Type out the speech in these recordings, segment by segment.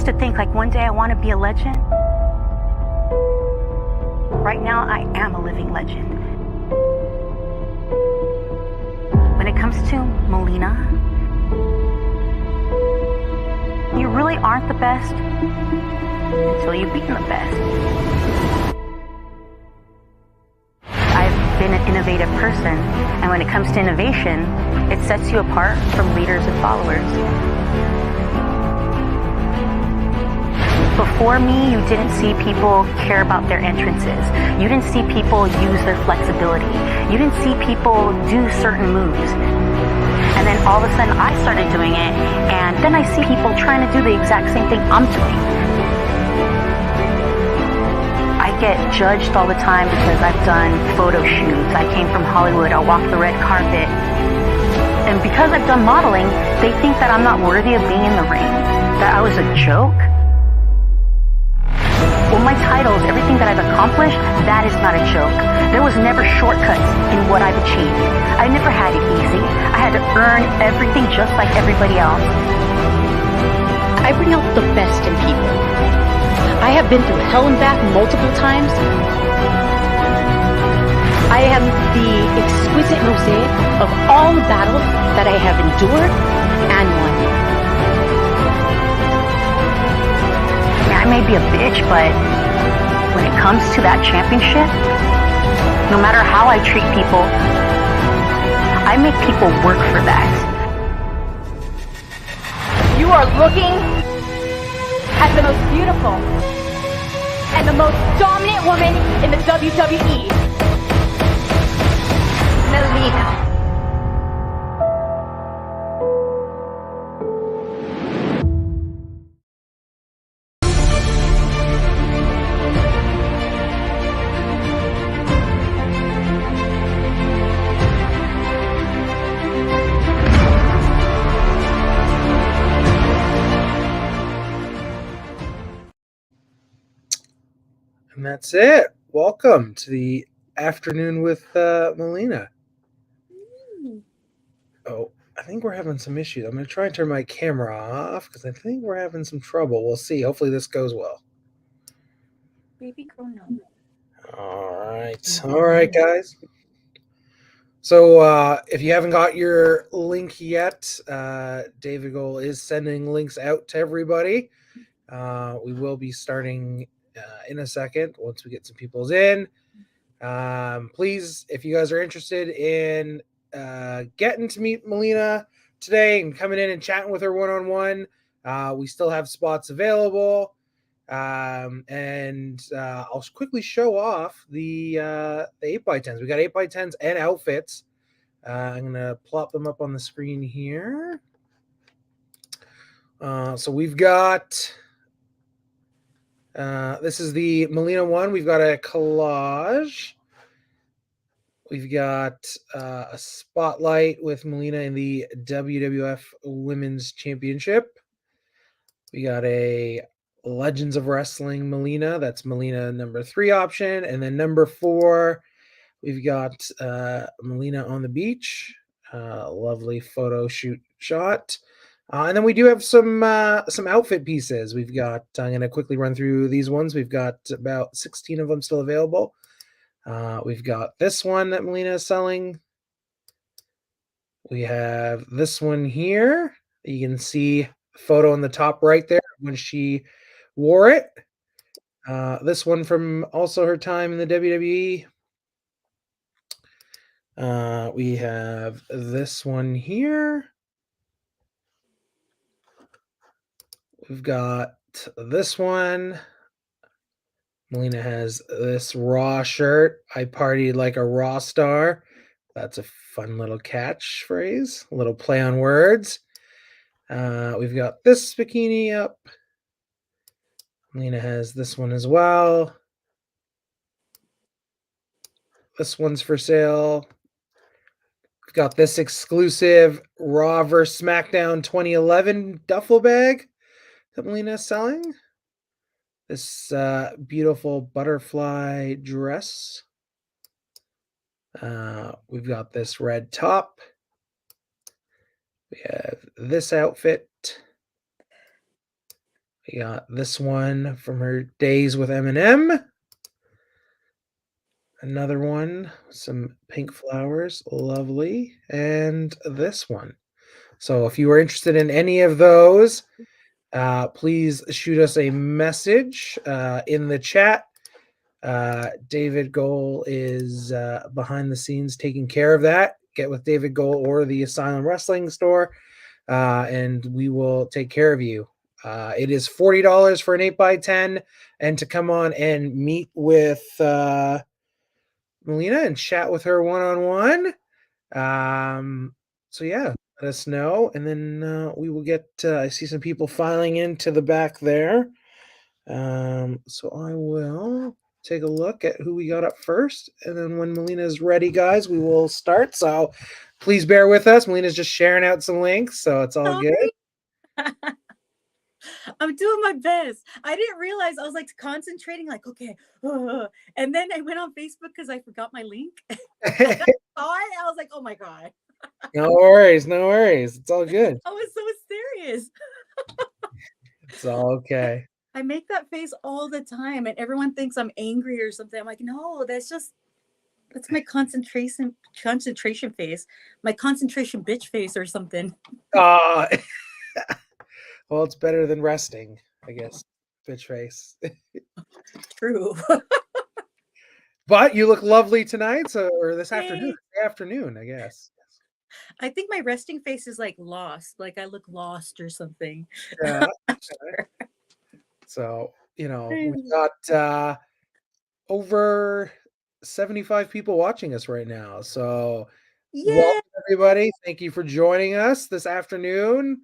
to think like one day I want to be a legend. Right now, I am a living legend. When it comes to Molina, you really aren't the best until you've beaten the best. I've been an innovative person, and when it comes to innovation, it sets you apart from leaders and followers. Before me, you didn't see people care about their entrances. You didn't see people use their flexibility. You didn't see people do certain moves. And then all of a sudden I started doing it, and then I see people trying to do the exact same thing I'm doing. I get judged all the time because I've done photo shoots. I came from Hollywood. I walked the red carpet. And because I've done modeling, they think that I'm not worthy of being in the ring, that I was a joke. Well, my titles, everything that I've accomplished, that is not a joke. There was never shortcuts in what I've achieved. I never had it easy. I had to earn everything just like everybody else. I bring out the best in people. I have been through hell and back multiple times. I am the exquisite mosaic of all the battles that I have endured and won. I may be a bitch, but when it comes to that championship, no matter how I treat people, I make people work for that. You are looking at the most beautiful and the most dominant woman in the WWE, Melina. And that's it. Welcome to the afternoon with Melina. Oh, I think we're having some issues. I'm going to try and turn my camera off because I think we're having some trouble. We'll see. Hopefully this goes well. Baby girl, no. All right. All right, guys. So if you haven't got your link yet, David Gold is sending links out to everybody. We will be starting in a second once we get some people's in. Please, if you guys are interested in getting to meet Melina today and coming in and chatting with her one-on-one, we still have spots available. And I'll quickly show off the 8x10s. We got 8x10s and outfits. I'm going to plop them up on the screen here. So we've got... this is the Molina one. We've got a collage. We've got a spotlight with Molina in the WWF Women's Championship. We got a Legends of Wrestling Molina. That's Molina number 3 option. And then number 4, we've got Molina on the beach. Lovely photo shoot shot. And then we do have some outfit pieces. We've got, I'm going to quickly run through these ones. We've got about 16 of them still available. We've got this one that Melina is selling. We have this one here. You can see the photo on the top right there when she wore it. This one from also her time in the WWE. We have this one here. We've got this one. Melina has this Raw shirt. I partied like a Raw star. That's a fun little catchphrase, a little play on words. We've got this bikini up. Melina has this one as well. This one's for sale. We've got this exclusive Raw vs. SmackDown 2011 duffel bag that Melina is selling. This beautiful butterfly dress. We've got this red top. We have this outfit. We got this one from her days with Eminem. Another one, some pink flowers, lovely. And this one. So if you are interested in any of those, please shoot us a message in the chat. David Goal is behind the scenes taking care of that. Get with David Goal or the Asylum Wrestling store, and we will take care of you. It is $40 for an 8x10, and to come on and meet with Melina and chat with her one-on-one. So yeah, let us know, and then we will get. I see some people filing into the back there. So I will take a look at who we got up first, and then when Melina is ready, guys, we will start. So please bear with us. Melina's just sharing out some links, so it's all good. I'm doing my best. I didn't realize I was like concentrating, like, okay. And then I went on Facebook because I forgot my link. I was like, oh my God. No worries, no worries. It's all good. I was so serious. It's all okay. I make that face all the time, and everyone thinks I'm angry or something. I'm like, no, that's my concentration face, my concentration bitch face or something. Well, it's better than resting, I guess. Bitch face. True. But you look lovely tonight, or this afternoon, I guess. I think my resting face is like lost, like I look lost or something. Yeah. So, we got over 75 people watching us right now. So, welcome everybody. Thank you for joining us this afternoon.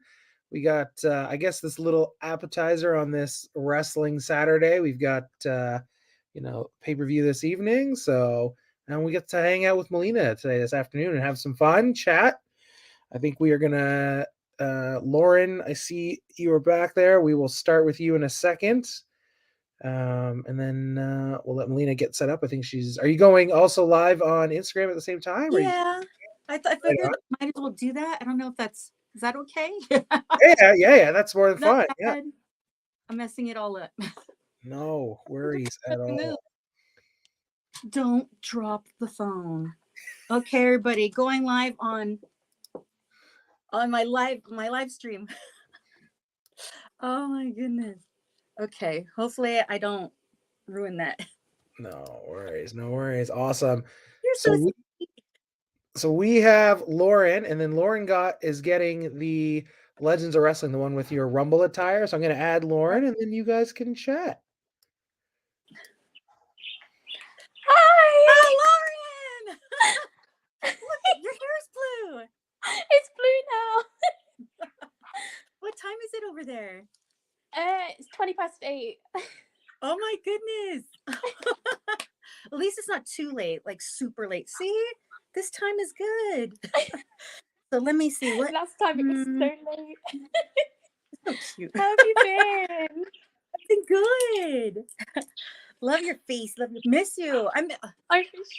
We got, I guess, this little appetizer on this wrestling Saturday. We've got, pay-per-view this evening. So, and we get to hang out with Melina today, this afternoon, and have some fun, chat. I think we are going to, Lauren, I see you are back there. We will start with you in a second. And then we'll let Melina get set up. I think are you going also live on Instagram at the same time? Yeah. I figured I might as well do that. I don't know if is that okay? Yeah. That's more than fun. Yeah. I'm messing it all up. No worries at all. Don't drop the phone. Okay, everybody, going live on my live stream. Oh my goodness. Okay, hopefully I don't ruin that. No worries. Awesome. You're so sweet. So we have Lauren, and then Lauren is getting the Legends of Wrestling, the one with your Rumble attire. So I'm going to add Lauren, and then you guys can chat. Hi, Lauren. Look, your hair is blue. It's blue now. What time is it over there? It's 8:20. Oh my goodness. At least it's not too late, like super late. See, this time is good. So let me see. Last time it was so late. So cute. How have you been? I've been good. Love your face. Miss you. I miss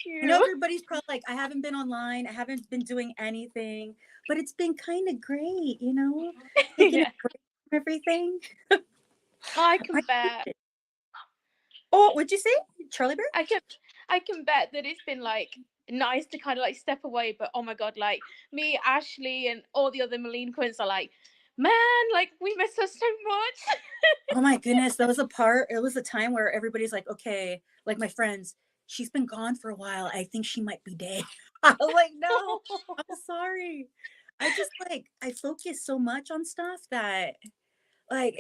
you. I know everybody's probably like, I haven't been online. I haven't been doing anything, but it's been kind of great, Taking a break from everything. I can bet. Oh, what'd you say, Charlie Bear? I can bet that it's been like nice to kind of like step away, but oh my God, like me, Ashley, and all the other Melina queens are like, man, like we miss her so much. Oh my goodness, it was a time where everybody's like, okay, like my friends, she's been gone for a while. I think she might be dead. I'm like, no, I'm sorry. I focus so much on stuff that like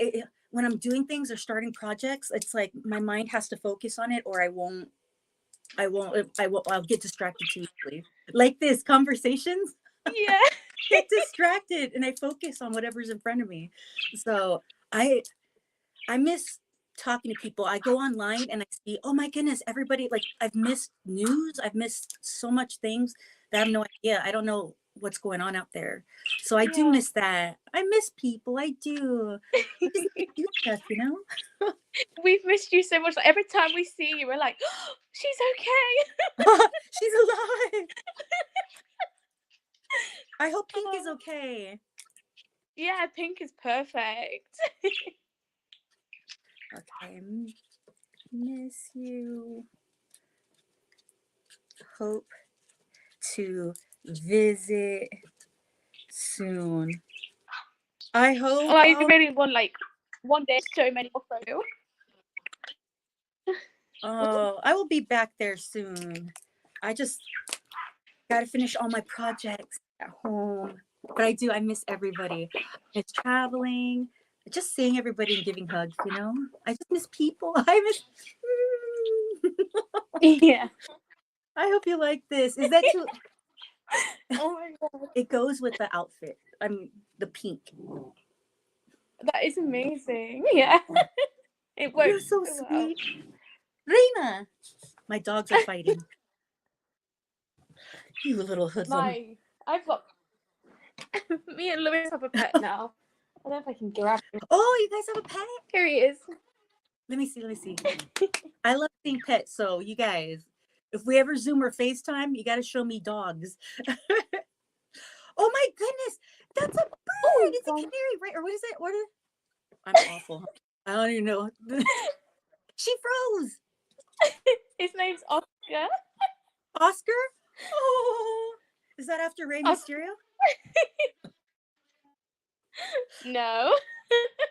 when I'm doing things or starting projects, it's like my mind has to focus on it or I'll get distracted too easily. Like this conversations. Yeah. Get distracted and I focus on whatever's in front of me. So I miss talking to people. I go online and I see, oh my goodness, everybody, like I've missed news. I've missed so much things that I have no idea. I don't know what's going on out there. So I do miss that. I miss people. I do. Stuff, We've missed you so much. Like, every time we see you, we're like, oh, she's okay. She's alive. I hope Pink is okay. Yeah, Pink is perfect. Okay. Miss you. Hope to visit soon. I hope. Oh, I really want like one day so many more photos. Oh, I will be back there soon. I just gotta finish all my projects at home. But I miss everybody. It's traveling, just seeing everybody and giving hugs, you know? I just miss people. I miss. Yeah. I hope you like this. Is that too? Oh my god. It goes with the outfit. I mean, the pink. That is amazing. Yeah. It works You're so well. sweet. Rena! My dogs are fighting. You little hoodlum. I've got me and Lewis have a pet now. I don't know if I can grab him. Oh, you guys have a pet? Here he is. Let me see. I love seeing pets, so you guys, if we ever Zoom or FaceTime, you got to show me dogs. Oh my goodness, that's a bird! Oh, It's a canary, right? Or what is it? I'm awful. I don't even know. She froze. His name's Oscar. Oscar? Oh, is that after Rey Mysterio? No.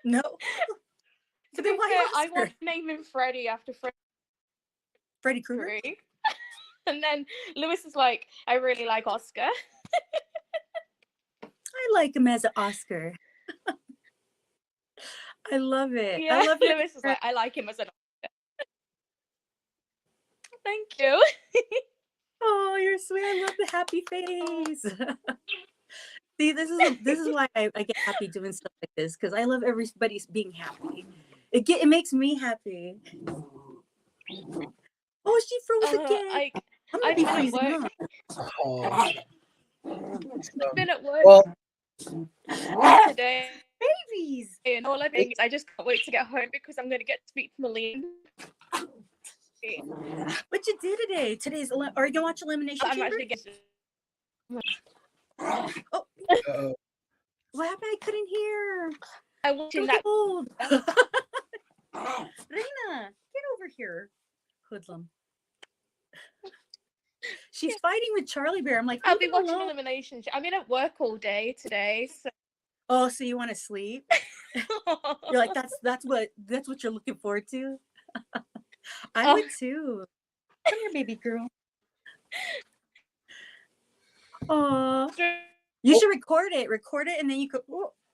No. To Then be why fair, I Oscar? want to name him Freddy after Freddy Krueger? Freddy. And then Lewis is like, I really like Oscar. I like him as an Oscar. I love it. Yeah, I love your Lewis is like, I like him as an Oscar. Thank you. Oh, you're sweet. I love the happy face. See, this is why I get happy doing stuff like this, because I love everybody being happy. It makes me happy. Oh, she froze again. I'm gonna be I've been at freezing work. up. I've been at work Well, today, Babies. and all I think is I just can't wait to get home because I'm going to get to speak to Melina. What you do today? Are you gonna watch Elimination I'm Chamber? actually getting. Oh, what happened? I couldn't hear. I'm watching Don't that. get old. Rena, get over here, hoodlum. She's fighting with Charlie Bear. I'm like, I'll leave be him watching alone. Elimination. I've been at work all day today, so. Oh, so you want to sleep? You're like, that's what you're looking forward to. I would too. Come here, baby girl. Oh, you should record it, and then you could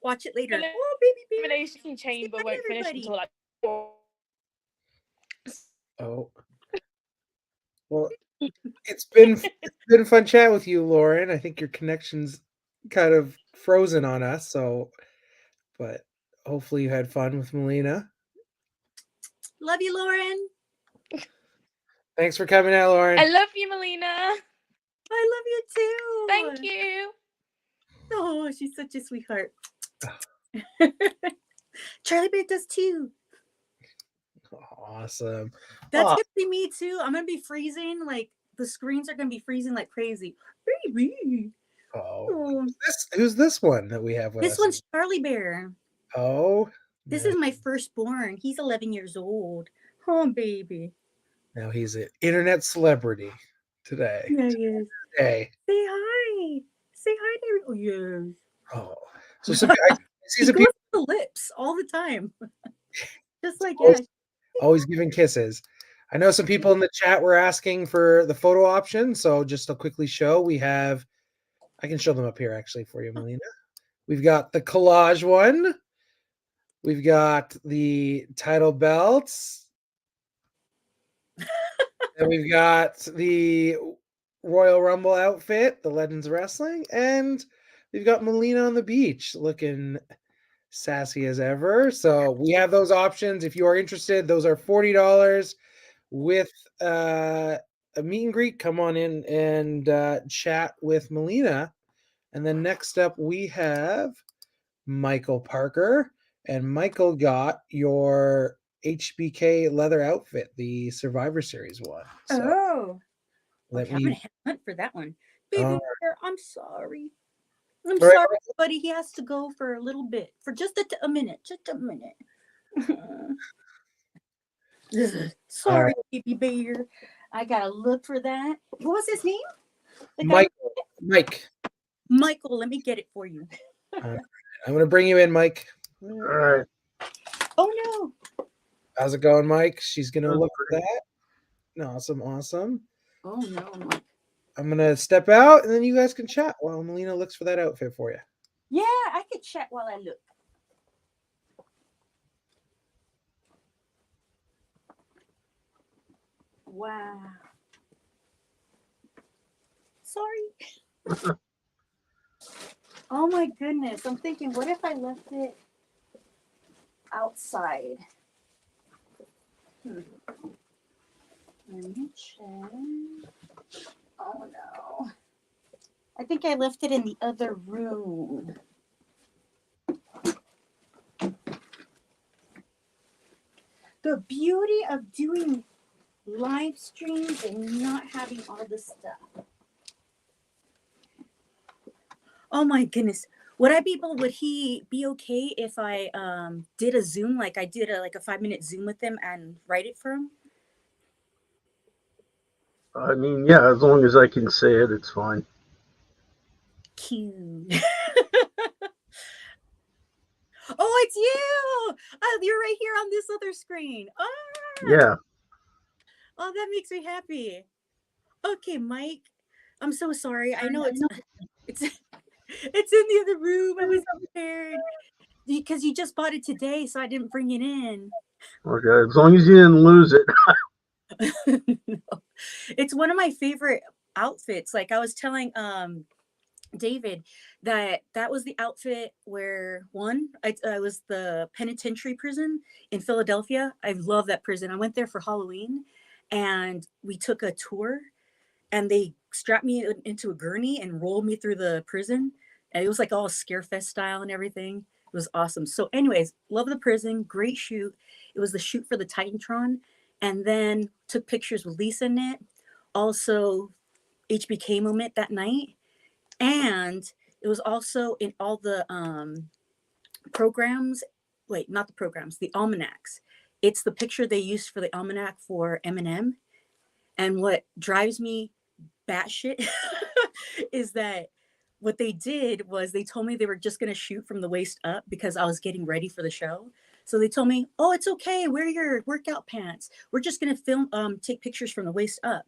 watch it later. Oh, baby bear. Elimination Chamber Say hi, won't finish everybody. until like 4. oh. Well, it's been fun chat with you, Lauren. I think your connection's kind of frozen on us, so but hopefully you had fun with Melina. Love you, Lauren. Thanks for coming out, Lauren. I love you, Melina. I love you too. Thank you. Oh, she's such a sweetheart. Charlie Bear does too. Awesome. That's gonna be me too. I'm gonna be freezing. Like the screens are gonna be freezing like crazy. Baby. Oh. Who's this one that we have with us? This one's Charlie Bear. Oh. This is my firstborn. He's 11 years old. Oh, baby. Now he's an internet celebrity today. Yeah, he is. Hey. Say hi. Say hi to Oh, yes. Oh. So some, I see He some goes people to the lips all the time. Just like always giving kisses. I know some people in the chat were asking for the photo option, so just to quickly show, we have, I can show them up here actually for you, Melina. We've got the collage one. We've got the title belts. And we've got the Royal Rumble outfit, the Legends of Wrestling, and we've got Melina on the beach looking sassy as ever. So we have those options. If you are interested, those are $40 with a meet and greet. Come on in and chat with Melina. And then next up, we have Michael Parker. And Michael got your HBK leather outfit, the Survivor Series one. So I'm gonna hunt for that one. Baby, I'm sorry. I'm All right. sorry, buddy. He has to go for a little bit, for just a minute. Just a minute. Sorry, baby bear. I gotta look for that. What was his name? The guy- Mike. Michael, let me get it for you. All right. I'm gonna bring you in, Mike. All right. Oh no. How's it going, Mike? She's gonna look for that. Awesome. Oh no, Mike. I'm gonna step out, and then you guys can chat while Melina looks for that outfit for you. Yeah, I could chat while I look. Wow. Sorry. Oh my goodness. I'm thinking, what if I left it outside? Let me check. Oh no. I think I left it in the other room. The beauty of doing live streams and not having all this stuff. Oh my goodness. Would he be okay if I did a Zoom, like I did a 5-minute Zoom with him and write it for him? I mean, yeah, as long as I can say it, it's fine. Cute. Oh, it's you! Oh, you're right here on this other screen. Oh, Yeah. Oh, that makes me happy. Okay, Mike. I'm so sorry. I know it's it's in the other room. I was prepared because you just bought it today, so I didn't bring it in. Okay, as long as you didn't lose it. No. It's one of my favorite outfits. Like I was telling David that was the outfit where I was the penitentiary prison in Philadelphia. I love that prison. I went there for Halloween and we took a tour and they strapped me into a gurney and rolled me through the prison. And it was like all Scarefest style and everything. It was awesome. So anyways, love the prison, great shoot. It was the shoot for the Titantron, and then took pictures with Lisa in it. Also HBK moment that night. And it was also in all the programs. Wait, not the programs, the almanacs. It's the picture they used for the almanac for Eminem. And what drives me batshit is that what they did was they told me they were just going to shoot from the waist up because I was getting ready for the show. So they told me, oh, it's okay. Wear your workout pants. We're just going to take pictures from the waist up.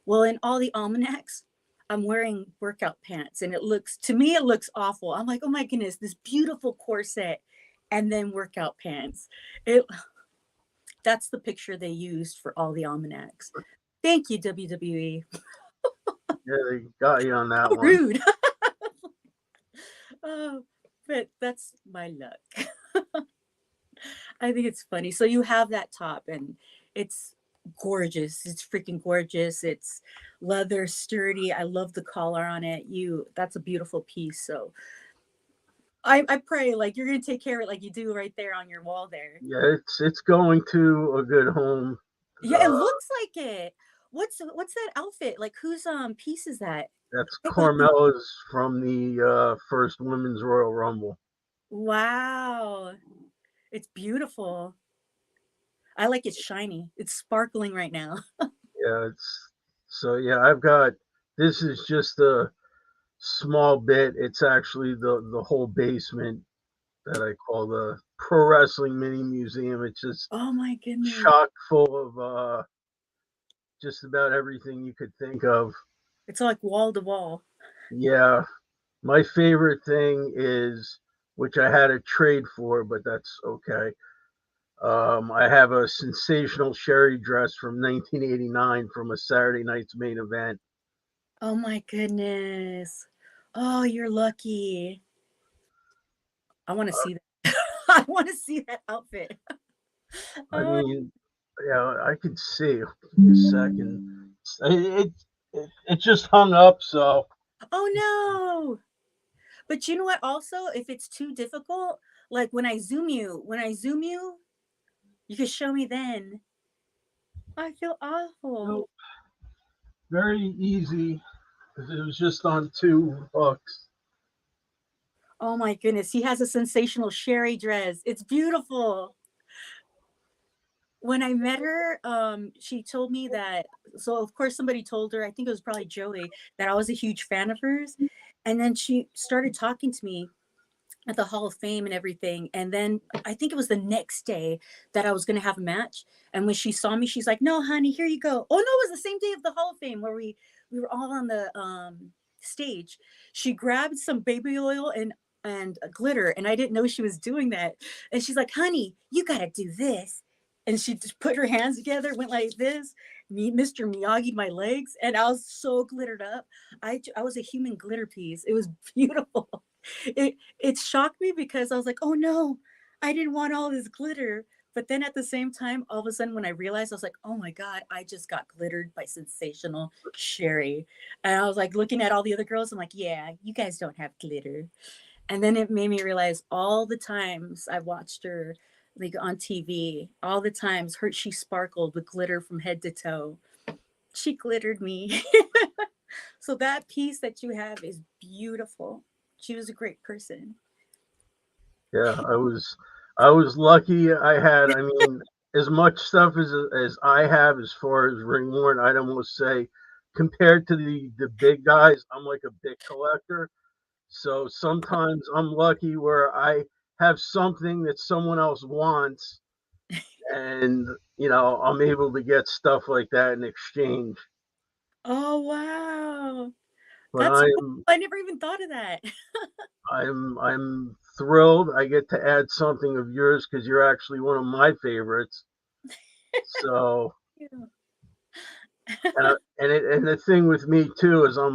Well, in all the almanacs, I'm wearing workout pants and it looks awful. I'm like, oh my goodness, this beautiful corset and then workout pants. That's the picture they used for all the almanacs. Thank you, WWE. Yeah, they got you on that one. Rude. Oh, but that's my luck. I think it's funny. So you have that top and it's gorgeous. It's freaking gorgeous. It's leather, sturdy. I love the collar on it. That's a beautiful piece. So I pray like you're gonna take care of it like you do right there on your wall there. Yeah, it's going to a good home. Yeah, it looks like it. What's that outfit? Like whose piece is that? That's Carmella's from the first Women's Royal Rumble. Wow. It's beautiful. I like it shiny. It's sparkling right now. Yeah, I've got, this is just a small bit. It's actually the whole basement that I call the Pro Wrestling Mini Museum. It's just Oh my goodness. chock full of just about everything you could think of. It's like wall to wall. Yeah. My favorite thing is, which I had a trade for, but that's okay. I have a sensational Sherry dress from 1989 from a Saturday night's main event. Oh my goodness. Oh, you're lucky. I want to see that. I want to see that outfit. I mean, yeah, I could see. Give me a second. It just hung up, so. Oh no. But you know what? Also, if it's too difficult, like when I zoom you, you can show me then. I feel awful. Nope. Very easy. It was just on 2 hooks. Oh my goodness. He has a sensational Sherry dress. It's beautiful. when I met her, she told me that. So of course somebody told her. I think it was probably Joey that I was a huge fan of hers, and then she started talking to me at the Hall of Fame and everything. And then I think it was the next day that I was going to have a match. And when she saw me, she's like, "No, honey, here you go." Oh no, it was the same day of the Hall of Fame where we were all on the stage. She grabbed some baby oil and a glitter, and I didn't know she was doing that. And she's like, "Honey, you got to do this." And she just put her hands together, went like this. Mr. Miyagi my legs, and I was so glittered up. I was a human glitter piece. It was beautiful. It shocked me because I was like, "Oh no, I didn't want all this glitter." But then at the same time, all of a sudden when I realized, I was like, "Oh my God, I just got glittered by sensational Sherry." And I was like looking at all the other girls, I'm like, "Yeah, you guys don't have glitter." And then it made me realize all the times I watched her like on TV, all the times she sparkled with glitter from head to toe. She glittered me. So that piece that you have is beautiful. She was a great person. Yeah, I was lucky. I mean, as much stuff as I have as far as ring worn, I'd almost say, compared to the big guys, I'm like a big collector. So sometimes I'm lucky where I have something that someone else wants, and I'm able to get stuff like that in exchange. Oh wow. But That's cool. I'm I never even thought of that. I'm thrilled I get to add something of yours because you're actually one of my favorites. So and the thing with me too is I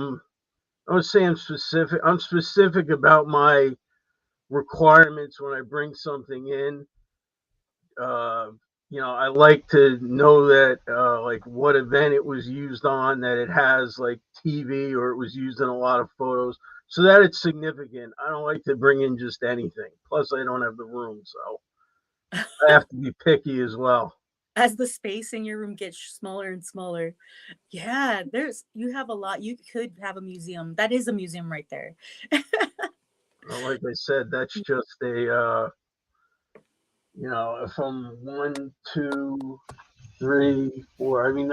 would say I'm specific about my requirements when I bring something in. Uh, I like to know that like what event it was used on, that it has like TV or it was used in a lot of photos, so that it's significant. I don't like to bring in just anything. Plus, I don't have the room, so I have to be picky as well. As the space in your room gets smaller and smaller. Yeah, you have a lot. You could have a museum. That is a museum right there. Like I said, that's just if I'm one, two, three, four. I mean,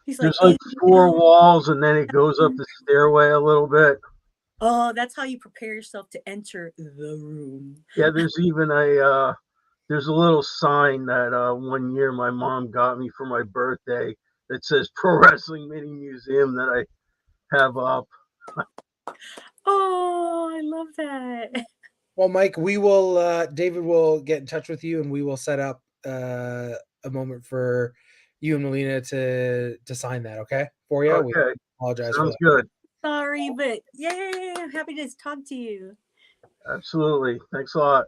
He's like, there's like in four you. walls, and then it goes up the stairway a little bit. Oh, that's how you prepare yourself to enter the room. Yeah, there's a little sign that one year my mom got me for my birthday that says Pro Wrestling Mini Museum that I have up. Oh, I love that. Well, Mike, David will get in touch with you and we will set up a moment for you and Melina to sign that, okay? For you. We Okay, apologize for sounds that. good. Sorry, but yay, I'm happy to talk to you. Absolutely. Thanks a lot.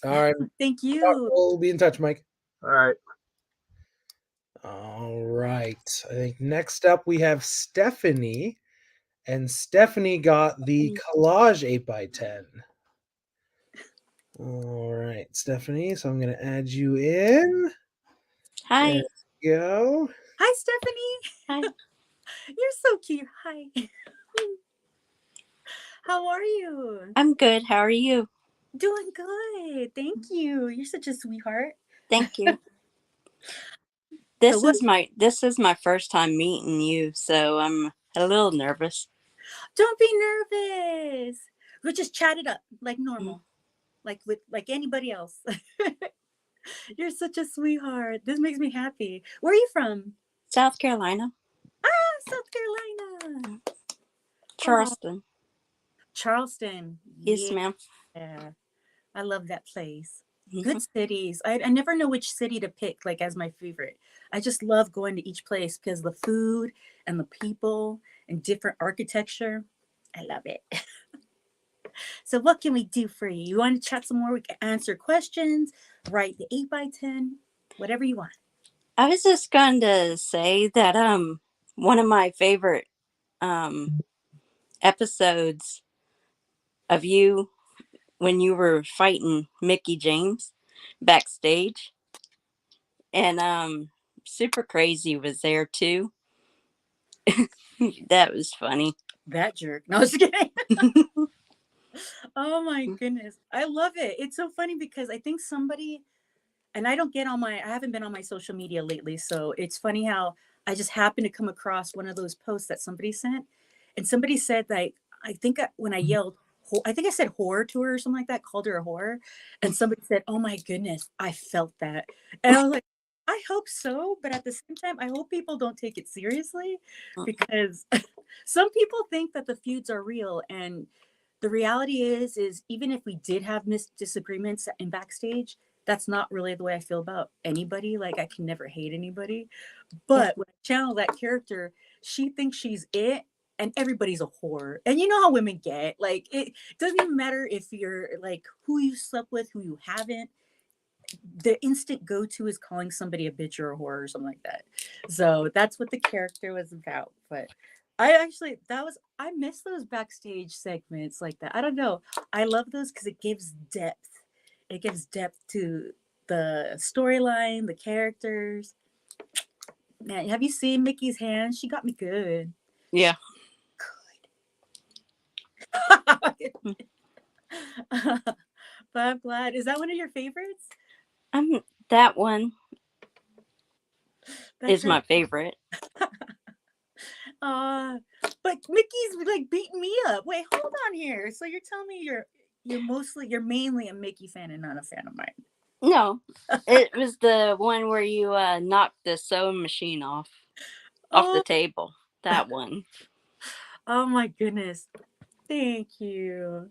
All right. Thank you. We'll be in touch, Mike. All right. All right. I think next up we have Stephanie. And Stephanie got the collage 8x10. All right, Stephanie. So I'm going to add you in. Hi. There we go. Hi, Stephanie. Hi. You're so cute. Hi. How are you? I'm good. How are you? Doing good. Thank you. You're such a sweetheart. Thank you. This is my first time meeting you, so I'm a little nervous. Don't be nervous. We'll just chat it up like normal, like anybody else. You're such a sweetheart. This makes me happy. Where are you from? South Carolina. Ah, South Carolina. Charleston. Charleston. Yes, ma'am. Yeah. I love that place. Good cities. I never know which city to pick like as my favorite. I just love going to each place because the food and the people and different architecture. I love it. So what can we do for you? You want to chat some more? We can answer questions, write the 8x10, whatever you want. I was just going to say that one of my favorite episodes of you when you were fighting Mickey James backstage, and Super Crazy was there too. That was funny. That jerk. No, I was kidding. Oh my goodness. I love it. It's so funny because I think somebody and I haven't been on my social media lately. So it's funny how I just happened to come across one of those posts that somebody sent. And somebody said that I think when I yelled, I think I said whore to her or something like that, called her a whore. And somebody said, oh my goodness, I felt that. And I was like, I hope so. But at the same time, I hope people don't take it seriously, because some people think that the feuds are real. And the reality is even if we did have disagreements in backstage, that's not really the way I feel about anybody. Like, I can never hate anybody. But when I channel that character, she thinks she's it, and everybody's a whore. And you know how women get. Like, it doesn't even matter if you're like who you slept with, who you haven't. The instant go-to is calling somebody a bitch or a whore or something like that. So that's what the character was about. But I miss those backstage segments like that. I don't know. I love those because it gives depth. It gives depth to the storyline, the characters. Man, have you seen Mickey's hand? She got me good. Yeah. But I'm glad. Is that one of your favorites? That one That's is my favorite. But Mickey's like beating me up. Wait, hold on here. So you're telling me you're mainly a Mickey fan and not a fan of mine? No, it was the one where you knocked the sewing machine off the table. That one. Oh my goodness. Thank you.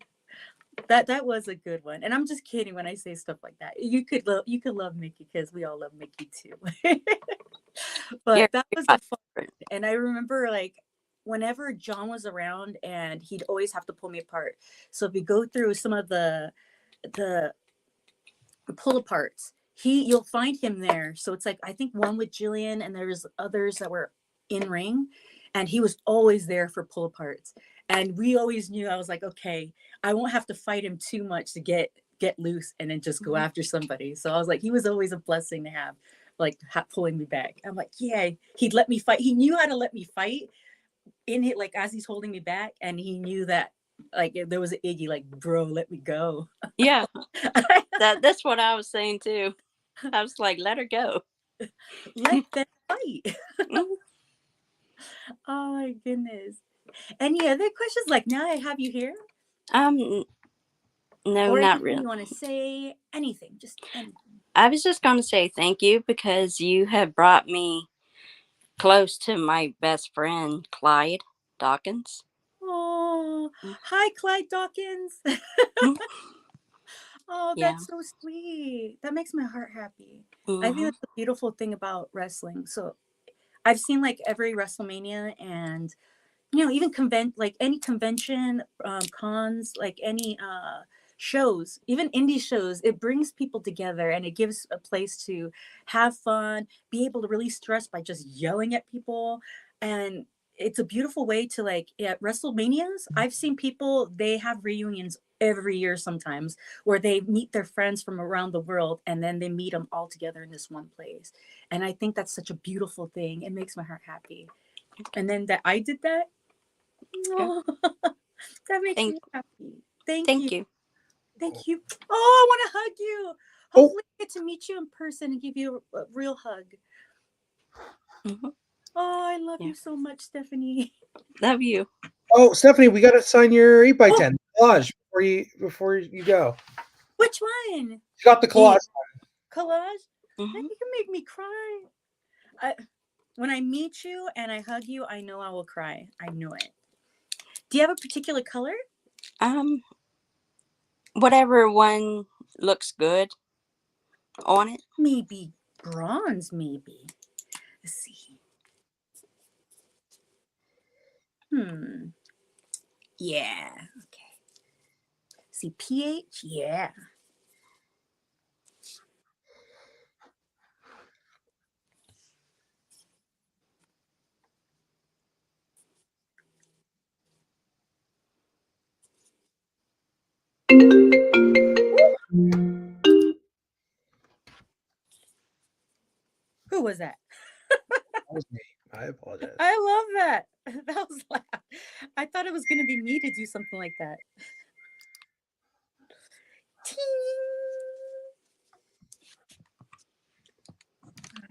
That was a good one. And I'm just kidding when I say stuff like that. You could love Mickey because we all love Mickey too. But that was a fun one. And I remember, like, whenever John was around, and he'd always have to pull me apart. So if we go through some of the pull aparts, you'll find him there. So it's like, I think one with Jillian, and there's others that were in ring, and he was always there for pull aparts. And we always knew, I was like, okay, I won't have to fight him too much to get loose and then just go after somebody. So I was like, he was always a blessing to have, like, pulling me back. I'm like, yeah, he'd let me fight. He knew how to let me fight in it, like, as he's holding me back. And he knew that, like, if there was an Iggy, like, bro, let me go. Yeah. That's what I was saying too. I was like, let her go. Let them fight. Oh my goodness. Any other questions? Like, now I have you here? No, or not really. You want to say anything? Just anything. I was just going to say thank you because you have brought me close to my best friend, Clyde Dawkins. Oh, hi, Clyde Dawkins. Oh, that's so sweet. That makes my heart happy. I think that's the beautiful thing about wrestling. So I've seen, like, every WrestleMania, and even like any convention, cons, like any shows, even indie shows, it brings people together, and it gives a place to have fun, be able to release stress by just yelling at people. And it's a beautiful way to, like, at WrestleManias, I've seen people, they have reunions every year sometimes, where they meet their friends from around the world, and then they meet them all together in this one place. And I think that's such a beautiful thing. It makes my heart happy. And then that I did that. Oh, that makes me happy. Thank you. Thank you. Oh, I want to hug you. Hopefully I get to meet you in person and give you a real hug. Oh, I love you so much, Stephanie. Love you. Oh, Stephanie, we got to sign your 8x10 collage before you go. Which one? You got the collage. Collage? You can make me cry. When I meet you and I hug you, I know I will cry. I know it. Do you have a particular color? Whatever one looks good on it. Maybe bronze, maybe. Let's see. Yeah. Okay. See, pH? Yeah. Who was that? That was me. I apologize. I love that. That was loud. I thought it was going to be me to do something like that. Ting!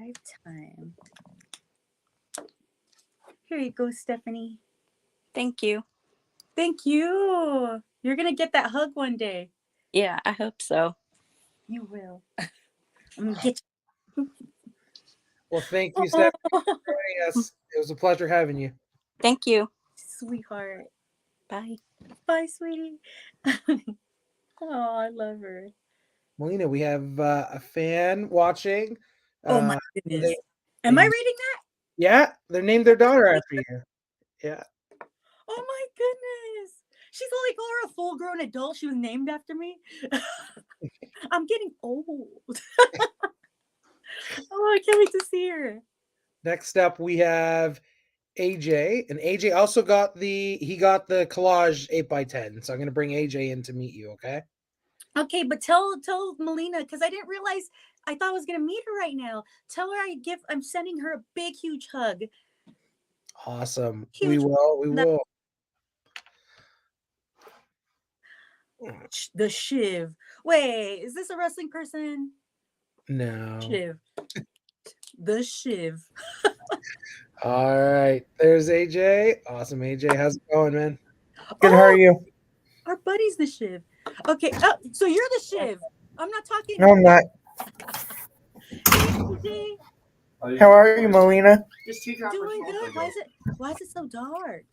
Lifetime. Here you go, Stephanie. Thank you. Thank you. You're gonna get that hug one day. Yeah, I hope so. You will. I'm gonna get Well, thank you. you, Steph, for joining us. It was a pleasure having you. Thank you. Sweetheart. Bye. Bye, sweetie. Oh, I love her. Molina, we have a fan watching. Oh my They, goodness. Am I they- reading that? yeah, they named their daughter after you. Yeah. Oh my goodness. She's like a full-grown adult. She was named after me. I'm getting old. Oh, I can't wait to see her. Next up, we have AJ, and AJ also got the collage 8x10. So I'm gonna bring AJ in to meet you. Okay. Okay, but tell Melina, because I didn't realize, I thought I was gonna meet her right now. Tell her I'm sending her a big, huge hug. Awesome. Huge. We will. The Shiv. Wait, is this a wrestling person? No. Shiv. The Shiv. All right. There's AJ. Awesome, AJ. How's it going, man? Good. How are you? Our buddy's the Shiv. Okay. Oh, so you're the Shiv. I'm not talking. No, I'm not. Hey, How are you, Molina? doing good. Why is it so dark?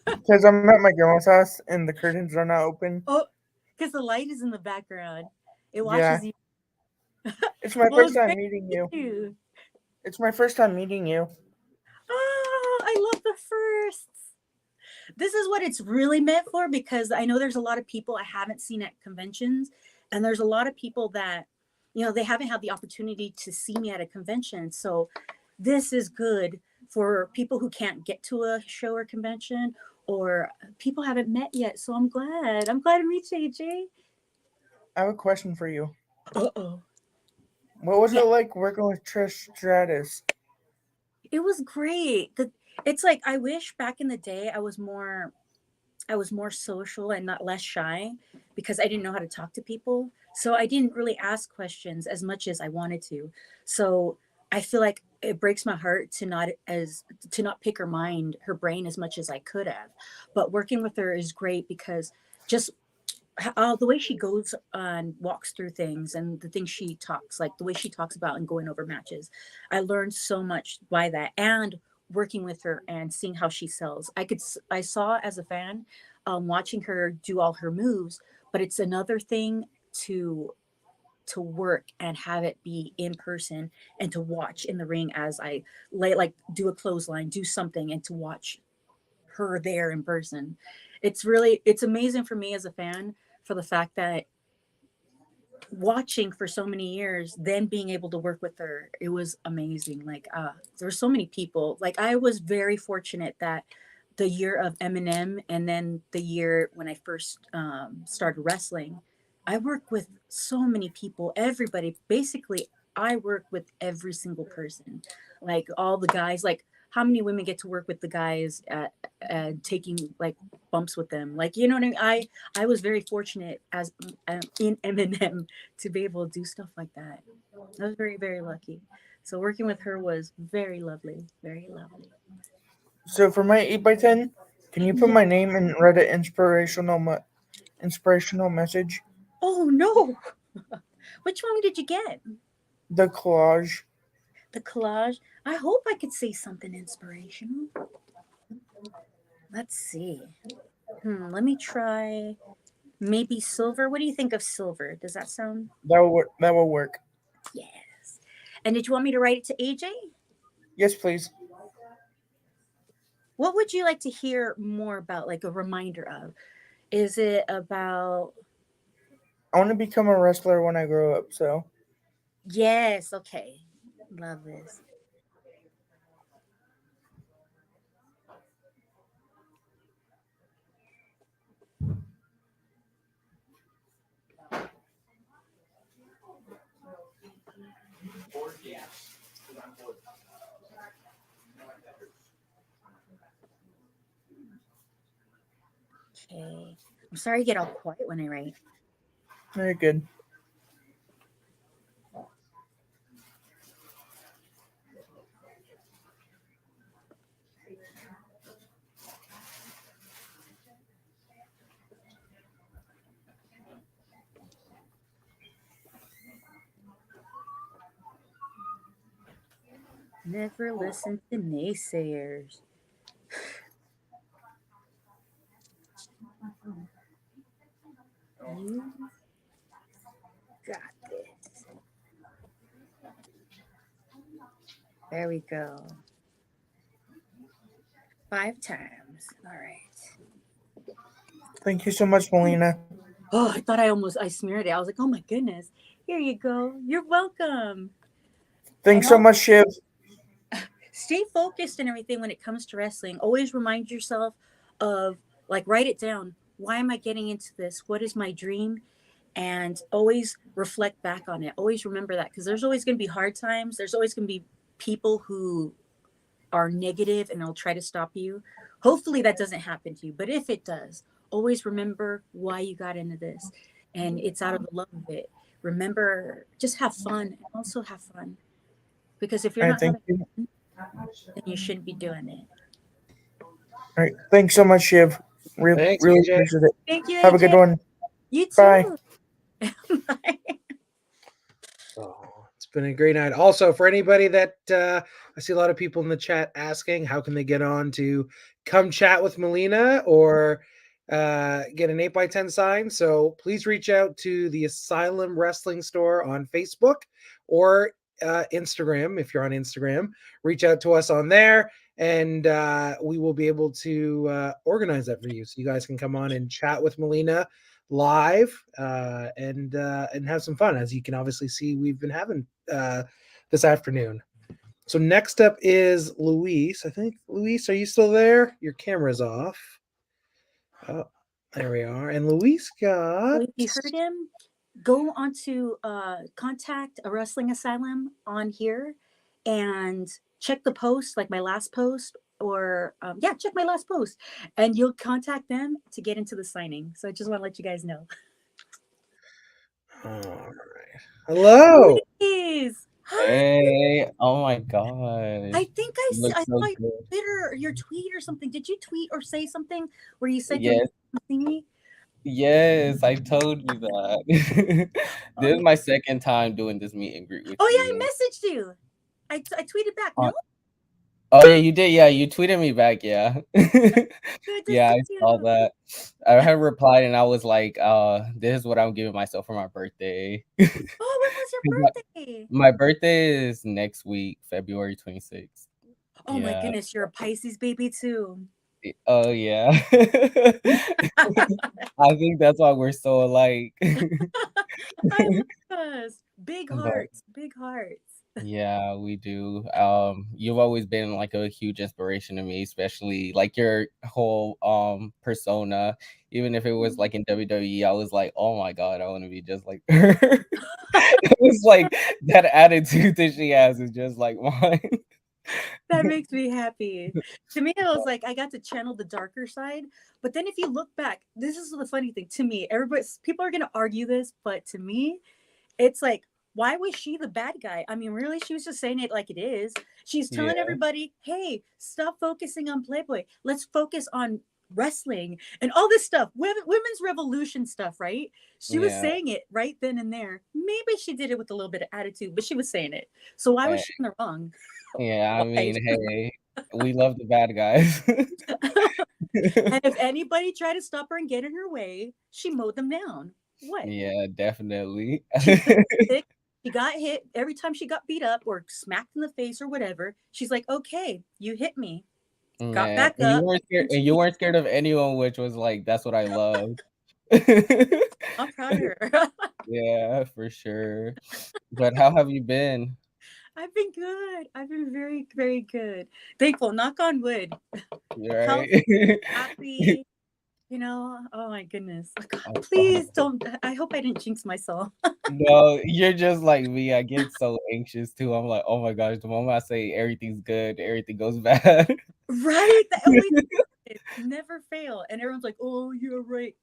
Because I'm at my grandma's house and the curtains are not open. Oh, because the light is in the background. It Yeah. watches you. It's my Well, first time great meeting to you. meet you. It's my first time meeting you. Oh, I love the firsts. This is what it's really meant for, because I know there's a lot of people I haven't seen at conventions, and there's a lot of people that, they haven't had the opportunity to see me at a convention. So this is good for people who can't get to a show or convention, or people haven't met yet. So I'm glad to meet you, AJ. I have a question for you. Uh-oh. What was Yeah. it like working with Trish Stratus? It was great. It's like, I wish back in the day I was more social and not less shy, because I didn't know how to talk to people. So I didn't really ask questions as much as I wanted to. So I feel like it breaks my heart to not pick her brain as much as I could have. But working with her is great, because just the way she goes and walks through things, and the things she talks, like the way she talks about and going over matches, I learned so much by that. And working with her and seeing how she sells, I saw as a fan, watching her do all her moves, but it's another thing to work and have it be in person, and to watch in the ring as I do a clothesline, do something, and to watch her there in person. It's amazing for me as a fan, for the fact that watching for so many years, then being able to work with her, it was amazing. Like, there were so many people. Like, I was very fortunate that the year of Eminem, and then the year when I first started wrestling, I worked with so many people. Everybody, basically, I worked with every single person. Like, all the guys. Like, how many women get to work with the guys at taking like bumps with them? Like, you know what I mean? I was very fortunate as in Eminem to be able to do stuff like that. I was very, very lucky. So working with her was very lovely, very lovely. So for my 8x10, can you put my name and write an inspirational message? Oh no! Which one did you get? The collage. The collage. I hope I could say something inspirational. Let's see. Let me try. Maybe silver. What do you think of silver? Does that sound? That will work. Yes. And did you want me to write it to AJ? Yes, please. What would you like to hear more about, like a reminder of? Is it about? I want to become a wrestler when I grow up, so. Yes. Okay. Love this. Okay. I'm sorry to get all quiet when I write. Very good. Never listen to naysayers. You got this. There we go. 5 times. All right. Thank you so much, Molina. Oh, I thought I smeared it. I was like, oh my goodness. Here you go. You're welcome. Thanks And so much, Shiv. stay focused and everything when it comes to wrestling. Always remind yourself of, like, write it down. Why am I getting into this? What is my dream? And always reflect back on it. Always remember that, because there's always going to be hard times. There's always going to be people who are negative and they'll try to stop you. Hopefully that doesn't happen to you. But if it does, always remember why you got into this. And it's out of the love of it. Remember, just have fun and also have fun. Because if you're All right, not thank having you. fun, then you shouldn't be doing it. All right, thanks so much, Shiv. Thanks, Really AJ. appreciate it. Thank you, Have a good AJ. one. You Bye. too. Bye. Oh, it's been a great night. Also, for anybody that I see a lot of people in the chat asking, how can they get on to come chat with Melina or get an 8x10 sign? So please reach out to the Asylum Wrestling Store on Facebook or Instagram. If you're on Instagram, reach out to us on there, and we will be able to organize that for you, so you guys can come on and chat with Melina live and have some fun. As you can obviously see, we've been having this afternoon. So next up is Luis. I think, Luis, are you still there? Your camera's off. Oh, there we are. And Luis got... So if you heard him, go on to contact a wrestling asylum on here and check the post, like my last post, or check my last post, and you'll contact them to get into the signing. So I just want to let you guys know. All right. Hello. Please. Hi. Hey, oh my god. I think I You look saw so your good. Twitter or your tweet or something. Did you tweet or say something where you said you Yes, were seeing me? yes, I told you that. Oh, This is my second time doing this meet and greet with oh yeah, you. I messaged you. I tweeted back. Uh, No, oh yeah, you did. Yeah, you tweeted me back. Yeah. good to Yeah, I see saw you. that. I had replied and I was like, this is what I'm giving myself for my birthday. Oh, when was your My birthday? my birthday is next week, February 26th. Oh my Yeah. goodness, you're a Pisces baby too. Oh yeah. I think that's why we're so alike. I love us. Big But hearts, big hearts. yeah, we do. You've always been like a huge inspiration to me, especially like your whole persona. Even if it was like in WWE, I was like, oh my god, I want to be just like her. It was like that attitude that she has is just like mine. That makes me happy. To me, it was like I got to channel the darker side. But then if you look back, this is the funny thing to me. People are gonna argue this, but to me, it's like, why was she the bad guy? I mean, really, she was just saying it like it is. She's telling Yeah, everybody, hey, stop focusing on Playboy. Let's focus on wrestling and all this stuff. Women's revolution stuff, right? She was yeah. saying it right then and there. Maybe she did it with a little bit of attitude, but she was saying it. So why was I, she in the wrong? yeah, I Why? mean, hey, we love the bad guys. And if anybody tried to stop her and get in her way, she mowed them down. What? Yeah, definitely. She took it. She got hit every time she got beat up or smacked in the face or whatever. She's like, okay, you hit me. Got Yeah, back up. and you weren't scared of anyone, which was like that's what I love. I'm proud of her. Yeah, for sure. But how have you been? I've been good. I've been very, very good. Thankful. Knock on wood. You Healthy, right? happy. Oh my goodness. God, Oh, please don't. I hope I didn't jinx myself. no, you're just like me. I get so anxious too. I'm like, oh my gosh, the moment I say everything's good, everything goes bad. Right? That always never fail. And everyone's like, oh, you're right.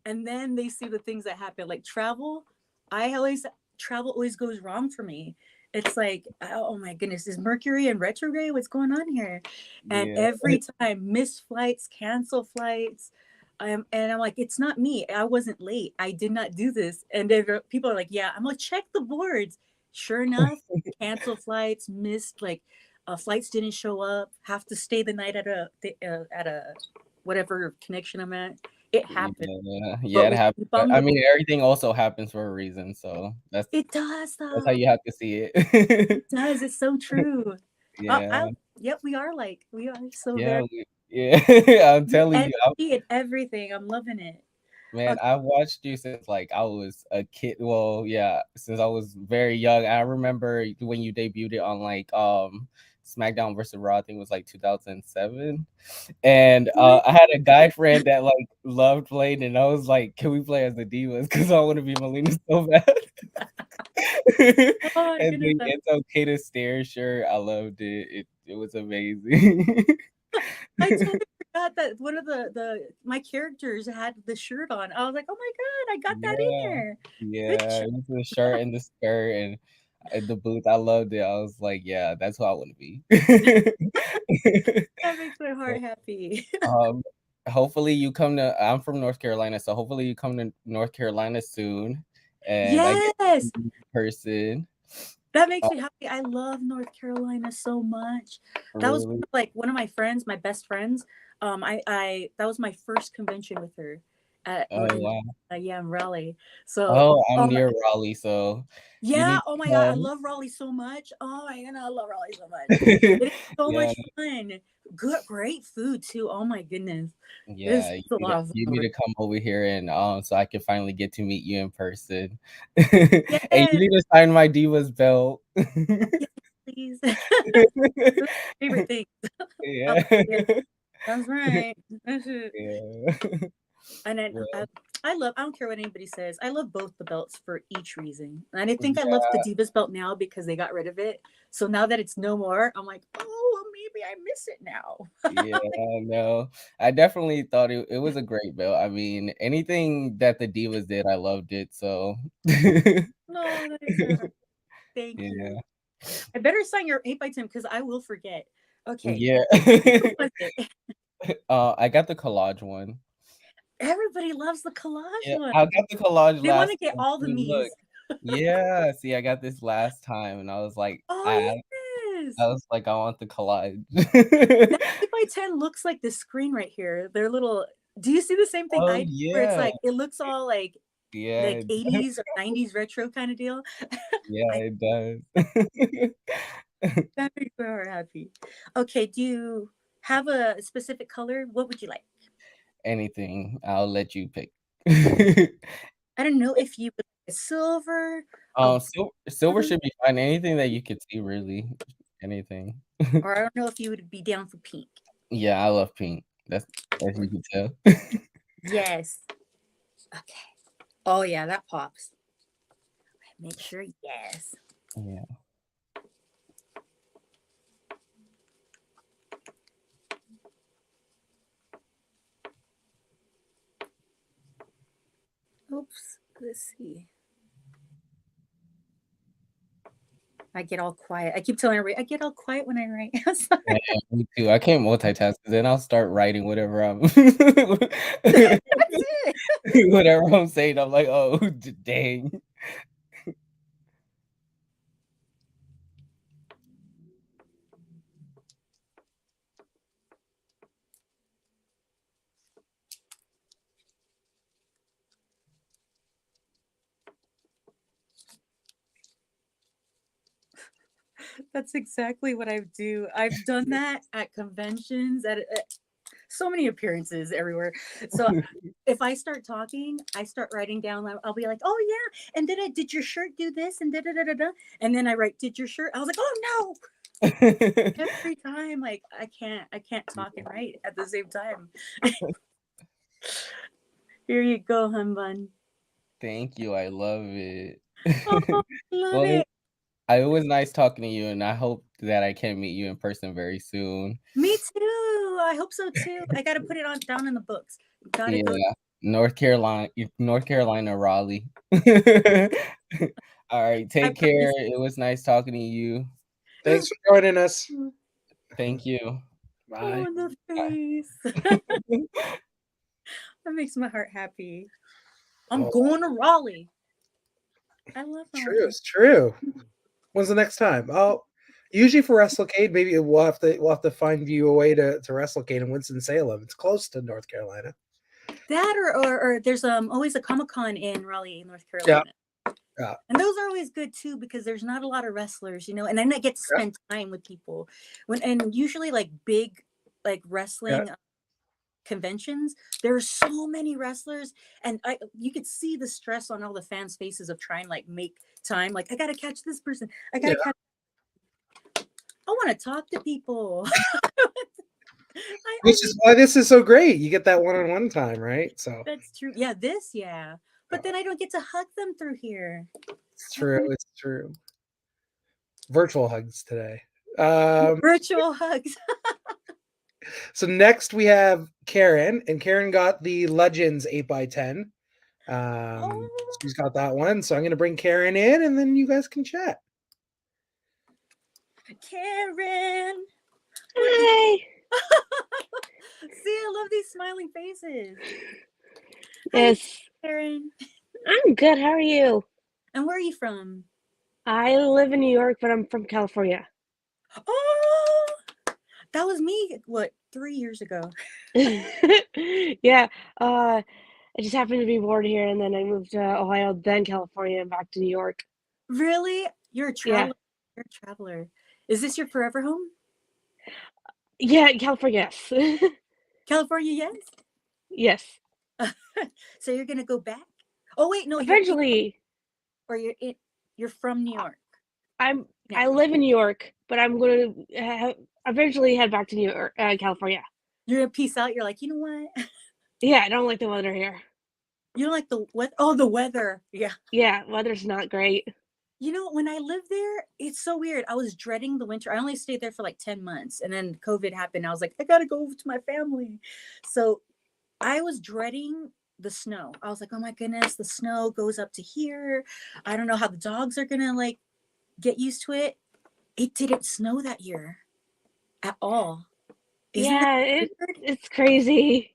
And then they see the things that happen, like travel. Travel always goes wrong for me. It's like, oh my goodness, is Mercury in retrograde? What's going on here? And Yeah. every time, miss flights, cancel flights. And I'm like, it's not me. I wasn't late. I did not do this. And people are like, yeah. I'm like, check the boards. Sure enough, cancel flights, missed like flights didn't show up. Have to stay the night at a whatever connection I'm at. It happened. Yeah, But it we happens. keep on I moving. mean, everything also happens for a reason, so It does that's how though. you have to see it. It does. It's so true. Yeah, Yep, we are so yeah, very yeah. I'm the telling you, energy and everything. I'm loving it. man, Okay. I've watched you since like I was a kid. Well, yeah, since I was very young. I remember when you debuted it on like SmackDown versus Raw. I think it was like 2007. And I had a guy friend that like loved playing, and I was like, "Can we play as the Divas? Because I want to be Melina so bad." Oh my And goodness. the "It's Okay to Stare" shirt, I loved it. It was amazing. I totally forgot that one of the my characters had the shirt on. I was like, oh my god, I got that in Yeah, there. Good yeah, job. it was the shirt and the skirt and the boots. I loved it. I was like, yeah, that's who I want to be. That makes my heart happy. Um, hopefully you come to. I'm from North Carolina, so hopefully you come to North Carolina soon, and I get to Yes, meet you in person. that makes me happy. I love North Carolina so much. That was Really? like one of my friends, my best friends. I that was my first convention with her at Oh in wow. yeah, in Raleigh. So Oh, I'm near Raleigh, so you yeah, need oh my to god, I come. love Raleigh so much. Oh my god, I love Raleigh so much. It is so Yeah, much fun. Good, great food too. Oh my goodness, yeah. it's a lot of You fun. need to come over here and so I can finally get to meet you in person. And you Yes, need to sign my Divas belt. yes, please. Those are my favorite things. Oh, Yeah. yeah, that's right. That's it. Yeah. And then Well, I don't care what anybody says. I love both the belts for each reason. And I think I love yeah, the Divas belt now because they got rid of it. So now that it's no more, I'm like, oh, well, maybe I miss it now. yeah, no. I definitely thought it was a great belt. I mean, anything that the Divas did, I loved it. So No, that makes my heart. Thank yeah. you. I better sign your 8x10 because I will forget. Okay. Yeah. What was it? I got the collage one. Everybody loves the collage Yeah, one. I got the collage They want last to get time all the too, look. me's. Yeah, see, I got this last time, and I was like, Oh, I yes. I was like, "I want the collage." That 8x10 looks like the screen right here. They're little. Do you see the same thing Oh, I do? Where it's yeah. like, it looks all Yeah, like 80s or 90s retro kind of deal. yeah, I it does. That makes my heart happy. Okay, do you have a specific color? What would you like? Anything, I'll let you pick. I don't know if you would like a silver, a Silver blue, should be fine, anything that you could see, really. Anything. or I don't know if you would be down for pink. Yeah, I love pink. That's as you can tell. Yes. Okay. Oh yeah, that pops. Make sure. Yes. Yeah. Oops. Let's see. I get all quiet. I keep telling everybody I get all quiet when I write. I'm sorry. Yeah, me too. I can't multitask 'cause then I'll start writing whatever I'm That's it. whatever I'm saying. I'm like, "Oh, dang." That's exactly what I do. I've done that at conventions, at so many appearances everywhere. So if I start talking, I start writing down. I'll be like, "Oh yeah," and did your shirt do this and da da da da da, and then I write, "Did your shirt?" I was like, "Oh no!" Every time, like I can't talk and write at the same time. Here you go, hun bun. Thank you, I love it. Oh, love Well, it. it was nice talking to you, and I hope that I can meet you in person very soon. Me too. I hope so too. I got to put it on down in the books. Gotta go. Yeah, North Carolina, Raleigh. Alright, I take care. promise. It was nice talking to you. Thanks for joining us. Thank you. Bye. Oh, the Bye. face. That makes my heart happy. I'm Oh, going to Raleigh. I love true. Raleigh. It's true. When's the next time? Oh, Usually for WrestleCade, maybe we'll have to find you a way to WrestleCade in Winston Salem. It's close to North Carolina. That or there's always a Comic-Con in Raleigh, North Yeah. Carolina. Yeah. And those are always good too because there's not a lot of wrestlers, and then I get to Yeah. spend time with people. And usually like big like wrestling conventions, there's so many wrestlers, and you could see the stress on all the fans' faces of trying like make time. Like I gotta catch this person. I gotta catch. I want to talk to people. Which is why this is so great. You get that one-on-one time, right? So that's true. Yeah, but then I don't get to hug them through here. It's true. It's true. Virtual hugs today. Virtual hugs. So next we have Karen, and Karen got the Legends 8x10. She's got that one. So I'm going to bring Karen in, and then you guys can chat. Karen. Hi. See, I love these smiling faces. Yes. Hi, Karen. I'm good. How are you? And where are you from? I live in New York, but I'm from California. Oh, that was me, 3 years ago? Yeah. I just happened to be born here, and then I moved to Ohio, then California, and back to New York. Really? You're a traveler. Yeah. You're a traveler. Is this your forever home? Yeah, California, yes. California, yes? Yes. So you're gonna go back? Oh wait, no. Eventually. You're from New York. I live in New York, but I'm going to eventually head back to New York, California. You're gonna peace out. You're like, you know what? Yeah, I don't like the weather here. You don't like the what? Oh, the weather. Yeah. Yeah, weather's not great. When I lived there, it's so weird. I was dreading the winter. I only stayed there for like 10 months, and then COVID happened. I was like, I gotta go to my family. So I was dreading the snow. I was like, oh my goodness, the snow goes up to here. I don't know how the dogs are gonna like get used to it. It didn't snow that year at all. It's crazy.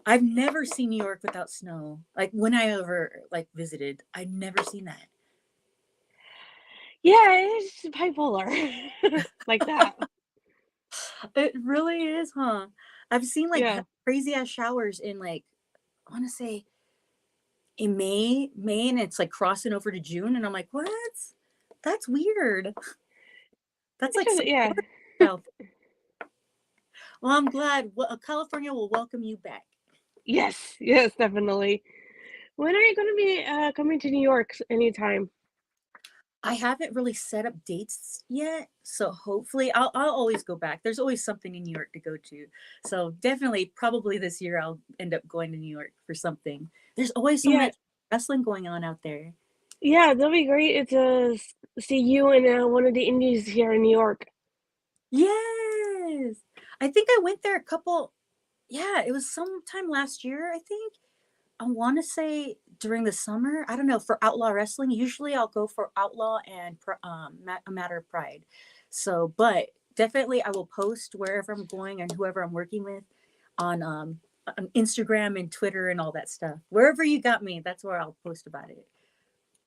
I've never seen New York without snow. Like when I ever visited, I've never seen that. Yeah, it's bipolar. Like that. It really is, huh? I've seen crazy ass showers in I want to say in May, and it's like crossing over to June, and I'm like, what? That's weird. That's like Well, I'm glad. California will welcome you back. Yes, definitely. When are you going to be coming to New York anytime? I haven't really set up dates yet, so hopefully I'll always go back. There's always something in New York to go to. So definitely, probably this year I'll end up going to New York for something. There's always so much wrestling going on out there. Yeah, that'll be great to see you in one of the indies here in New York. Yes. I think I went there it was sometime last year, I think. I want to say during the summer. I don't know, for Outlaw Wrestling. Usually I'll go for Outlaw and A Matter of Pride. So, but definitely I will post wherever I'm going and whoever I'm working with on Instagram and Twitter and all that stuff. Wherever you got me, that's where I'll post about it.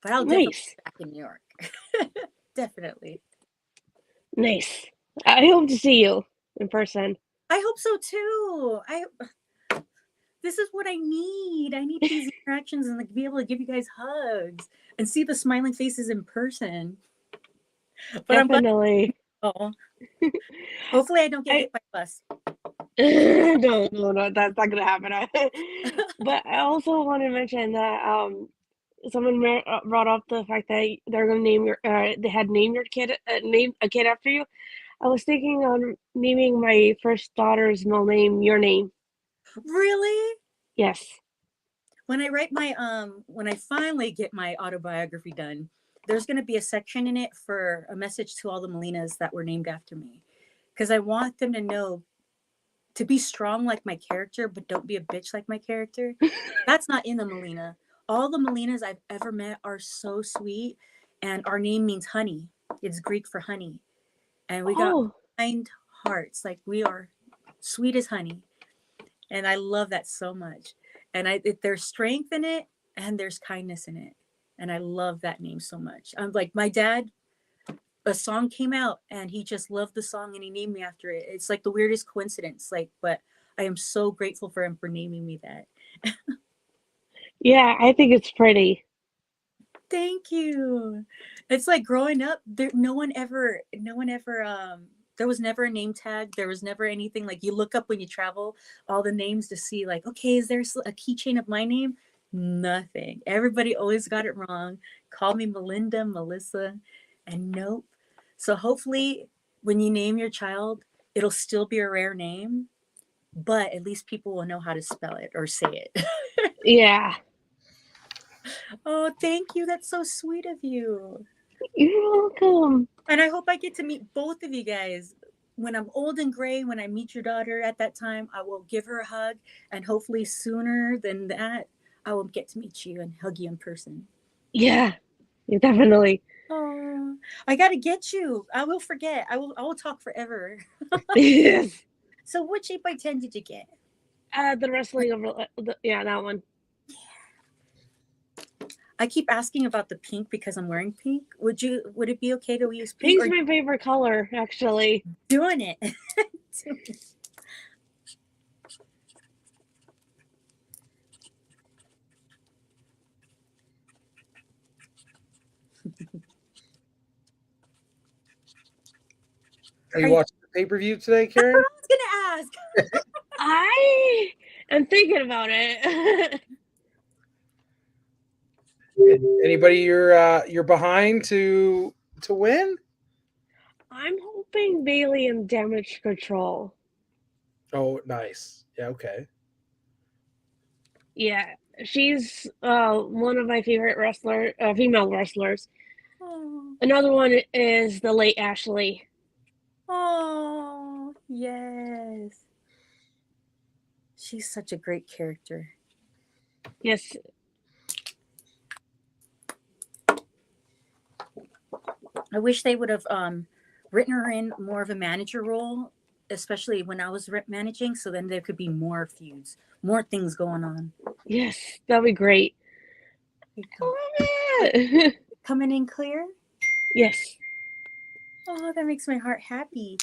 But I'll definitely be back in New York. Definitely. Nice. I hope to see you in person. I hope so too. This is what I need. I need these interactions and be able to give you guys hugs and see the smiling faces in person. But definitely. Hopefully I don't get hit by a bus. No, that's not gonna happen. But I also want to mention that someone brought up the fact that they're gonna they had named your kid name a kid after you. I was thinking on naming my first daughter's middle name your name. Really? Yes. When I write when I finally get my autobiography done, there's going to be a section in it for a message to all the Molinas that were named after me. Because I want them to know to be strong like my character, but don't be a bitch like my character. That's not in the Molina. All the Molinas I've ever met are so sweet. And our name means honey. It's Greek for honey. And we got kind hearts. Like we are sweet as honey. And I love that so much. And there's strength in it and there's kindness in it. And I love that name so much. I'm like, my dad, a song came out and he just loved the song and he named me after it. It's like the weirdest coincidence. Like, but I am so grateful for him for naming me that. Yeah, I think it's pretty. Thank you. It's like growing up, no one ever there was never a name tag. There was never anything like you look up when you travel, all the names to see like, okay, is there a keychain of my name? Nothing. Everybody always got it wrong. Call me Melinda, Melissa, and nope. So hopefully when you name your child, it'll still be a rare name, but at least people will know how to spell it or say it. Yeah. Oh, thank you. That's so sweet of you. You're welcome. And I hope I get to meet both of you guys. When I'm old and gray, when I meet your daughter at that time, I will give her a hug. And hopefully sooner than that, I will get to meet you and hug you in person. Yeah, definitely. Oh, I got to get you. I will forget. I will talk forever. Yes. So which 8x10 did you get? The wrestling of yeah, that one. I keep asking about the pink because I'm wearing pink. Would it be okay to use pink? Pink's my favorite color, actually. Doing it. Are you watching the pay-per-view today, Karen? I was gonna ask. I am thinking about it. Anybody you're behind to win? I'm hoping Bailey and Damage Control. Oh, nice. Yeah, okay. Yeah, she's one of my favorite female wrestlers. Oh. Another one is the late Ashley. Oh, yes. She's such a great character. Yes. I wish they would have written her in more of a manager role, especially when I was managing, so then there could be more feuds, more things going on. Yes, that'd be great. Coming in clear? Yes. Oh, that makes my heart happy.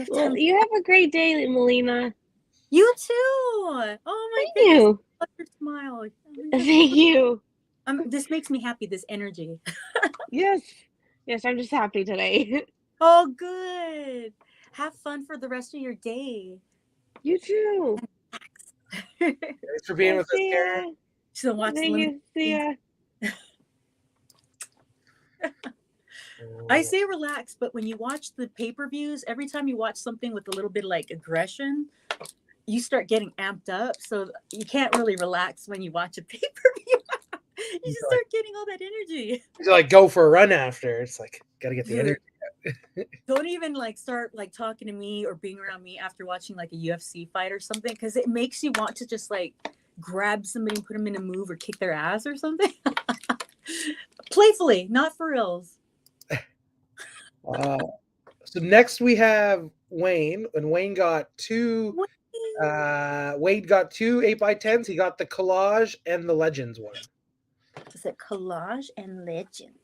Well, you have a great day, Molina. You too. Oh my Thank goodness. you. Love your smile. Thank you. This makes me happy, this energy. Yes. Yes, I'm just happy today. Oh, good. Have fun for the rest of your day. You too. Thanks for being with us, Karen. So watch Thank you. See ya. I say relax, but when you watch the pay-per-views, every time you watch something with a little bit of like aggression, you start getting amped up. So you can't really relax when you watch a pay-per-view. You just start getting all that energy. You like go for a run after. It's like gotta get the energy. Don't even like start like talking to me or being around me after watching like a UFC fight or something, because it makes you want to just like grab somebody and put them in a move or kick their ass or something. Playfully, not for reals. So next we have Wayne, and Wayne got two. Wade got two 8x10s. He got the collage and the legends one. Is it collage and legends?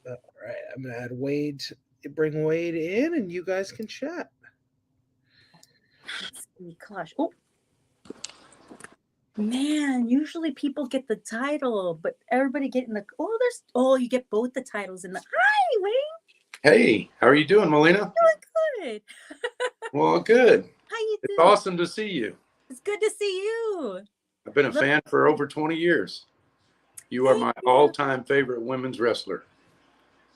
All right, I'm gonna add Wade. Bring Wade in, and you guys can chat. Let's see, collage. Oh, man! Usually people get the title, but everybody getting the you get both the titles in the. Hi, Wayne. Hey, how are you doing, Molina? Doing good. Well, good. How you doing? It's awesome to see you. It's good to see you. I've been a fan for over 20 years. You are my all-time favorite women's wrestler.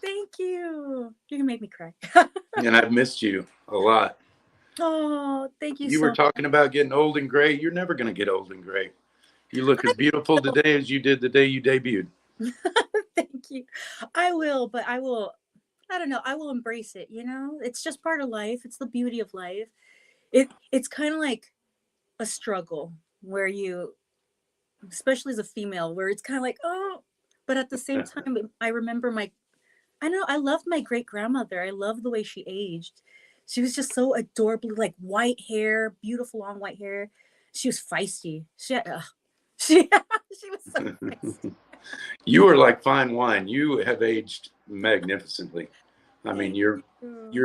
Thank you. You're gonna make me cry. And I've missed you a lot. Oh, thank you. You were talking about getting old and gray. You're never going to get old and gray. You look as beautiful today as you did the day you debuted. Thank you. I will, but I don't know. I will embrace it. You know, it's just part of life. It's the beauty of life. It's kind of like a struggle where you, especially as a female, where it's kind of like, oh, but at the same time, I remember I loved my great grandmother. I love the way she aged. She was just so adorably like white hair, beautiful long white hair. She was feisty. She was so feisty. You are like fine wine. You have aged magnificently. I mean, you're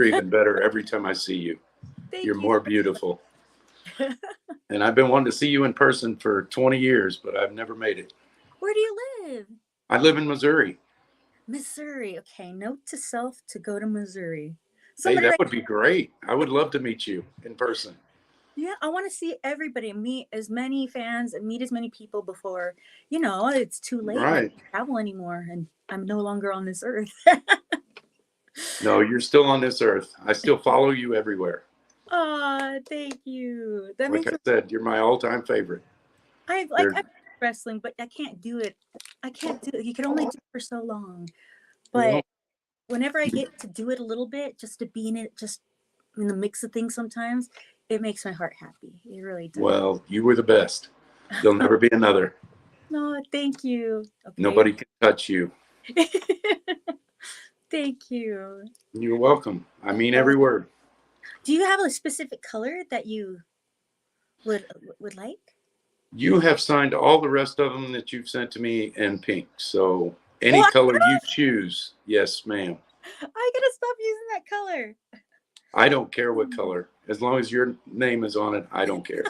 even better every time I see you. Thank You're you. more beautiful. And I've been wanting to see you in person for 20 years, but I've never made it. Where do you live? I live in Missouri. Missouri. Okay, note to self to go to Missouri. Hey, Somebody that write, would be great. I would love to meet you in person. yeah, I want to see everybody, meet as many fans, and meet as many people before, it's too late. And I Right. can't travel anymore, and I'm no longer on this earth. No, you're still on this earth. I still follow you everywhere. Oh, thank you. That Like makes I said, you're my all-time favorite. I There- wrestling, but I can't do it. I can't do it. You can only do it for so long. Well, But whenever I get to do it a little bit, just to be in it, just in the mix of things sometimes, it makes my heart happy. It really does. well, you were the best. There'll never be another. No, thank you. Okay. Nobody can touch you. Thank you. You're welcome. I mean every word. Do you have a specific color that you would like? You have signed all the rest of them that you've sent to me in pink. So any What? color you choose, yes, ma'am. I gotta stop using that color. I don't care what color. As long as your name is on it, I don't care.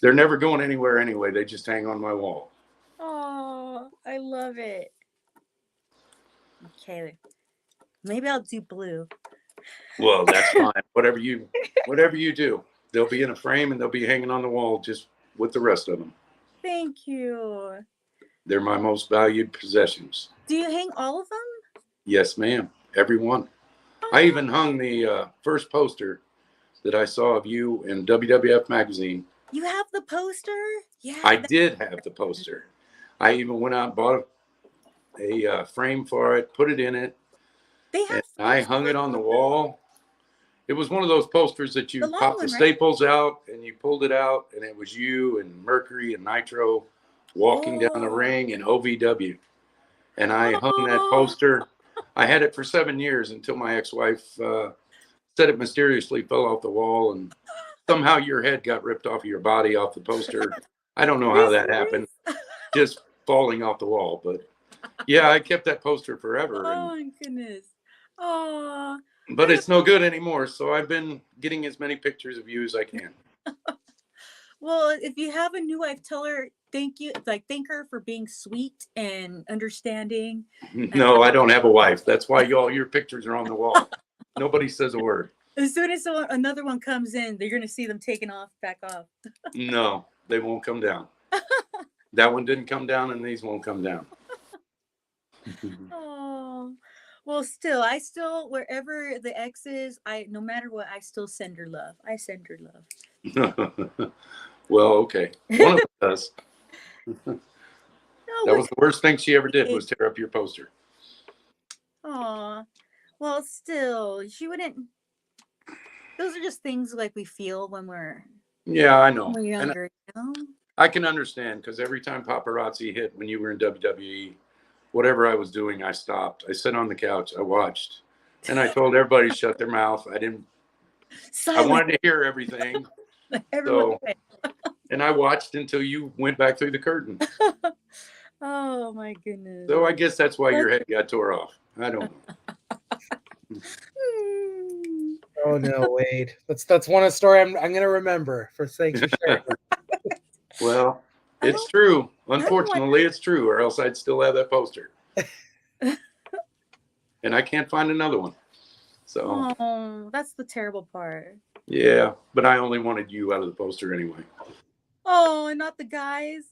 They're never going anywhere anyway. They just hang on my wall. Oh, I love it. Okay, maybe I'll do blue. Well, that's fine. Whatever you do, they'll be in a frame and they'll be hanging on the wall just with the rest of them. Thank you. They're my most valued possessions. Do you hang all of them? Yes, ma'am. Every one. I even hung the first poster that I saw of you in WWF magazine. You have the poster? Yeah. I did have the poster. I even went out and bought a frame for it, put it in it, They have. and I hung it on the wall. It was one of those posters that you The long popped the one, right? staples out and you pulled it out, and it was you and Mercury and Nitro walking down the ring in OVW. And I hung that poster. I had it for 7 years until my ex-wife said it mysteriously fell off the wall, and somehow your head got ripped off of your body off the poster. I don't know how that happened, just falling off the wall. But yeah, I kept that poster forever. Oh my goodness. Oh. But it's no good anymore. So I've been getting as many pictures of you as I can. Well, if you have a new wife, tell her thank her for being sweet and understanding. No, I don't have a wife. That's why your pictures are on the wall. Nobody says a word. As soon as another one comes in, they're gonna see them taken back off. No, they won't come down. That one didn't come down, and these won't come down. Oh, well, I still, wherever the ex is, no matter what, I still send her love. I send her love. Well, okay. One of us does. No, That was the worst thing she ever did, was tear up your poster. Aw, well, still, she wouldn't. Those are just things like we feel when we're Yeah, I know. younger, I can understand, because every time paparazzi hit when you were in WWE, whatever I was doing, I stopped. I sat on the couch, I watched, and I told everybody to shut their mouth. I wanted to hear everything. Everyone. And I watched until you went back through the curtain. Oh my goodness. So I guess that's why your head got tore off. I don't know. Oh no, Wade. That's one story I'm gonna remember. Thanks for sharing. Well, it's true. Unfortunately, it's true, or else I'd still have that poster. And I can't find another one. So that's the terrible part. yeah, but I only wanted you out of the poster anyway. Oh, and not the guys.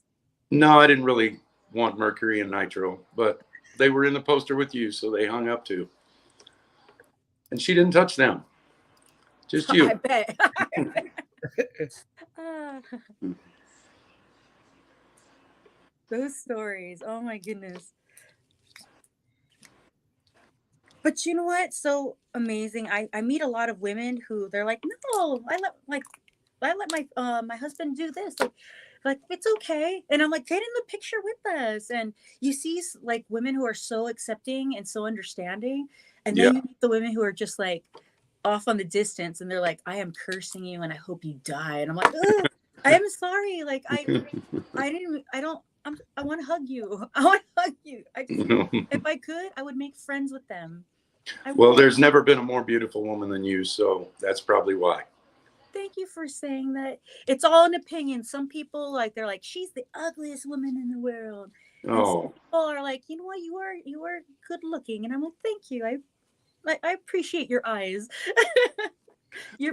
No, I didn't really want Mercury and Nitro, but they were in the poster with you, so they hung up too. And she didn't touch them. Just you. I bet. Those stories. Oh my goodness. But you know what? So amazing. I meet a lot of women who they're like, no, I let my husband do this. Like it's okay. And I'm like, get in the picture with us. And you see like women who are so accepting and so understanding. And then you meet the women who are just like off on the distance and they're like, I am cursing you and I hope you die. And I'm like, I am sorry. Like I I want to hug you. I want to hug you. If I could, I would make friends with them. Well, there's never been a more beautiful woman than you, so that's probably why. Thank you for saying that. It's all an opinion. Some people they're like, she's the ugliest woman in the world. And some people are like, you know what, you are good looking. And I'm like, thank you. I appreciate your eyes.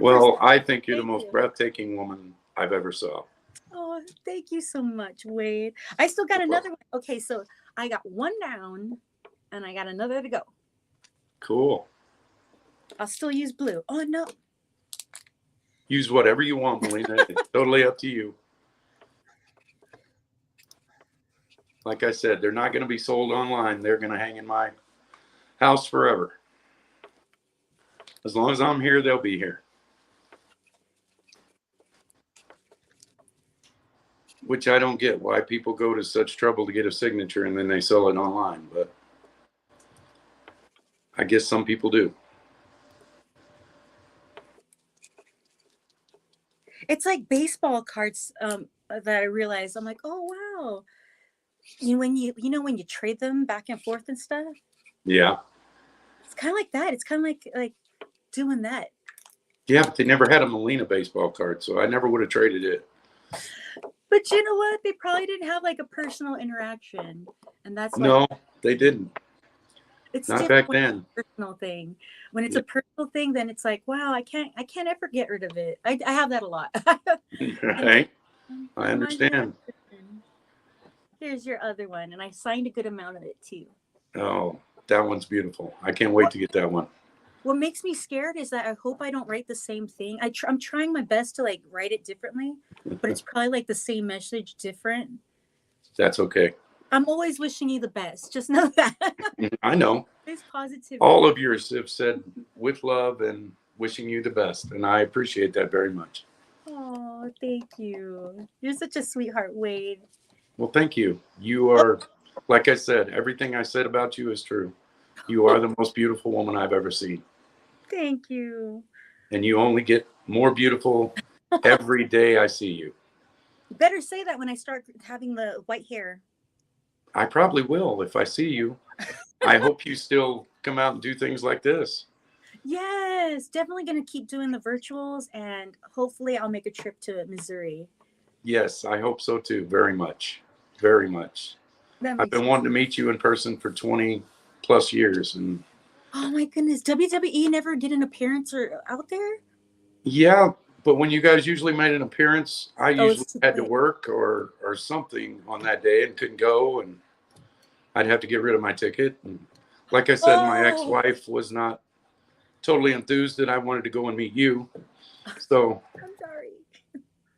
Well, I think you're the most breathtaking woman I've ever saw. Oh, thank you so much, Wade. I still got another one. Okay, so I got one down and I got another to go. Cool. I'll still use blue. Oh, no. Use whatever you want, Melina. It's totally up to you. Like I said, they're not going to be sold online. They're going to hang in my house forever. As long as I'm here, they'll be here. Which I don't get, why people go to such trouble to get a signature and then they sell it online. But I guess some people do. It's like baseball cards that I realized. I'm like, oh wow. When you trade them back and forth and stuff. Yeah. It's kind of like that. It's kind of like doing that. Yeah, but they never had a Molina baseball card, so I never would have traded it. But you know what? They probably didn't have like a personal interaction, and that's no, they didn't. It's not back then. A personal thing. When it's a personal thing, then it's like, wow, I can't ever get rid of it. I have that a lot. Right. I understand. Here's your other one, and I signed a good amount of it too. Oh, that one's beautiful. I can't wait to get that one. What makes me scared is that I hope I don't write the same thing. I'm trying my best to write it differently, but it's probably the same message, different. That's okay. I'm always wishing you the best. Just know that. I know. There's positivity. All of yours have said with love and wishing you the best, and I appreciate that very much. Oh, thank you. You're such a sweetheart, Wade. Well, thank you. You are, like I said, everything I said about you is true. You are the most beautiful woman I've ever seen. Thank you. And you only get more beautiful every day I see you. You better say that when I start having the white hair. I probably will if I see you. I hope you still come out and do things like this. Yes, definitely going to keep doing the virtuals, and hopefully I'll make a trip to Missouri. Yes, I hope so too. Very much. Very much. I've been wanting to meet you in person for 20 plus years. And oh my goodness, WWE never did an appearance or out there? Yeah, but when you guys usually made an appearance, I usually had to work or something on that day and couldn't go, and I'd have to get rid of my ticket. And like I said, my ex-wife was not totally enthused that I wanted to go and meet you. So I'm sorry.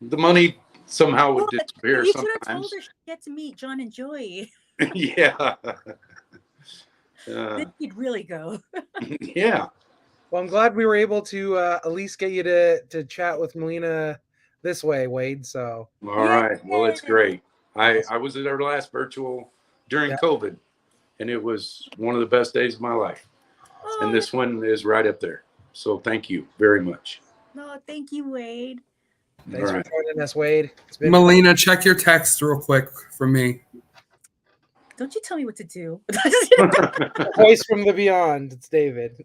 The money somehow would disappear you sometimes. You should have told her she get to meet John and Joy. Yeah. Then you'd really go. Yeah. Well, I'm glad we were able to at least get you to chat with Melina this way, Wade. So all right. Well, it's great. I was at our last virtual during COVID, and it was one of the best days of my life. Oh, and this one is right up there. So thank you very much. No, thank you, Wade. Thanks for joining us, Wade. It's been Melina, check your text real quick for me. Don't you tell me what to do. Voice from the beyond. It's David.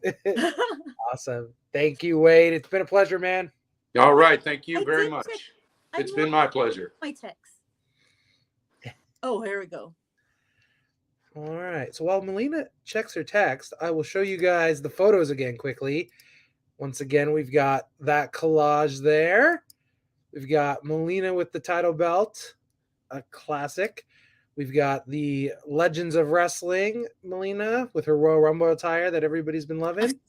Awesome. Thank you, Wade. It's been a pleasure, man. All right. Thank you very much. It's been my pleasure. My text. Oh, here we go. All right. So while Melina checks her text, I will show you guys the photos again quickly. Once again, we've got that collage there. We've got Melina with the title belt, a classic. We've got the Legends of Wrestling Melina with her Royal Rumble attire that everybody's been loving.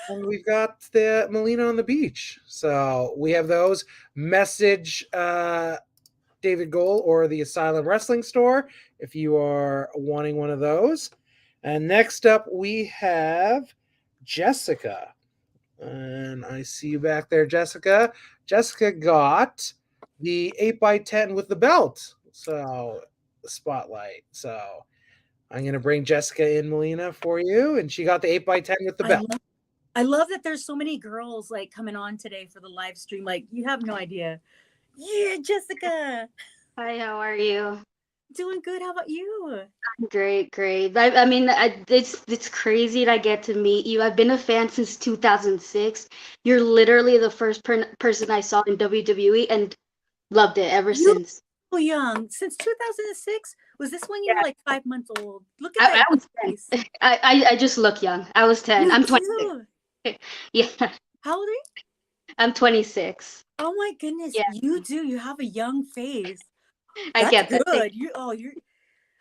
And we've got the Melina on the beach. So we have those. Message David Gold or the Asylum Wrestling Store if you are wanting one of those. And next up, we have Jessica. And I see you back there, Jessica. Jessica got the 8x10 with the belt. So the spotlight. So I'm going to bring Jessica in, Melina, for you. And she got the 8x10 with the belt. I love that there's so many girls coming on today for the live stream. You have no idea. Yeah, Jessica. Hi, how are you? Doing good. How about you? Great, great. It's crazy that I get to meet you. I've been a fan since 2006. You're literally the first person I saw in WWE and loved it ever You since. were young. Since 2006? Was this when you were Yeah, like 5 months old? Look at I that was face. 10. I just look young. I was 10. You I'm 26. do. Yeah, How old are you? I'm 26. Oh my goodness. Yeah, You do. You have a young face. I That's get that. good.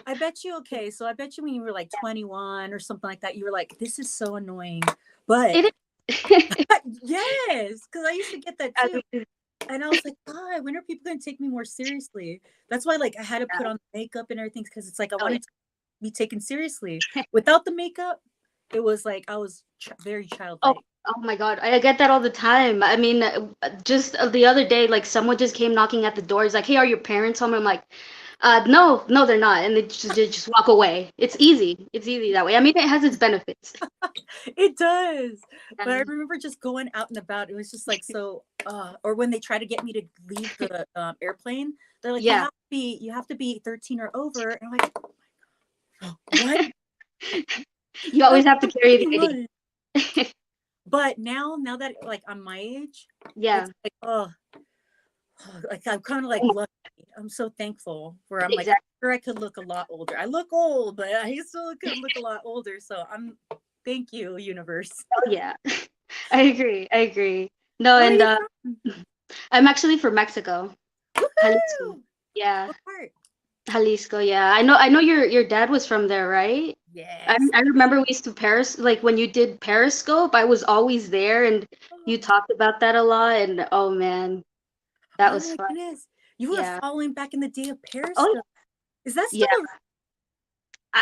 I bet you, okay, so I bet you when you were like 21 or something like that, you were like, this is so annoying. But It is. yes, because I used to get that I too. mean, And I was like, God, when are people going to take me more seriously? That's why, like, I had to put on makeup and everything because it's like I oh, yeah. wanted to be taken seriously. Without the makeup, it was like I was very Oh, childlike. oh my God. I get that all the time. I mean, just the other day, like someone just came knocking at the door. He's like, "Hey, are your parents home?" I'm like, no, no, they're not. And they just walk away. It's easy. It's easy that way. I mean, it has its benefits. It does. But I Um, remember just going out and about. It was just like so. Or when they try to get me to leave the airplane, they're like, yeah. you have to be 13 or over. And I'm like, what? You I'm always have to carry the ID. 21. But now that like I'm my age, Yeah. it's like like I'm kind of like lucky. I'm so thankful where I'm like, I'm Exactly. sure I could look a lot older. I look old, but I still could look a lot older. So thank you, universe. Oh, yeah. I agree. I agree. No, Where are and you from? I'm actually from Mexico, Jalisco. Woohoo! Yeah, What part? Jalisco. Yeah, I know your dad was from there, right? Yes. I remember we used to Paris, like when you did Periscope, I was always there, and you talked about that a lot. And oh man, that Oh was my fun. goodness. You were Yeah. following back in the day of Oh Periscope. Is that yeah. still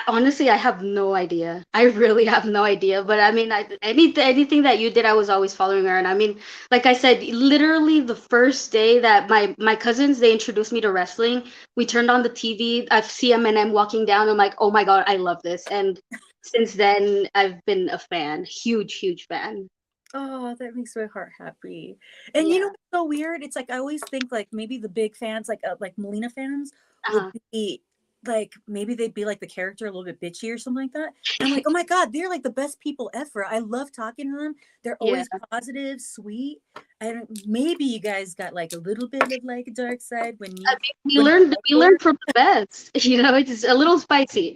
Honestly, I have no idea. I really have no idea. But I mean, anything that you did, I was always following her. And I mean, like I said, literally the first day that my cousins they introduced me to wrestling, we turned on the TV. I see Eminem walking down. I'm like, oh my God, I love this. And since then, I've been a fan, huge fan. Oh, that makes my heart happy. And you know Yeah. what's so weird? It's like I always think like maybe the big fans, like Molina fans, would Uh-huh. be like maybe they'd be like the character a little bit bitchy or something like that. And I'm like, oh my God, they're like the best people ever. I love talking to them. They're Yeah. always positive, sweet. And maybe you guys got like a little bit of like a dark side when I you mean, when it's called we for. learned from the best. It's a little spicy.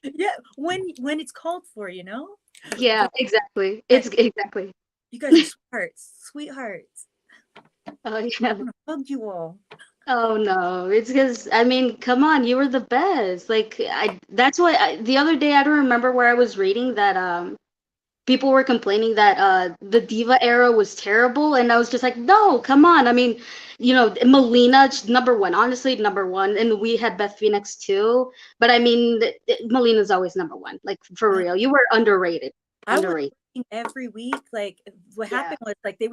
Yeah, when it's called for, you know? Yeah, But exactly. guys, It's exactly. you guys are sweethearts. Oh I yeah. want to hug you all. Oh no, it's because I mean, come on, you were the best. Like that's why the other day I don't remember where I was reading that people were complaining that the diva era was terrible, and I was just like, no, come on. I mean, Melina number one, honestly number one, and we had Beth Phoenix too. But I mean, Melina's always number one. Like for real, you were underrated, I was underrated. working every week. Like what Yeah, happened was like they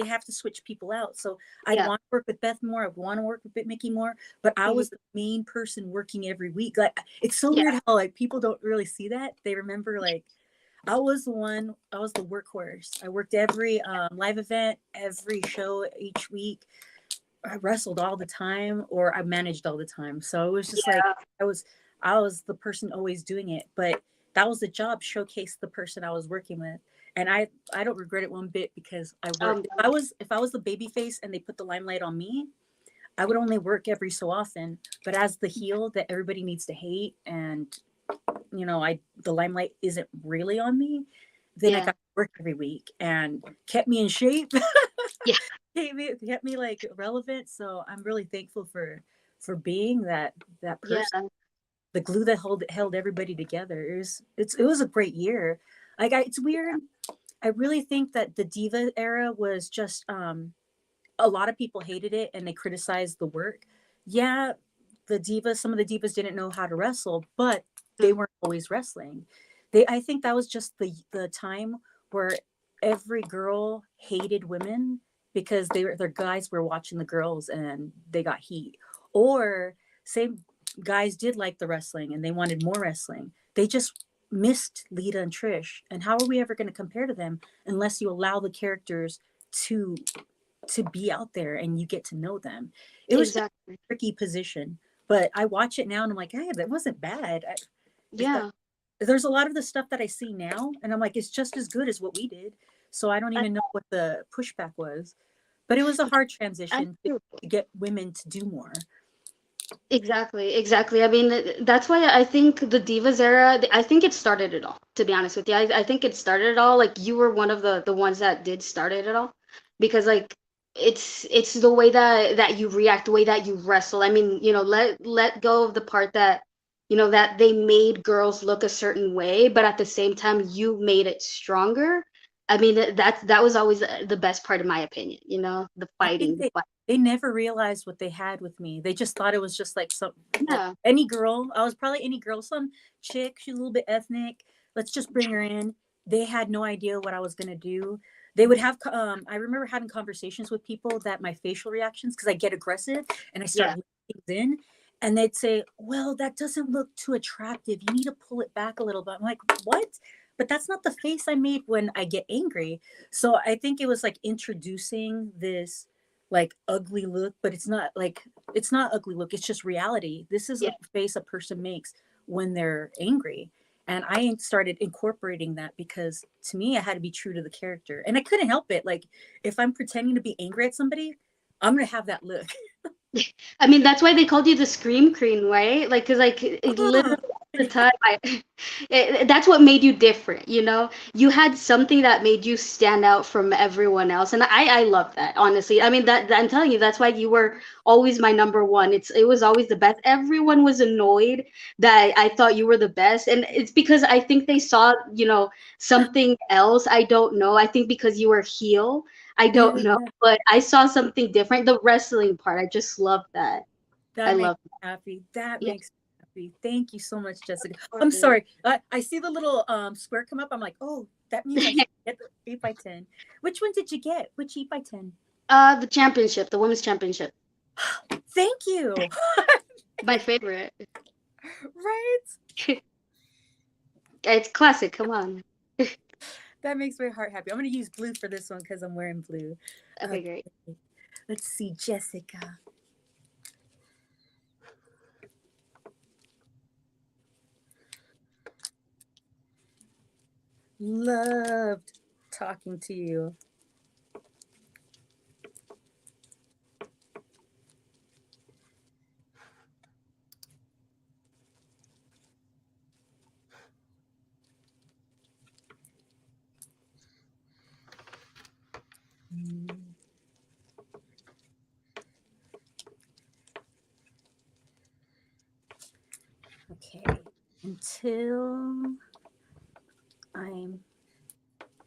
have to switch people out. So I'd yeah. want to work with Beth more, I'd want to work with Mickey more, but I Mhm. was the main person working every week. Like it's so Yeah, weird how like people don't really see that. They remember like I was the workhorse. I worked every live event, every show each week. I wrestled all the time or I managed all the time. So it was just like yeah, I was I was the person always doing it, but that was the job, showcase the person I was working with. And I don't regret it one bit because I worked. If I was the baby face and they put the limelight on me, I would only work every so often. But as the heel that everybody needs to hate and the limelight isn't really on me, then I yeah, got to work every week and kept me in shape. yeah, kept me like relevant. So I'm really thankful for being that yeah. person, the glue that held everybody together. It was a great year. It's weird. I really think that the diva era was just a lot of people hated it and they criticized the work. Yeah, some of the divas didn't know how to wrestle, but they Mm. weren't always wrestling. I think that was just the time where every girl hated women because their guys were watching the girls and they got heat. Or same guys did like the wrestling and they wanted more wrestling. They just missed Lita and Trish. And how are we ever going to compare to them unless you allow the characters to to be out there and you get to know them. It was just a tricky position, but I watch it now and I'm like, hey, that wasn't bad. Yeah. There's a lot of the stuff that I see now and I'm like, it's just as good as what we did. So I don't even know what the pushback was, but it was a hard transition to get women to do more. Exactly. I mean, that's why I think the Divas era, I think it started it all, to be honest with you. I think it started it all. Like, you were one of the ones that did started it all. Because, like, it's the way that you react, the way that you wrestle. I mean, you know, let go of the part that, you know, that they made girls look a certain way, but at the same time, you made it stronger. I mean, that was always the best part, in my opinion, you know, the I think fighting. they never realized what they had with me. They just thought it was just like some Yeah. like any girl. I was probably any girl, some chick. She's a little bit ethnic. Let's just bring her in. They had no idea what I was gonna do. They would have. I remember having conversations with people that my facial reactions, because I get aggressive and I start letting things in, and they'd say, "Well, that doesn't look too attractive. You need to pull it back a little bit." I'm like, "What?" But that's not the face I make when I get angry. So I think it was like introducing this like ugly look, but it's not ugly look. It's just reality. This is a face a person makes when they're angry. And I started incorporating that because to me, I had to be true to the character and I couldn't help it. Like if I'm pretending to be angry at somebody, I'm going to have that look. I mean, that's why they called you the Scream Queen, right? Like, cause like it literally at the time, that's what made you different. You know, you had something that made you stand out from everyone else, and I love that. Honestly, I mean that I'm telling you, that's why you were always my number one. It was always the best. Everyone was annoyed that I thought you were the best, and it's because I think they saw, you know, something else. I don't know. I think because you were heel. I don't know, but I saw something different. The wrestling part, I just love that. I That makes love me happy. That Yeah. makes me happy. Thank you so much, Jessica. course. I'm sorry. I see the little square come up. I'm like, oh, that means I should get the 8x10. Which one did you get? Which 8x10? The championship, the women's championship. Thank you. My favorite. Right? It's classic. Come on. That makes my heart happy. I'm going to use blue for this one because I'm wearing blue. Okay, great. Let's see, Jessica. Loved talking to you. Okay, until I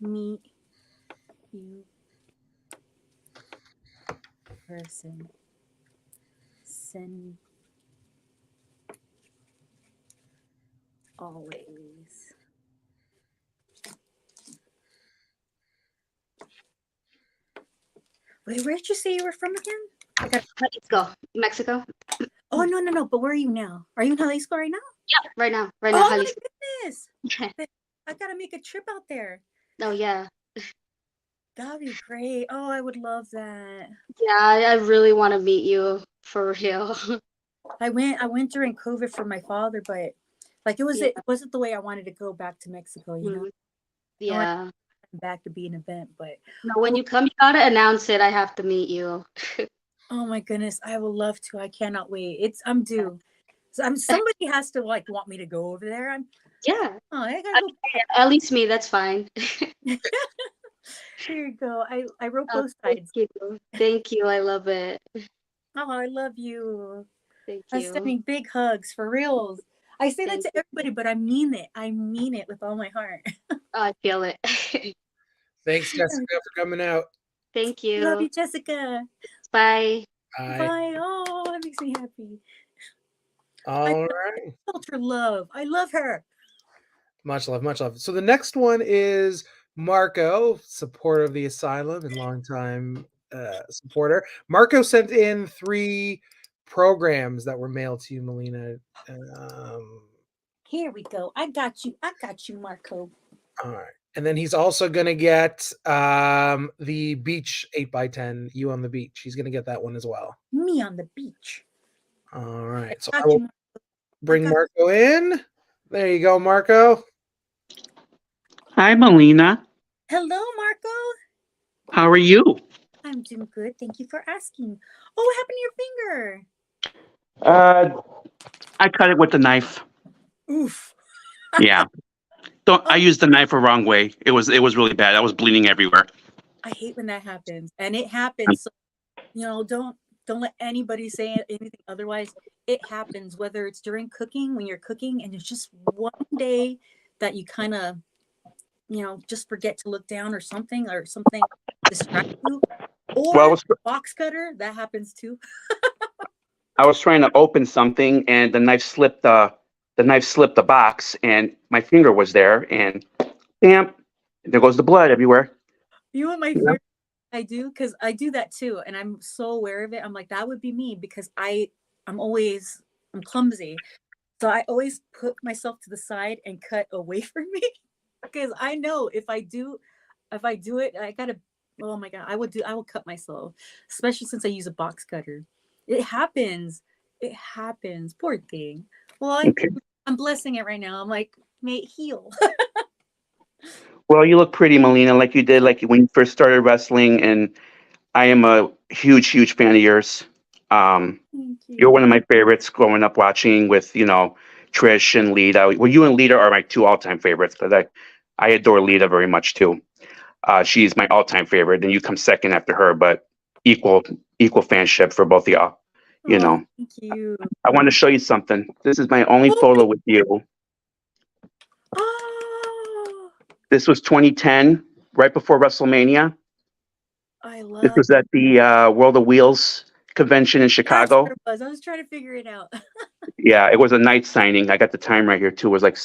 meet you person, send always. Wait, where'd you say you were from again? Let's go. Mexico. Oh, no. But where are you now? Are you in Jalisco right now? Yeah, right now. Oh, my goodness. I got to make a trip out there. Oh, yeah. That'd be great. Oh, I would love that. Yeah, I really want to meet you for real. I went during COVID for my father, but like it wasn't the way I wanted to go back to Mexico, you know? Yeah. Back to be an event, but no, when you come, you gotta announce it. I have to meet you. Oh my goodness, I would love to. I cannot wait. I'm due. So somebody has to like want me to go over there. Yeah. Oh, I gotta go. At least me, that's fine. Here you go. I wrote both sides. Thank you. I love it. Oh, I love you. Thank I'm you. sending big hugs for reals. I say that to everybody, but I mean it. I mean it with all my heart. I feel it. Thanks, Jessica, for coming out. Thank you. Love you, Jessica. Bye. Bye. Oh, that makes me happy. All right. Culture love. I love her. Much love, much love. So the next one is Marco, supporter of the asylum and longtime supporter. Marco sent in 3 programs that were mailed to you, Melina. Here we go. I got you, Marco. All right. And then he's also going to get the beach 8x10, you on the beach. He's going to get that one as well. Me on the beach. All right. So I Got will you. bring Marco in. There you go, Marco. Hi, Melina. Hello, Marco. How are you? I'm doing good. Thank you for asking. Oh, what happened to your finger? I cut it with the knife. Oof. Yeah. I used the knife the wrong way. It was really bad. I was bleeding everywhere. I hate when that happens, and it happens. So, don't let anybody say anything otherwise. It happens, whether it's during cooking, when you're cooking, and there's just one day that you kind of, just forget to look down or something distract you, or box cutter. That happens too. I was trying to open something, and the knife slipped the box, and my finger was there, and bam, there goes the blood everywhere. You know what my fear I do? Because I do that too, and I'm so aware of it. I'm like, that would be me, because I'm clumsy. So I always put myself to the side and cut away from me, because I know if I do it, I gotta, oh my God, I will cut myself, especially since I use a box cutter. It happens. Poor thing. Well, I'm blessing it right now. I'm like, may it heal. Well, you look pretty, Melina, like you did, like when you first started wrestling, and I am a huge, huge fan of yours. You're one of my favorites growing up watching with, Trish and Lita. Well, you and Lita are my two all-time favorites, because I adore Lita very much too. She's my all-time favorite, and you come second after her, but equal fanship for both of y'all. Thank you. I want to show you something. This is my only photo with you. Oh, This was 2010, right before WrestleMania. I love. This was at the World of Wheels convention in Chicago. That's what it was. I was trying to figure it out. Yeah, it was a night signing. I got the time right here too. It was like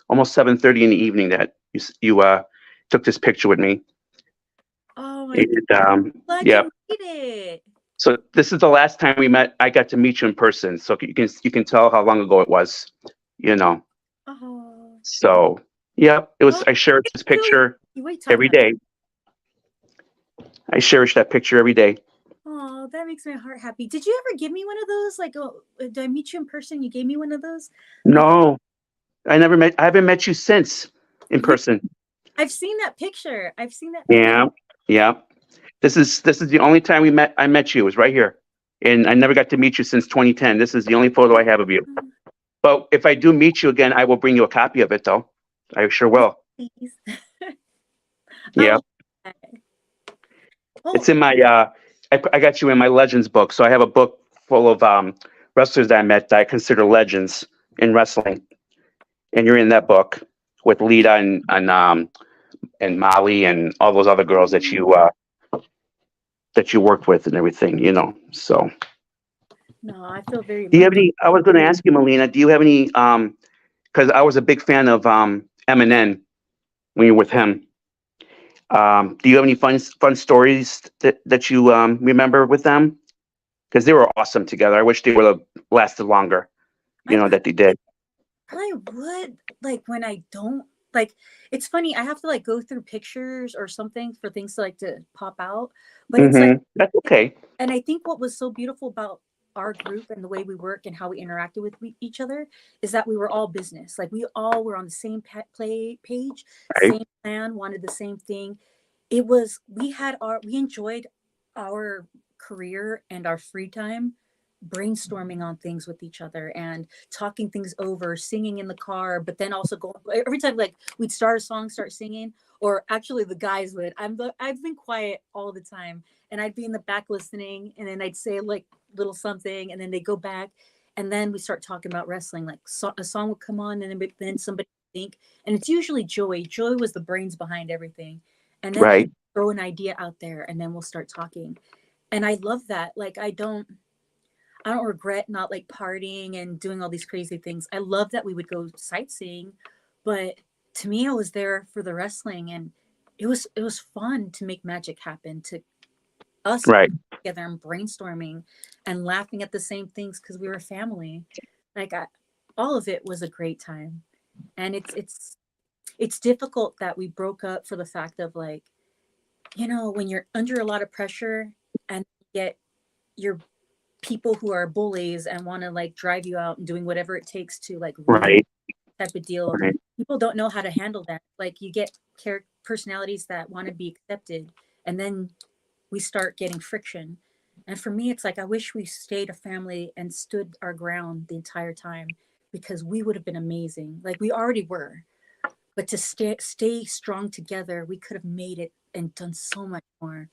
almost 7:30 in the evening that you took this picture with me. Oh my God! Glad yeah. you made it. So this is the last time we met. I got to meet you in person, so you can tell how long ago it was. Oh. So yeah, it was. I cherish this picture every day. I cherish that picture every day. Oh, that makes my heart happy. Did you ever give me one of those? Like, did I meet you in person? You gave me one of those? No, I haven't met you since in person. I've seen that picture. Yeah. This is the only time I met you. It was right here, and I never got to meet you since 2010. This is the only photo I have of you. But if I do meet you again, I will bring you a copy of it, though. I sure will. Please. Yeah. It's in my. I got you in my Legends book, so I have a book full of wrestlers that I met that I consider legends in wrestling, and you're in that book with Lita and Molly and all those other girls that you worked with and everything, so. No, I feel very. Do you have any? I was going to ask you, Melina. Do you have any? Because I was a big fan of Eminem when you're with him. Do you have any fun stories that you remember with them? Because they were awesome together. I wish they would have lasted longer. That they did. I would, like, when I don't, like, it's funny. I have to go through pictures or something for things to pop out. But it's that's okay. And I think what was so beautiful about our group and the way we work and how we interacted with each other is that we were all business. Like, we all were on the same page, same plan, wanted the same thing. We enjoyed our career and our free time brainstorming on things with each other and talking things over, singing in the car, but then also every time we'd start a song, start singing, or actually the guys would. I've been quiet all the time, and I'd be in the back listening, and then I'd say little something, and then they go back, and then we start talking about wrestling. A song would come on, and then somebody would think, and it's usually Joey. Joey was the brains behind everything, and then he'd throw an idea out there, and then we'll start talking, and I love that. I don't regret not partying and doing all these crazy things. I love that we would go sightseeing, but to me, I was there for the wrestling, and it was fun to make magic happen, to us together and brainstorming and laughing at the same things because we were family. All of it was a great time, and it's difficult that we broke up for the fact of like, when you're under a lot of pressure and get your people who are bullies and want to like drive you out and doing whatever it takes to like ruin Right. type of deal. Right. People don't know how to handle that. Like you get personalities that want to be accepted, and then we start getting friction. And for me, it's like I wish we stayed a family and stood our ground the entire time, because we would have been amazing. Like we already were, but to stay strong together, we could have made it and done so much more.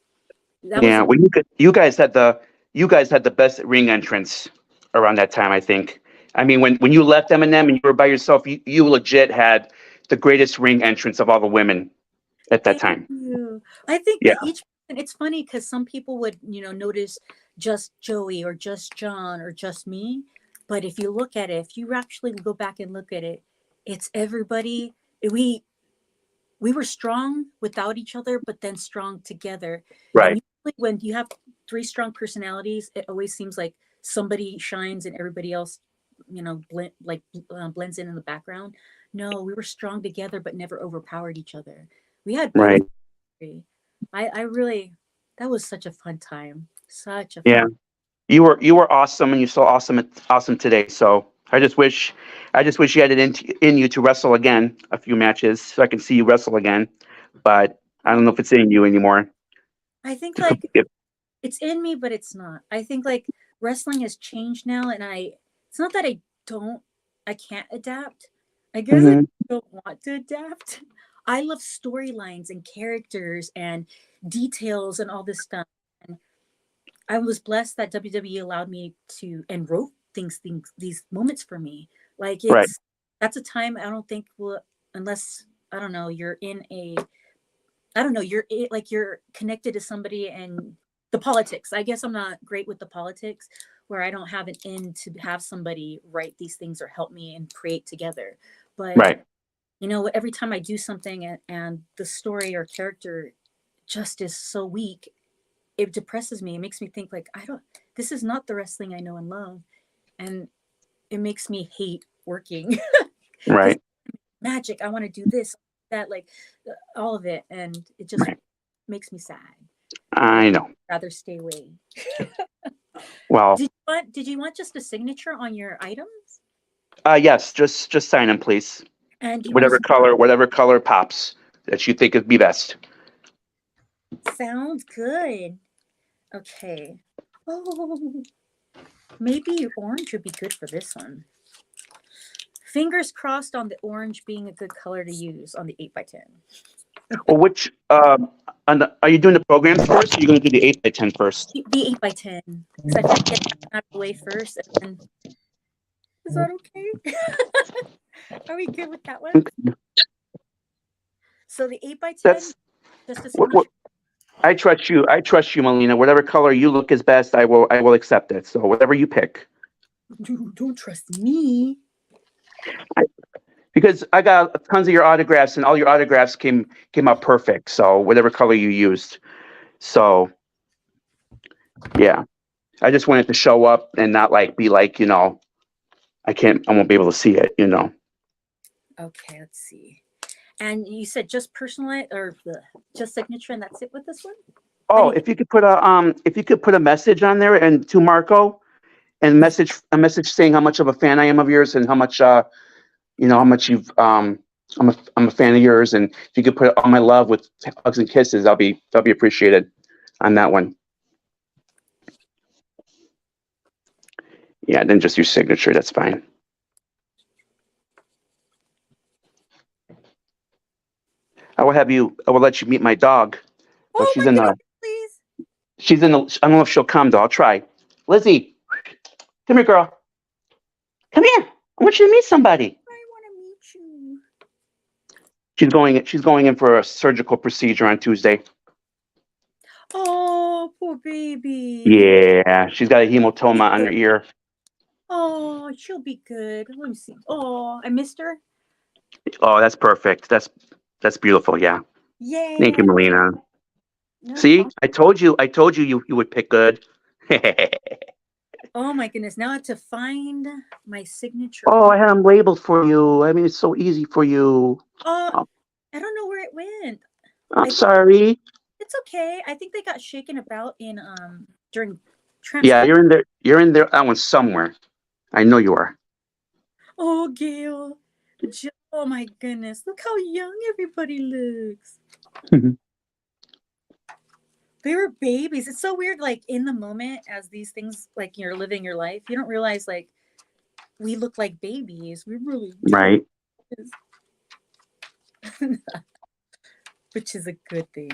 That was Yeah. Well, you guys had the best ring entrance around that time, I think. I mean, when you left Eminem and you were by yourself, you legit had the greatest ring entrance of all the women at that Thank time. you. I think Yeah. that it's funny because some people would, notice just Joey or just John or just me. But if you look at it, if you actually go back and look at it, it's everybody. We were strong without each other, but then strong together. And Right. usually when you have three strong personalities, it always seems like somebody shines and everybody else, blends in the background. No, we were strong together, but never overpowered each other. We had Right. beautiful chemistry. I really, that was such a fun time. Such a Yeah. fun. You were awesome, and you're so awesome today. So I just wish you had it in you to wrestle again a few matches, so I can see you wrestle again. But I don't know if it's in you anymore. I think like Yep. it's in me, but it's not. I think like wrestling has changed now, and it's not that I can't adapt. I guess I Mhm. don't want to adapt. I love storylines and characters and details and all this stuff. And I was blessed that WWE allowed me to and wrote these moments for me. Like Right. that's a time I don't think will, unless I don't know, I don't know, like you're connected to somebody and the politics. I guess I'm not great with the politics where I don't have an in to have somebody write these things or help me and create together. But Right. every time I do something and the story or character just is so weak, it depresses me. It makes me think like this is not the wrestling I know and love. And it makes me hate working because Right. magic, I want to do this, that, like all of it. And it just Right. makes me sad. I know. Rather stay away. Well, Did you want just a signature on your items? yes. Just sign them, please. And do you want Whatever color pops that you think would be best. to sounds good. Okay. Oh, maybe orange would be good for this one. Fingers crossed on the orange being a good color to use on the 8x10. Well, are you doing the programs first, or are you going to do the 8x10 first? The 8x10. Because I feel like get that out of the way first. And then, is that okay? Are we good with that one? So the 8x10, That's just a what, signature. I trust you. I trust you, Melina. Whatever color you look is best, I will accept it. So whatever you pick. You don't trust me. Because I got tons of your autographs, and all your autographs came out perfect. So whatever color you used. So yeah, I just wanted to show up and not like be like, I won't be able to see it. Okay, let's see. And you said just personal or just signature, and that's it with this one? Oh, if you could put a message on there and to Marco, and a message saying how much of a fan I am of yours, and how much how much you've I'm a fan of yours, and if you could put all my love with hugs and kisses, that'll be appreciated on that one. Yeah, then just your signature, that's fine. I will let you meet my dog, but Oh she's my in goodness, the please. she's in the I don't know if she'll come though. I'll try. Lizzie, come here, girl. Come here. I want you to meet somebody. I want to meet you. She's going in for a surgical procedure on Tuesday. Oh, poor baby. Yeah, she's got a hematoma on her ear. Oh, she'll be good. Let me see. Oh, I missed her. Oh, that's perfect. That's beautiful. Yeah. Yay. Thank you, Melina. No See, problem. I told you you would pick good. Oh my goodness. Now I have to find my signature. Oh, I had them labeled for you. I mean, it's so easy for you. Oh, I don't know where it went. I'm sorry. It's okay. I think they got shaken about in during transport. Yeah, you're in there. You're in there. That one somewhere. I know you are. Oh, Gail. Oh my goodness. Look how young everybody looks. They were babies. It's so weird, like in the moment as these things, like you're living your life, you don't realize like we look like babies. We really do. Right. Which is a good thing.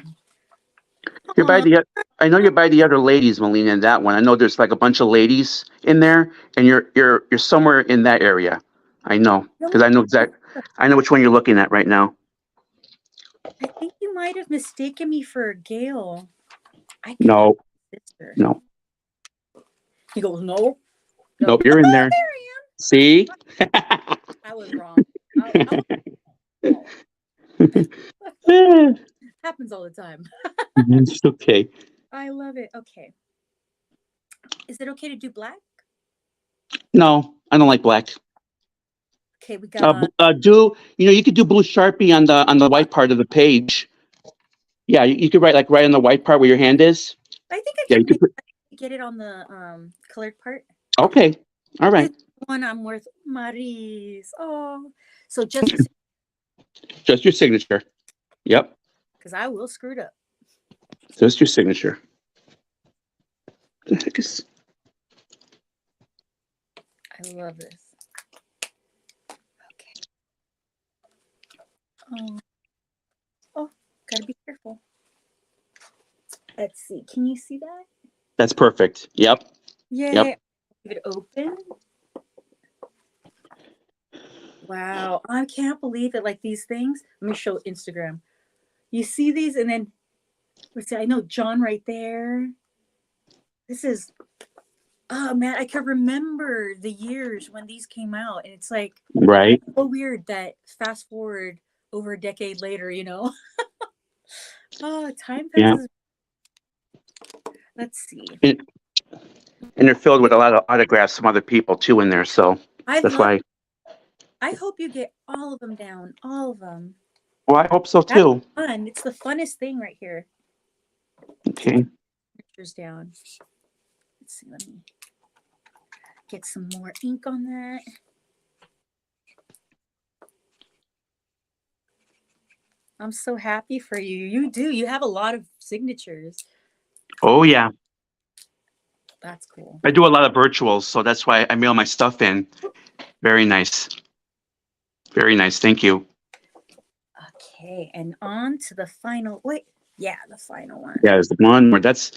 You're by I know you're by the other ladies, Melina, in that one. I know there's like a bunch of ladies in there, and you're somewhere in that area. I know because I know which one you're looking at right now. I think you might have mistaken me for Gail. No. No. He goes, no. Nope, you're in there. There I am. See? I was wrong. Happens all the time. It's okay. I love it. Okay. Is it okay to do black? No, I don't like black. Okay, we got you could do blue Sharpie on the white part of the page. Yeah, you could write like right on the white part where your hand is. I think I Yeah, can you could get it on the colored part. Okay. All right. This one I'm worth Maris. Oh. So just Just your signature. Yep. because I will screw it up. Just your signature. The heck is I love this. Okay. Oh, gotta be careful. Let's see. Can you see that? That's perfect. Yep. Yay. Yep. Leave it open. Wow. I can't believe it. Like these things. Let me show Instagram. You see these and then let's see. I know John right there. This is oh man, I can remember the years when these came out, and it's like Right. so weird that fast forward over a decade later, Oh, time passes. Yeah. Let's see. And they're filled with a lot of autographs from other people too in there, so that's why. I hope you get all of them down, all of them. Well, I hope so too. That's fun. It's the funnest thing right here. Okay. Pictures down. Let's see. Let me get some more ink on that. I'm so happy for you. You do. You have a lot of signatures. Oh yeah. That's cool. I do a lot of virtuals, so that's why I mail my stuff in. Very nice. Very nice. Thank you. Okay, and on to the final. Wait, yeah, the final one. Yeah, there's one more. That's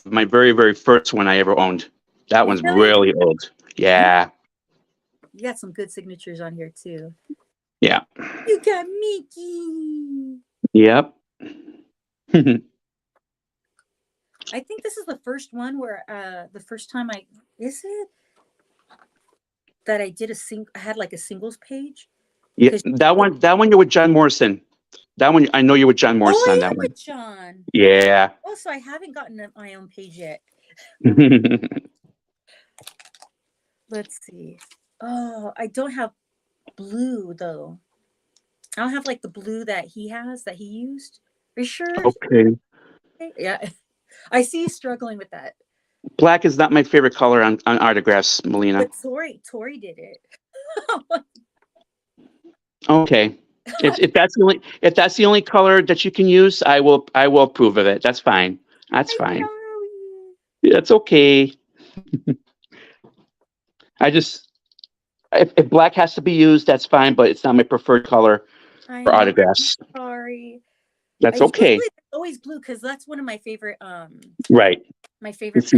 my very, very first one I ever owned. That one's really old. Yeah. You got some good signatures on here too. Yeah. You got Mickey. Yep. I think this is the first one where the first time I did I had like a singles page. Yeah, that one you're with John Morrison. That one I know you're with John Morrison on that one. With John. Yeah. Oh, so I haven't gotten my own page yet. Let's see. Oh, I don't have blue though. I don't have like the blue that he used. Are you sure? Okay. Yeah. I see you struggling with that. Black is not my favorite color on autographs, Melina. But Tori did it. Okay. If that's the only color that you can use, I will approve of it. That's fine. That's fine. That's okay. If black has to be used, that's fine, but it's not my preferred color for autographs. I'm sorry. That's okay. It's always blue because that's one of my favorite. Right. My favorite.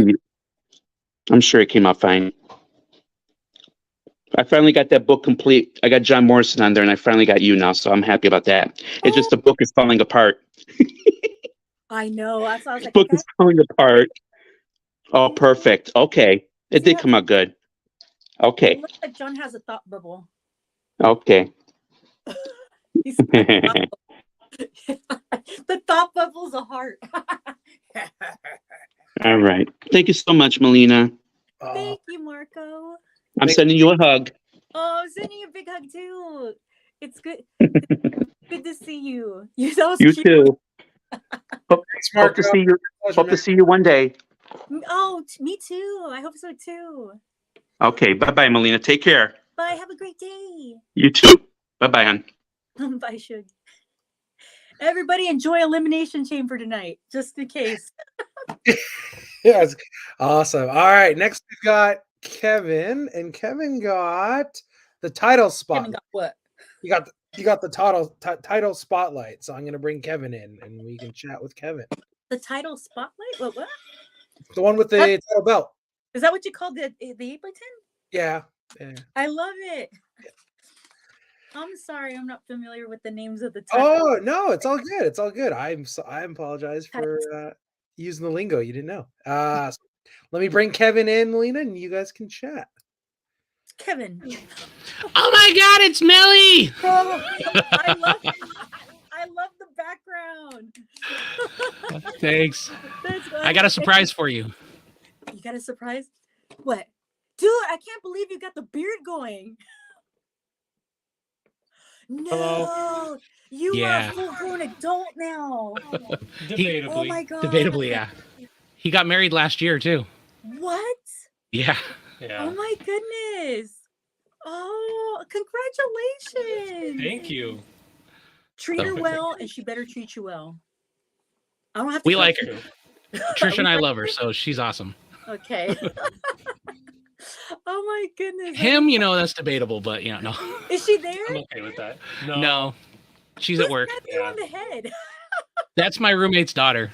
I'm sure it came out fine. I finally got that book complete. I got John Morrison on there, and I finally got you now, so I'm happy about that. It's just the book is falling apart. I know. That's why I was like, the book is falling apart. Oh, perfect. Okay. It did come out good. Okay. It looks like John has a thought bubble. Okay. The thought bubble's a heart. All right. Thank you so much, Melina. Thank I'm sending you a hug. Oh, I'm sending you a big hug too. It's good. Good to see you. That was You cute. too. Hope, Thanks, hope to Marco. see you. Pleasure, Hope to man. see you one day. Oh, me too. I hope so too. Okay. Bye bye, Melina. Take care. Bye. Have a great day. You too. Bye bye, hon. Bye, Shug. Everybody enjoy Elimination Chamber tonight, just in case. Yes, awesome. All right, next we've got Kevin, and Kevin got the title spot. Kevin got what? You got the title spotlight. So I'm gonna bring Kevin in, and we can chat with Kevin. The title spotlight? What? The one with the title belt. Is that what you called the 8x10? Yeah. I love it. I'm sorry, I'm not familiar with the names of the title. Oh no, it's all good. It's all good. I apologize for using the lingo you didn't know. So let me bring Kevin in, Melina, and you guys can chat. Kevin. Oh my God, it's Melly! Bro, I love the background. Thanks. That's I got a surprise for you. You got a surprise? What? Dude, I can't believe you got the beard going. No, Hello? you Yeah. are a full-grown adult now. Debatably. Oh my God. Debatably, yeah. He got married last year, too. What? Yeah. Oh my goodness. Oh, congratulations. Thank you. Treat her well, and she better treat you well. I don't have to. We like her. Trish and I love her, so she's awesome. Okay. Oh my goodness. Him, that's debatable, but no. Is she there? I'm okay with that. No. She's at work. Pat you on the head. That's my roommate's daughter.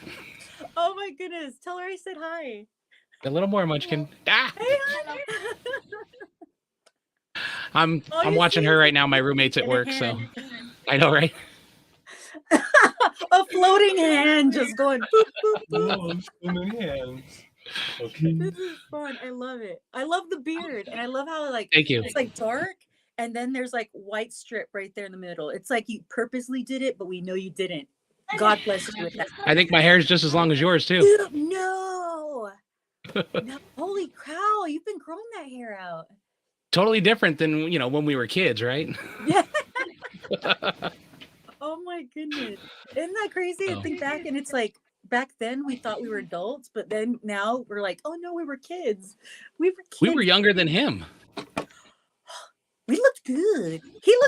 Oh my goodness. Tell her I said hi. A little more, Munchkin. Ah! Hey, hon. I'm watching her right now. My roommate's at work, so I know, right? A floating hand just going boop, boop, boop. So many hands. Okay. This is fun. I love it. I love the beard, and I love how Thank you. it's like dark, and then there's like white strip right there in the middle. It's like you purposely did it, but we know you didn't. God bless you with that. I think my hair is just as long as yours too. Dude, no. No, holy cow! You've been growing that hair out. Totally different than when we were kids, right? Yeah. Oh my goodness! Isn't that crazy to think back? And it's like back then we thought we were adults, but then now we're like, oh no, we were kids. We were kids. We were younger than him. We looked good. You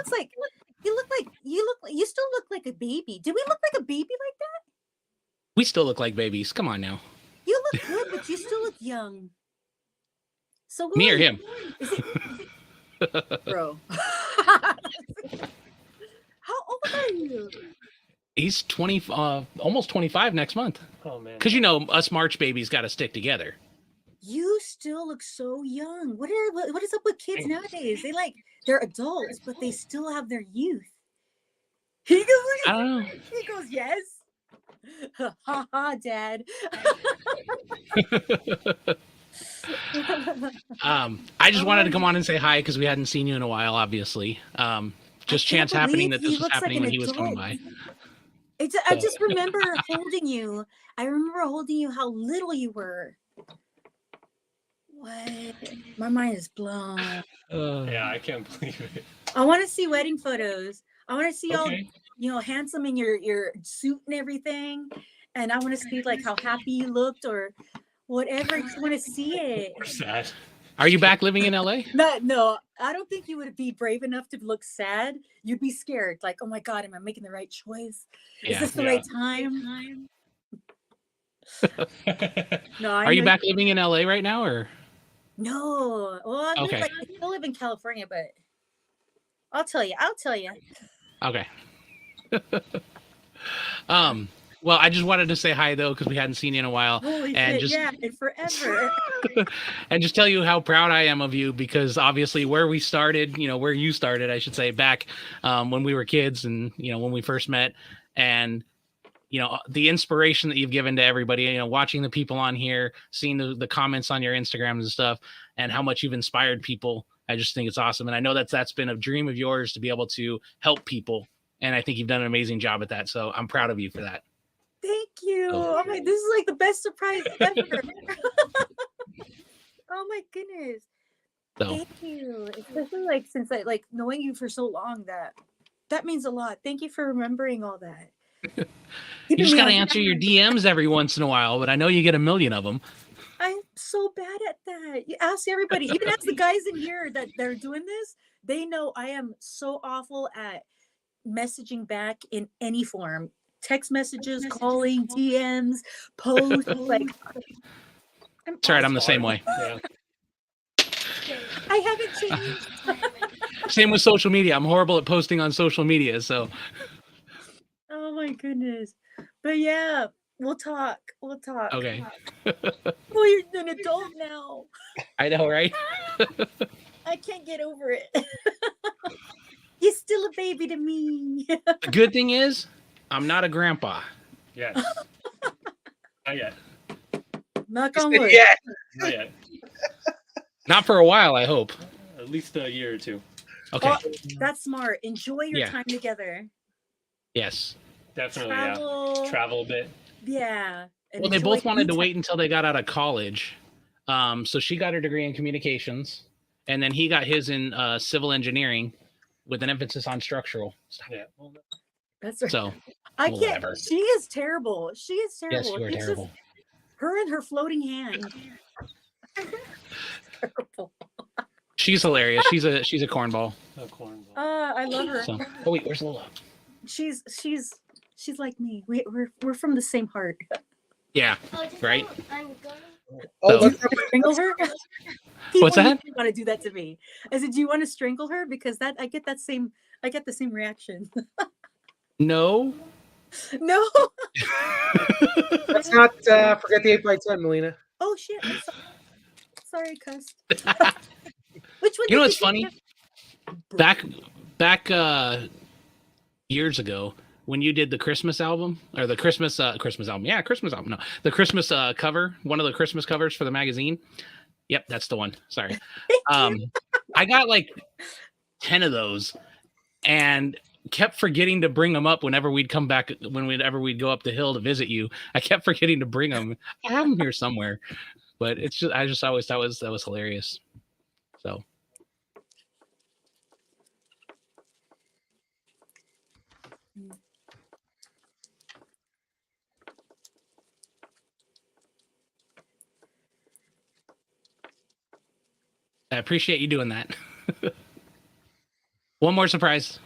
still look like a baby. Did we look like a baby like that? We still look like babies. Come on now. You look good, but you still look young. So Me or him? Bro. How old are you? He's 20, almost 25 next month. Oh man. Because us March babies got to stick together. You still look so young. What is up with kids nowadays? They're adults, but they still have their youth. He goes, I don't know. He goes, yes. Ha ha, Dad. I just wanted to come on and say hi because we hadn't seen you in a while, obviously. Just chance happening that this was happening when he was coming by. I just remember holding you. I remember holding you how little you were. What? My mind is blown. Yeah, I can't believe it. I want to see wedding photos. I want to see all handsome in your suit and everything. And I want to see how happy you looked or whatever. I just want to see it. We're sad. Are you back living in LA? No, I don't think you would be brave enough to look sad. You'd be scared. Like, oh my God, am I making the right choice? Is this the right time? No. Are you back living in LA right now, or? No. Well, I still live in California, but I'll tell you. Okay. Well, I just wanted to say hi though, because we hadn't seen you in a while. Holy and shit, just and forever. and just tell you how proud I am of you, because obviously where we started, where you started, I should say, back when we were kids and, when we first met, and, the inspiration that you've given to everybody, watching the people on here, seeing the comments on your Instagrams and stuff, and how much you've inspired people. I just think it's awesome. And I know that's been a dream of yours to be able to help people. And I think you've done an amazing job at that. So I'm proud of you for that. Thank you. Oh my, this is the best surprise ever. Oh my goodness. So Thank you. Especially like since I like knowing you for so long that means a lot. Thank you for remembering all that. you Keeping just me got to on answer track. your DMs every once in a while, but I know you get a million of them. I'm so bad at that. You ask everybody, even ask the guys in here that they're doing this, they know I am so awful at messaging back in any form. Text messages, calling, DMs, posts, like I'm That's right. I'm awful. the same way. Yeah. I haven't changed. Same with social media. I'm horrible at posting on social media. So Oh my goodness. But yeah, we'll talk. We'll talk. okay. Oh, you're an adult now. I know, right? I can't get over it. You're still a baby to me. The good thing is, I'm not a grandpa. Yes. Not yet. Knock on wood. Yeah. Not yet. Not for a while, I hope. At least a year or two. Okay. Oh, that's smart. Enjoy your Yeah. time together. Yes. Definitely, Travel. yeah. Travel a bit. Yeah. And Well, they enjoy both wanted to me wait time. until they got out of college. So she got her degree in communications, and then he got his in civil engineering with an emphasis on structural. Yeah. That's right. So I can't. whatever. She is terrible. She is terrible. Yes, you are She's terrible. Just, her and her floating hand. Terrible. She's hilarious. She's a cornball. A cornball. I love her. So, oh wait, where's Lola? She's like me. We're from the same heart. Yeah, right. Oh, So- let's Strangle her. What's that? You want to do that to me? I said, do you want to strangle her? Because I get the same reaction. No. No. let's not forget the 8x10, Melina. Oh shit. I'm sorry, cussed. Which one? You know did what's funny? Back years ago when you did the Christmas album or the Christmas album. Yeah, Christmas album. No, the Christmas cover, one of the Christmas covers for the magazine. Yep, that's the one. Sorry. I got like 10 of those and kept forgetting to bring them up whenever we'd come back, whenever we'd go up the hill to visit you. I kept forgetting to bring them. I have them here somewhere, but it's just, I just always thought that was hilarious. So. I appreciate you doing that. One more surprise.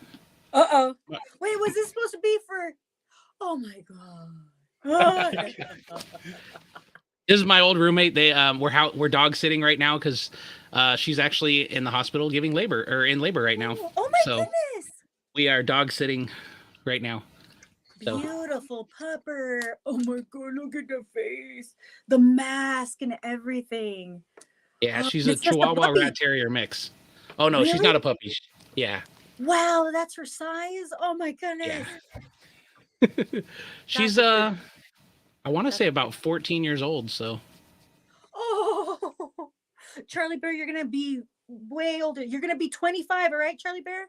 Uh-oh. Wait, was this supposed to be for? Oh my god. This is my old roommate. They we're dog sitting right now because she's actually in the hospital giving labor right now. Oh my So goodness. we are dog sitting right now. So Beautiful pupper. Oh my god, look at the face. The mask and everything. yeah, Oh, she's a it's just a Chihuahua puppy. Rat Terrier mix. Oh no, she's Really? not a puppy. Yeah. Wow, that's her size. Oh my goodness. She's I want to say about 14 years old, so Oh, Charlie Bear, you're gonna be way older. You're gonna be 25, all right, Charlie Bear?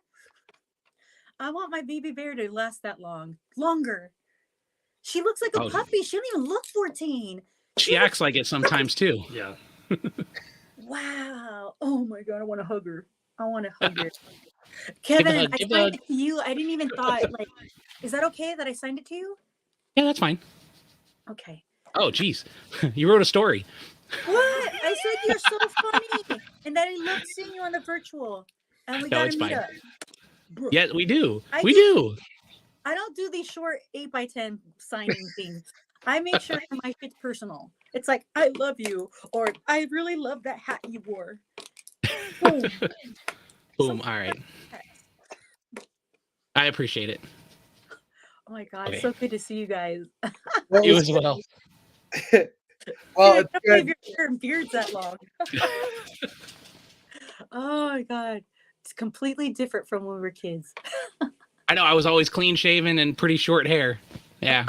I want my baby bear to last that long. Longer. She looks like a Oh. puppy. She don't even look 14. she acts like it sometimes too. Yeah. Wow. Oh my god, I want to hug her. I want to hug her. Kevin, I give signed a- it to you. I didn't even thought like, is that okay that I signed it to you? Yeah, that's fine. Okay. Oh geez. You wrote a story. What? I said you're so funny, and that I love seeing you on the virtual, and we No, gotta it's meet fine. up. Bro, Yeah, we do. I We do- do. I don't do these short 8x10 signing things. I make sure my shit's personal. It's like I love you, or I really love that hat you wore. Boom. Boom. All right. I appreciate it. Oh my god, Okay. it's so good to see you guys. You as well. Well, I it's can't believe good. your hair and beard's that long. Oh my god, it's completely different from when we were kids. I know I was always clean shaven and pretty short hair. Yeah.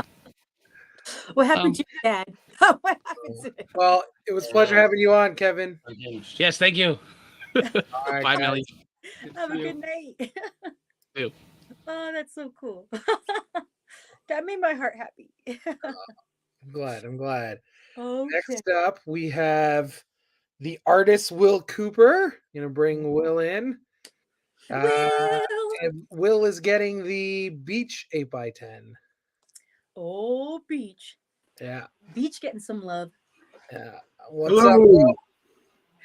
What happened to your dad? What happened to him? Well, it was a pleasure having you on, Kevin. Yes, thank you. All right, Bye, guys. Melly. Have a good night. You. Oh, that's so cool. That made my heart happy. I'm glad. Okay. Next up, we have The artist Will Cooper. Gonna bring Will in. And Will is getting the Beach 8x10. Oh, Beach. Yeah. Beach getting some love. Yeah. What's up, Hello. Will?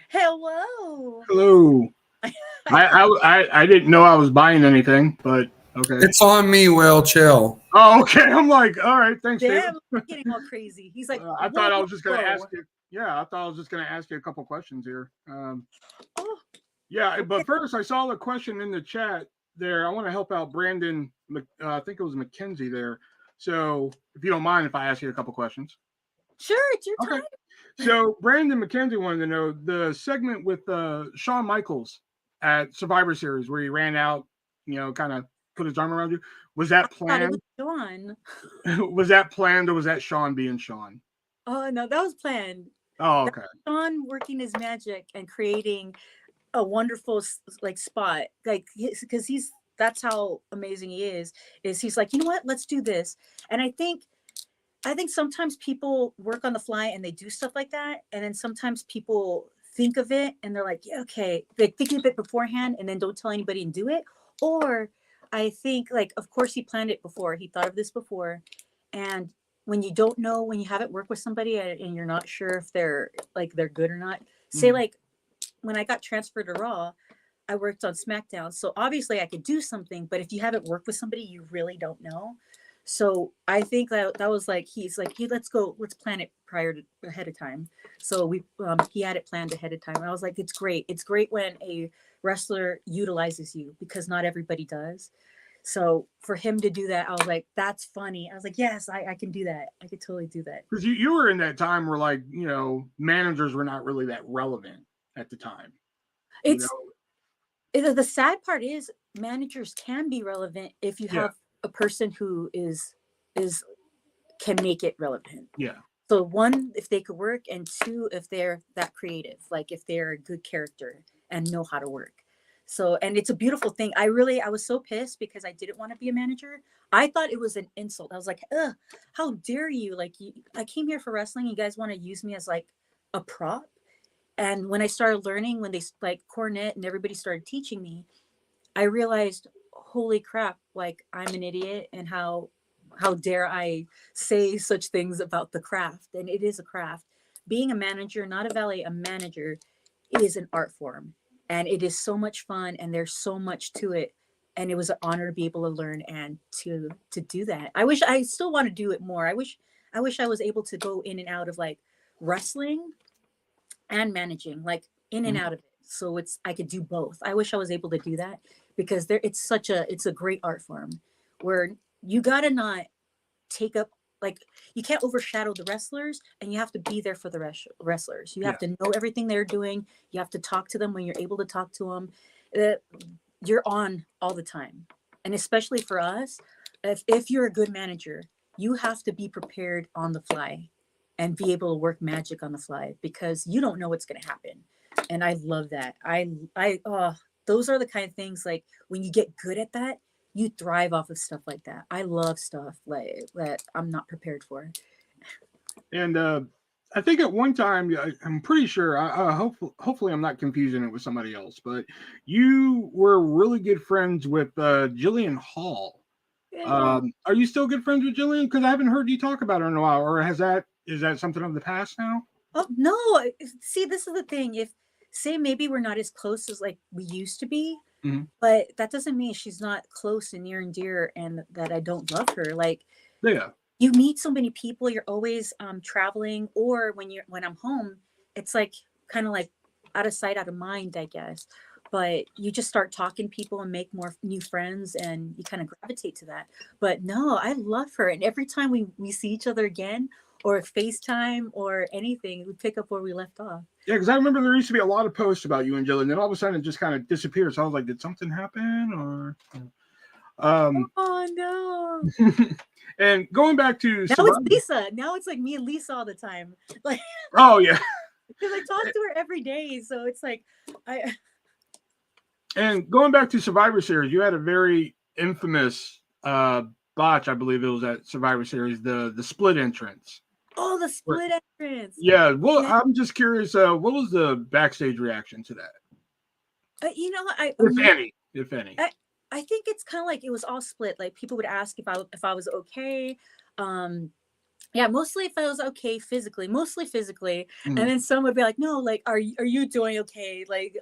Hello. Hello. I didn't know I was buying anything, but okay. It's on me, Will. Chill. Oh, okay. I'm like, all right, thanks, Damn, David. I'm getting all crazy. He's like, I thought I was just gonna whoa. ask you. Yeah, I thought I was just gonna ask you a couple questions here. Oh. Yeah, but first I saw the question in the chat there. I want to help out Brandon. I think it was Mackenzie there. So if you don't mind, if I ask you a couple questions. Sure, it's your time. So Brandon McKenzie wanted to know the segment with Shawn Michaels at Survivor Series where he ran out, kind of put his arm around you. Was that planned? I thought it was Shawn. Was that planned, or was that Shawn being Shawn? Oh no, that was planned. Oh, okay. Shawn working his magic and creating a wonderful spot, because that's how amazing he is he's like, you know what, let's do this. And I think sometimes people work on the fly and they do stuff like that, and then sometimes people think of it and they're like, yeah, okay, they think of it beforehand and then don't tell anybody and do it. Or I think, of course he planned it before, he thought of this before. And when you don't know, when you haven't worked with somebody and you're not sure if they're good or not, say when I got transferred to Raw, I worked on SmackDown. So obviously I could do something, but if you haven't worked with somebody, you really don't know. So I think that was he's like, hey, let's plan it ahead of time. So he had it planned ahead of time. And I was like, it's great. It's great when a wrestler utilizes you, because not everybody does. So for him to do that, I was like, that's funny. I was like, yes, I can do that. I could totally do that. Because you were in that time where managers were not really that relevant at the time. The sad part is managers can be relevant if you have a person who can make it relevant. Yeah. So one, if they could work, and two, if they're that creative, if they're a good character and know how to work. So, and it's a beautiful thing. I was so pissed because I didn't want to be a manager. I thought it was an insult. I was like, ugh, how dare you? I came here for wrestling. You guys want to use me as a prop? And when I started learning, when they Cornette and everybody started teaching me, I realized, holy crap, I'm an idiot, and how dare I say such things about the craft. And it is a craft. Being a manager, not a valet, a manager is an art form, and it is so much fun, and there's so much to it. And it was an honor to be able to learn and to do that. I still want to do it more. I wish I was able to go in and out of wrestling and managing, in and out of it. So I could do both. I wish I was able to do that, because it's a great art form where you gotta not take up, you can't overshadow the wrestlers, and you have to be there for the wrestlers. You have to know everything they're doing. You have to talk to them when you're able to talk to them. You're on all the time. And especially for us, if you're a good manager, you have to be prepared on the fly and be able to work magic on the fly, because you don't know what's going to happen. And I love that. Those are the kind of things, when you get good at that, you thrive off of stuff like that. I love stuff that I'm not prepared for. And I think at one time, I'm pretty sure, hopefully I'm not confusing it with somebody else, but you were really good friends with Jillian Hall. Yeah. Are you still good friends with Jillian? Because I haven't heard you talk about her in a while, or is that something of the past now? Oh, no. See, this is the thing. Say maybe we're not as close as we used to be, but that doesn't mean she's not close and near and dear, and that I don't love her. You meet so many people, you're always traveling, or when I'm home, it's kind of out of sight, out of mind, I guess. But you just start talking to people and make more new friends, and you kind of gravitate to that. But no, I love her. And every time we see each other again, or FaceTime or anything, we pick up where we left off. Yeah, because I remember there used to be a lot of posts about you and Jillian, and then all of a sudden it just kind of disappeared. So I was like, did something happen? Or oh no. And going back to now it's Lisa. Now it's me and Lisa all the time. Oh yeah. Because I talk to her every day, so it's And going back to Survivor Series, you had a very infamous botch, I believe it was at Survivor Series, the split entrance. Oh, the split entrance. Yeah. Well, Yeah. I'm just curious. What was the backstage reaction to that, You know, if any? I think it's kind of like it was all split. Like people would ask if I was okay. Yeah, mostly if I was okay physically, mostly physically, and Mhm. then some would be like, "No, like, are you doing okay? Like,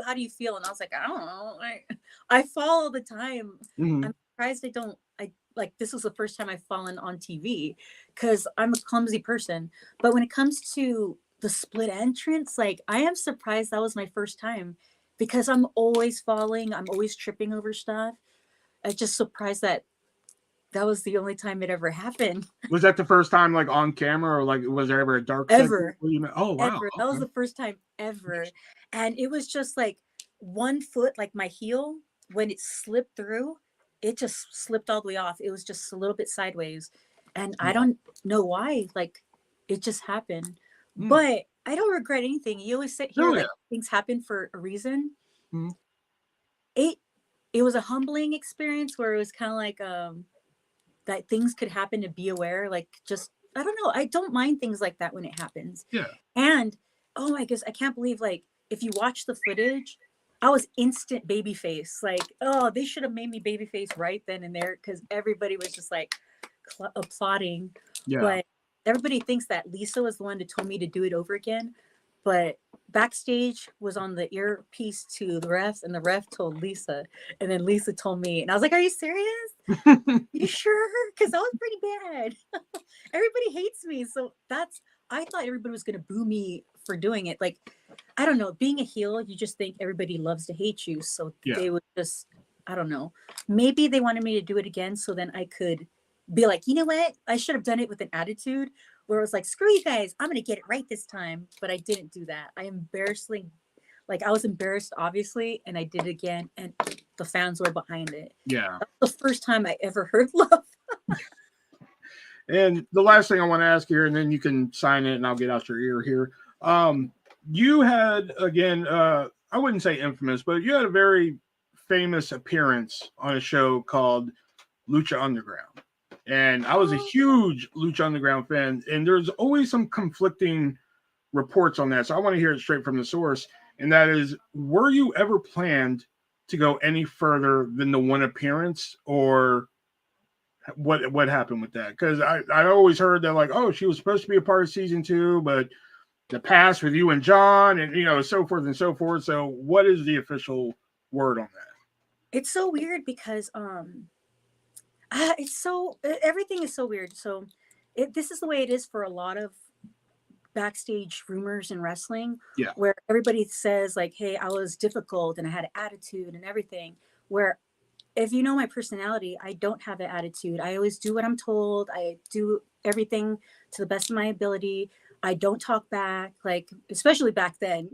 how do you feel?" And I was like, "I don't know. Like, I fall all the time. Mhm. I'm surprised I don't. I like this was the first time I've fallen on TV because I'm a clumsy person. But when it comes to the split entrance, like, I am surprised that was my first time because I'm always falling. I'm always tripping over stuff. I'm just surprised that that was the only time it ever happened. Was that the first time, like on camera, or like was there ever a dark segment Ever. where you met? Oh wow. Ever. That was Okay. the first time ever. And it was just like one foot, like my heel, when it slipped through, it just slipped all the way off. It was just a little bit sideways. And I Yeah. don't know why. Like it just happened. Mm. But I don't regret anything. You always sit here Oh like yeah. things happen for a reason. Mhm. It was a humbling experience where it was kind of like that things could happen to be aware, like just I don't know. I don't mind things like that when it happens. Yeah. And oh my goodness, I can't believe like if you watch the footage, I was instant baby face. Like, oh, they should have made me baby face right then and there because everybody was just like applauding. Yeah. But everybody thinks that Lisa was the one that told me to do it over again. But backstage was on the earpiece to the refs, and the ref told Lisa, and then Lisa told me, and I was like, "Are you serious? You sure?" Because that was pretty bad. Everybody hates me, so I thought everybody was gonna boo me for doing it. Like, I don't know, being a heel, you just think everybody loves to hate you, so Yeah. they would just, I don't know, maybe they wanted me to do it again, so then I could be like, you know what, I should have done it with an attitude where it was like, screw you guys, I'm gonna get it right this time. But I didn't do that. I was embarrassed, obviously, and I did it again, and the fans were behind it. Yeah. That's the first time I ever heard love. And the last thing I want to ask here, and then you can sign it and I'll get out your ear here. You had, again, I wouldn't say infamous, but you had a very famous appearance on a show called Lucha Underground. And I was a huge Lucha Underground fan, and there's always some conflicting reports on that. So I want to hear it straight from the source. And that is, were you ever planned to go any further than the one appearance, or what happened with that? Because I always heard that, like, oh, she was supposed to be a part of season 2, but the past with you and John, and so forth and so forth. So what is the official word on that? It's so weird because everything is so weird. So this is the way it is for a lot of backstage rumors in wrestling. Yeah. Where everybody says like, hey, I was difficult and I had an attitude and everything, where if you know my personality, I don't have an attitude. I always do what I'm told. I do everything to the best of my ability. I don't talk back, like, especially back then.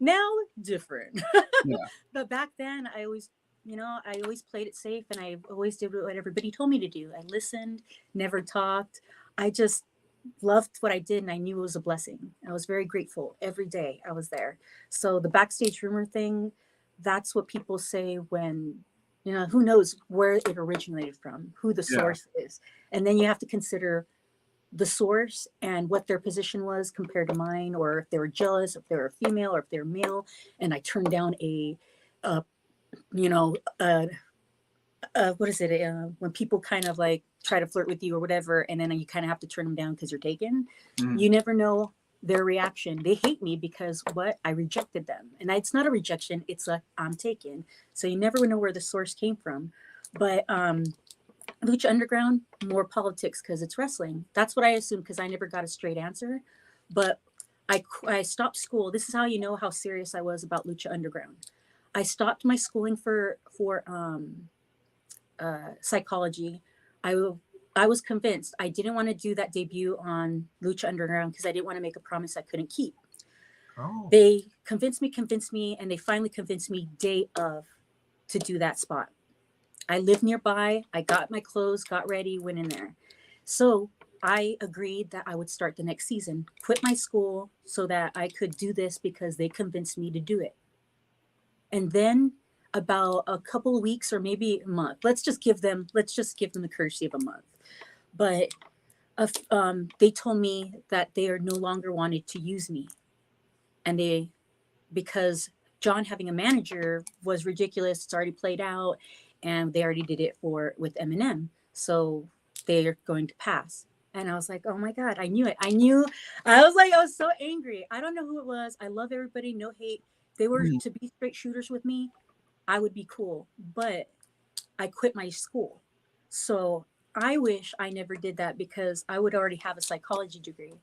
Now, different. Yeah. But back then, I always played it safe, and I always did what everybody told me to do. I listened, never talked. I just loved what I did, and I knew it was a blessing. I was very grateful every day I was there. So the backstage rumor thing, that's what people say when, who knows where it originated from, who the source is. And then you have to consider the source and what their position was compared to mine, or if they were jealous, if they were female, or if they're male. And I turned down what is it? When people kind of like try to flirt with you or whatever, and then you kind of have to turn them down because you're taken. You never know their reaction. They hate me because I rejected them. And it's not a rejection. It's like, I'm taken. So you never know where the source came from. But Lucha Underground, more politics because it's wrestling. That's what I assumed because I never got a straight answer. But I stopped school. This is how you know how serious I was about Lucha Underground. I stopped my schooling for psychology. I was convinced I didn't want to do that debut on Lucha Underground because I didn't want to make a promise I couldn't keep. Oh. They convinced me, and they finally convinced me day of to do that spot. I lived nearby. I got my clothes, got ready, went in there. So I agreed that I would start the next season, quit my school so that I could do this because they convinced me to do it. And then about a couple of weeks or maybe a month, let's just give them the courtesy of a month. But they told me that they are no longer wanted to use me, and because John having a manager was ridiculous. It's already played out, and they already did it with Eminem, so they're going to pass. And I was like, oh my God, I knew it. I was so angry. I don't know who it was. I love everybody, no hate. They were to be straight shooters with me, I would be cool. But I quit my school. So I wish I never did that, because I would already have a psychology degree.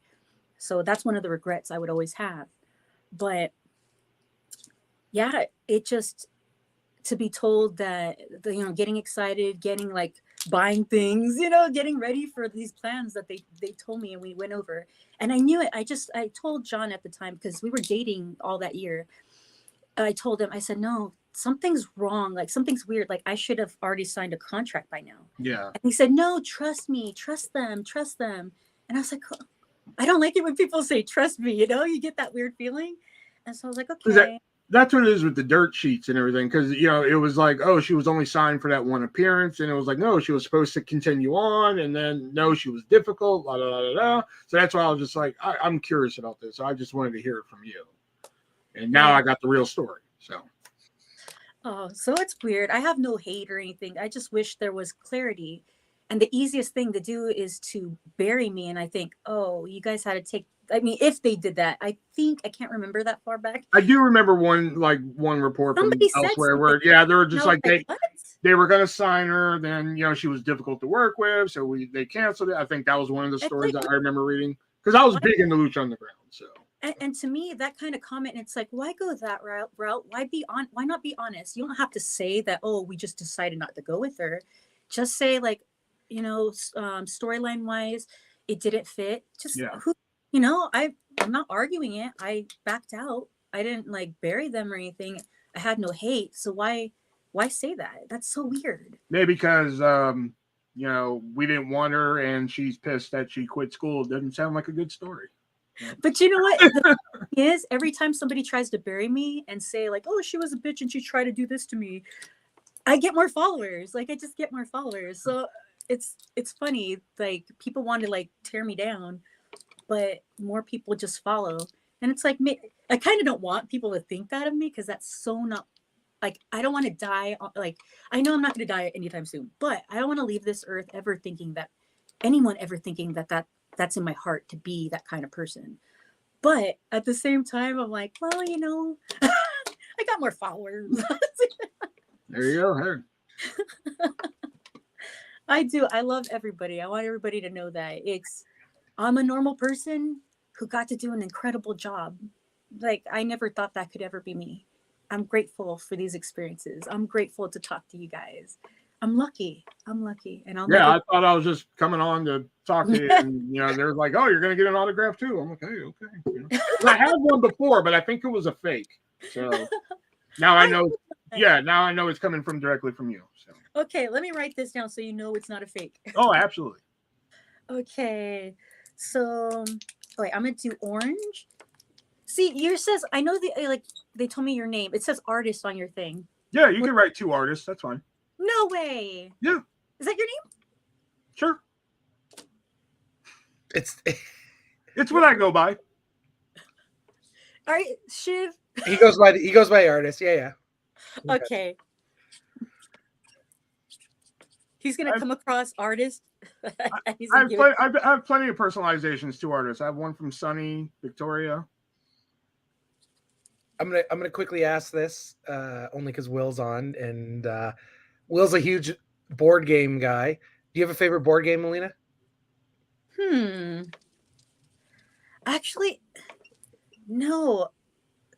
So that's one of the regrets I would always have. But yeah, it just, to be told that, getting excited, getting like buying things, getting ready for these plans that they told me and we went over. And I knew it. I told John at the time, because we were dating all that year. I told him, I said, no, something's wrong. Like, something's weird. Like, I should have already signed a contract by now. Yeah. And he said, no, trust me, trust them. And I was like, oh, I don't like it when people say, trust me, you get that weird feeling. And so I was like, okay. That's what it is with the dirt sheets and everything. Because, it was like, oh, she was only signed for that one appearance. And it was like, no, she was supposed to continue on. And then, no, she was difficult. Blah, blah, blah, blah. So that's why I was just like, I'm curious about this. So I just wanted to hear it from you. And now I got the real story. So. Oh, so it's weird. I have no hate or anything. I just wish there was clarity. And the easiest thing to do is to bury me. And I think, oh, you guys had to take, if they did that, I can't remember that far back. I do remember one report from elsewhere where, they were just like, they were going to sign her. Then, she was difficult to work with. So they canceled it. I think that was one of the stories that I remember reading, because I was big into Lucha Underground. So. And to me, that kind of comment, it's like, why go that route? Why not be honest? You don't have to say that, oh, we just decided not to go with her. Just say, like, storyline wise, it didn't fit. Just I'm not arguing it. I backed out. I didn't like bury them or anything. I had no hate. So why say that? That's so weird. Maybe because we didn't want her and she's pissed that she quit school. It doesn't sound like a good story. But you know what? The thing is, every time somebody tries to bury me and say, like, oh, she was a bitch and she tried to do this to me, I get more followers. Like, I just get more followers. So it's funny. Like, people want to like tear me down, but more people just follow. And it's like, I kind of don't want people to think that of me, because that's so not, like, I don't want to die. Like, I know I'm not going to die anytime soon, but I don't want to leave this earth ever thinking that that's in my heart, to be that kind of person. But at the same time, I'm like, well, I got more followers. There you go. Hey. I do. I love everybody. I want everybody to know that I'm a normal person who got to do an incredible job. Like, I never thought that could ever be me. I'm grateful for these experiences. I'm grateful to talk to you guys. I'm lucky. And I thought I was just coming on to talk to you, and they're like, "Oh, you're gonna get an autograph too." I'm like, okay. I had one before, but I think it was a fake. So now I know. Yeah, now I know it's coming directly from you. So okay, let me write this down so you know it's not a fake. Oh, absolutely. Okay, so wait, I'm gonna do orange. See, yours says, I know they told me your name. It says artist on your thing. Yeah, you can write 2 artists. That's fine. No way. Yeah. Is that your name? Sure. It's what I go by. All right, Shiv. He goes by artist. Yeah. Okay. He's gonna come across artist. I have plenty of personalizations to artists. I have one from Sunny, Victoria. I'm gonna quickly ask this, only because Will's on, and Will's a huge board game guy. Do you have a favorite board game, Melina? Actually, no.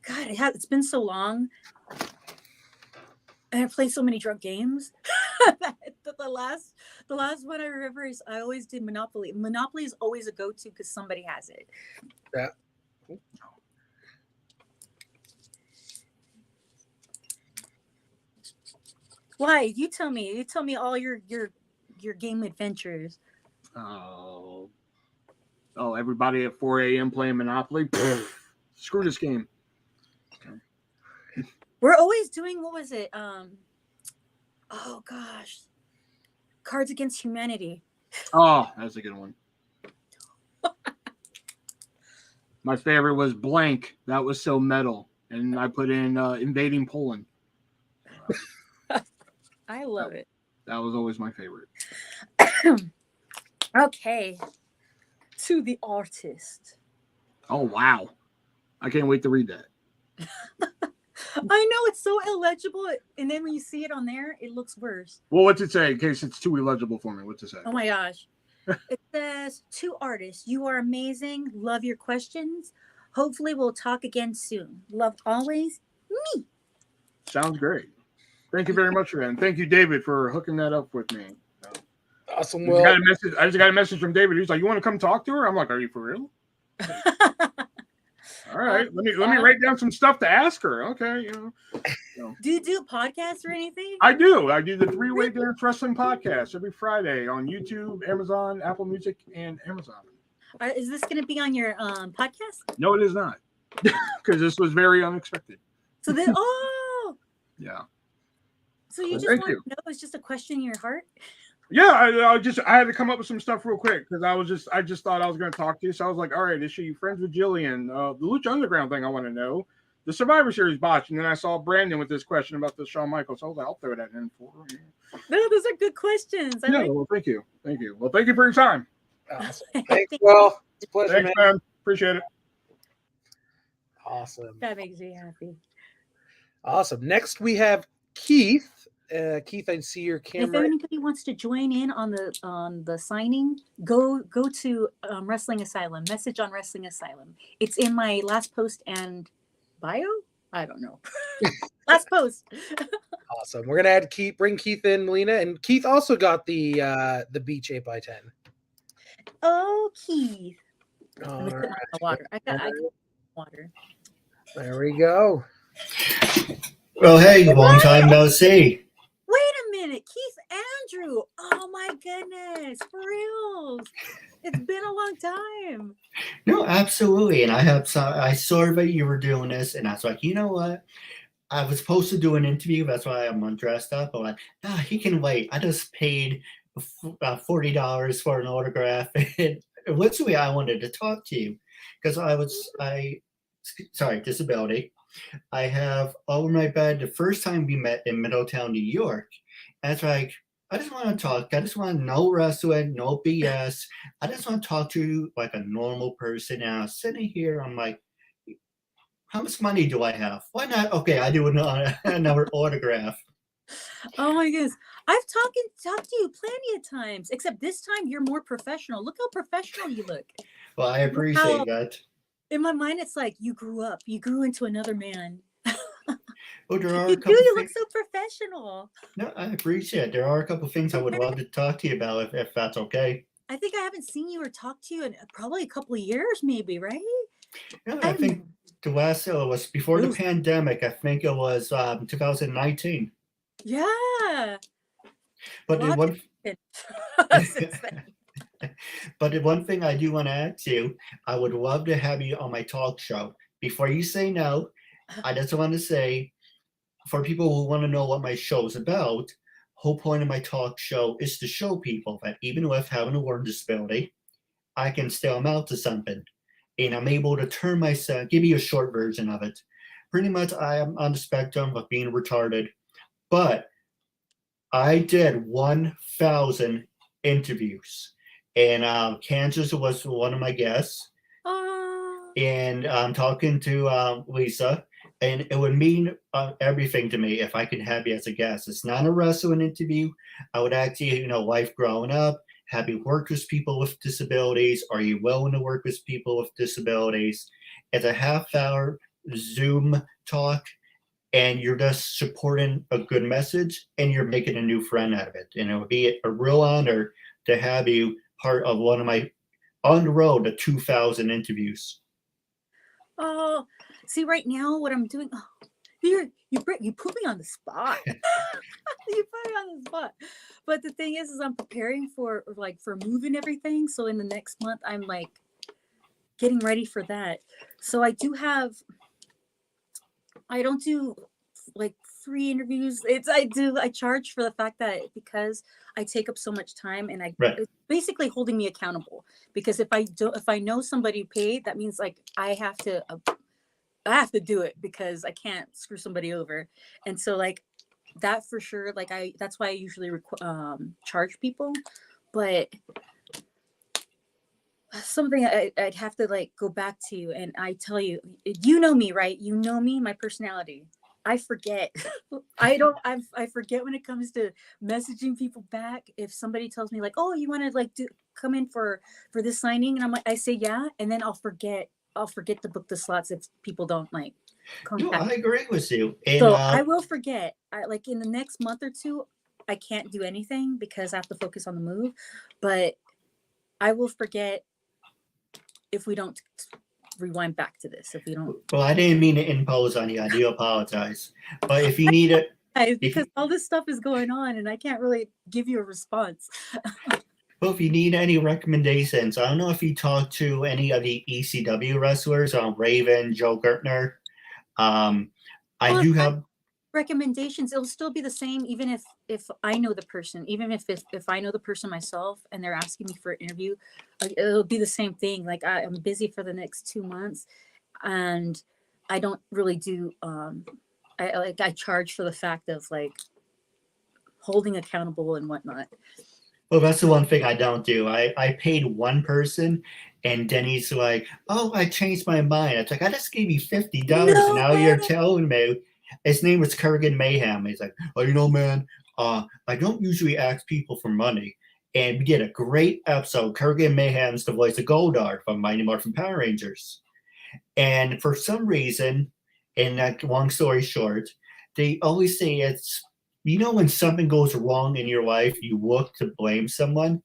God, it's been so long. And I played so many drunk games. the last one I remember is I always did Monopoly. Monopoly is always a go-to because somebody has it. Yeah. Why? You tell me. You tell me all your game adventures. Oh, everybody at 4 a.m. playing Monopoly? Screw this game. We're always doing, what was it? Oh gosh. Cards Against Humanity. Oh, that's a good one. My favorite was Blank. That was so metal. And I put in Invading Poland. I love it. That was always my favorite. Okay. To the artist. Oh, wow. I can't wait to read that. I know it's so illegible, and then when you see it on there, it looks worse. Well, what's it say in case it's too illegible for me? What's it say? Oh my gosh. It says, to artists, you are amazing. Love your questions. Hopefully we'll talk again soon. Love always, me. Sounds great. Thank you very much for that. And thank you, David, for hooking that up with me. Awesome. I just got a message from David. He's like, "You want to come talk to her?" I'm like, "Are you for real?" All right. Let me write down some stuff to ask her. Okay, Do you do podcasts or anything? I do. I do the Three-Way Dance Wrestling podcast every Friday on YouTube, Amazon, Apple Music, and Amazon. Is this going to be on your podcast? No, it is not, because this was very unexpected. So then, Yeah. So you Well, just thank want you. to know it's just a question in your heart? Yeah, I had to come up with some stuff real quick because I just thought I was going to talk to you. So I was like, all right, is she friends with Jillian? The Lucha Underground thing I want to know. The Survivor Series botch. And then I saw Brandon with this question about the Shawn Michaels. So I was like, I'll throw that in for her. No, those are good questions. Well, thank you. Thank you. Well, thank you for your time. Awesome. Thanks, Will. It's a pleasure, Thanks, man. Appreciate it. Awesome. That makes me happy. Awesome. Next, we have Keith. Keith, I see your If camera. anybody wants to join in on the signing, go to Wrestling Asylum. Message on Wrestling Asylum. It's in my last post and bio. I don't know. Last post. Awesome. We're gonna add Keith. Bring Keith in, Melina, and Keith also got the Beach 8x10. Oh, Keith. All Let me put right. my water. I got water. There we go. Well, hey, long time no see. Wait a minute, Keith Andrew. Oh my goodness, for real. It's been a long time. No, absolutely. And I saw that you were doing this, and I was like, you know what? I was supposed to do an interview. That's why I'm undressed up. But like, he can wait. I just paid $40 for an autograph, and literally, I wanted to talk to you because disability. I have over my bed the first time we met in Middletown, New York. And it's like, I just want to talk. I just want no wrestling, no BS. I just want to talk to you like a normal person. And I was sitting here, I'm like, how much money do I have? Why not? Okay, I do another autograph. Oh my goodness. I've talked to you plenty of times, except this time you're more professional. Look how professional you look. Well, I appreciate that. In my mind, it's like you grew up. You grew into another man. Well, there are You a do. couple You look things. so professional. No, I appreciate it. There are a couple things I would love to talk to you about if that's okay. I think I haven't seen you or talked to you in probably a couple of years, maybe, right? No, I think the last was before the pandemic. I think it was 2019. Yeah. But the one, Since then. but the one thing I do want to ask you, I would love to have you on my talk show. Before you say no, I just want to say, for people who want to know what my show is about, whole point of my talk show is to show people that even with having a learning disability, I can still amount to something. And I'm able to turn myself, give you a short version of it. Pretty much I am on the spectrum of being retarded, but I did 1,000 interviews. And Kansas was one of my guests. And I'm talking to Lisa, and it would mean everything to me if I could have you as a guest. It's not a wrestling interview. I would ask you, life growing up. Have you worked with people with disabilities? Are you willing to work with people with disabilities? It's a half-hour Zoom talk, and you're just supporting a good message, and you're making a new friend out of it. And it would be a real honor to have you part of one of my, on the road to 2,000 interviews. Oh, see, right now what I'm doing. Oh, you put me on the spot. You put me on the spot. But the thing is I'm preparing for moving everything. So in the next month, I'm like getting ready for that. So I don't do like 3 interviews. I charge for the fact that because I take up so much time, and Right. it's basically holding me accountable, because if I know somebody paid, that means like I have to do it, because I can't screw somebody over. And so like that for sure, like that's why I usually charge people. But something I'd have to like go back to, and I tell you, you know me, right? You know me, my personality. I forget. I forget when it comes to messaging people back. If somebody tells me like, "Oh, you want to like come in for this signing," and I say yeah, and then I'll forget to book the slots if people don't like No, contact. I agree with you. And So I will forget. Like in the next month or two, I can't do anything because I have to focus on the move. But I will forget if we don't rewind back to this. If we don't, well, I didn't mean to impose on you. I do apologize. But if you need it, because all this stuff is going on, and I can't really give you a response. well, if you need any recommendations, I don't know if you talked to any of the ECW wrestlers, Raven, Joe Gertner. I do have Recommendations. It'll still be the same, even if I know the person, even if I know the person myself and they're asking me for an interview, it'll be the same thing. Like I'm busy for the next 2 months, and I don't really do I charge for the fact of like holding accountable and whatnot. Well, that's the one thing I don't do. I paid one person, and then he's like, "Oh, I changed my mind." It's like, I just gave you $50, and now you're telling me. His name was Kurgan Mayhem. He's like, "Oh, you know, man, I don't usually ask people for money." And we did a great episode. Kurgan Mayhem's the voice of Goldar from Mighty Morphin Power Rangers. And for some reason, and that long story short, they always say it's, you know, when something goes wrong in your life, you look to blame someone.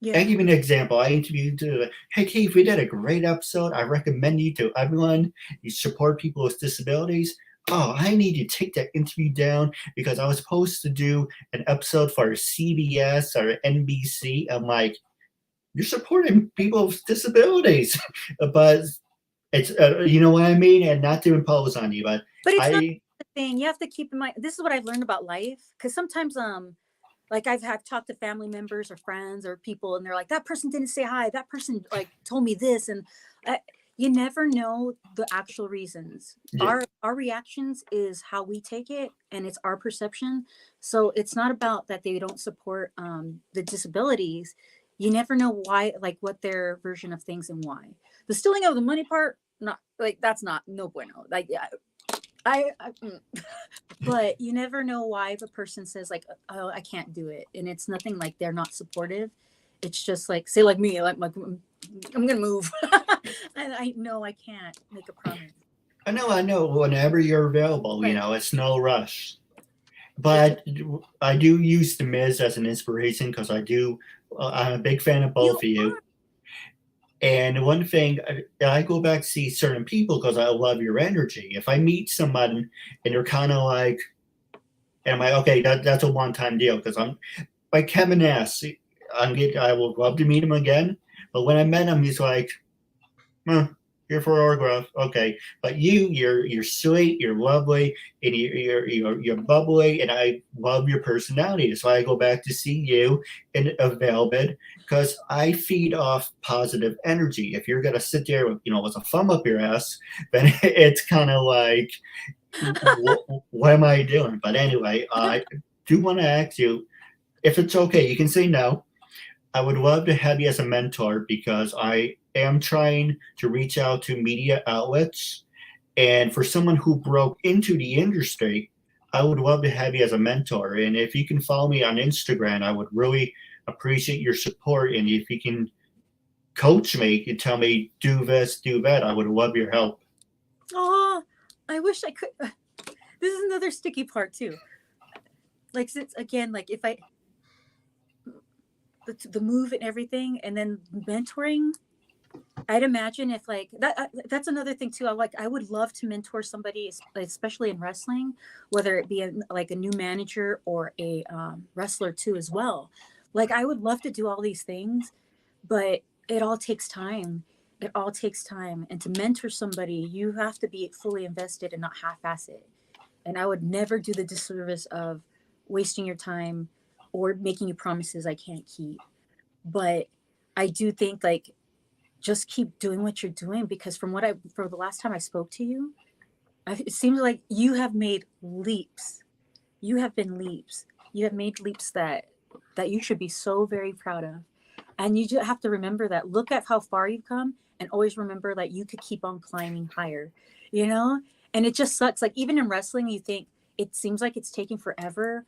Yeah. I'll give you an example. I interviewed, hey, Keith, we did a great episode. I recommend you to everyone. You support people with disabilities. Oh, I need you to take that interview down because I was supposed to do an episode for CBS or NBC. I'm like, you're supporting people with disabilities. But it's, you know what I mean? And not to impose on you, but it's not the thing. You have to keep in mind, this is what I've learned about life. Because sometimes like I've talked to family members or friends or people, and they're like, that person didn't say hi, that person like told me this, and you never know the actual reasons. Yeah. Our reactions is how we take it, and it's our perception. So it's not about that they don't support the disabilities. You never know why, like what their version of things and why. The stealing of the money part, not like that's not no bueno. Like yeah, but you never know why the person says like, oh, I can't do it, and it's nothing like they're not supportive. It's just like, say like me, like I'm gonna move. And I know I can't make a promise. I know. Whenever you're available, you know, it's no rush. But I do use The Miz as an inspiration because I'm a big fan of both of you. And one thing, I go back to see certain people because I love your energy. If I meet someone and they're kind of like, and I'm like, okay, that's a one-time deal because I'm like Kevin S. I would love to meet him again. But when I met him, he's like, here for an autograph. Okay. But you're sweet, you're lovely, and you're bubbly, and I love your personality. That's why I go back to see you in a Velvet, because I feed off positive energy. If you're gonna sit there with, with a thumb up your ass, then it's kind of like, what am I doing? But anyway, I do want to ask you, if it's okay, you can say no. I would love to have you as a mentor because I am trying to reach out to media outlets. And for someone who broke into the industry, I would love to have you as a mentor. And if you can follow me on Instagram, I would really appreciate your support. And if you can coach me and tell me, do this, do that, I would love your help. Oh, I wish I could. This is another sticky part too. Like, since again, like if the move and everything, and then mentoring, I'd imagine if like that's another thing too. I would love to mentor somebody, especially in wrestling, whether it be like a new manager or a wrestler too as well. Like I would love to do all these things, but it all takes time. It all takes time, and to mentor somebody, you have to be fully invested and not half-ass it. and I would never do the disservice of wasting your time or making you promises I can't keep. But I do think like just keep doing what you're doing, because for the last time I spoke to you, it seems like you have made leaps. You have been leaps. You have made leaps that you should be so very proud of. And you just have to remember that. Look at how far you've come, and always remember that you could keep on climbing higher, you know? And it just sucks. Like, even in wrestling, you think it seems like it's taking forever,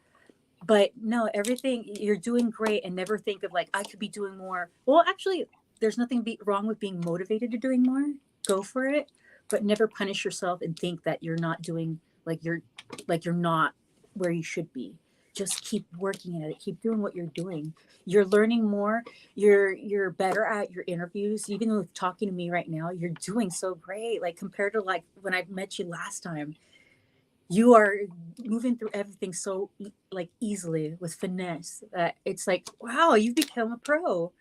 but no, everything you're doing great, and never think of like, I could be doing more. Well, actually, there's nothing wrong with being motivated to doing more. Go for it, but never punish yourself and think that you're not doing like you're not where you should be. Just keep working at it. Keep doing what you're doing. You're learning more. You're better at your interviews. Even with talking to me right now, you're doing so great. Like, compared to like when I met you last time, you are moving through everything so like easily with finesse that it's like, wow, you've become a pro.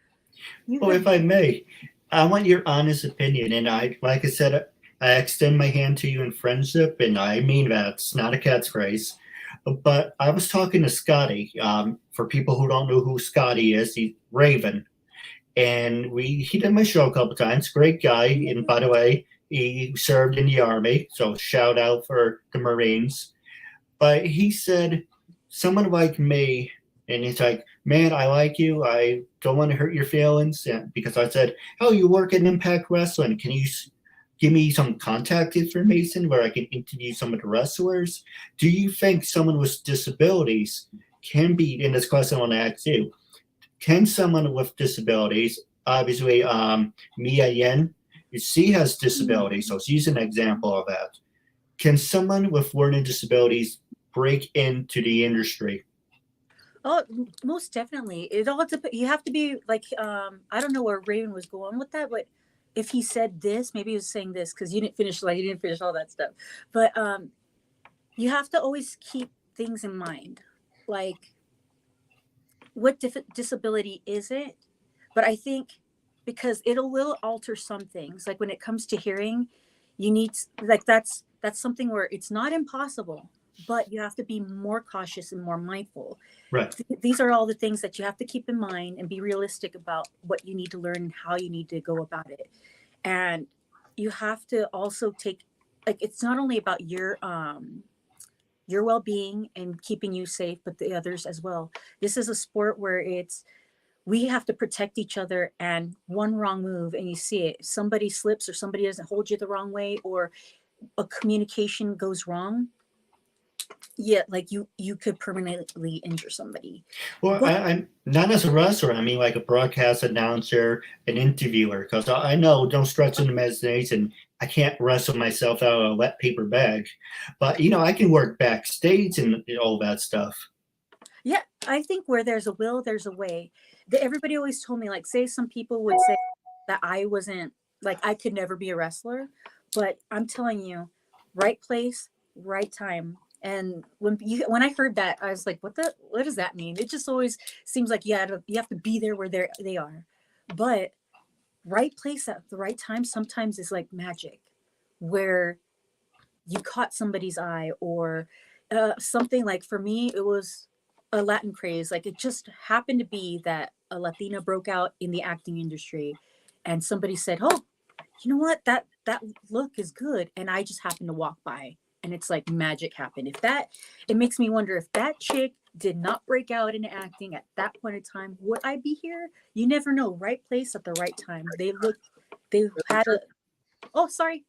Well, if I may, I want your honest opinion. And like I said, I extend my hand to you in friendship, and I mean that. It's not a catchphrase. But I was talking to Scotty. For people who don't know who Scotty is, he's Raven. And he did my show a couple times. Great guy. And by the way, he served in the Army. So shout out for the Marines. But he said, someone like me, and he's like, man, I like you. I don't want to hurt your feelings. And because I said, oh, you work at Impact Wrestling. Can you give me some contact information where I can interview some of the wrestlers? Do you think someone with disabilities can be, in this question I want to ask you, can someone with disabilities, obviously Mia Yen, she has disabilities, so she's an example of that. Can someone with learning disabilities break into the industry? Oh, most definitely. It all depends. You have to be like, I don't know where Raven was going with that, but if he said this, maybe he was saying this because you didn't finish, like, you didn't finish all that stuff. But you have to always keep things in mind, like what disability is it? But I think because will alter some things, like when it comes to hearing, you need like that's something where it's not impossible, but you have to be more cautious and more mindful. Right. These are all the things that you have to keep in mind and be realistic about what you need to learn and how you need to go about it. And you have to also take, like, it's not only about your well-being and keeping you safe, but the others as well. This is a sport where we have to protect each other, and one wrong move and you see it. Somebody slips, or somebody doesn't hold you the wrong way, or a communication goes wrong. Yeah, like you could permanently injure somebody. Well, I'm not as a wrestler. I mean, like a broadcast announcer, an interviewer, because I know, don't stretch an imagination, I can't wrestle myself out of a wet paper bag. But, I can work backstage and all that stuff. Yeah, I think where there's a will, there's a way. Everybody always told me, like, say some people would say that I wasn't, like, I could never be a wrestler. But I'm telling you, right place, right time. And when I heard that, I was like, what does that mean? It just always seems like you have to be there where they are. But right place at the right time sometimes is like magic, where you caught somebody's eye, or something. Like, for me, it was a Latin craze. Like, it just happened to be that a Latina broke out in the acting industry, and somebody said, oh, you know what, that look is good. And I just happened to walk by, and it's like magic happened. It makes me wonder, if that chick did not break out into acting at that point in time, would I be here? You never know. Right place at the right time. They had a, oh, sorry.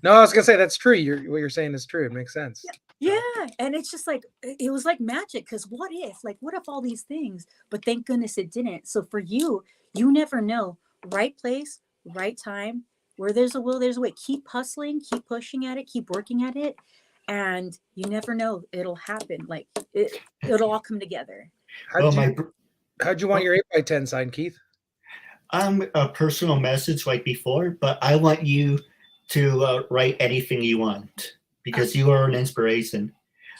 No, I was gonna say that's true. What you're saying is true. It makes sense. Yeah, and it's just like, it was like magic, because what if all these things, but thank goodness it didn't. So for you never know. Right place, right time. Where there's a will, there's a way. Keep hustling, keep pushing at it, keep working at it, and you never know, it'll happen. Like, it'll all come together. How'd you want your 8x10 signed, Keith? A personal message like before, but I want you to write anything you want, because you are an inspiration.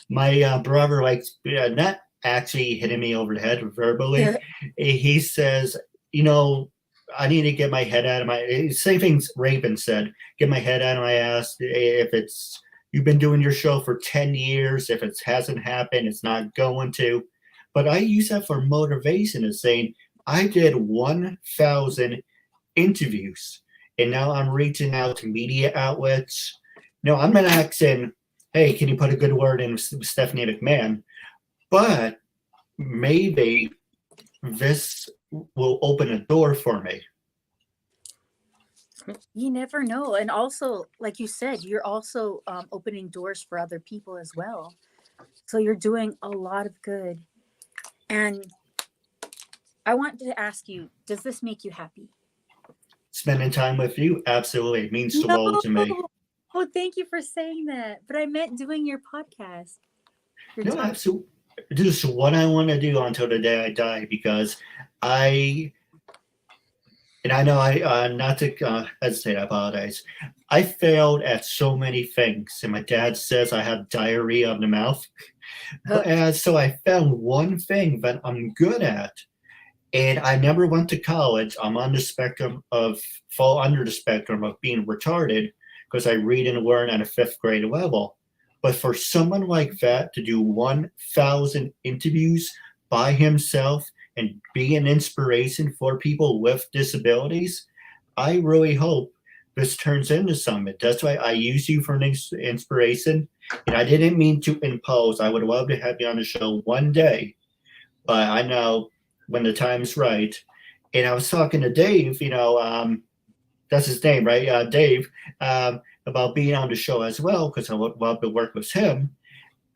My brother likes, not actually hitting me over the head verbally. He says, I need to get my head out of my, same things Raven said, get my head out of my ass. If it's you've been doing your show for 10 years. If it hasn't happened, it's not going to. But I use that for motivation of saying, I did 1,000 interviews, and now I'm reaching out to media outlets. No, I'm not asking, hey, can you put a good word in with Stephanie McMahon? But maybe this will open a door for me. You never know. And also, like you said, you're also opening doors for other people as well. So you're doing a lot of good. And I want to ask you, does this make you happy? Spending time with you, absolutely. It means the world to me. Oh, thank you for saying that. But I meant doing your podcast. No, absolutely. This is what I want to do until the day I die, because I know I not to hesitate, I apologize. I failed at so many things, and my dad says I have diarrhea of the mouth. So I found one thing that I'm good at, and I never went to college. I'm on the spectrum of, fall under the spectrum of being retarded, because I read and learn at a 5th grade level. But for someone like that to do 1,000 interviews by himself and be an inspiration for people with disabilities, I really hope this turns into something. That's why I use you for an inspiration. And I didn't mean to impose. I would love to have you on the show one day, but I know when the time's right. And I was talking to Dave, that's his name, right? Dave, about being on the show as well, because I would love to work with him.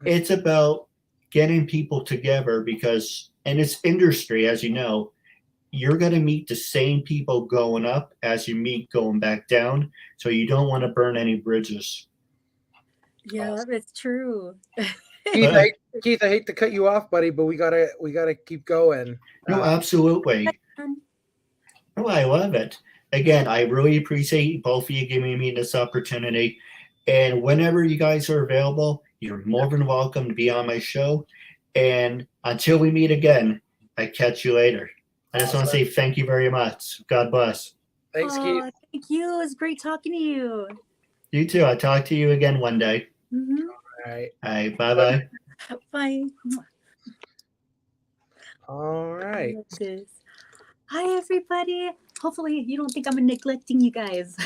It's about getting people together, because in this industry, as you know, you're going to meet the same people going up as you meet going back down. So you don't want to burn any bridges. Yeah, that's true. Keith, I hate to cut you off, buddy, but we gotta keep going. No, absolutely. No, I love it. Again, I really appreciate both of you giving me this opportunity. And whenever you guys are available, you're more than welcome to be on my show. And until we meet again, I catch you later. I just want to say thank you very much. God bless. Thanks, Keith. Thank you. It was great talking to you. You too. I'll talk to you again one day. Mm-hmm. All right. All right. Bye-bye. Bye. All right. I love this. Hi, everybody. Hopefully you don't think I'm neglecting you guys.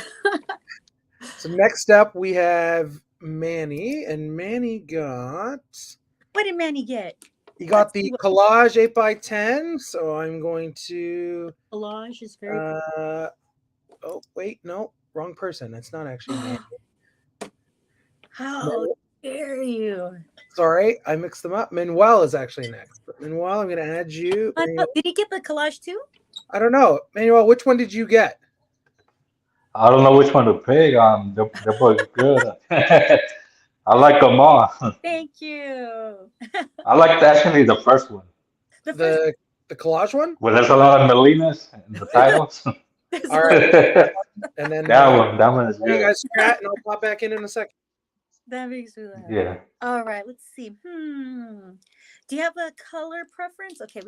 So next up we have Manny, and Manny got... What did Manny get? He got the collage 8x10, so I'm going to... Collage is very oh, wait, no, wrong person. That's not actually Manny. How dare you? Sorry, I mixed them up. Manuel is actually next. But Manuel, I'm going to add you. Did he get the collage too? I don't know. Manuel, which one did you get? I don't know which one to pick. They're both good. I like them all. Thank you. I like actually the first one. The collage one? Well, there's a lot of Melinas in the titles. All right. And then that one is you good. guys chat, and I'll pop back in a second. That makes me laugh. Yeah. All right, let's see. Do you have a color preference? Okay,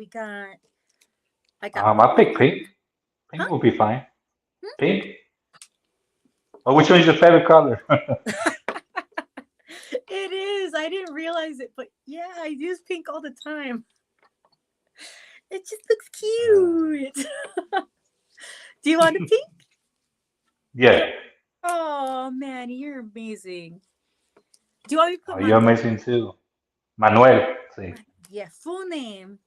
I got I pick pink. Pink will be fine. Pink. Oh, which one is your favorite color? It is. I didn't realize it, but yeah, I use pink all the time. It just looks cute. Do you want a pink? Yeah. Oh, Manny, you're amazing. Do you want me to put You're amazing too. Manuel. See. Yeah, full name.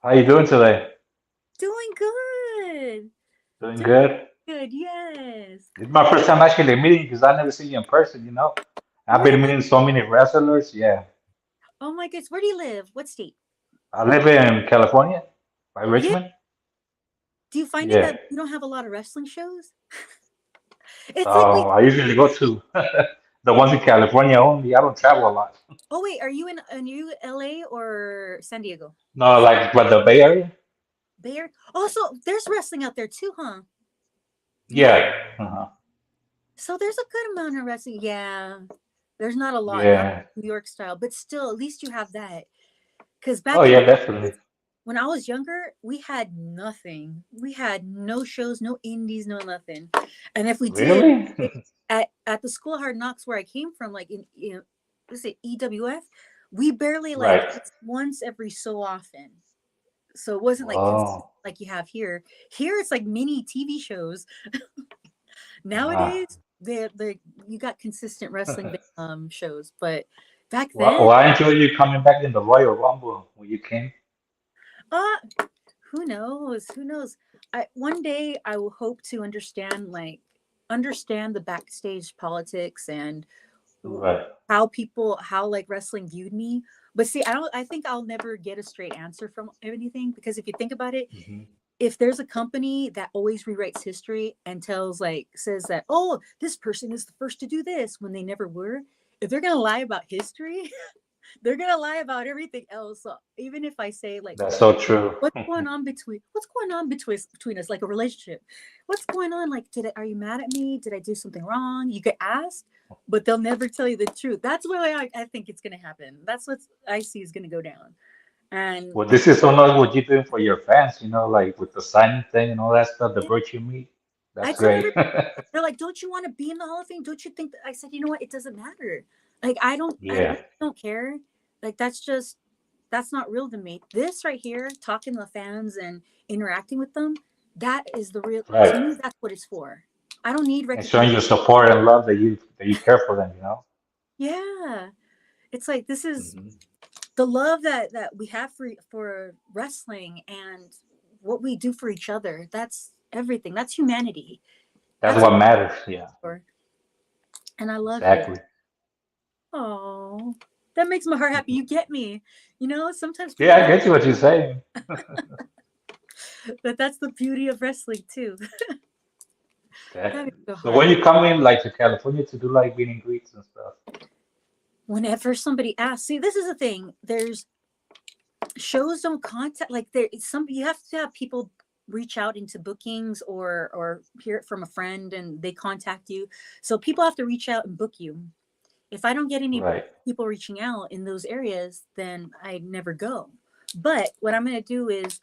How you doing today? Doing good. Doing good? Good, yes. It's my first time actually meeting you because I never seen you in person, I've been meeting so many wrestlers, yeah. Oh my goodness, where do you live? What state? I live in California, by Richmond. Do you find Yeah. it that you don't have a lot of wrestling shows? It's I usually go to the ones in California only. I don't travel a lot. Oh wait, are you in LA or San Diego? No, like what, the Bay Area? Bay Area? Oh, so there's wrestling out there too, huh? Yeah. Uh-huh. So there's a good amount of wrestling. Yeah. There's not a lot, Yeah. not New York style, but still, at least you have that. Because back Oh yeah, definitely. when I was younger, we had nothing. We had no shows, no indies, no nothing. And if we did, Really? at the School of Hard Knocks where I came from, like in was it EWF, we barely like Right. once every so often. So it wasn't like consistent Oh. like you have here. Here it's like mini TV shows. Ah. Nowadays, they you got consistent wrestling shows, but back Well, then, I enjoy you coming back in the Royal Rumble when you came. uh who knows? Who knows? One day I will hope to understand the backstage politics and Right. how like wrestling viewed me. But see, I think I'll never get a straight answer from anything because if you think about it, Hmm. if there's a company that always rewrites history and says that, oh, this person is the first to do this when they never were, if they're gonna lie about history, they're gonna lie about everything else. So even if I say like, That's okay, so true. what's going on between us, like a relationship, what's going on, like are you mad at me, did I do something wrong, you could ask, but they'll never tell you the truth. That's what I think it's gonna happen. That's what I see is gonna go down. And Well, this is so nice what you're doing for your fans, like with the signing thing and all that stuff, the virtue meet. I That's tell great. everybody, they're like, "Don't you want to be in the Hall of Fame? Don't you think that?" I said, "You know what? It doesn't matter. Like, I Yeah. really don't care. Like, that's not real to me. This right here, talking to the fans and interacting with them, that is the real. To Right. me, that's what it's for. I don't need And showing recognition. your support and love that you care for them. Yeah, it's like this is Hmm. the love that we have for wrestling and what we do for each other. That's everything. That's humanity. That's That's what what matters. Yeah. it's for, and I love it. Exactly. Oh, that makes my heart happy. You get me. Sometimes Yeah, people I don't, get you what you're saying. but that's the beauty of wrestling too. That Exactly. makes my So heart when happy. you come in like to California to do like meet and greets and stuff. Whenever somebody asks, see, this is the thing. There's shows don't contact like there. You have to have people reach out into bookings or hear it from a friend and they contact you. So people have to reach out and book you. If I don't get any Right. people reaching out in those areas, then I never go. But what I'm going to do is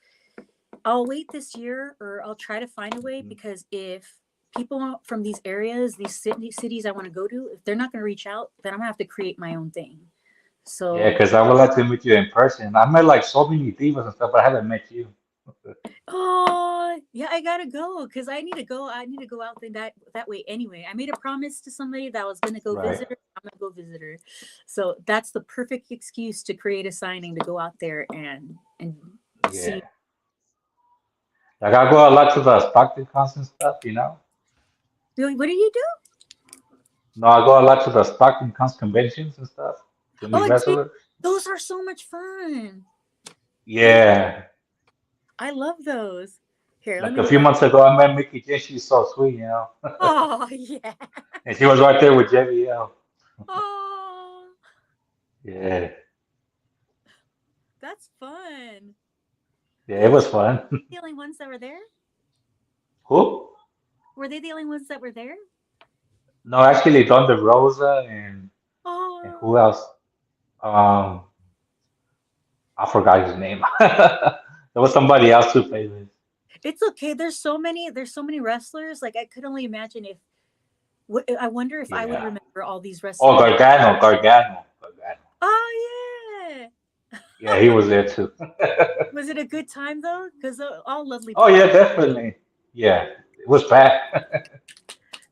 I'll wait this year or I'll try to find a way Mhm. because if people from these areas, these cities I want to go to, if they're not going to reach out, then I'm going to have to create my own thing. Yeah, So, because I would like to meet you in person. I met like so many divas and stuff, but I haven't met you. oh, yeah, I got to go because I need to go. I need to go out there that way anyway. I made a promise to somebody that I was going to go Right. visit her. I'm going to go visit her. So that's the perfect excuse to create a signing to go out there and Yeah. see. Like I go a lot to the Stockton cons and stuff. What do you do? No, I go a lot to the Stockton cons conventions and stuff to meet Oh, wrestlers. those are so much fun. Yeah. I love those. Here, let Like me a go few back. months ago, I met Mickey J. She's so sweet. Oh, yeah. And she was right there with JBL. Oh, Yeah. that's fun. Yeah, Who it was was fun. the only ones that were there? Who? Were they the only ones that were there? No, actually, Don Rosa and Oh, who else? Um, I forgot his name. There was somebody else who played with. it's okay. There's so many wrestlers. Like I could only imagine if. I wonder if I would Yeah. remember all these Oh, wrestlers. Gargano. Oh yeah. Yeah, he was there too. Was it a good time though? Because all lovely Oh people. yeah, definitely. Yeah, it was bad.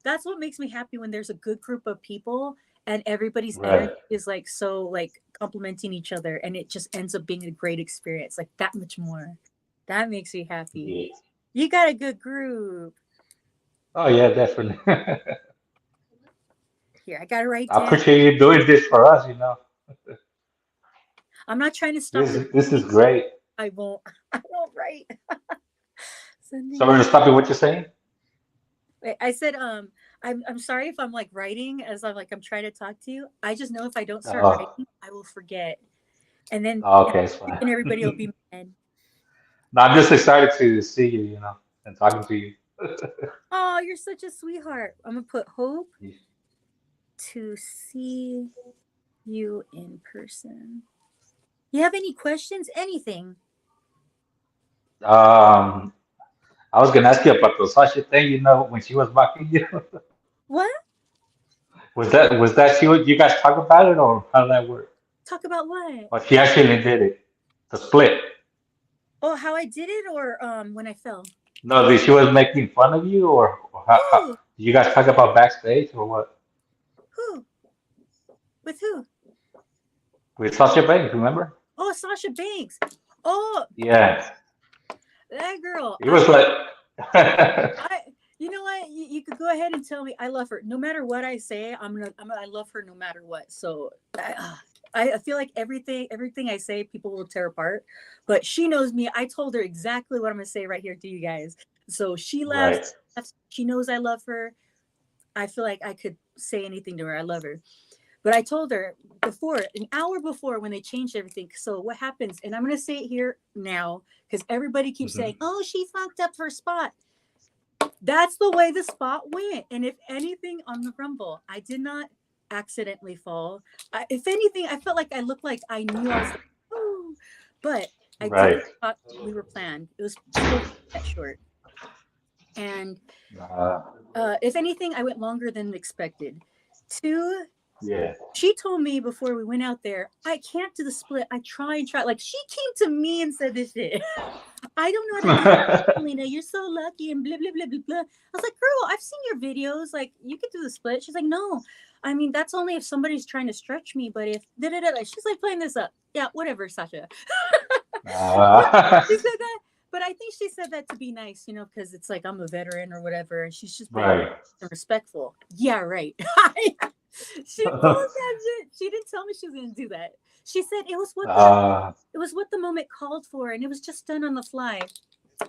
That's what makes me happy when there's a good group of people and everybody's energy Right. is like so like complimenting each other and it just ends up being a great experience like that much more. That makes me happy. Yeah. You got a good group. Oh yeah, definitely. Here, I gotta write I down. appreciate you doing this for us. I'm not trying to stop This the this is great. I won't I won't write. Sorry Sending. to stop you. What you're saying? Wait, I said I'm sorry if I'm like writing as I'm trying to talk to you. I just know if I don't start Oh, writing, I will forget. And then okay, it's fine. and everybody will be mad. No, I'm just excited to see you, and talking to you. Oh, you're such a sweetheart. I'm gonna put hope to see you in person. You have any questions? Anything? Um, I was gonna ask you about the Sasha thing. You know, when she was mocking you, What? was that she? You guys talk about it, or how did that work? Talk about what? Or she actually did it, the split. Oh, how I did it, or when I fell. No, she was making fun of you, or how, Who? did you guys talk about backstage or what? Who? With who? With Sasha Banks, remember? Oh, Sasha Banks. Oh, Yeah, that girl. it was like, You know what? You could go ahead and tell me I love her. No matter what I say, I love her no matter what. So I feel like everything I say, people will tear apart. But she knows me. I told her exactly what I'm gonna say right here to you guys. So she right, laughs. She knows I love her. I feel like I could say anything to her. I love her. But I told her an hour before when they changed everything. So what happens? And I'm gonna say it here now because everybody keeps saying, "Oh, she fucked up her spot." That's the way the spot went. And if anything on the Rumble, I did not accidentally fall. If anything, I felt like I looked like I knew I was like, oh, but I did right. the spot we were planned. It was supposed to be that short. And Uh, if anything, I went longer than expected. Two, yeah. she told me before we went out there, I can't do the split. I try and try. Like she came to me and said this shit. I don't know how to do it, Melina. You're so lucky and blah blah blah blah blah. I was like, girl, I've seen your videos. Like you could do the split. She's like, no. I mean, that's only if somebody's trying to stretch me. But if da da da, she's like playing this up. Yeah, whatever, Sasha. She said that, but I think she said that to be nice, because it's like I'm a veteran or whatever, and she's just being right. respectful. Yeah, right. She pulled that shit. She didn't tell me she was gonna do that. She said it was what the moment called for, and it was just done on the fly.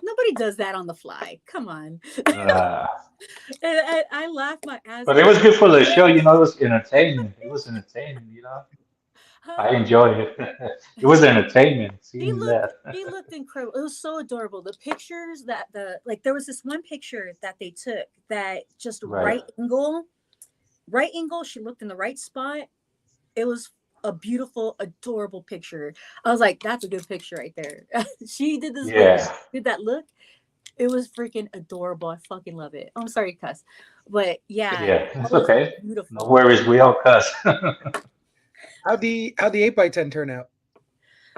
Nobody does that on the fly. Come on. Uh, And I laughed my ass but it off. was good for the show. You know, it was entertainment. It was entertainment. You know, I enjoyed it. It was entertainment He seeing looked that. he looked incredible. It was so adorable. The pictures there was this one picture that they took that just Right. right angle, she looked in the right spot. It was a beautiful, adorable picture. I was like, that's a good picture right there. She did this look, Yeah. did that look. It was freaking adorable. I fucking love it. I'm sorry, cuss. But yeah, Yeah. that It's was okay. No beautiful. worries. We all cuss. How'd the 8x10 turn out?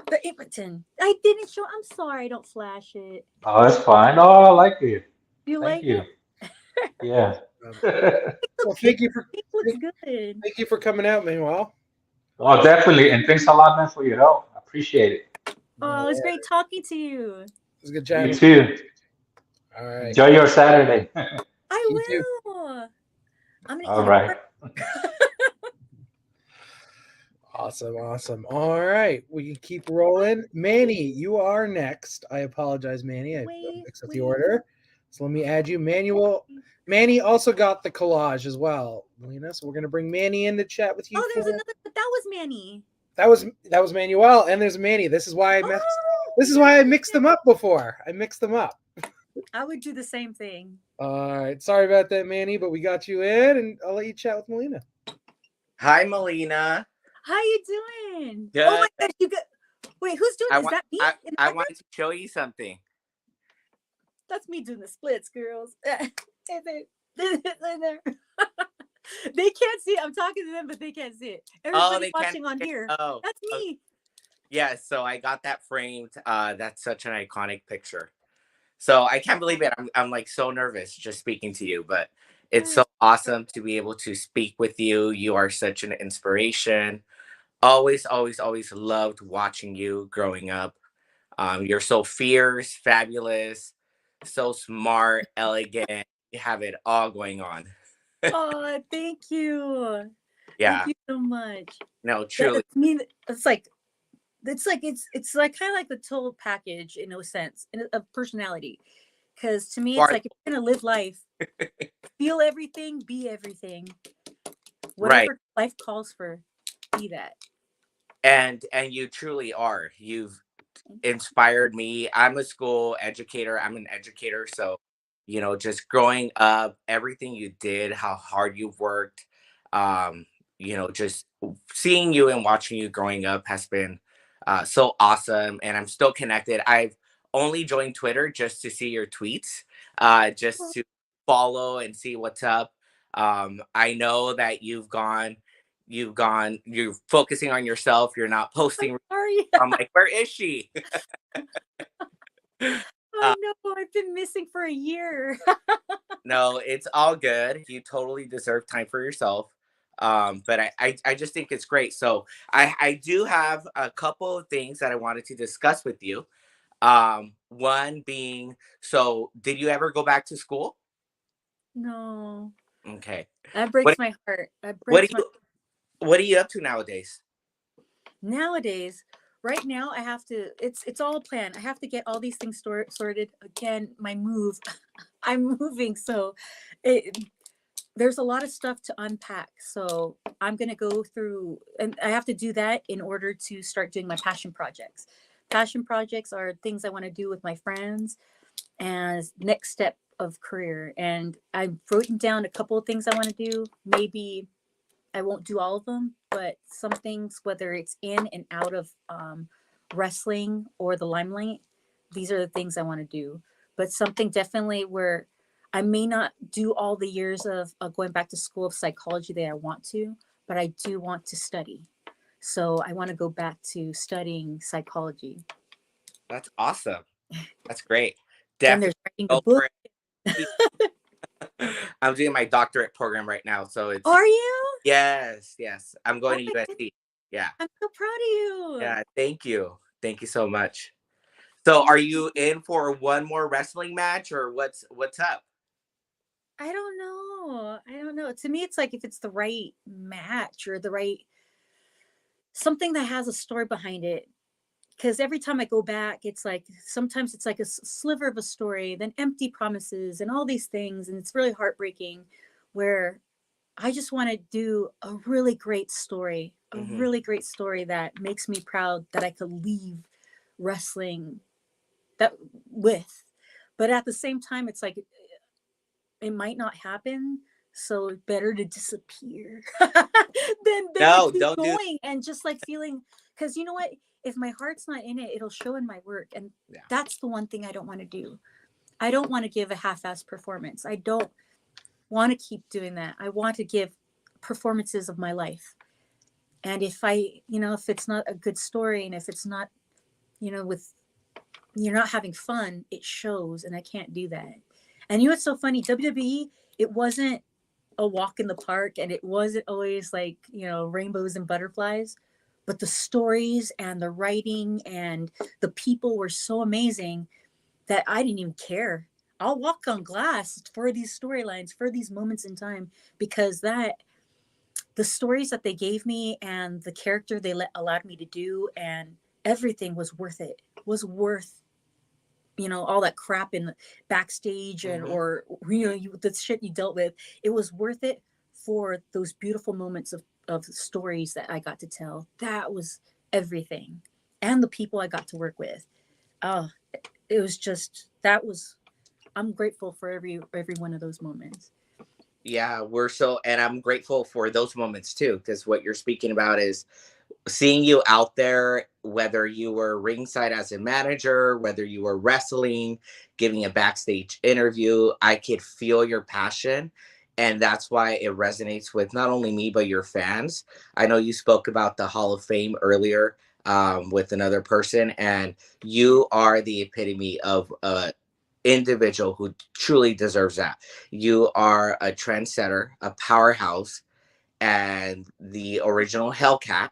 The Iperton. I didn't show. I'm sorry, I don't flash it. Oh, it's fine. Oh, I like it. You Thank like you. it? Yeah. Well, thank you for Pink looks good. thank you for coming out, Manuel. Oh, definitely. And thanks a lot, man, for your help. I appreciate it. Oh, it's great talking to you. It was good You chatting. too. All right. Enjoy your Saturday. I You too. will. I'm gonna All eat right. it. Awesome. All right, we can keep rolling. Manny, you are next. I apologize, Manny. I mixed up the order. So let me add you. Manny also got the collage as well, Melina. So we're gonna bring Manny in to chat with you. Oh, there's another. But that was Manny. That was Manuel, and there's Manny. This is why I mixed them up before. I mixed them up. I would do the same thing. All right, sorry about that, Manny, but we got you in, and I'll let you chat with Melina. Hi, Melina. How you doing? Good. Oh my gosh, you good? Wait, who's doing? Is that me? I wanted to show you something. That's me doing the splits, girls. They can't see it. I'm talking to them, but they can't see it. Everybody watching on here. Oh, that's me. Yeah, so I got that framed. That's such an iconic picture. So I can't believe it. I'm like so nervous just speaking to you, but it's so awesome to be able to speak with you. You are such an inspiration. Always loved watching you growing up. You're so fierce, fabulous, so smart, elegant. You have it all going on. Oh, thank you. Yeah. Thank you so much. No, truly. It's like kind of like the total package in a sense, of personality. Because to me, it's like if you're gonna live life, feel everything, be everything. Whatever life calls for, be that. And you truly are. You've inspired me. I'm a school educator. I'm an educator. So, just growing up, everything you did, how hard you've worked, just seeing you and watching you growing up has been so awesome. And I'm still connected. I've only joined Twitter just to see your tweets, just to follow and see what's up. I know that you're focusing on yourself. You're not posting. Sorry. I'm like, where is she? I know, I've been missing for a year. No, it's all good. You totally deserve time for yourself. But I just think it's great. So I do have a couple of things that I wanted to discuss with you. One being, so did you ever go back to school? No. Okay. That breaks my heart. That What breaks are you up to nowadays? Nowadays, right now, I have to. It's all a plan. I have to get all these things sorted. Again, my move. I'm moving, so there's a lot of stuff to unpack. So I'm gonna go through, and I have to do that in order to start doing my passion projects. Passion projects are things I want to do with my friends as next step of career. And I've written down a couple of things I want to do. Maybe I won't do all of them, but some things, whether it's in and out of wrestling or the limelight, these are the things I want to do. But something definitely where I may not do all the years of going back to school of psychology that I want to, but I do want to study. So I want to go back to studying psychology. That's awesome. That's great. And there's Definitely writing a go book. for it. I'm doing my doctorate program right now, so it's. Are you? Yes. I'm Oh going to my goodness. USC. Yeah. I'm so proud of you. Yeah. Thank you. Thank you so much. So, are you in for one more wrestling match, or what's up? I don't know. To me, it's like if it's the right match or the right something that has a story behind it. Because every time I go back, it's like sometimes it's like a sliver of a story, then empty promises and all these things. And it's really heartbreaking where I just want to do a really great story, a really great story that makes me proud that I could leave wrestling that with. But at the same time, it's like it might not happen. So better to disappear than No, to keep don't do. going and just like feeling, because you know what? If my heart's not in it, it'll show in my work. And that's the one thing I don't want to do. I don't want to give a half-assed performance. I don't want to keep doing that. I want to give performances of my life. And if if it's not a good story and if it's not, with you're not having fun, it shows. And I can't do that. And what's so funny? WWE, it wasn't a walk in the park and it wasn't always like, rainbows and butterflies, but the stories and the writing and the people were so amazing that I didn't even care. I'll walk on glass for these storylines, for these moments in time, because the stories that they gave me and the character they allowed me to do and everything was worth it. Was worth all that crap in the backstage and or the shit you dealt with. It was worth it for those beautiful moments of stories that I got to tell. That was everything. And the people I got to work with. Oh, it was just I'm grateful for every one of those moments. Yeah, and I'm grateful for those moments too, because what you're speaking about is seeing you out there, whether you were ringside as a manager, whether you were wrestling, giving a backstage interview, I could feel your passion. And that's why it resonates with not only me, but your fans. I know you spoke about the Hall of Fame earlier with another person, and you are the epitome of individual who truly deserves that. You are a trendsetter, a powerhouse, and the original Hellcat.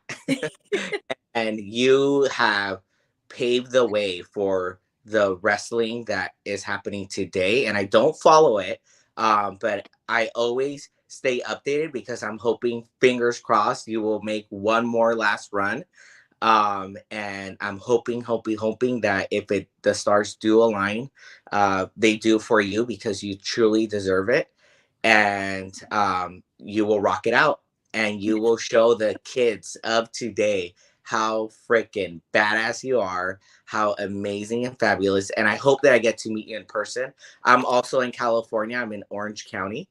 And you have paved the way for the wrestling that is happening today. And I don't follow it, but I always stay updated because I'm hoping, fingers crossed, you will make one more last run. And I'm hoping that if the stars do align, they do for you because you truly deserve it. And you will rock it out and you will show the kids of today how freaking badass you are, how amazing and fabulous. And I hope that I get to meet you in person. I'm also in California. I'm in Orange County.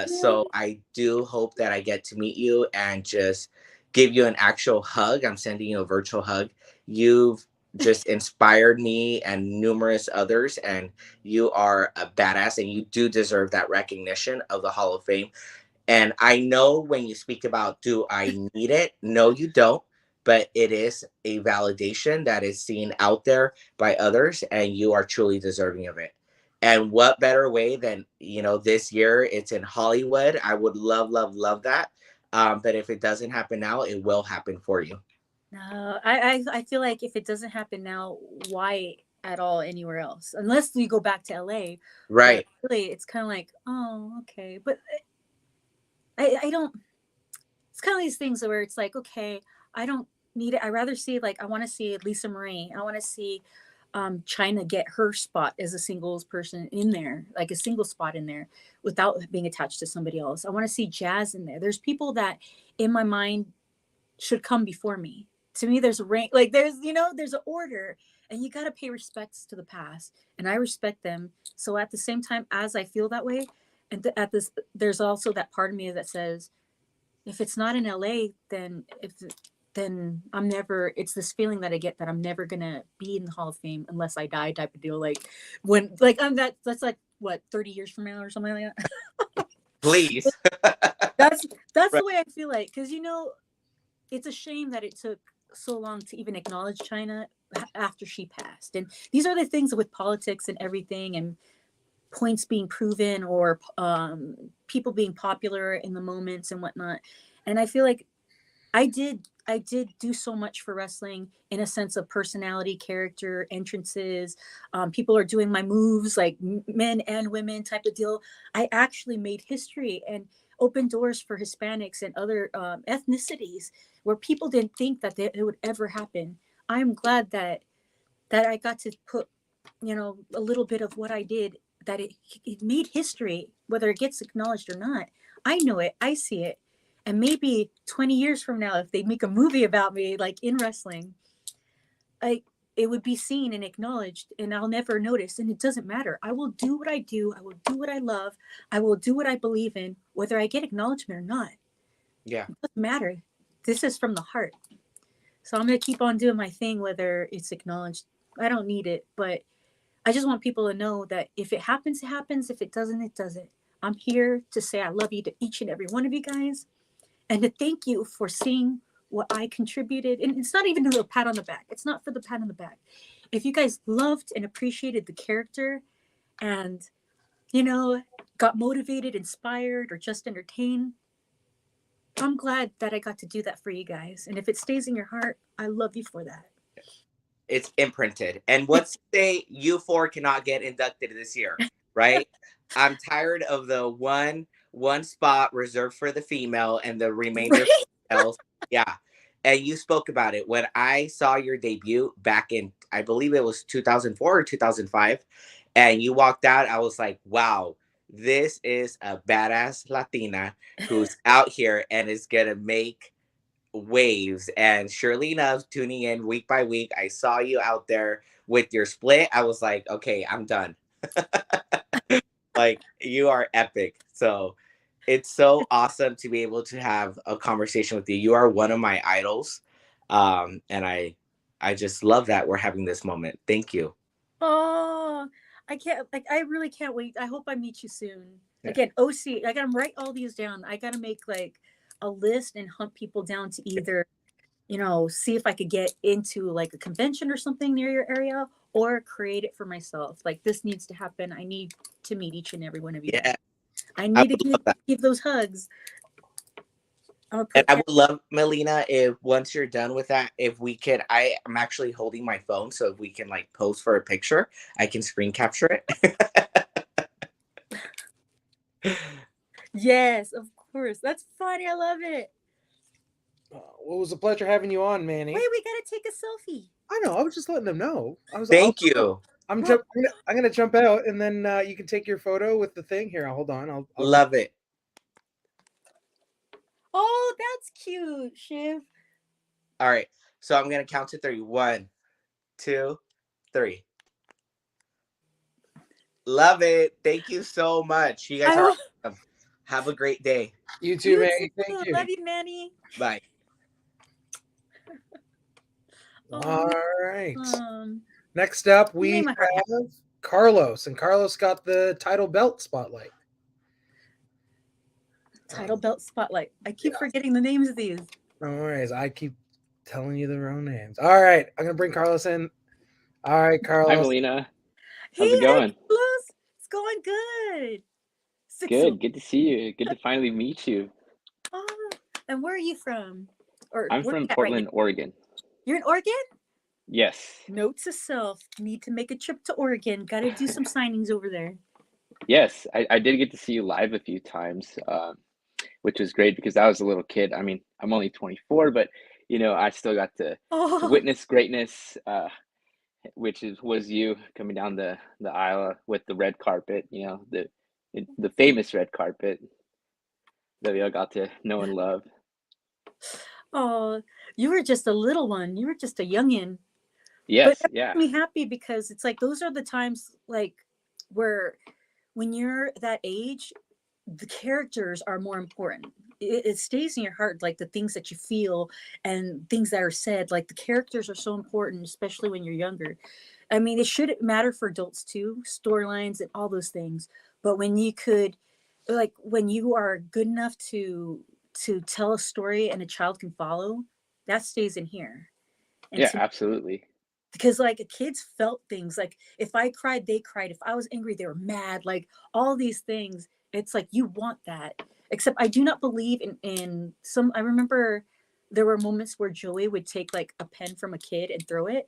So I do hope that I get to meet you and just give you an actual hug. I'm sending you a virtual hug. You've just inspired me and numerous others, and you are a badass, and you do deserve that recognition of the Hall of Fame. And I know when you speak about, do I need it? No, you don't. But it is a validation that is seen out there by others, and you are truly deserving of it. And what better way than, this year it's in Hollywood. I would love, love, love that. But if it doesn't happen now, it will happen for you. No, I feel like if it doesn't happen now, why at all anywhere else? Unless we go back to LA. Right. But really, it's kind of like, oh, okay. But I don't. It's kind of these things where it's like, okay, I don't need it. I rather see I want to see Lisa Marie. I want to see China get her spot as a singles person in there, like a single spot in there, without being attached to somebody else. I want to see Jazz in there. There's people that, in my mind, should come before me. To me, there's a rank, there's an order, and you got to pay respects to the past, and I respect them. So at the same time as I feel that way, and there's also that part of me that says, if it's not in LA, then I'm never. It's this feeling that I get that I'm never gonna be in the Hall of Fame unless I die, type of deal. That's like what, 30 years from now or something like that. Please. That's Right. the way I feel like, because it's a shame that it took so long to even acknowledge China after she passed. And these are the things with politics and everything, and points being proven, or people being popular in the moments and whatnot. And I feel like I did do so much for wrestling in a sense of personality, character, entrances. People are doing my moves, like men and women type of deal. I actually made history and opened doors for Hispanics and other ethnicities where people didn't think that it would ever happen. I'm glad that I got to put, a little bit of what I did, that it made history, whether it gets acknowledged or not. I know it, I see it. And maybe 20 years from now, if they make a movie about me, like in wrestling, it would be seen and acknowledged, and I'll never notice. And it doesn't matter. I will do what I do. I will do what I love. I will do what I believe in, whether I get acknowledgement or not. Yeah. It doesn't matter. This is from the heart. So I'm going to keep on doing my thing, whether it's acknowledged. I don't need it, but I just want people to know that if it happens, it happens. If it doesn't, it doesn't. I'm here to say I love you to each and every one of you guys, and to thank you for seeing what I contributed. And it's not even a pat on the back. It's not for the pat on the back. If you guys loved and appreciated the character and, got motivated, inspired, or just entertained, I'm glad that I got to do that for you guys. And if it stays in your heart, I love you for that. It's imprinted. And what's to say you four cannot get inducted this year, right? I'm tired of the one spot reserved for the female and the remainder females. Yeah. And you spoke about it. When I saw your debut back in, I believe it was 2004 or 2005, and you walked out, I was like, wow, this is a badass Latina who's out here and is going to make waves. And surely enough, tuning in week by week, I saw you out there with your split. I was like, okay, I'm done. Like, you are epic. So it's so awesome to be able to have a conversation with you. You are one of my idols. And I just love that we're having this moment. Thank you. Oh, I really can't wait. I hope I meet you soon. Yeah. Again, OC, I gotta write all these down. I gotta make a list and hunt people down to either, see if I could get into a convention or something near your area, or create it for myself. This needs to happen. I need to meet each and every one of you. Yeah. I need to give those hugs. And I would love, Melina, if once you're done with that, if we could, I'm actually holding my phone, so if we can pose for a picture, I can screen capture it. Yes, of course. That's funny. I love it. Well, it was a pleasure having you on, Manny. Wait, we gotta take a selfie. I know. I was just letting them know. Thank you. I'm gonna jump out, and then you can take your photo with the thing here. Hold on. I'll love it. Oh, that's cute, Shiv. All right. So I'm gonna count to 3. 1, 2, 3. Love it. Thank you so much. You guys are awesome. Have a great day. You too, Manny. Thank you. Love you, Manny. Bye. All right. Um, Next up, you we made my heart happy. have Carlos, and Carlos got the title belt spotlight. Title belt spotlight. I keep forgetting the names of these. No worries. I keep telling you the wrong names. All right. I'm going to bring Carlos in. All right, Carlos. Hi, Melina. Hey, How's it going? Carlos. It's going good. Good to see you. Good to finally meet you. Oh, and where are you from? Or I'm where are you from at right now? Portland, Oregon. You're in Oregon? Yes. Note to self: need to make a trip to Oregon. Got to do some signings over there. Yes, I did get to see you live a few times, which was great because I was a little kid. I mean, I'm only 24, but I still got to Oh, witness greatness, which was you coming down the aisle with the red carpet, the famous red carpet that we all got to know and love. oh, you were just a little one. You were just a youngin. But Yes, that yeah. makes me happy because it's like those are the times like where when you're that age, the characters are more important. It stays in your heart, like the things that you feel and things that are said. Like the characters are so important, especially when you're younger. I mean, it should matter for adults too, storylines and all those things. But when you could, like, when you are good enough to tell a story and a child can follow, that stays in here. And Yeah, to absolutely. because like kids felt things like if I cried they cried, if I was angry they were mad, like all these things. It's like you want that, except I do not believe in some. I remember there were moments where Joey would take like a pen from a kid and throw it.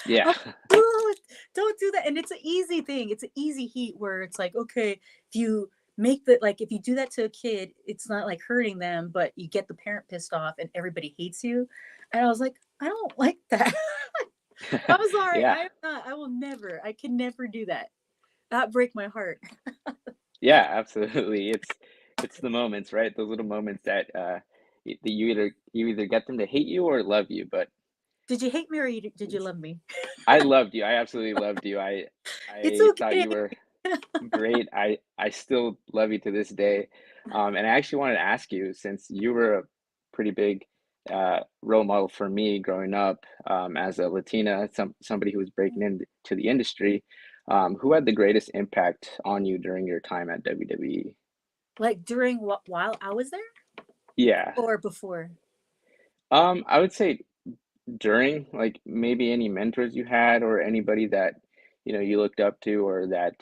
Yeah. Oh, "Ooh, don't do that." And it's an easy thing, it's an easy heat where it's like, okay, if you make the like if you do that to a kid, it's not like hurting them, but you get the parent pissed off and everybody hates you. And I was like, I don't like that. I'm sorry. Yeah. I'm not. I will never. I can never do that. That break my heart. Yeah, absolutely. It's the moments, right? Those little moments that that you either get them to hate you or love you. But Did you hate me or did you love me? I loved you. I absolutely loved you. It's I thought okay. you were great. I still love you to this day. And I actually wanted to ask you, since you were a pretty big role model for me growing up as a Latina, somebody who was breaking into the industry, who had the greatest impact on you during your time at WWE? Like during what while I was there Yeah. or before? I would say during, like maybe any mentors you had or anybody that you looked up to or that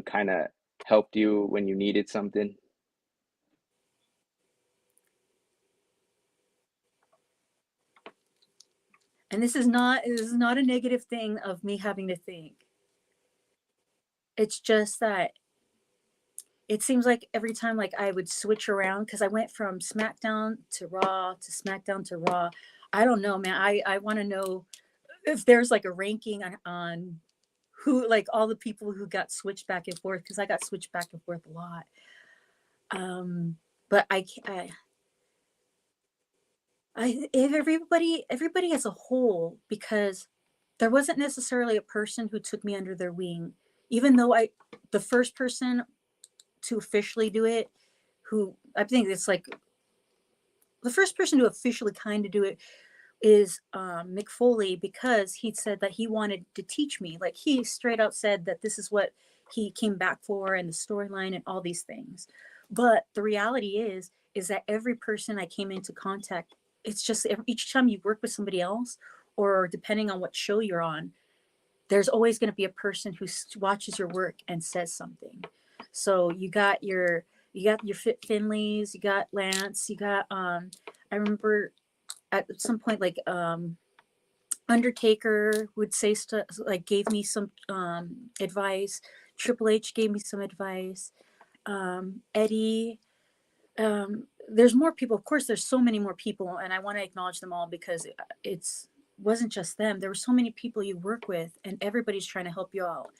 kind of helped you when you needed something. And this is not a negative thing of me having to think. It's just that it seems like every time like I would switch around because I went from SmackDown to Raw to SmackDown to Raw. I don't know, man. I want to know if there's like a ranking on who like all the people who got switched back and forth because I got switched back and forth a lot. But if everybody as a whole because there wasn't necessarily a person who took me under their wing, even though the first person to officially do it, who I think it's like the first person to officially kind of do it is Mick Foley because he said that he wanted to teach me. Like he straight out said that this is what he came back for and the storyline and all these things. But the reality is that every person I came into contact, it's just each time you work with somebody else or depending on what show you're on, there's always going to be a person who watches your work and says something. So you got your Finleys, you got Lance, you got I remember at some point like Undertaker would say stuff like gave me some advice. Triple H gave me some advice. Eddie. There's more people. Of course, there's so many more people, and I want to acknowledge them all because it's wasn't just them. There were so many people you work with, and everybody's trying to help you out.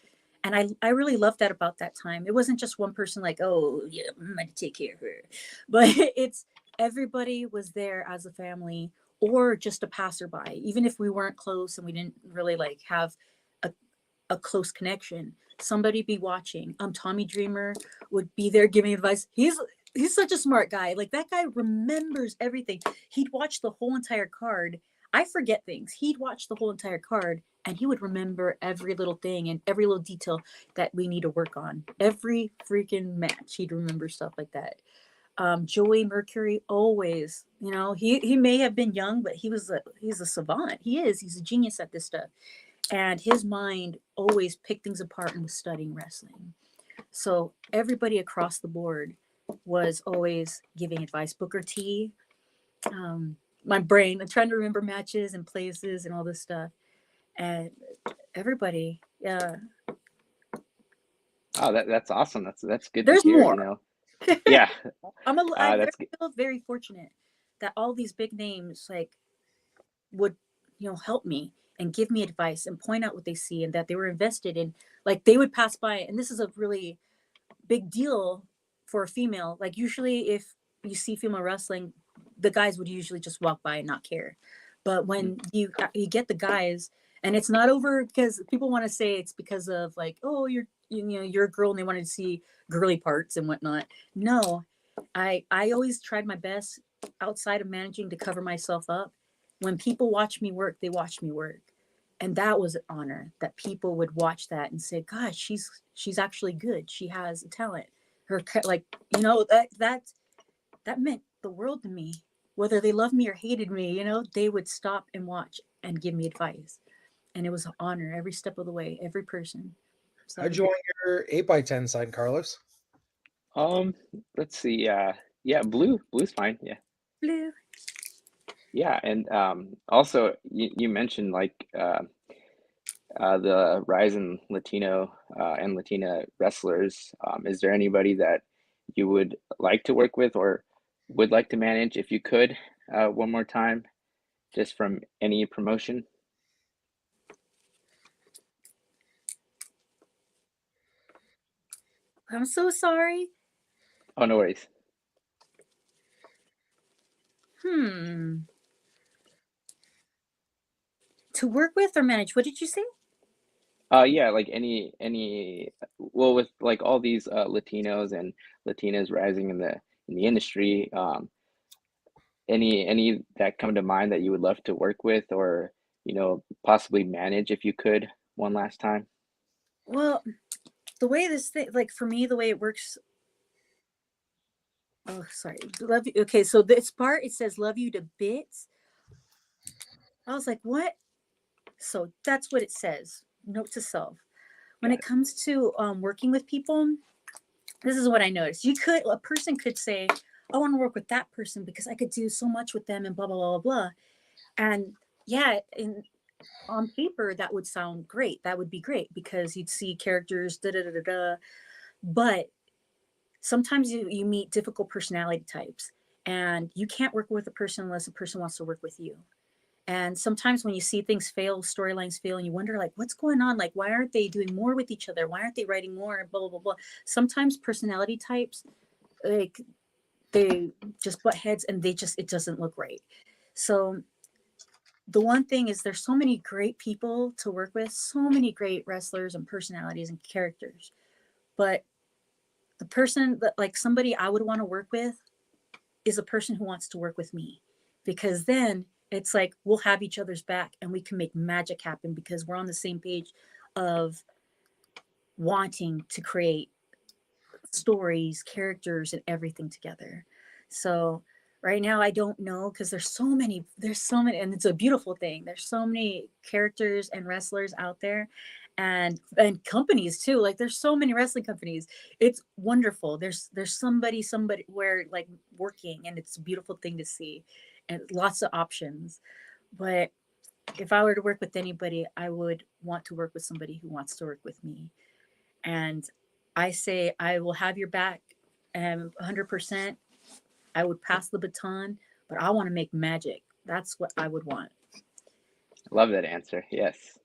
And I really loved that about that time. It wasn't just one person like, oh yeah, I'm gonna take care of her, but it's everybody was there as a family or just a passerby, even if we weren't close and we didn't really like have a, a close connection. Somebody be watching. Tommy Dreamer would be there giving advice. He's such a smart guy. Like that guy remembers everything. He'd watch the whole entire card. I forget things. He'd watch the whole entire card and he would remember every little thing and every little detail that we need to work on. Every freaking match, he'd remember stuff like that. Joey Mercury always, you know, he may have been young, but he's a savant. He's a genius at this stuff. And his mind always picked things apart and was studying wrestling. So everybody across the board was always giving advice. Booker T, my brain, I'm trying to remember matches and places and all this stuff. And everybody, yeah. Oh, that's awesome. That's good to There's hear. more. You know, yeah. I That's good. feel very fortunate that all these big names like would, you know, help me and give me advice and point out what they see and that they were invested in. Like they would pass by, and this is a really big deal for a female. Like usually if you see female wrestling, the guys would usually just walk by and not care. But when you get the guys, and it's not over because people want to say it's because of like, oh, you're a girl and they wanted to see girly parts and whatnot. No, I always tried my best outside of managing to cover myself up. When people watch me work, they watch me work. And that was an honor that people would watch that and say, gosh, she's actually good. She has a talent. Like, you know, that meant the world to me. Whether they loved me or hated me, you know, they would stop and watch and give me advice. And it was an honor every step of the way, every person. So How'd you want your 8x10 sign, Carlos? Let's see. Yeah, blue's fine. Yeah. blue. Yeah, and also you mentioned like the rise in Latino and Latina wrestlers. Is there anybody that you would like to work with or would like to manage if you could one more time, just from any promotion? I'm so sorry. Oh, no worries. To work with or manage? What did you say? Yeah, like any well, with like all these Latinos and Latinas rising in the industry, any that come to mind that you would love to work with or, you know, possibly manage if you could one last time? Well, the way this thing, like for me, the way it works. Oh, sorry. Love you. Okay, so this part it says "love you to bits." I was like, what? So that's what it says. Note to self. When it comes to working with people, this is what I noticed. A person could say, I want to work with that person because I could do so much with them and blah, blah, blah, blah, blah. And yeah, on paper, that would sound great. That would be great because you'd see characters, da, da, da, da, da. But sometimes you meet difficult personality types and you can't work with a person unless a person wants to work with you. And sometimes when you see things fail, storylines fail, and you wonder, like, what's going on? Like, why aren't they doing more with each other? Why aren't they writing more? Blah, blah, blah, blah. Sometimes personality types, like, they just butt heads and it doesn't look right. So the one thing is there's so many great people to work with, so many great wrestlers and personalities and characters. But the person that, like, somebody I would want to work with is a person who wants to work with me, because then it's like we'll have each other's back and we can make magic happen because we're on the same page of wanting to create stories, characters, and everything together. So right now I don't know because there's so many, and it's a beautiful thing. There's so many characters and wrestlers out there, and companies too. Like there's so many wrestling companies. It's wonderful. There's somebody where like working, and it's a beautiful thing to see, and lots of options. But if I were to work with anybody, I would want to work with somebody who wants to work with me. And I say I will have your back, 100%. I would pass the baton, but I want to make magic. That's what I would want. Love that answer. Yes.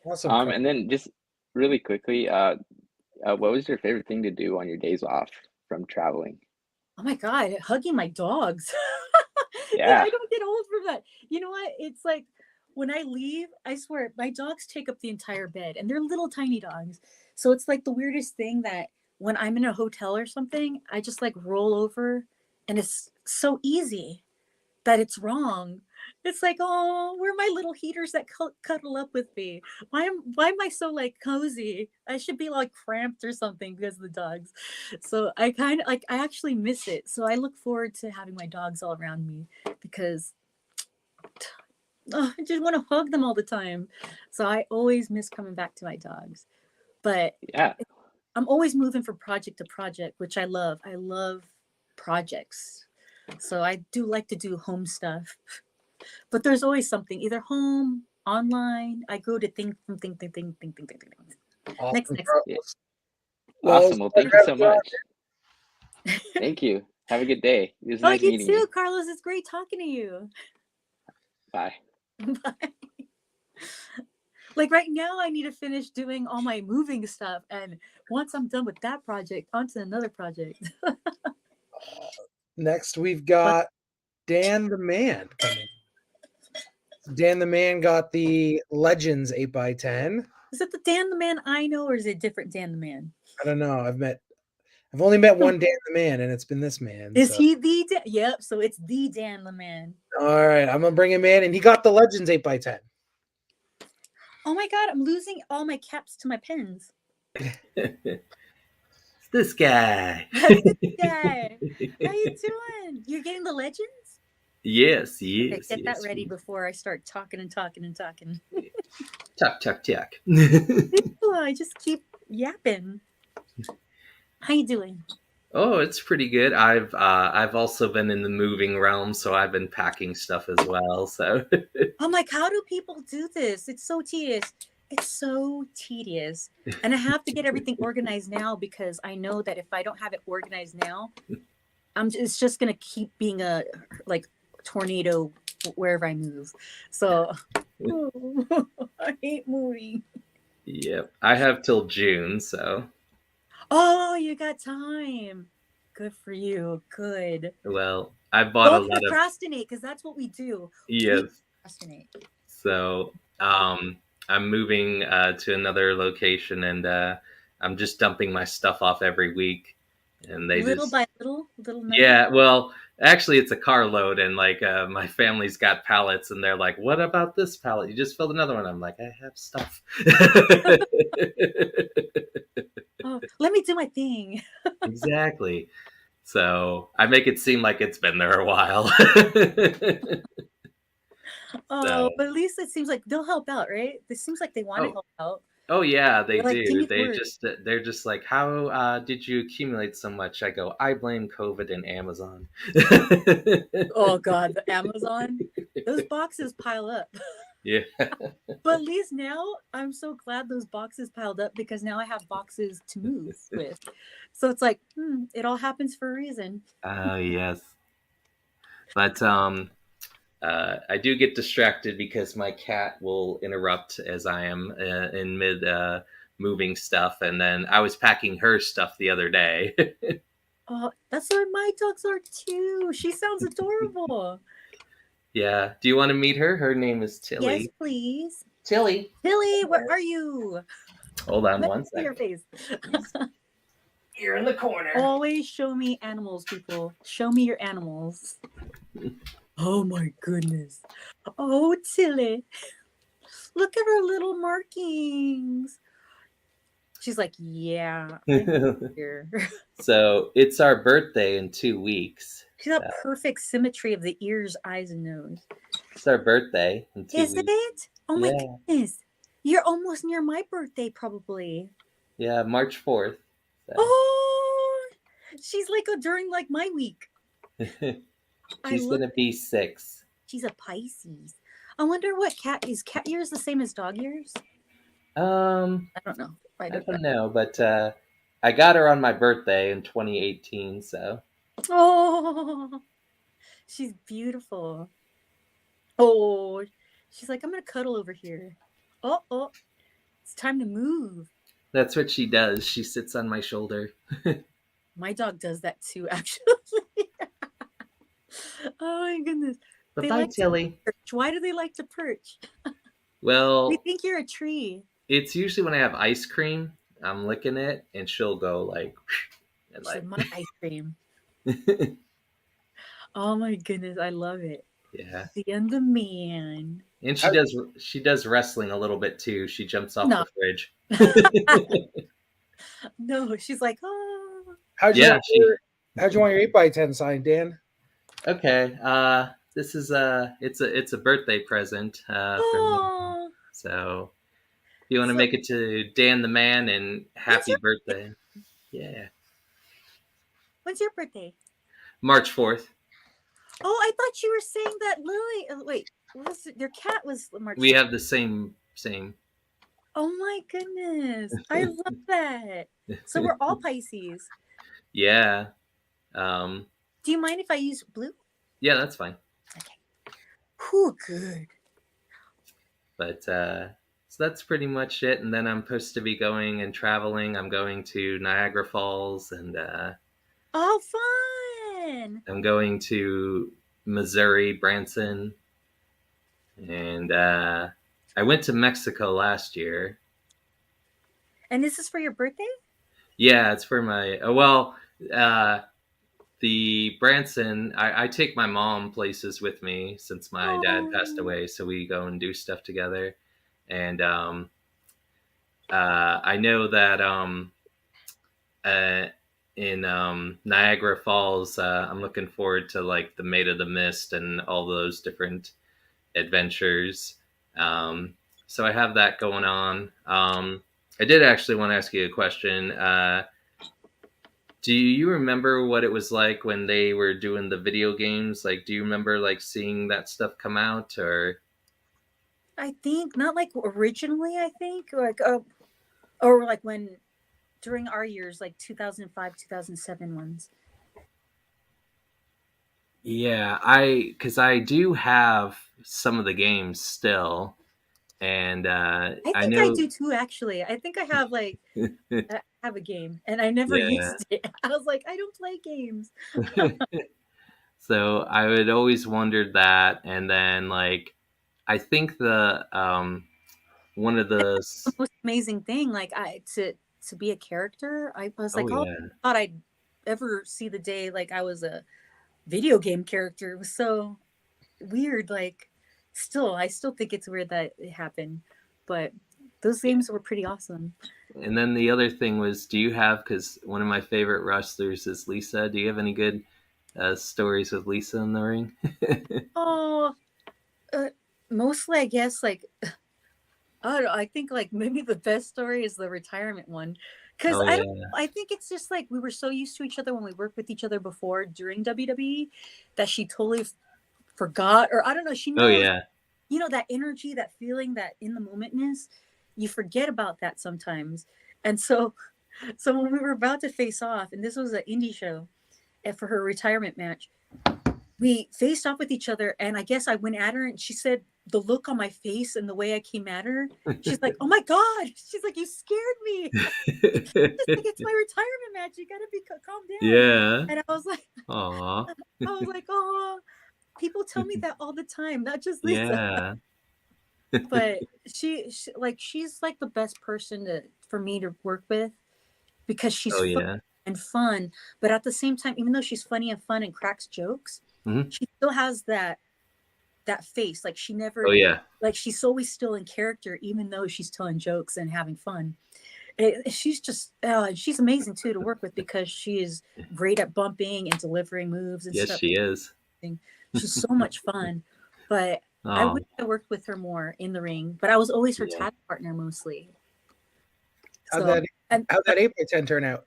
Awesome. And then just really quickly, what was your favorite thing to do on your days off from traveling? Oh my God, hugging my dogs. Yeah. I don't get old from that. You know what? It's like when I leave, I swear, my dogs take up the entire bed and they're little tiny dogs. So it's like the weirdest thing that when I'm in a hotel or something, I just like roll over and it's so easy that it's wrong. It's like, oh, where are my little heaters that cuddle up with me? Why am I so like cozy? I should be like cramped or something because of the dogs. So I kind of like I actually miss it. So I look forward to having my dogs all around me because I just want to hug them all the time. So I always miss coming back to my dogs. But Yeah. I'm always moving from project to project, which I love. I love projects. So I do like to do home stuff. But there's always something, either home, online. I go to think. Awesome, Next. Yeah. Well, Awesome. Well, thank you so much. Thank you. Have a good day. It was Oh, nice you meeting too, you. Carlos. It's great talking to you. Bye. Bye. Like right now, I need to finish doing all my moving stuff, and once I'm done with that project, on to another project. next we've got Dan the Man coming. Dan the Man got the Legends 8x10. Is it the Dan the Man I know, or is it a different Dan the Man? I don't know. I've only met one Dan the Man, and it's been this man. Is so. he the Dan? Yep. So it's the Dan the Man. All right, I'm gonna bring him in, and he got the Legends 8x10. Oh my God, I'm losing all my caps to my pens. This guy. This guy. How you doing? You're getting the Legends? Yes, Okay, yes. get yes. that ready before I start talking and talking and talking. Tuck, tuck, tuck. I just keep yapping. How you doing? Oh, it's pretty good. I've also been in the moving realm, so I've been packing stuff as well. So I'm like, how do people do this? It's so tedious. It's so tedious. And I have to get everything organized now because I know that if I don't have it organized now, it's just gonna keep being a like tornado wherever I move. So I hate moving. yep, I have till June. So Oh, you got time. Good for you. Good. well, I bought a Don't lot of procrastinate because that's what we do. We yes. procrastinate. So I'm moving to another location, and I'm just dumping my stuff off every week, and they Little just by little, little. yeah. Well, actually, it's a carload, and like my family's got pallets, and they're like, "What about this pallet? You just filled another one." I'm like, "I have stuff." Oh, let me do my thing. Exactly. So I make it seem like it's been there a while. Oh, but at least it seems like they'll help out, right? It seems like they want to Oh. help out. Oh yeah, they They're like, give do. me work. They're just like, how did you accumulate so much? I go, I blame COVID and Amazon. Oh God, the Amazon, those boxes pile up. Yeah. But at least now I'm so glad those boxes piled up because now I have boxes to move with. So it's like, it all happens for a reason. Oh yes. But I do get distracted because my cat will interrupt as I am in mid moving stuff, and then I was packing her stuff the other day. Oh, that's where my dogs are too. She sounds adorable. Yeah. Do you want to meet her? Her name is Tilly. Yes, please. Tilly. Tilly, where are you? Hold on Let one me see your second. face. Here in the corner. Always show me animals, people. Show me your animals. Oh my goodness. Oh, Tilly. Look at her little markings. She's like, yeah, I'm here. So it's our birthday in 2 weeks. She's got perfect symmetry of the ears, eyes, and nose. It's our birthday in 2 Is weeks. it? Oh my Yeah. goodness. You're almost near my birthday, probably. Yeah, March 4th. So. Oh, she's like during like my week. She's gonna be 6. She's a Pisces. I wonder what cat years the same as dog years? I don't know. I don't know, but I got her on my birthday in 2018. So. Oh, she's beautiful. Oh, she's like, I'm gonna cuddle over here. Oh, it's time to move. That's what she does. She sits on my shoulder. My dog does that too, actually. Oh my goodness. They Bye-bye, like Tilly. to perch. Why do they like to perch? Well, They think you're a tree. it's usually when I have ice cream, I'm licking it, and she'll go like, and She said, like. my ice cream. Oh my goodness, I love it. Yeah. And the man. And she does wrestling a little bit too. She jumps off No. the fridge. No, she's like, oh. How'd you Yeah, want your 8x10 signed, Dan? Okay. This is it's a birthday present from me. Oh. So if you want to make it to Dan the Man and happy birthday. Yeah. When's your birthday? March 4th. Oh, I thought you were saying that Lily. Wait, your cat was March. We have the same. Oh my goodness, I love that. So we're all Pisces. Yeah. Do you mind if I use blue? Yeah, that's fine. Whew, good. But so that's pretty much it. And then I'm supposed to be going and traveling. I'm going to Niagara Falls and Oh, fun! I'm going to Missouri, Branson. And I went to Mexico last year. And this is for your birthday? Yeah, it's for my the Branson. I take my mom places with me since my dad passed away, so we go and do stuff together. And I know that in Niagara Falls, I'm looking forward to like the Maid of the Mist and all those different adventures. So I have that going on. I did actually want to ask you a question. Do you remember what it was like when they were doing the video games? Like, do you remember like seeing that stuff come out, or? I think not like originally. I think like or like when during our years, like 2005, 2007 ones. Yeah, because I do have some of the games still, and I think know I do too. Actually, I think I have like I have a game, and I never Yeah. used it. I was like, I don't play games. So I would always wondered that, and then like I think the one of the The most amazing thing, like to be a character. I was like, oh, yeah. I thought I'd ever see the day like I was a video game character. It was so weird. Like, I still think it's weird that it happened, but those games were pretty awesome. And then the other thing was, do you have, because one of my favorite wrestlers is Lisa, do you have any good stories with Lisa in the ring? Oh, mostly, I guess, like, I don't know, I think, like, maybe the best story is the retirement one. Because Oh, I think it's just like we were so used to each other when we worked with each other before during WWE that she totally forgot, or I don't know, she knows, Oh, yeah. you know, that energy, that feeling, that in the momentness, you forget about that sometimes. And so when we were about to face off, and this was an indie show, and for her retirement match, we faced off with each other, and I guess I went at her, and she said the look on my face and the way I came at her, she's like, oh my God, she's like, you scared me. Just like, it's my retirement match, you gotta be calm down. Yeah. And I was like, Aw. oh, people tell me that all the time, not just Lisa. Yeah. But she's like the best person for me to work with, because she's funny and fun, but at the same time, even though she's funny and fun and cracks jokes, she still has that face. Like she never, like she's always still in character, even though she's telling jokes and having fun. She's just, she's amazing too to work with, because she is great at bumping and delivering moves and stuff. Yes, she is. She's so much fun. But I wish I worked with her more in the ring, but I was always her tag partner mostly. How'd that 8x10 turn out?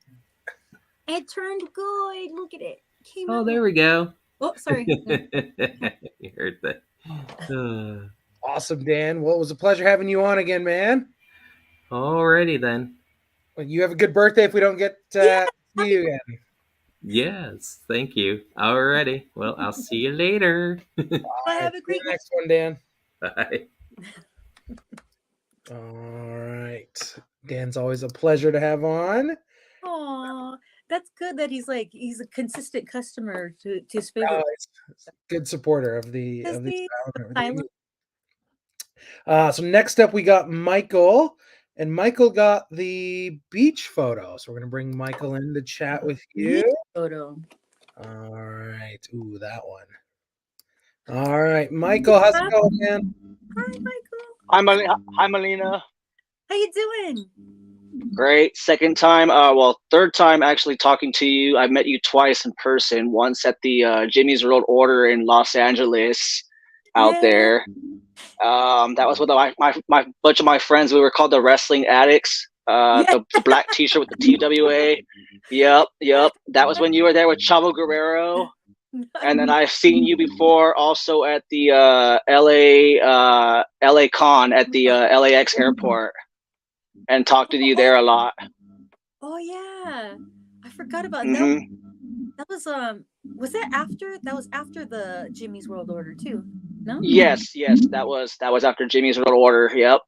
It turned good. Look at it. Oh, there we go. Oh, sorry. You heard that. Awesome, Dan. Well, it was a pleasure having you on again, man. Alrighty then. Well, you have a good birthday if we don't get to see you again. Yes, thank you. Alrighty. Well, I'll see you later. Have a great next one, Dan. Bye. All right. Dan's always a pleasure to have on. Aw, that's good that he's a consistent customer to his favorite. Good supporter of the so next up we got Michael, and Michael got the beach photo. So we're gonna bring Michael in to chat with you. Photo. All right. Ooh, that one. All right, Michael, how's it going, man? Hi, Michael. Hi, Melina. How you doing? Great. Second time, third time actually talking to you. I met you twice in person. Once at the Jimmy's World Order in Los Angeles, out there. That was with my bunch of my friends. We were called the Wrestling Addicts. The black T-shirt with the TWA. Yep. That was when you were there with Chavo Guerrero. And then I've seen you before also at the LA Con at the LAX airport, and talked to you there a lot. Oh yeah, I forgot about Mhm. that. Was that after? That was after the Jimmy's World Order too. No. Yes, that was after Jimmy's World Order. Yep.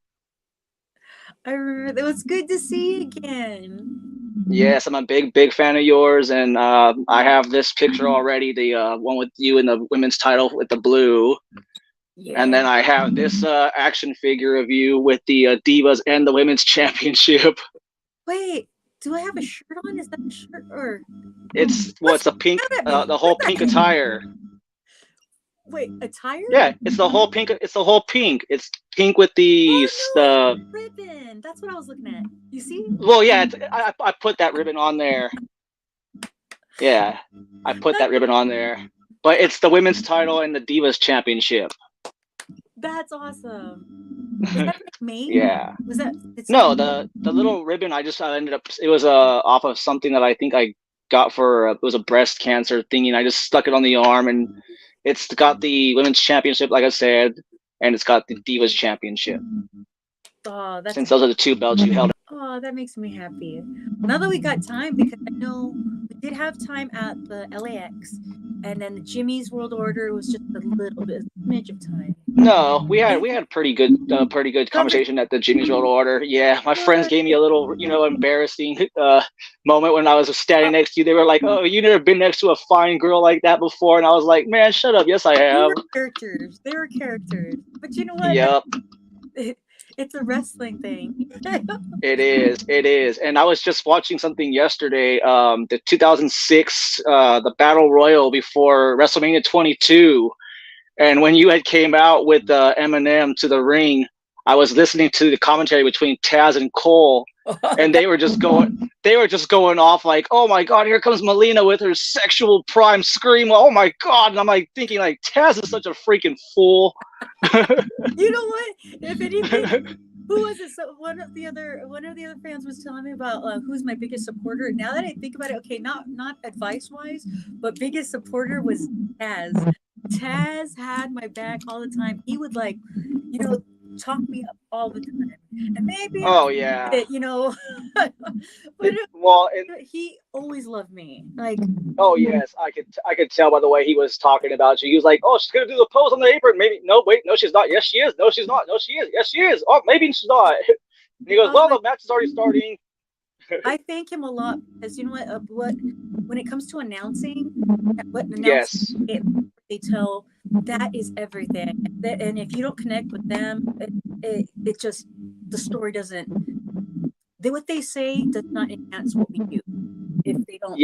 I remember. It was good to see you again. Yes, I'm a big fan of yours, and I have this picture already, the one with you in the women's title with the blue. And then I have this action figure of you with the Divas and the Women's Championship. Wait, do I have a shirt on? Is that a shirt or? It's a pink, the whole pink attire. Wait, attire? Yeah, it's the whole pink. It's the whole pink. It's pink with the ribbon. That's what I was looking at. You see? Well, yeah, I put that ribbon on there. Yeah, I put that ribbon on there. But it's the women's title and the Divas Championship. That's awesome. Was that made? Yeah. Was that? No, the little ribbon. I ended up. It was off of something that I think I got for it was a breast cancer thingy. And I just stuck it on the arm, and it's got the women's championship, like I said, and it's got the Divas Championship. Oh, that's since those are the two belts you held. Oh, that makes me happy. Now that we got time, because I know we did have time at the LAX, and then the Jimmy's World Order was just a little bit, a smidge of time. No, we had pretty good conversation at the Jimmy's World Order. Yeah, my friends gave me a little, embarrassing moment when I was standing next to you. They were like, "Oh, you never been next to a fine girl like that before," and I was like, "Man, shut up." Yes, I have. They were characters. But you know what? Yep. It's a wrestling thing. It is. And I was just watching something yesterday, the 2006, the Battle Royal before WrestleMania 22. And when you had came out with Eminem to the ring, I was listening to the commentary between Taz and Cole, and they were just going off like, "Oh my God, here comes Melina with her sexual prime scream. Oh my God." And I'm like thinking like, Taz is such a freaking fool. You know what? If anything, who was it? So one of the other fans was telling me about who's my biggest supporter. Now that I think about it, okay, not advice wise, but biggest supporter was Taz. Taz had my back all the time. He would talk me up all the time, and maybe he always loved me. Like, oh yes, I could tell by the way he was talking about you. He was like, "Oh, she's gonna do the pose on the apron. Maybe no, wait, no, she's not. Yes, she is. No, she's not. No, she is. Yes, she is. Oh, maybe she's not." And he goes, "Well, the match is already starting." I thank him a lot because you know what when it comes to announcing, they tell, that is everything. And if you don't connect with them, it just, the story doesn't. What they say does not enhance what we do if they don't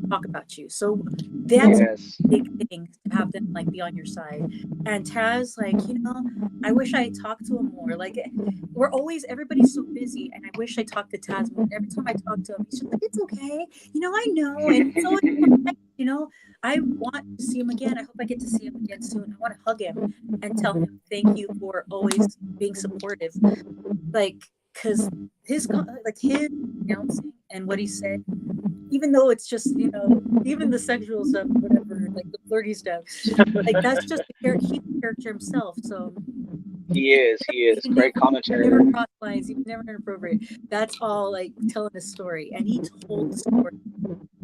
talk about you. So that's a big thing to have them be on your side. And Taz, I wish I talked to him more. Everybody's so busy, and I wish I talked to Taz more. Every time I talk to him, he's just like, "It's okay, I know." And it's always, I want to see him again. I hope I get to see him again soon. I want to hug him and tell him thank you for always being supportive. Because his announcing and what he said, even though it's just, even the sexual stuff, whatever, the flirty stuff, that's just he's a character himself. So he is great commentary. Never crossed lines. He was never inappropriate. That's all telling a story, and he told the story,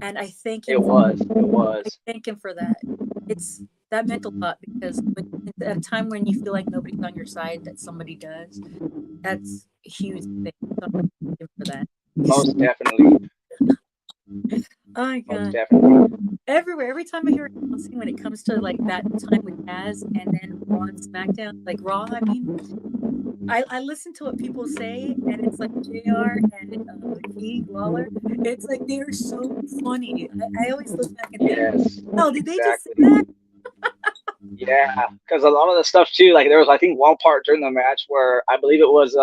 and I thank him. It was. I thank him for that. That meant a lot, because at a time when you feel like nobody's on your side, that somebody does. That's a huge thing. So thank him for that. Most definitely. Oh my God. Most definitely. Everywhere, every time I hear announcing when it comes to that time with Taz and then Raw and SmackDown, Raw, I mean, I listen to what people say, and it's JR and King Lawler. It's they're so funny. I always look back and think, "Oh, did they just say that?" Yeah, because a lot of the stuff too, like there was I think one part during the match where I believe it was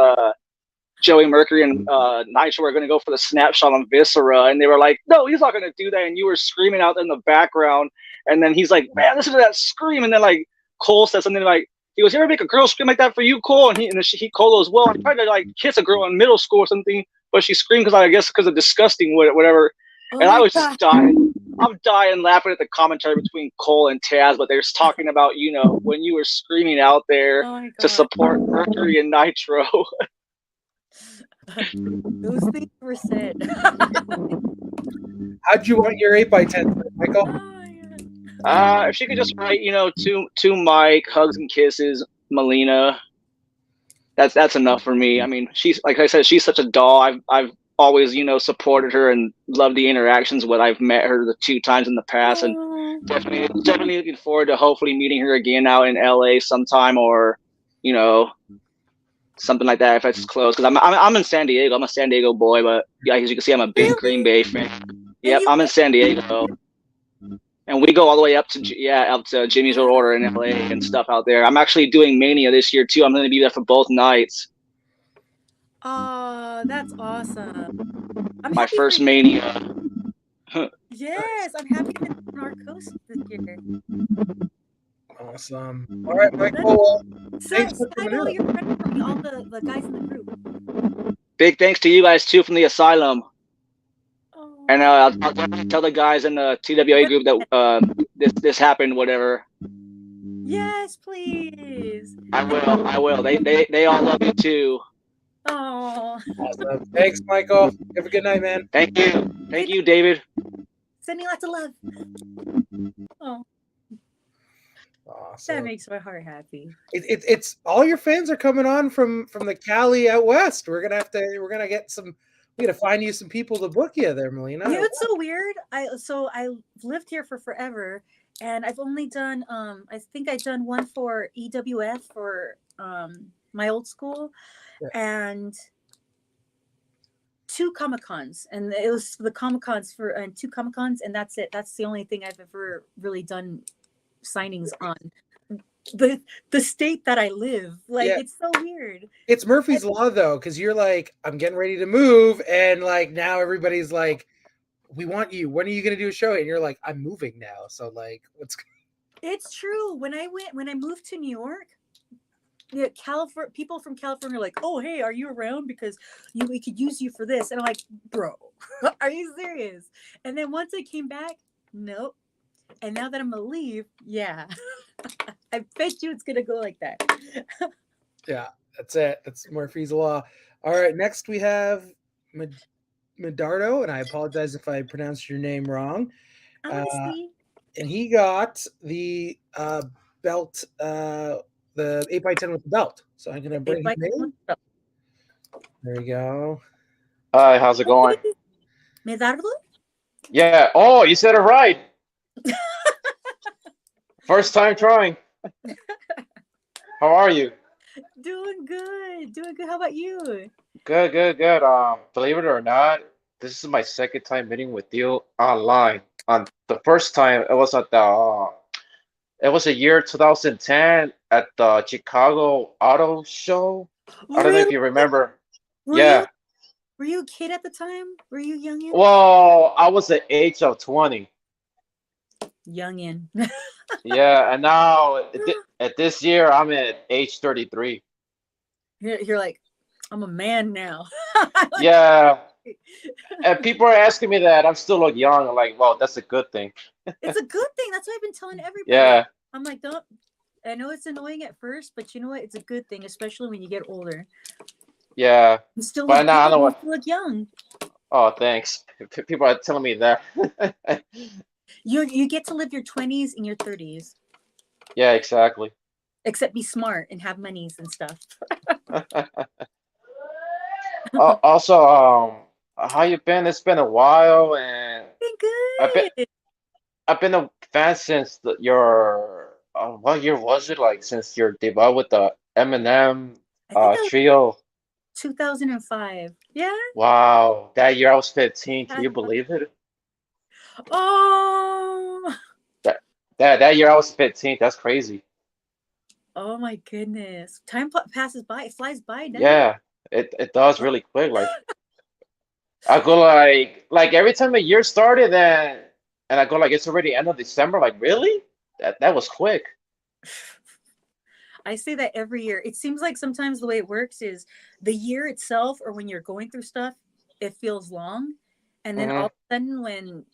Joey Mercury and Nitro were going to go for the snapshot on Viscera, and they were like, "No, he's not going to do that." And you were screaming out in the background, and then he's like, "Man, listen to that scream!" And then like Cole said something like, "He goes, you ever make a girl scream like that for you, Cole?" And he Cole goes, "Well, I tried to like kiss a girl in middle school or something, but she screamed because I guess because of disgusting whatever." And I was just dying. I'm dying laughing at the commentary between Cole and Taz, but they're just talking about, you know, when you were screaming out there to support Mercury and Nitro. Those things were said. How'd you want your 8x10, Michael? If she could just write, you know, to Mike, hugs and kisses, Melina. That's enough for me. I mean, she's like I said, she's such a doll. I've always, you know, supported her and loved the interactions when I've met her the 2 times in the past, and definitely looking forward to hopefully meeting her again out in LA sometime, or, you know, something like that if it's close. Because I'm in San Diego. I'm a San Diego boy, but yeah, as you can see, I'm a big Green Bay fan. Yep, I'm in San Diego. And we go all the way up to Jimmy's World Order in LA and stuff out there. I'm actually doing Mania this year too. I'm going to be there for both nights. Oh, that's awesome. I'm My happy first for you. Mania. Yes, I'm happy that it's on our coast this year. Awesome. All right, Michael. Thanks for coming out. Your friend for me, all the guys in the group. Big thanks to you guys too from the Asylum. And I'll definitely tell the guys in the TWA group that this happened, whatever. Yes, please. I will. They all love you too. Oh. Awesome. Thanks, Michael. Have a good night, man. Thank you, David. Sending lots of love. Oh. Awesome. That makes my heart happy. It's all your fans are coming on from the Cali out west. We're gonna find you some people to book you there, Melina. You know, it's so weird. I lived here for forever, and I've only done I think I've done one for EWF for my old school, and 2 Comic-Cons, and it was the Comic-Cons and 2 Comic-Cons, and that's it. That's the only thing I've ever really done signings on. The state that I live, like, it's so weird. It's Murphy's Law though, because you're like, I'm getting ready to move, and like now everybody's like, we want you. When are you gonna do a show? And you're like, I'm moving now. So like, what's? It's true. When I moved to New York, California people from California are like, oh hey, are you around? Because we could use you for this. And I'm like, bro, are you serious? And then once I came back, nope. And now that I'm gonna leave, yeah. I bet you it's gonna go like that. Yeah, that's it. That's Murphy's Law. All right, next we have Medardo, and I apologize if I pronounced your name wrong. And he got the belt, the 8x10 with the belt. So I'm gonna bring him in. There we go. Hi, how's it going? Medardo? Yeah. Oh, you said it right. First time trying. How are you? Doing good. How about you? Good. Believe it or not, this is my second time meeting with you online. On the first time, it was at it was a year 2010 at the Chicago Auto Show. I don't know if you remember. Were you a kid at the time? Were you youngin? Well, I was the age of 20. Youngin. Yeah, and now at this year, I'm at age 33. You're like, I'm a man now. Yeah. And people are asking me that. I'm still look young. I'm like, well, that's a good thing. It's a good thing. That's what I've been telling everybody. Yeah. I'm like, I know it's annoying at first, but you know what? It's a good thing, especially when you get older. Yeah. You still But look now I good, know you what. still look young. Oh, thanks. People are telling me that. You get to live your 20s and your 30s. Yeah, exactly. Except be smart and have monies and stuff. Also, how you been? It's been a while, and Been I've been a fan since your what year was it? Like since your debut with the Eminem trio. 2005. Yeah. Wow, that year I was 15. Can you believe it? Oh. That year I was 15th. That's crazy. Oh my goodness. Time passes by. It flies by, doesn't it? Yeah, it does really quick. Like I go like every time a year started and I go like it's already end of December. Like really? That was quick. I say that every year. It seems like sometimes the way it works is the year itself, or when you're going through stuff, it feels long. And then all Hmm. of a sudden, when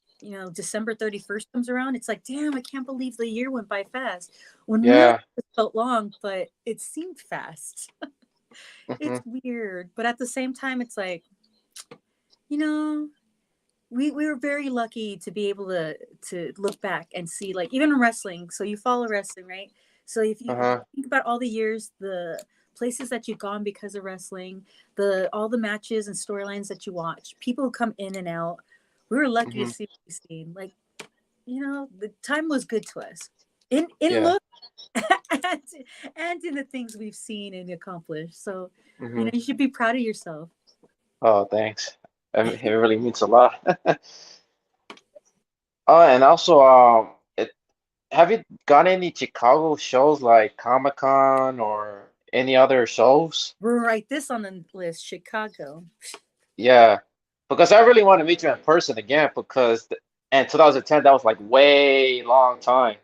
December 31st comes around, it's like, damn, I can't believe the year went by fast. When really Yeah. it felt long, but it seemed fast. Hmm. It's weird. But at the same time, it's like, you know, we were very lucky to be able to look back and see, like, even in wrestling. So you follow wrestling, right? So if you Uh-huh. think about all the years, the places that you've gone because of wrestling, the all the matches and storylines that you watch, people who come in and out, we were lucky to Hmm. see what we've seen. Like, the time was good to us in Yeah. look and, and in the things we've seen and accomplished. So Hmm. you should be proud of yourself. Oh, thanks. It really means a lot. Oh, and also, have you gone any Chicago shows like Comic-Con or any other shows? We'll write this on the list: Chicago. Yeah, because I really want to meet you in person again because in 2010 that was like way long time.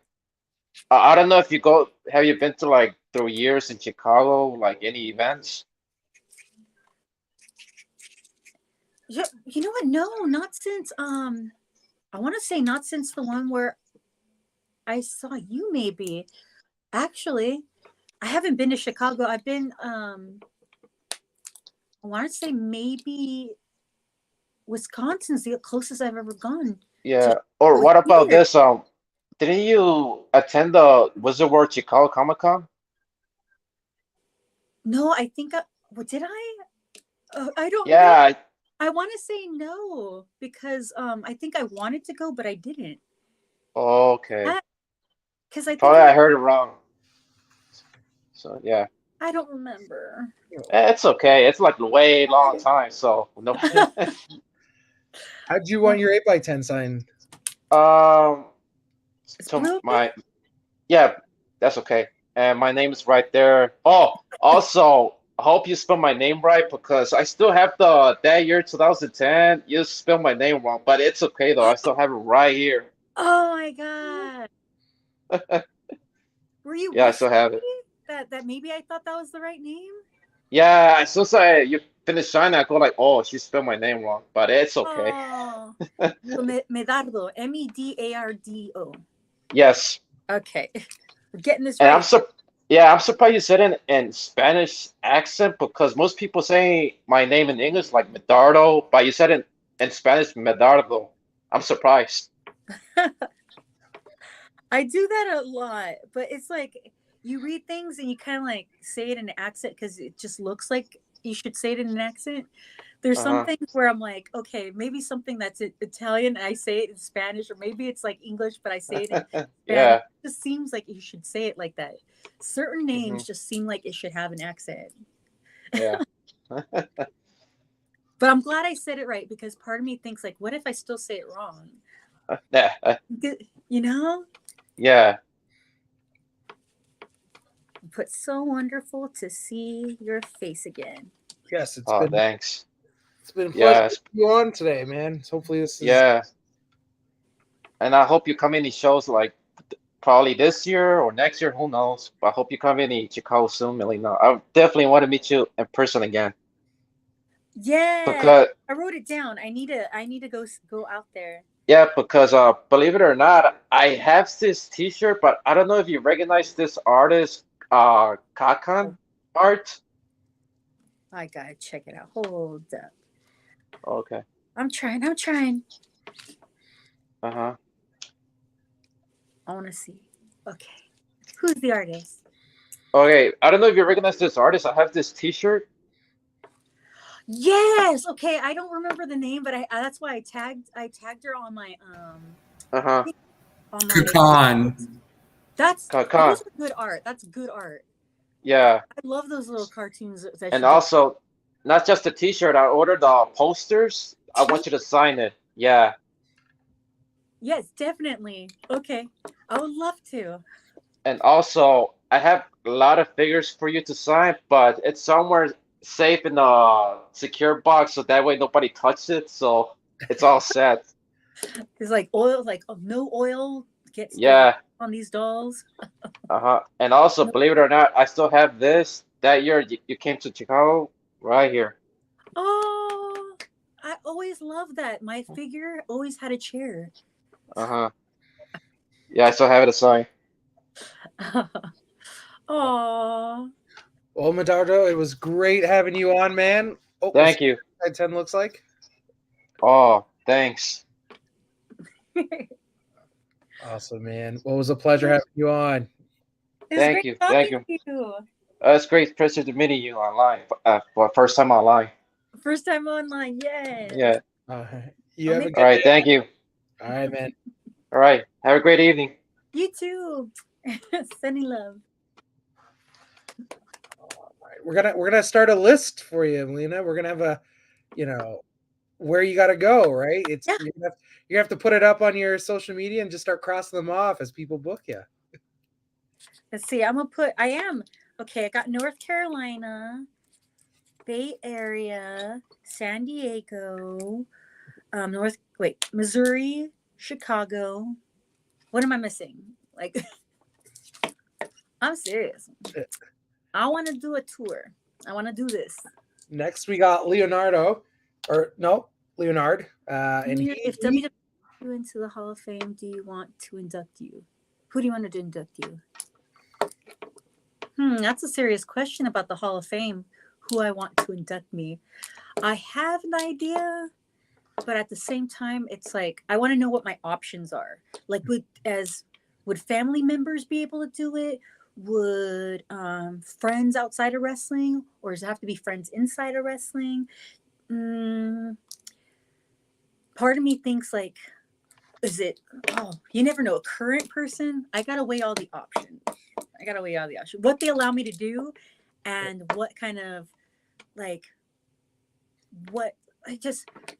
I don't know if have you been to like through years in Chicago, like any events? You know what? No, not since I want to say not since the one where I saw you. Maybe actually, I haven't been to Chicago. I've been I want to say maybe Wisconsin's the closest I've ever gone to Yeah. Or Chicago what about here. this? Didn't you attend the Wizard World Chicago Comic-Con? No, I think what did I? I don't know. Yeah. I want to say no because I think I wanted to go, but I didn't. Okay. Because I think Probably it was. I heard it wrong. So yeah. I don't remember. It's okay. It's like way long time. So no. How'd you want your 8x10 signed? Um. It's To blue. yeah, that's okay. And my name is right there. Oh, also, I hope you spell my name right because I still have that year 2010. You spelled my name wrong, but it's okay though. I still have it right here. Oh my god. Were you Yeah, I still wishing have it. that maybe I thought that was the right name? Yeah, as soon as you finish signing, I go like, oh, she spelled my name wrong, but it's okay. Oh. So Medardo, Medardo. Yes. Okay. We're getting this And right. I'm surprised you said it in Spanish accent because most people say my name in English like Medardo, but you said it in Spanish Medardo. I'm surprised. I do that a lot, but it's like you read things and you kind of like say it in an accent because it just looks like you should say it in an accent. There's some Uh-huh. things where I'm like, okay, maybe something that's Italian and I say it in Spanish, or maybe it's like English, but I say it in Spanish. Yeah. It just seems like you should say it like that. Certain names Hmm. just seem like it should have an accent. Yeah. But I'm glad I said it right because part of me thinks like, what if I still say it wrong? You know? Yeah. But so wonderful to see your face again. Yes, it's Oh, been thanks. a pleasure Yes. to have you on today, man. Hopefully this is Yeah. And I hope you come any shows like probably this year or next year, who knows? But I hope you come any Chicago soon, Melina. I definitely want to meet you in person again. Yeah, Because I wrote it down. I need to go out there. yeah, because believe it or not, I have this T-shirt, but I don't know if you recognize this artist, Kakan Art. I gotta check it out. Hold up. Okay. I'm trying. Uh-huh. I want to see. Okay. Who's the artist? Okay. I don't know if you recognize this artist. I have this T-shirt. Yes. Okay. I don't remember the name, but that's why I tagged her on my Uh-huh. on my. Kakan. Those Kakan. are good art. That's good art. Yeah. I love those little cartoons that And she does. also, not just the T-shirt. I ordered the posters. I want you to sign it. Yeah. Yes, definitely. Okay, I would love to. And also, I have a lot of figures for you to sign, but it's somewhere safe in a secure box, so that way nobody touches it. So it's all set. It's like oil, like no oil gets Yeah. on these dolls. Uh-huh. And also, believe it or not, I still have this. That year you came to Chicago, right here. Oh, I always loved that. My figure always had a chair. Uh-huh. Yeah, I still have it assigned. Oh, Well, Medardo, it was great having you on, man. Oh, Thank you. 10 looks like. Oh, thanks. Awesome, man. Well, it was a pleasure having you on. it's Thank great you. Thank talking you. to you. It's great pleasure to meeting you online for first time online. First time online, yes. Yeah. You I'll have a make All right. Thank you. All right, man. All right. Have a great evening. You too. Sending love. We're gonna start a list for you, Melina. We're gonna have a, where you got to go, right? It's you have to put it up on your social media and just start crossing them off as people book you. Let's see. I am. Okay, I got North Carolina, Bay Area, San Diego, Missouri, Chicago. What am I missing? Like, I'm serious. I want to do a tour. I want to do this. Next, we got Leonard. And If WWE you into the Hall of Fame, do you want to induct you? Who do you want to induct you? That's a serious question about the Hall of Fame. Who I want to induct me? I have an idea, but at the same time, it's like I want to know what my options are. Like, would family members be able to do it? Would friends outside of wrestling, or does it have to be friends inside of wrestling? Part of me thinks like, is it? Oh, you never know. A current person, I gotta weigh all the options. What they allow me to do, and what kind of the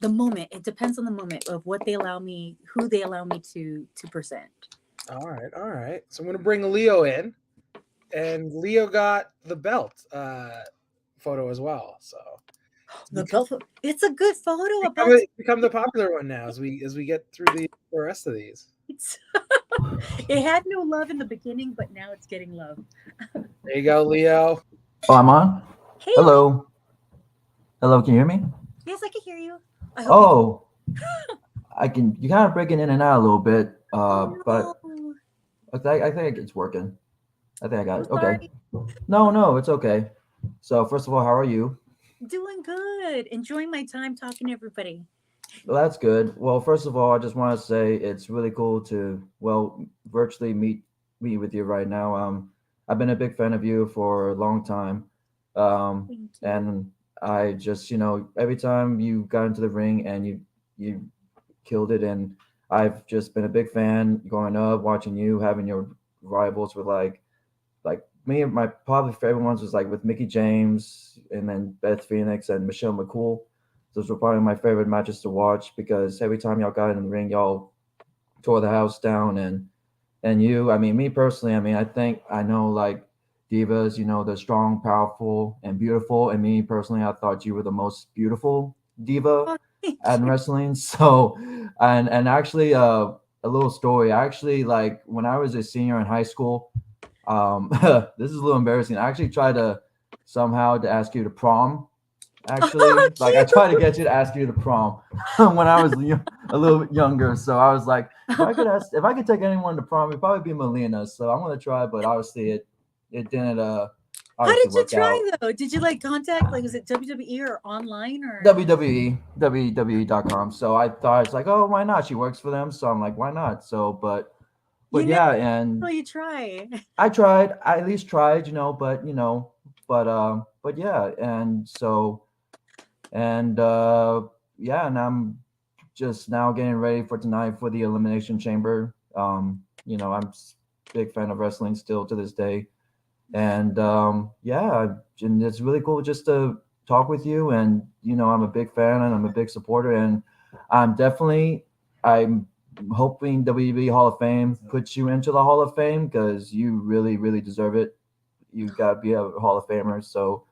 moment. It depends on the moment of what they allow me, who they allow me to present. All right. So I'm gonna bring Leo in, and Leo got the belt photo as well. So the belt. It's a good photo. Become the popular one now as we get through the rest of these. It had no love in the beginning, but now it's getting love. There you go, Leo. Oh, I'm on? Hey. Hello. Hello, can you hear me? Yes, I can hear you. I can. You're kind of breaking in and out a little bit, but I think it's working. I think I got it. Okay. No, it's okay. So first of all, how are you? Doing good. Enjoying my time talking to everybody. Well, that's good. Well, first of all, I just want to say it's really cool to virtually meet with you right now. I've been a big fan of you for a long time, and I just every time you got into the ring and you killed it, and I've just been a big fan growing up, watching you having your rivals with like me. My probably favorite ones was like with Mickey James and then Beth Phoenix and Michelle McCool. Those were probably my favorite matches to watch because every time y'all got in the ring, y'all tore the house down. And you, I mean, me personally, I mean, I think I know like divas, they're strong, powerful, and beautiful. And me personally, I thought you were the most beautiful diva at wrestling. So, and actually, a little story. Actually, like when I was a senior in high school, this is a little embarrassing. I actually tried to somehow to ask you to prom. Actually, like I tried to get you to ask you to prom when I was a little younger. So I was like, if I could take anyone to prom, it'd probably be Melina. So I'm gonna try, but obviously it didn't. How did you try though? Did you contact was it WWE or online or WWE.com? So I thought it's like, oh, why not? She works for them, so I'm like, why not? So, but yeah, and you try. I tried. I at least tried, but yeah, and so. And and I'm just now getting ready for tonight for the Elimination Chamber. I'm a big fan of wrestling still to this day. And and it's really cool just to talk with you. And I'm a big fan and I'm a big supporter. And I'm hoping WWE Hall of Fame puts you into the Hall of Fame because you really, really deserve it. You got to be a Hall of Famer. So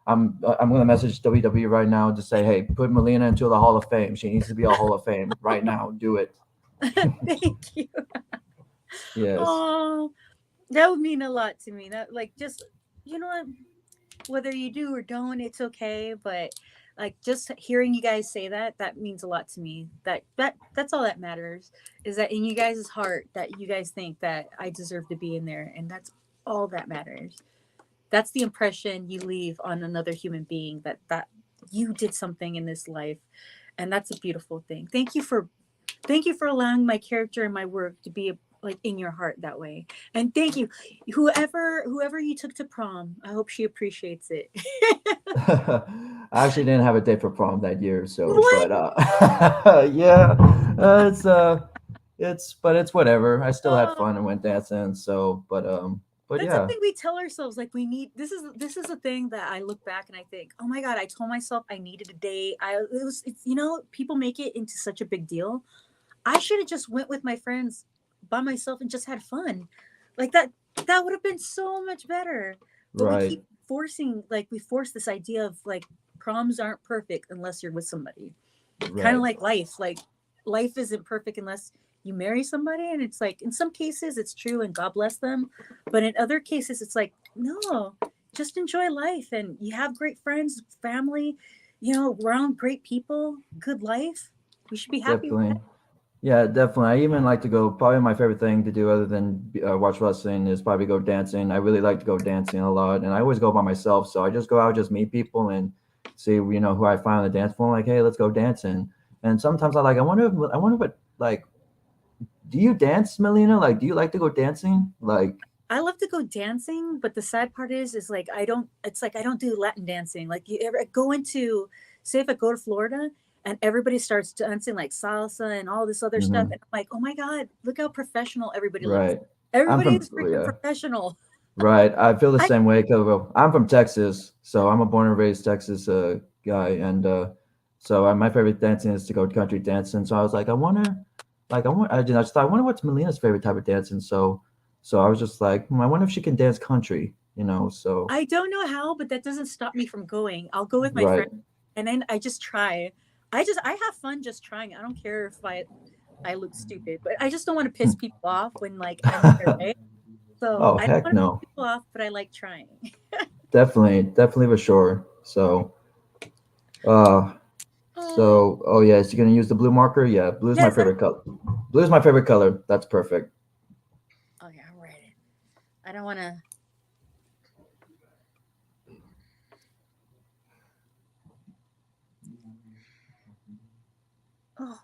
I'm gonna message WWE right now to say, hey, put Melina into the Hall of Fame. She needs to be a Hall of Fame right now. Do it. Thank you. Yes. Oh, that would mean a lot to me. That like just you know what, whether you do or don't, it's okay. But like just hearing you guys say that, that means a lot to me. That's all that matters is that in you guys' heart that you guys think that I deserve to be in there, and that's all that matters. That's the impression you leave on another human being that you did something in this life, and that's a beautiful thing. Thank you for allowing my character and my work to be like in your heart that way. And thank you, whoever you took to prom. I hope she appreciates it. I actually didn't have a date for prom that year, so What? yeah, it's whatever. I still had Oh, fun and went dancing. So, but that's yeah, something we tell ourselves. Like we need. This is a thing that I look back and I think, oh my god, I told myself I needed a date. It's people make it into such a big deal. I should have just went with my friends by myself and just had fun. Like that would have been so much better. But we right, keep we force this idea of like proms aren't perfect unless you're with somebody. Kind of right, like life. Like life isn't perfect unless you marry somebody, and it's like in some cases it's true and God bless them, but in other cases it's like no, just enjoy life and you have great friends, family, around great people, good life. We should be happy with definitely. Yeah, definitely. I even like to go. Probably my favorite thing to do other than watch wrestling is probably go dancing. I really like to go dancing a lot, and I always go by myself. So I just go out, just meet people, and see who I find on the dance floor. Like, hey, let's go dancing. And sometimes I wonder what like. Do you dance, Melina? Like, do you like to go dancing? Like, I love to go dancing, but the sad part is like I don't. It's like I don't do Latin dancing. Like you ever go into, say, if I go to Florida and everybody starts dancing like salsa and all this other stuff, mhm, and I'm like, oh my god, look how professional everybody looks. right. I'm Everybody from is freaking yeah. professional. Right. I feel the I same way. 'Cause, well, I'm from Texas, so I'm a born and raised Texas guy, and so my favorite dancing is to go country dancing. So I was like, I wonder, I just thought, I wonder what's Melina's favorite type of dancing. So I was just like, I wonder if she can dance country, So I don't know how, but that doesn't stop me from going. I'll go with my right. friend, and then I just try. I have fun just trying. I don't care if I look stupid, but I just don't want to piss people off when like I'm there, right? So Oh I don't heck want to piss no, people off, but I like trying. definitely for sure. So Oh, oh yeah, is she gonna use the blue marker? Yeah, blue's my yes. favorite color. Blue's my favorite color. That's perfect. Okay, I'm ready. I don't want to. Oh,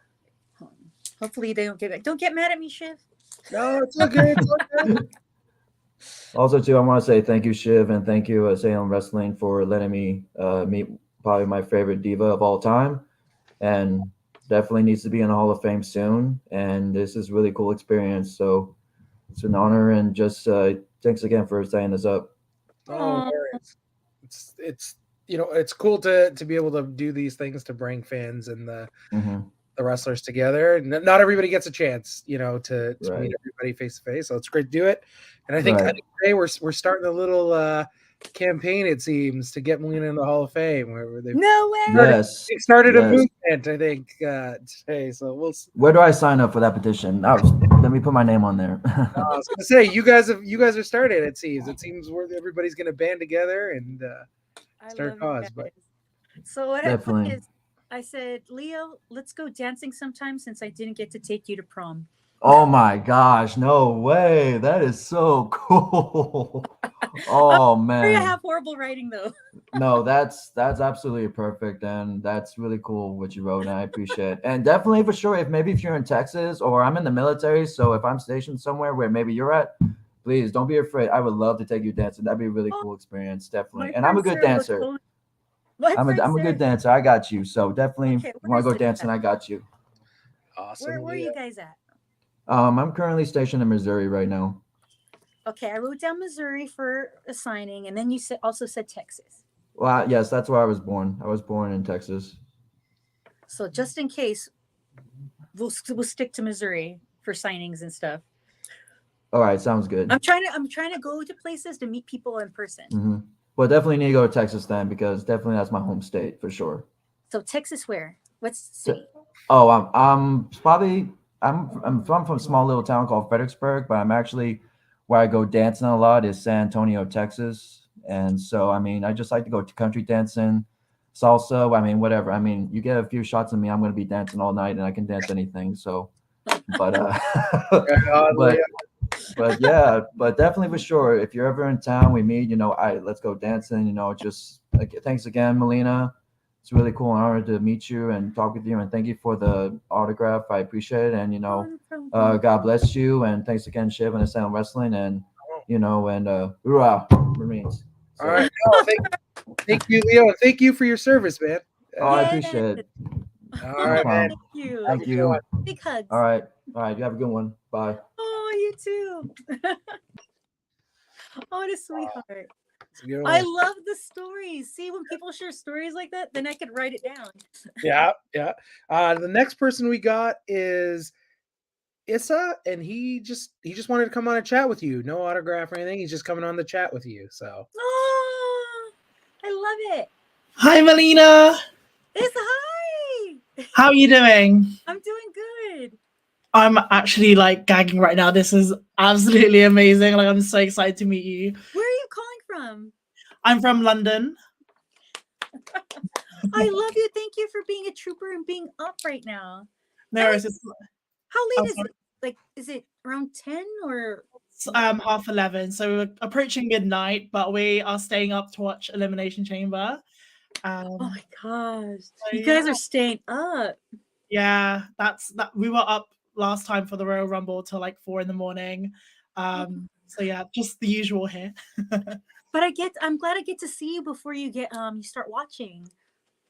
hold on. Hopefully they don't get back. Don't get mad at me, Shiv. No, it's okay. It's okay. Also, too, I want to say thank you, Shiv, and thank you, Salem Wrestling, for letting me meet probably my favorite diva of all time, and definitely needs to be in the Hall of Fame soon. And this is really cool experience, so it's an honor. And just thanks again for setting this up. Oh, no worries. It's it's cool to be able to do these things to bring fans and Hmm. the wrestlers together. Not everybody gets a chance, to meet Right, everybody face to face. So it's great to do it. And I right. think today we're starting a little campaign. It seems to get Molina in the Hall of Fame, where they've No way. Yes, they started a yes. movement. I think today. So we'll. Where do I sign up for that petition? Let me put my name on there. I was gonna say you guys are started. It seems where everybody's gonna band together and I start a love you cause. guys. But So what I put Definitely. is, I said, Leo, let's go dancing sometime since I didn't get to take you to prom. Oh my gosh, no way. That is so cool. I'm Oh sorry I man. have horrible writing though. No, that's absolutely perfect, and that's really cool what you wrote, and I appreciate it. And definitely for sure, if you're in Texas or I'm in the military, so if I'm stationed somewhere where maybe you're at, please don't be afraid. I would love to take you dancing. That'd be a really Oh, cool experience, definitely. my And I'm friend a good Sarah was dancer. going. My friend I'm a good Sarah. dancer. I got you. So definitely Okay, where want to is go this dancing, at? I got you. awesome, Where are you Leo. guys at? I'm currently stationed in Missouri right now. Okay, I wrote down Missouri for a signing, and then you also said Texas. Well, yes, that's where I was born. I was born in Texas. So just in case, we'll stick to Missouri for signings and stuff. All right, sounds good. I'm trying to go to places to meet people in person. Well, definitely need to go to Texas then, because definitely that's my home state for sure. So Texas, where? What's the city? Oh, I'm from a small little town called Fredericksburg, but I'm actually where I go dancing a lot is San Antonio, Texas. And so, I mean, I just like to go to country dancing, salsa. I mean, whatever. I mean, you get a few shots of me, I'm going to be dancing all night, and I can dance anything. So, but but yeah, but definitely for sure. If you're ever in town, we meet. Let's go dancing. Just thanks again, Melina. It's really cool and honor to meet you and talk with you, and thank you for the autograph. I appreciate it, and God bless you, and thanks again, Shiv and Asylum Wrestling, and hoorah, Marines. So, All right, thank you, Leo. Thank you for your service, man. I appreciate it. All No right, man. problem. Thank you. Thank you. Big hugs. All right. You have a good one. Bye. Oh, you too. Oh, what a sweetheart. good I one. love the stories. See, when people share stories like that, then I could write it down. Yeah. The next person we got is Issa, and he just wanted to come on and chat with you. No autograph or anything. He's just coming on the chat with you. So. Oh, I love it. Hi, Melina. Issa, hi. How are you doing? I'm doing good. I'm actually like gagging right now. This is absolutely amazing. Like, I'm so excited to meet you. Where are you calling from? I'm from London. I love you. Thank you for being a trooper and being up right now. No worries. How late is it? Like, is it around 10 or? It's 11:30. So we're approaching midnight, but we are staying up to watch Elimination Chamber. Oh my gosh. You guys are staying up. Yeah, that's that. We were up last time for the Royal Rumble till like 4 a.m. So yeah, just the usual here. But I'm glad I get to see you before you you start watching.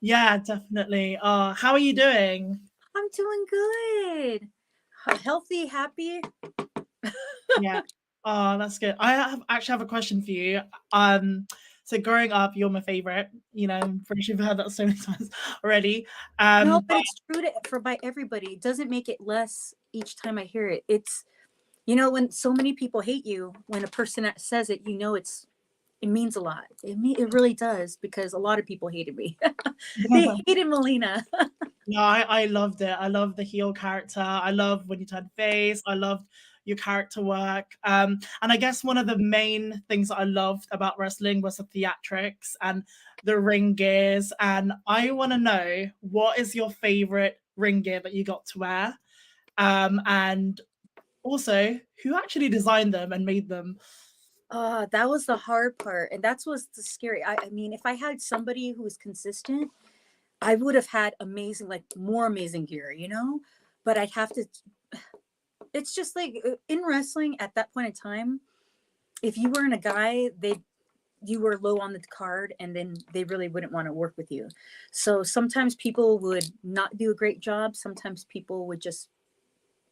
Yeah, definitely. How are you doing? I'm doing good. Healthy, happy. Yeah. Oh, that's good. Actually have a question for you. So growing up, you're my favorite. I'm pretty sure you've heard that so many times already. No, but it's true by everybody. It doesn't make it less each time I hear it. It's, when so many people hate you, when a person says it, it means a lot. It really does, because a lot of people hated me. They hated Molina. No, I loved it. I love the heel character. I love when you turn face. I loved your character work. And I guess one of the main things that I loved about wrestling was the theatrics and the ring gears. And I want to know, what is your favorite ring gear that you got to wear? And also, who actually designed them and made them? That was the hard part. And that's what's the scary. I mean, if I had somebody who was consistent, I would have had more amazing gear, but I'd have to, it's just like in wrestling at that point in time, if you weren't a guy, you were low on the card, and then they really wouldn't want to work with you. So sometimes people would not do a great job. Sometimes people would just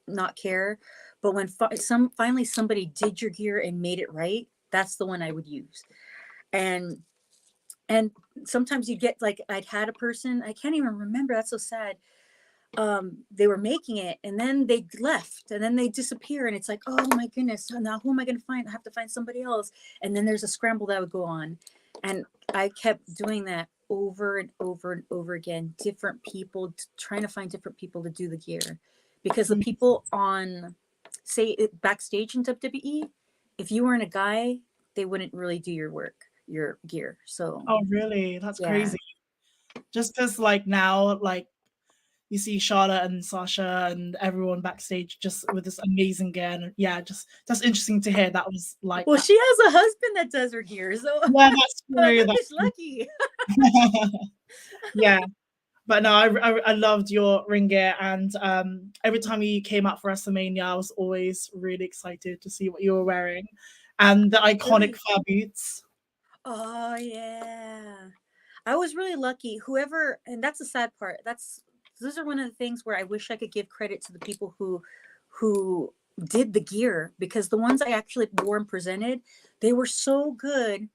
not care. But when finally somebody did your gear and made it right, that's the one I would use. And sometimes you get I'd had a person, I can't even remember, that's so sad. They were making it, and then they left, and then they disappear, and it's like, oh my goodness, now who am I going to find? I have to find somebody else. And then there's a scramble that would go on, and I kept doing that over and over and over again. Different people, trying to find different people to do the gear, because the people on, say, backstage in WWE, if you weren't a guy, they wouldn't really do your gear. So oh really, that's crazy. Just because now you see Charlotte and Sasha and everyone backstage just with this amazing gear, and that's interesting to hear. That was well, she has a husband that does her gear, so yeah, that's true. That's lucky. Yeah, but no, I loved your ring gear, and every time you came out for WrestleMania, I was always really excited to see what you were wearing, and the iconic fur boots. Oh yeah, I was really lucky. And that's the sad part. Those are one of the things where I wish I could give credit to the people who did the gear, because the ones I actually wore and presented, they were so good.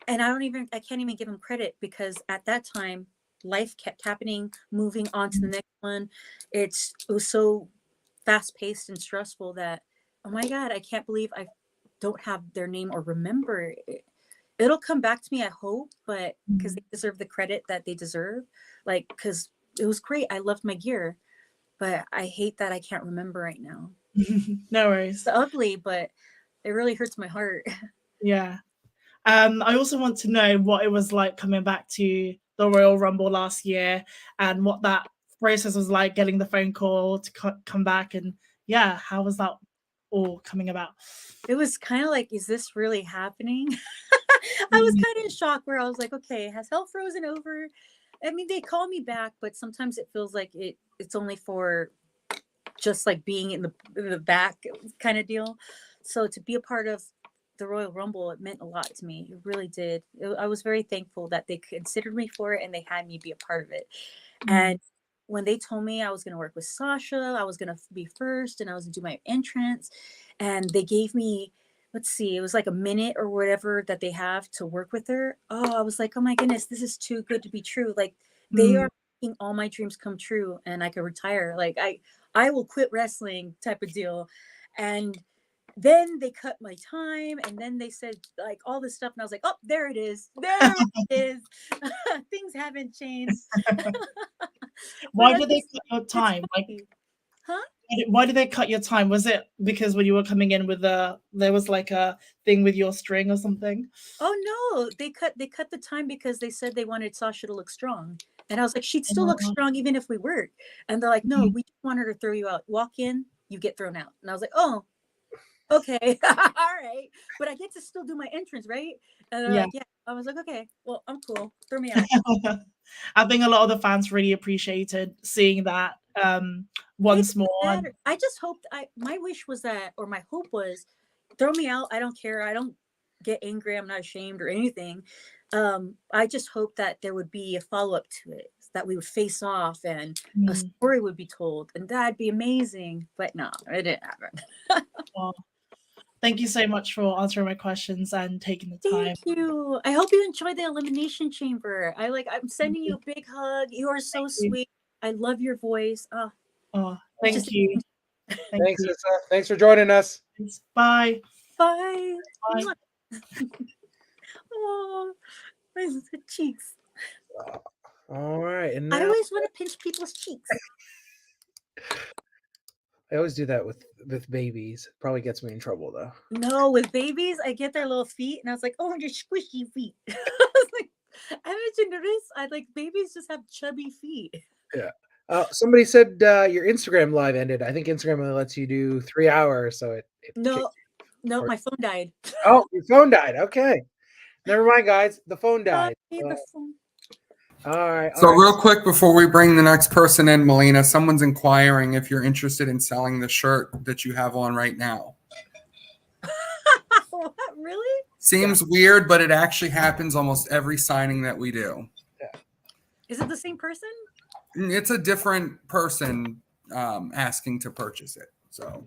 And I can't even give them credit, because at that time life kept happening, moving on to the next one. It was so fast paced and stressful that, oh my God, I can't believe I don't have their name or remember it. It'll come back to me, I hope, but because they deserve the credit that they deserve. Like, because it was great. I loved my gear, but I hate that I can't remember right now. No worries. It's ugly, but it really hurts my heart. Yeah. I also want to know what it was like coming back to the Royal Rumble last year and what that process was like, getting the phone call to come back. And yeah, how was that all coming about? It was kind of like, is this really happening? I was kind of in shock where I was like, okay, has hell frozen over? I mean, they call me back, but sometimes it feels like it's only for just like being in the back kind of deal. So to be a part of the Royal Rumble, it meant a lot to me. It really did. I was very thankful that they considered me for it and they had me be a part of it. And when they told me I was going to work with Sasha, I was going to be first and I was going to do my entrance, and they gave me, let's see, it was like a minute or whatever that they have to work with her. Oh, I was like, oh my goodness, this is too good to be true. Like they are making all my dreams come true and I could retire. Like I will quit wrestling type of deal. And then they cut my time and then they said like all this stuff and I was like, oh, there it is. There it is. Things haven't changed. Why did they cut your time? Like, huh? Why did they cut your time? Was it because when you were coming in with there was like a thing with your string or something? Oh no, they cut the time because they said they wanted Sasha to look strong. And I was like, she'd still look strong even if we work. And they're like, no, we just want her to throw you out. Walk in, you get thrown out. And I was like, oh, okay. All right. But I get to still do my entrance, right? And they're like, yeah. I was like, okay, well, I'm cool. Throw me out. I think a lot of the fans really appreciated seeing that once more. I just hoped my wish was that, or my hope was, throw me out. I don't care. I don't get angry. I'm not ashamed or anything. I just hope that there would be a follow-up to it, that we would face off and a story would be told, and that'd be amazing. But no, it didn't happen. Well, thank you so much for answering my questions and taking the time. Thank you. I hope you enjoyed the Elimination Chamber. I'm sending you a big hug. You are so sweet. I love your voice. Oh, thank you. Thanks, Issa. Thanks for joining us. Bye. Bye. Bye. Oh, my cheeks. All right, and I now always want to pinch people's cheeks. I always do that with babies. Probably gets me in trouble though. No, with babies, I get their little feet, and I was like, "Oh, your squishy feet." I was like, I haven't noticed. I like babies just have chubby feet. Yeah. Somebody said your Instagram live ended. I think Instagram only lets you do 3 hours, so it No, my phone died. Oh, your phone died. Okay, never mind, guys. The phone died. The phone. All right. So real quick before we bring the next person in, Melina, someone's inquiring if you're interested in selling the shirt that you have on right now. What? Really? Seems weird, but it actually happens almost every signing that we do. Yeah. Is it the same person? It's a different person asking to purchase it. So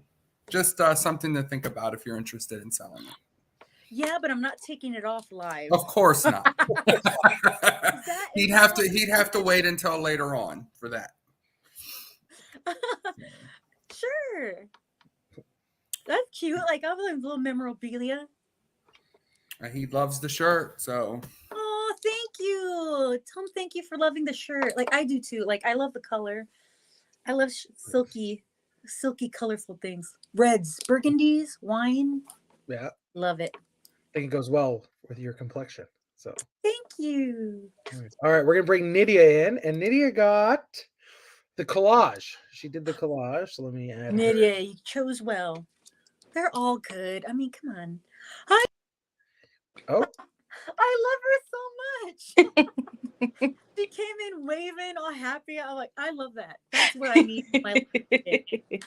just something to think about if you're interested in selling it. Yeah, but I'm not taking it off live. Of course not. He'd have to wait until later on for that. Sure. That's cute. Like, I have a little memorabilia. He loves the shirt, so. Oh, thank you. Tom, thank you for loving the shirt. Like, I do too. Like, I love the color. I love silky, colorful things. Reds, burgundies, wine. Yeah. Love it. I think it goes well with your complexion. So thank you. All right, we're gonna bring Nydia in, and Nydia got the collage. She did the collage. So let me add. Nydia, you chose well. They're all good. I mean, come on. Hi. Oh. I love her so much. She came in waving, all happy. I'm like, I love that. That's what I need in my life.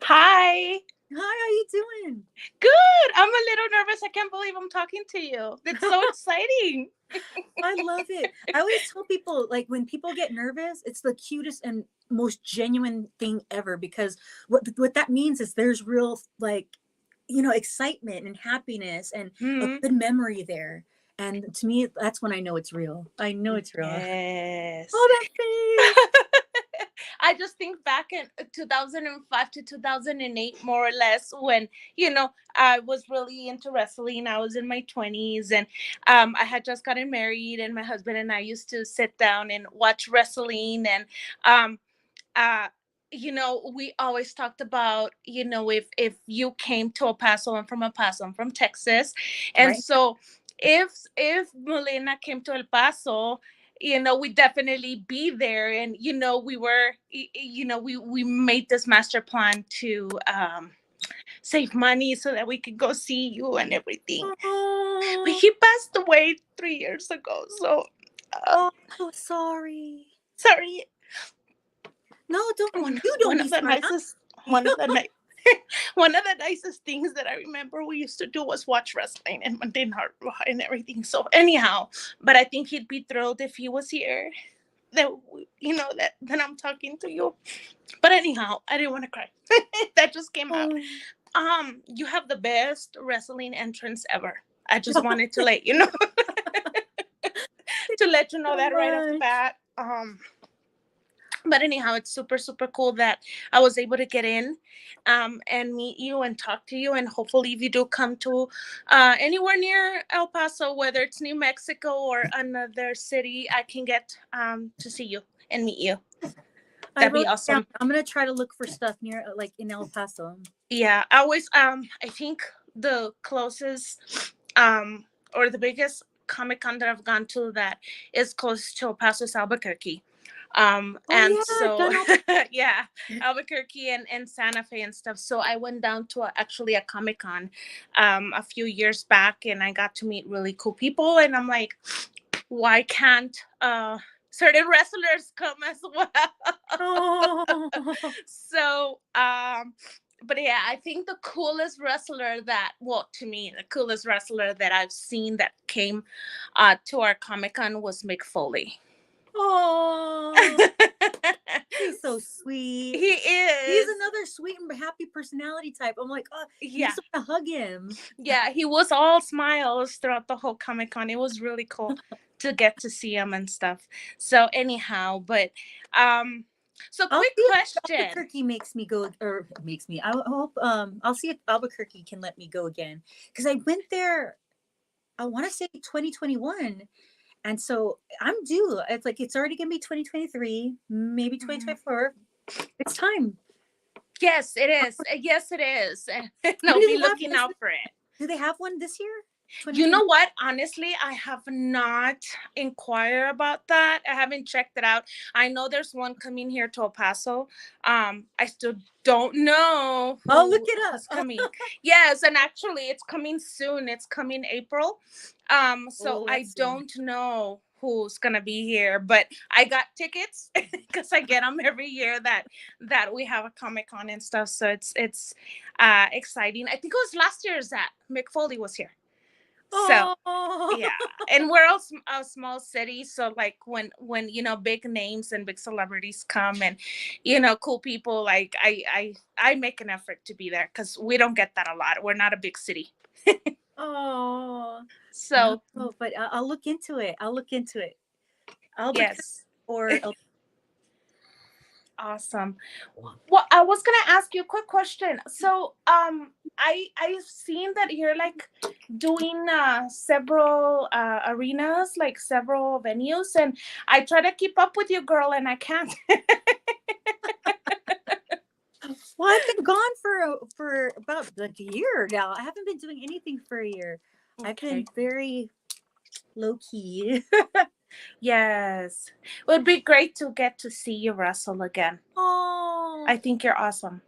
Hi. Hi, how you doing? Good. I'm a little nervous. I can't believe I'm talking to you. It's so exciting. I love it. I always tell people, like, when people get nervous, it's the cutest and most genuine thing ever, because what that means is there's real, like, excitement and happiness and a good memory there. And to me, that's when I know it's real. I know it's real. Yes. Oh, that face. I just think back in 2005 to 2008, more or less, when, I was really into wrestling. I was in my 20s, and I had just gotten married, and my husband and I used to sit down and watch wrestling. And um, uh, we always talked about, if you came to El Paso, I'm from El Paso, I'm from Texas. And Right. so if Molina came to El Paso, we definitely be there. And, we were, we made this master plan to save money so that we could go see you and everything. But he passed away 3 years ago. So, so sorry. Sorry. No, don't One be of the sorry. nicest one of the nicest things that I remember we used to do was watch wrestling and Monday and everything. So anyhow, but I think he'd be thrilled if he was here. That that I'm talking to you. But anyhow, I didn't want to cry. That just came out. You have the best wrestling entrance ever. I just wanted to let you know. To let you know that right off the bat. But anyhow, it's super, super cool that I was able to get in and meet you and talk to you. And hopefully if you do come to anywhere near El Paso, whether it's New Mexico or another city, I can get to see you and meet you. That'd be awesome. I'm going to try to look for stuff near, like, in El Paso. Yeah, I always, I think the closest or the biggest Comic-Con that I've gone to that is close to El Paso is Albuquerque. Yeah, Albuquerque and Santa Fe and stuff. So I went down to actually a Comic-Con a few years back, and I got to meet really cool people. And I'm like, why can't certain wrestlers come as well? So, but yeah, I think the coolest wrestler to me, the coolest wrestler that I've seen that came to our Comic-Con was Mick Foley. Oh, he's so sweet. He is. He's another sweet and happy personality type. I'm like, oh, yeah, I just want to hug him. Yeah, he was all smiles throughout the whole Comic-Con. It was really cool to get to see him and stuff. So anyhow, but so quick question. Albuquerque makes me go, or makes me. I hope I'll see if Albuquerque can let me go again, because I went there. I want to say 2021. And so I'm due. It's like, it's already going to be 2023, maybe 2024. It's time. Yes, it is. Yes, it is. No, be looking out for it. Do they have one this year? You know what? Honestly, I have not inquired about that. I haven't checked it out. I know there's one coming here to El Paso. I still don't know. Oh, look it up. Who's coming. Yes, and actually it's coming soon. It's coming April. So I don't know who's gonna be here, but I got tickets because I get them every year that we have a Comic-Con and stuff. So it's exciting. I think it was last year's that Mick Foley was here. So yeah, and we're all a small city, so like when big names and big celebrities come and cool people, like I make an effort to be there because we don't get that a lot. We're not a big city. So no, but I'll look into it. Yes. Or awesome. Well, I was gonna ask you a quick question. So I've seen that you're like doing several arenas, like several venues, and I try to keep up with you, girl, and I can't. Well, I've been gone for about like a year now. I haven't been doing anything for a year. Okay. I've been very low key. Yes, it would be great to get to see you wrestle again. Oh, I think you're awesome.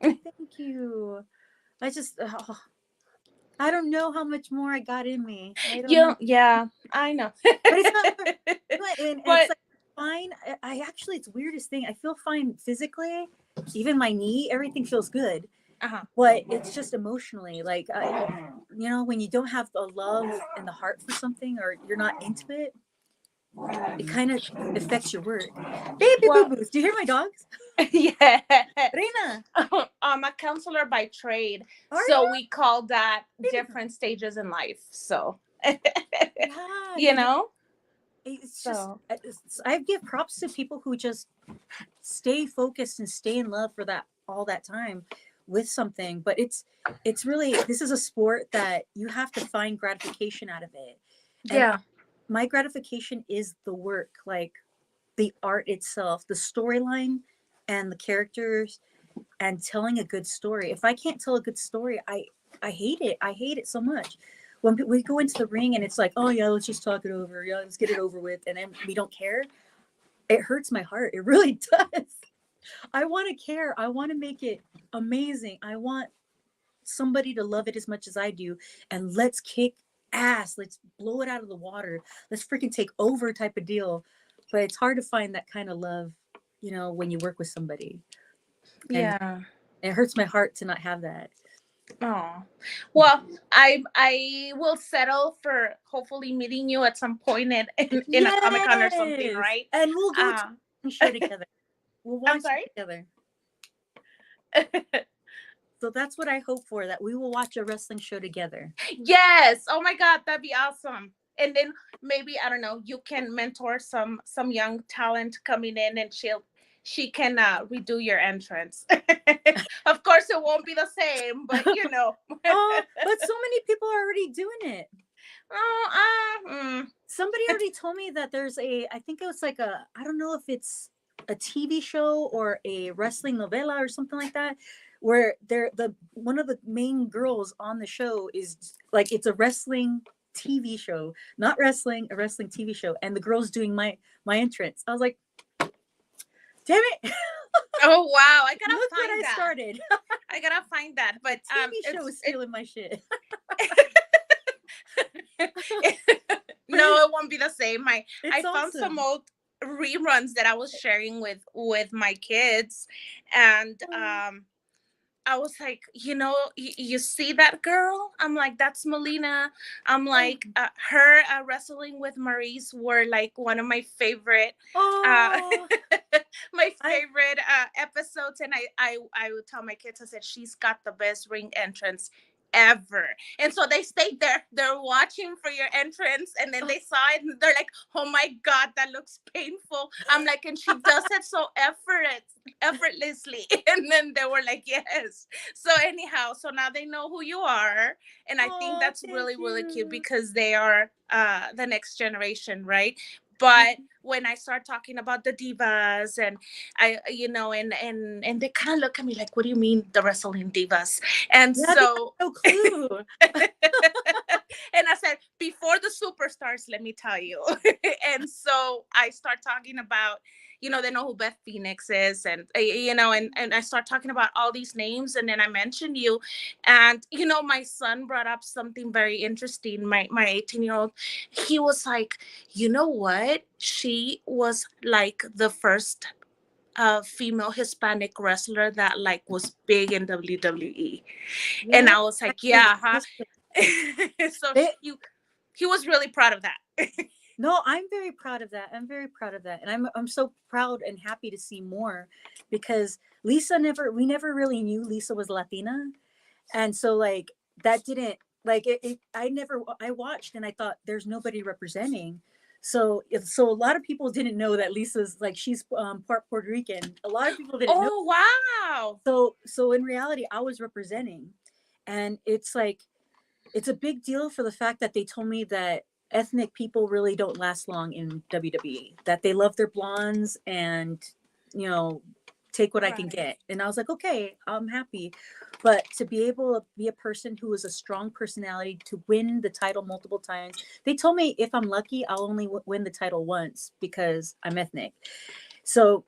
Thank you. I don't know how much more I got in me. Yeah, I know. But it's not, and it's like fine. I actually, it's the weirdest thing. I feel fine physically, even my knee, everything feels good. But it's just emotionally, like when you don't have the love and the heart for something, or you're not into it, it kind of affects your work. Baby boo-boos. Do you hear my dogs? Yeah. Rena. I'm a counselor by trade. Are so you? We call that different stages in life. So Yeah, You know? it's just I give props to people who just stay focused and stay in love for that all that time with something. But it's really, this is a sport that you have to find gratification out of it. And Yeah. my gratification is the work, like the art itself, the storyline and the characters, and telling a good story. If I can't tell a good story, I hate it. I hate it so much. When we go into the ring and it's like, oh yeah, let's just talk it over. Yeah, let's get it over with, and then we don't care. It hurts my heart. It really does. I want to care. I want to make it amazing. I want somebody to love it as much as I do. And let's kick ass. Let's blow it out of the water. Let's freaking take over type of deal. But it's hard to find that kind of love, when you work with somebody. And Yeah. it hurts my heart to not have that. Oh, well, I will settle for hopefully meeting you at some point in a Comic-Con or something, right? And we'll go to a show together. We'll watch I'm sorry? it together. So that's what I hope for, that we will watch a wrestling show together. Yes. Oh my God, that'd be awesome. And then maybe, I don't know, you can mentor some young talent coming in, and she can redo your entrance. Of course, it won't be the same, but Oh, but so many people are already doing it. Somebody already told me that there's I think it was like I don't know if it's a TV show or a wrestling novela or something like that, where one of the main girls on the show is like, it's a wrestling TV show, not wrestling, a wrestling TV show, and the girl's doing my entrance. I was like, damn it. Oh wow, I gotta Look find what I that. started. I gotta find that. But TV show is stealing my shit. No, it won't be the same. I found awesome. some old reruns that I was sharing with my kids, and I was like, you see that girl? I'm like, that's Melina. I'm like, her wrestling with Maurice were like one of my favorite, episodes. And I would tell my kids, I said, she's got the best ring entrance ever. And so they stayed there. They're watching for your entrance, and then they saw it, and they're like, oh my God, that looks painful. I'm like, and she does it so effortlessly. And then they were like, yes. So anyhow, so now they know who you are, and I think that's really, really cute, because they are the next generation, right? But when I start talking about the divas, and and they kind of look at me like, what do you mean, the wrestling divas? And Yeah, so no clue. and I said, before the superstars, let me tell you. And so I start talking about, they know who Beth Phoenix is, and and I start talking about all these names, and then I mentioned you, and my son brought up something very interesting. My 18-year-old, he was like, you know what? She was like the first female Hispanic wrestler that like was big in WWE. Yeah, and I was like, yeah, huh? So he was really proud of that. No, I'm very proud of that. I'm very proud of that. And I'm so proud and happy to see more, because we never really knew Lisa was Latina. And so like that didn't like it I watched and I thought there's nobody representing. So a lot of people didn't know that Lisa's like, she's part Puerto Rican. A lot of people didn't know. Oh wow. So in reality, I was representing. And it's like, it's a big deal for the fact that they told me that ethnic people really don't last long in WWE, that they love their blondes and, take what I can get. And I was like, okay, I'm happy. But to be able to be a person who is a strong personality, to win the title multiple times, they told me if I'm lucky, I'll only win the title once because I'm ethnic. So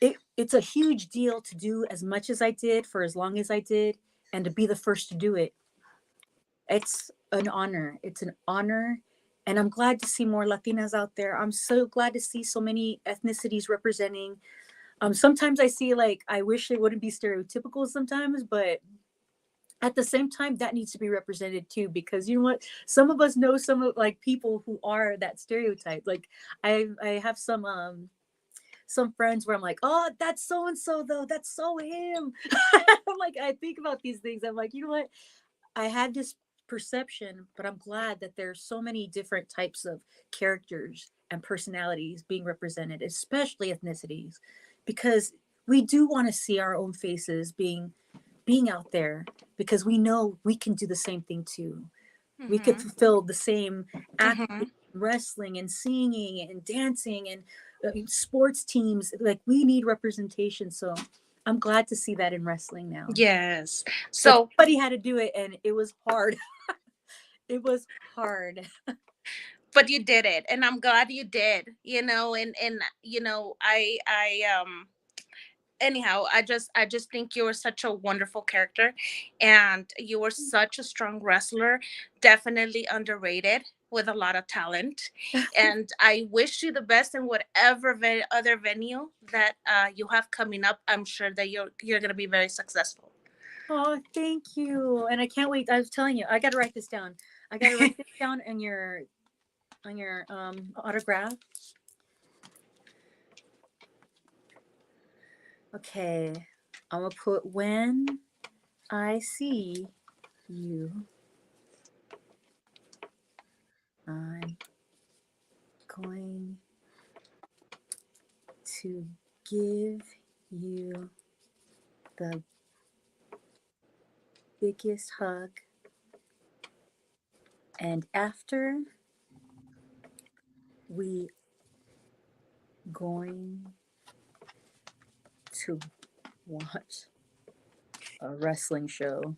it's a huge deal to do as much as I did for as long as I did, and to be the first to do it. It's an honor. It's an honor. And I'm glad to see more Latinas out there. I'm so glad to see so many ethnicities representing. Sometimes I see like, I wish it wouldn't be stereotypical sometimes, but at the same time, that needs to be represented too, because you know what? Some of us know some of like people who are that stereotype. Like I have some friends where I'm like, oh, that's so and so though. That's so him. I'm like, I think about these things. I'm like, you know what? I had this perception, but I'm glad that there's so many different types of characters and personalities being represented, especially ethnicities, because we do want to see our own faces being out there, because we know we can do the same thing too. We could fulfill the same acting, wrestling and singing and dancing and sports teams. Like, we need representation. So I'm glad to see that in wrestling now. Yes. But So somebody had to do it, and it was hard. It was hard. but you did it, and I'm glad you did, and anyhow, I just think you were such a wonderful character, and you were such a strong wrestler, definitely underrated with a lot of talent. And I wish you the best in whatever other venue that you have coming up. I'm sure that you're going to be very successful. Oh, thank you. And I can't wait. I was telling you, I got to write this down. I got to write this down on your autograph. Okay. I'm going to put, when I see you, I'm going to give you the biggest hug. And after, we going to watch a wrestling show.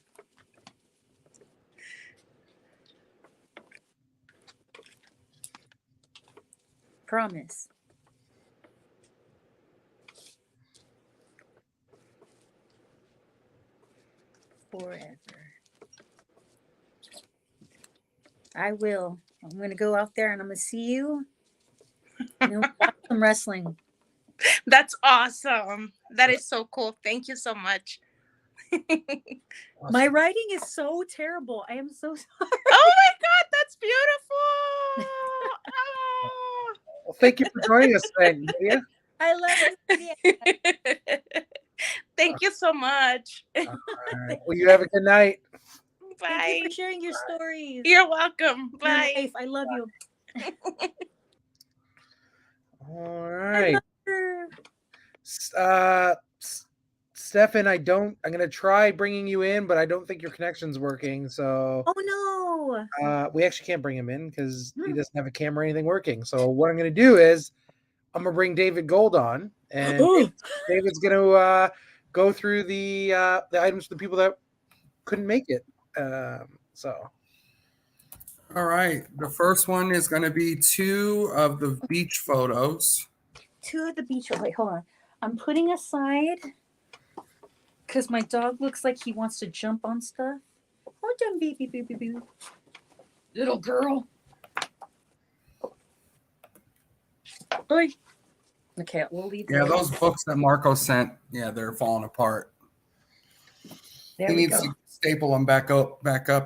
Promise. Forever. I will. I'm going to go out there and I'm going to see you. Watch some wrestling. That's awesome. That is so cool. Thank you so much. My writing is so terrible. I am so sorry. Oh my God, that's beautiful. Oh. Well, thank you for joining us today, Lydia. I love you. Thank you so much. All right. Well, you have a good night. Bye. Thank you for sharing your stories. You're welcome. Bye. Your life. I love you. All right. Stefan, I'm going to try bringing you in, but I don't think your connection's working. So, oh no, we actually can't bring him in because he doesn't have a camera or anything working. So, what I'm going to do is I'm going to bring David Gold on, and David's going to go through the items for the people that couldn't make it. All right. The first one is going to be 2 of the beach photos. 2 of the beach. Wait, hold on. I'm putting aside because my dog looks like he wants to jump on stuff. Hold on, baby. Little girl. Oi. Okay, we'll leave. Yeah, those books that Marco sent, they're falling apart. There he we needs go. to staple them back up,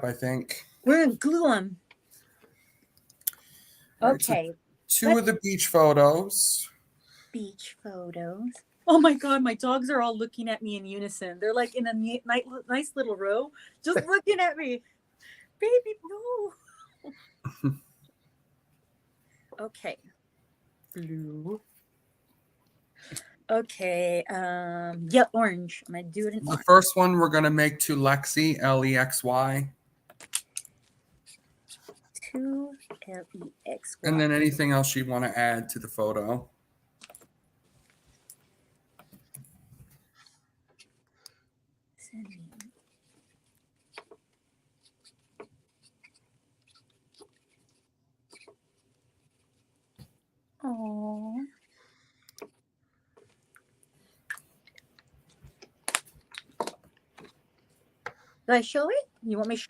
I think. We're gonna glue them. Right, Okay. So 2 of the beach photos. Beach photos. Oh my God, my dogs are all looking at me in unison. They're like in a nice little row, just looking at me. Baby, no. Okay. Blue. Okay. Yeah, orange. I'm gonna do it in The orange. first one we're going to make to Lexi, Lexy. 2 LEX. And then anything else you want to add to the photo. Oh. Did I show it? You want me to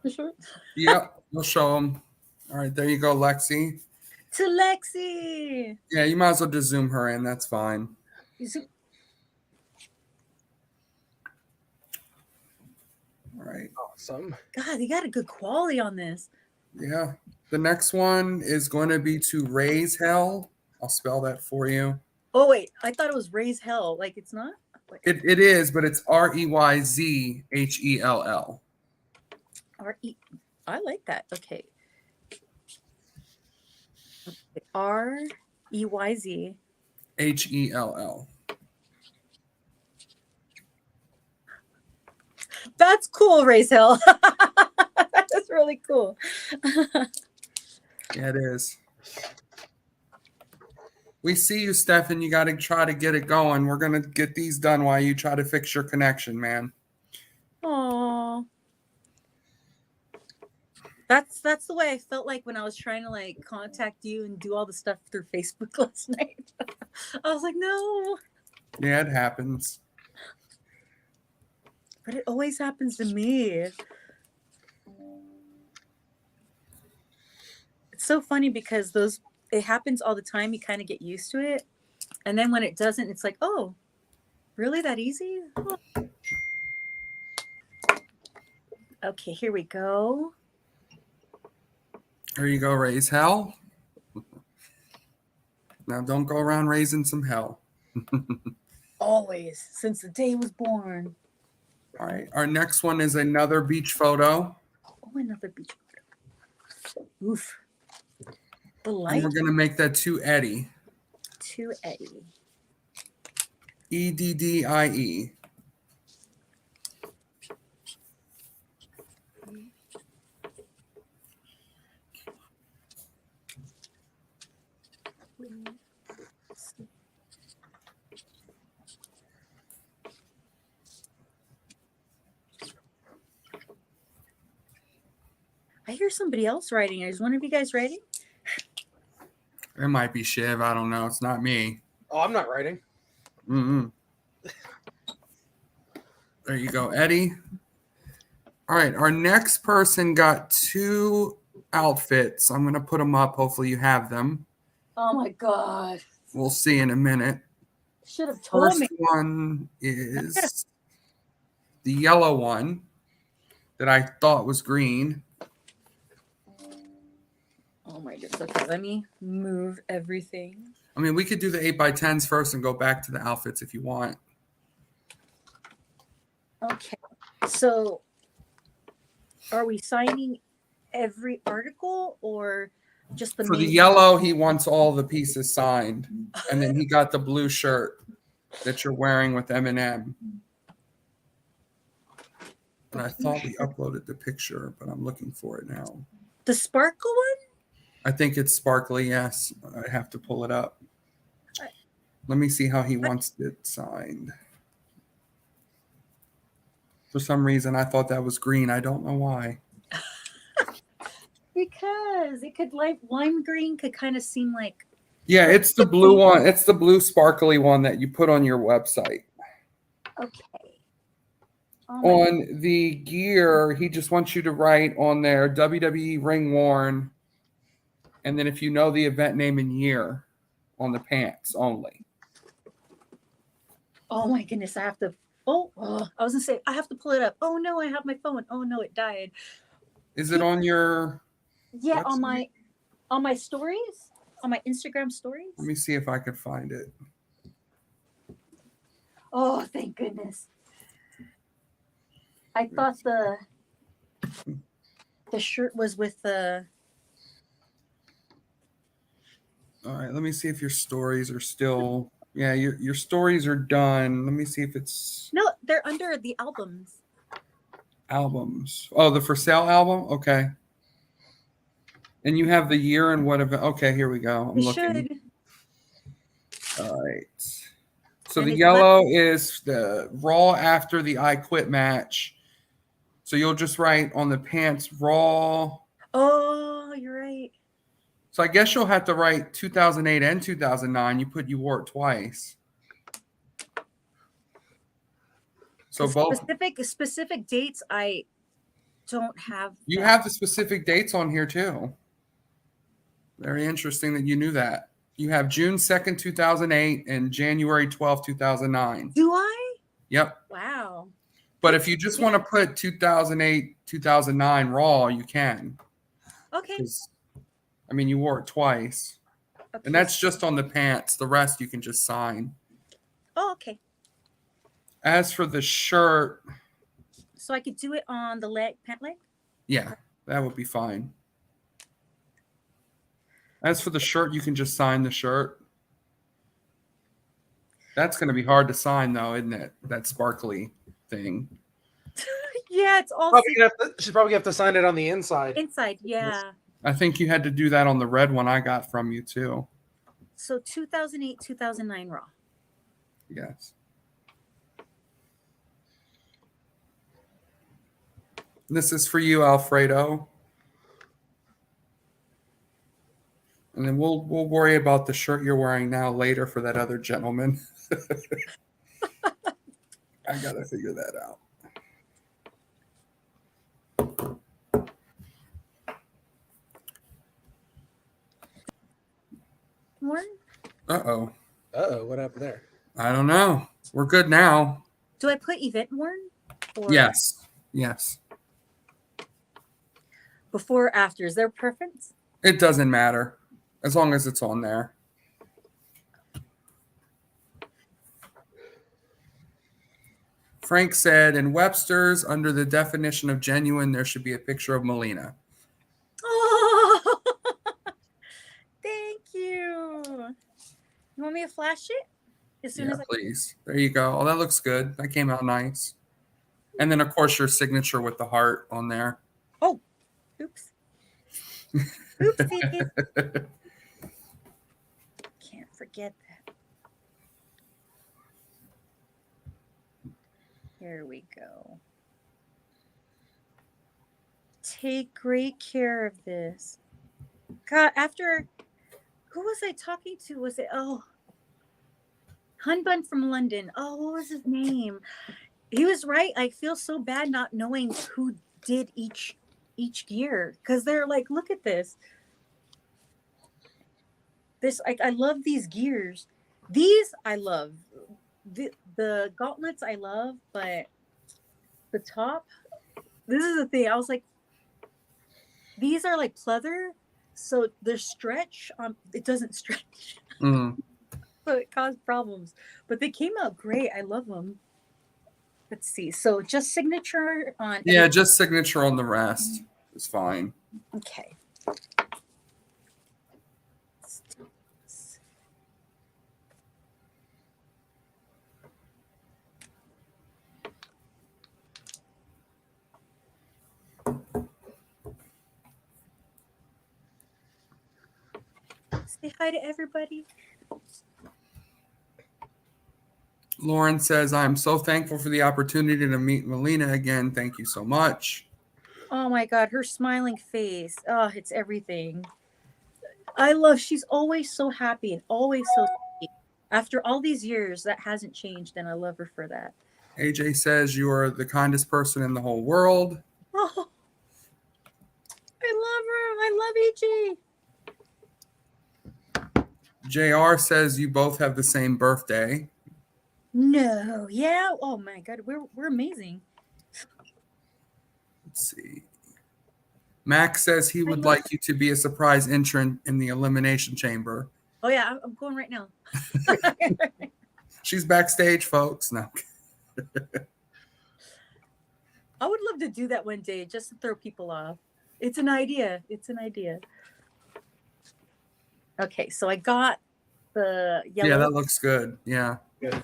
show it? Yep, we'll show them. All right, there you go, Lexi. To Lexi. Yeah, you might as well just zoom her in. That's fine. All right. Awesome. God, you got a good quality on this. Yeah. The next one is going to be to raise hell. I'll spell that for you. Oh, wait. I thought it was raise hell. Like, it's not? It is, but it's REYZHELL. R-E. I like that. Okay. REYZ. HELL. That's cool, Race Hill. That's really cool. Yeah, it is. We see you, Stefan. You got to try to get it going. We're going to get these done while you try to fix your connection, man. Aww. That's the way I felt like when I was trying to like contact you and do all the stuff through Facebook last night. I was like, no. Yeah, it happens. But it always happens to me. It's so funny because it happens all the time. You kind of get used to it. And then when it doesn't, it's like, oh, really that easy? Oh. Okay, here we go. There you go, raise hell. Now don't go around raising some hell. Always, since the day he was born. All right, our next one is another beach photo. Oh, another beach photo. Oof. The light. And we're going to make that to Eddie. To Eddie. EDDIE. I hear somebody else writing. Is one of you guys writing? It might be Shiv. I don't know. It's not me. Oh, I'm not writing. Mm-mm. There you go, Eddie. All right, our next person got 2 outfits. I'm going to put them up. Hopefully you have them. Oh my God. We'll see in a minute. Should have told me. First one is the yellow one that I thought was green. Oh my goodness. Okay, let me move everything. I mean, we could do the 8x10s first and go back to the outfits if you want. Okay. So are we signing every article or just the For the main yellow, he wants all the pieces signed. And then he got the blue shirt that you're wearing with Eminem. And I thought we uploaded the picture, but I'm looking for it now. The sparkle one? I think it's sparkly, yes. I have to pull it up. Let me see how he wants it signed. For some reason, I thought that was green. I don't know why. Because it could like lime green could kind of seem like. Yeah, it's the blue one. It's the blue sparkly one that you put on your website. Okay. On the gear, he just wants you to write on there WWE ring worn. And then if you know the event name and year on the pants only. Oh my goodness, I have to. I was gonna say I have to pull it up. Oh no, I have my phone. Oh no, it died. Is it on your? Yeah, website? on my stories, on my Instagram stories. Let me see if I could find it. Oh, thank goodness. I thought the shirt was with the. All right, let me see if your stories are still. Yeah, your stories are done. Let me see if it's No, they're under the albums. albums. Oh, the for sale album. Okay. And you have the year and what event? Okay, here we go. I'm They looking. should. All right. So And the it's yellow is the Raw after the I Quit match. So you'll just write on the pants Raw. Oh, you're right. So I guess you'll have to write 2008 and 2009. You wore it twice. So both. Specific dates I don't have. You that. have the specific dates on here too. Very interesting that you knew that. You have June 2nd, 2008 and January 12th, 2009. Do I? Yep. Wow. But if you just want to put 2008, 2009 Raw, you can. Okay. I mean, you wore it twice. Okay. And that's just on the pants. The rest you can just sign. Oh, okay. As for the shirt. So I could do it on the pant leg? Yeah, That would be fine. As for the shirt, you can just sign the shirt. That's going to be hard to sign, though, isn't it? That sparkly thing. Yeah, it's all She's probably have to sign it on the inside. inside. Yeah. I think you had to do that on the red one I got from you, too. So 2008, 2009 Raw. Yes. This is for you, Alfredo. And then we'll worry about the shirt you're wearing now later for that other gentleman. I gotta figure that out. Warren? Uh-oh. Uh-oh, what happened there? I don't know. We're good now. Do I put event Warren? Or Yes. Yes. before or after? Is there a preference? It doesn't matter as long as it's on there. Frank said, in Webster's, under the definition of genuine, there should be a picture of Molina. Oh, thank you. You want me to flash it as soon Yeah, as I please. There you go. Oh, that looks good. That came out nice. And then, of course, your signature with the heart on there. Oh, oops. Oopsie. Can't forget that. Here we go. Take great care of this. God, after who was I talking to? Was it Hunbun from London? Oh, what was his name? He was right. I feel so bad not knowing who did each gear because they're like, look at this. This I love these gears. These I love. The gauntlets I love, but the top. This is the thing. I was like, these are like pleather, so their stretch. It doesn't stretch, Mm. so it caused problems. But they came out great. I love them. Let's see. So just signature on. Yeah, just signature on the rest is fine. Okay. Say hi to everybody. Lauren says, I'm so thankful for the opportunity to meet Melina again. Thank you so much. Oh my God, her smiling face. Oh, it's everything. She's always so happy and always so sweet. After all these years, that hasn't changed, and I love her for that. AJ says, you are the kindest person in the whole world. Oh, I love her. I love AJ. JR says, you both have the same birthday. No, yeah. Oh my God, we're amazing. Let's see. Max says he would like you to be a surprise entrant in the Elimination Chamber. Oh yeah, I'm going right now. She's backstage, folks. No. I would love to do that one day just to throw people off. It's an idea. Okay, so I got the yellow. Yeah, that looks good. Yeah. Good.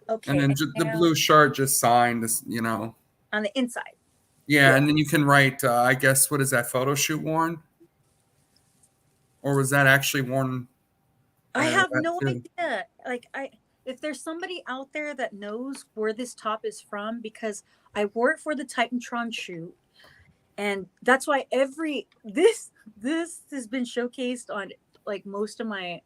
Okay. And then the blue shirt just signed, on the inside. Yeah, and then you can write, I guess, what is that, photo shoot worn? Or was that actually worn? I have no idea. If there's somebody out there that knows where this top is from, because I wore it for the Titantron shoot, and that's why this has been showcased on like most of my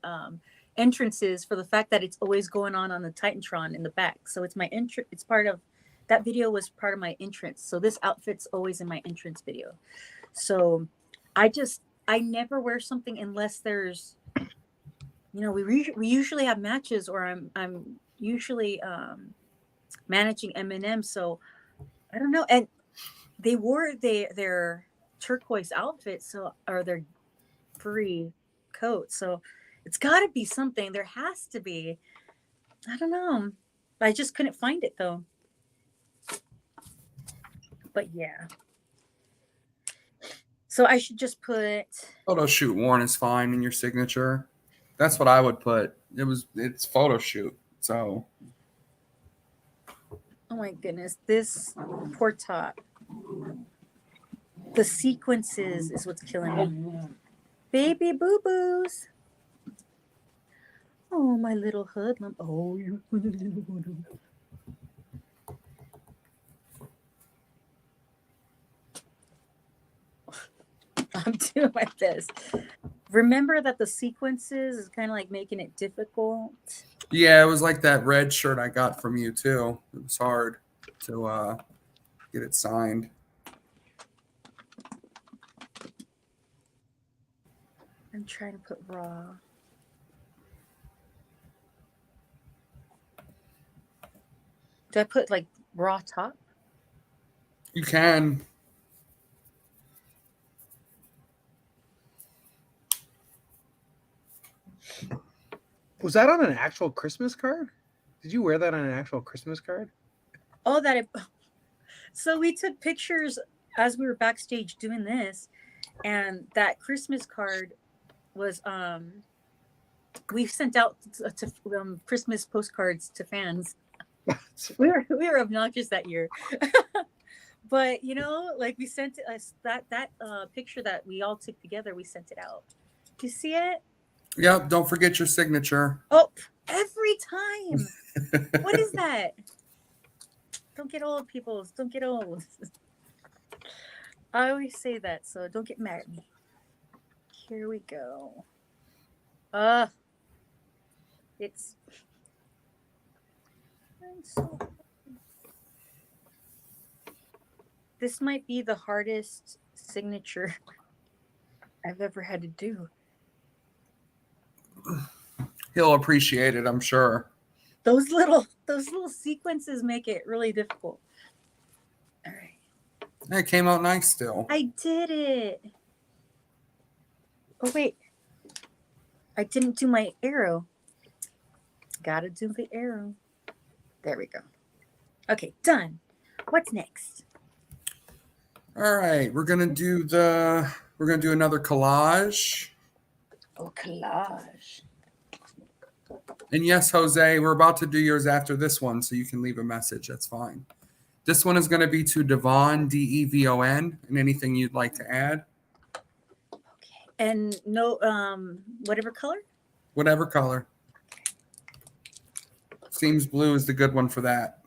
entrances for the fact that it's always going on the Titantron in the back. So it's my entrance. It's part of that video was part of my entrance. So this outfit's always in my entrance video. So I never wear something unless there's, we usually have matches, or I'm usually managing M&M. So I don't know. And they wore their turquoise outfits, or their furry coat. So it's got to be something. There has to be. I don't know. I just couldn't find it though. But yeah. So I should just put. Photo shoot worn is fine in your signature. That's what I would put. It's photo shoot. So. Oh my goodness, this poor top. The sequences is what's killing me. Baby boo-boos. Oh, my little hoodlum. Oh, you little hoodlum. I'm doing my best. Remember that the sequences is kind of like making it difficult. Yeah, it was like that red shirt I got from you too. It was hard to get it signed. I'm trying to put raw. Do I put like raw top? You can. Was that on an actual Christmas card? Did you wear that on an actual Christmas card? Oh, so we took pictures as we were backstage doing this, and that Christmas card was we sent out to Christmas postcards to fans. we were obnoxious that year. But like we sent us that picture that we all took together, we sent it out. Do you see it? Yep, don't forget your signature. Oh, every time. What is that? Don't get old, people. Don't get old. I always say that, so don't get mad at me. Here we go. It's so... This might be the hardest signature I've ever had to do. He'll appreciate it, I'm sure. Those little sequences make it really difficult. All right. It came out nice still. I did it. Oh wait. I didn't do my arrow. Gotta do the arrow. There we go. Okay, done. What's next? All right, we're gonna do another collage. Oh, collage. And yes, Jose, we're about to do yours after this one, so you can leave a message. That's fine. This one is going to be to Devon, Devon, and anything you'd like to add. Okay. And no, whatever color? Whatever color. Seems blue is the good one for that.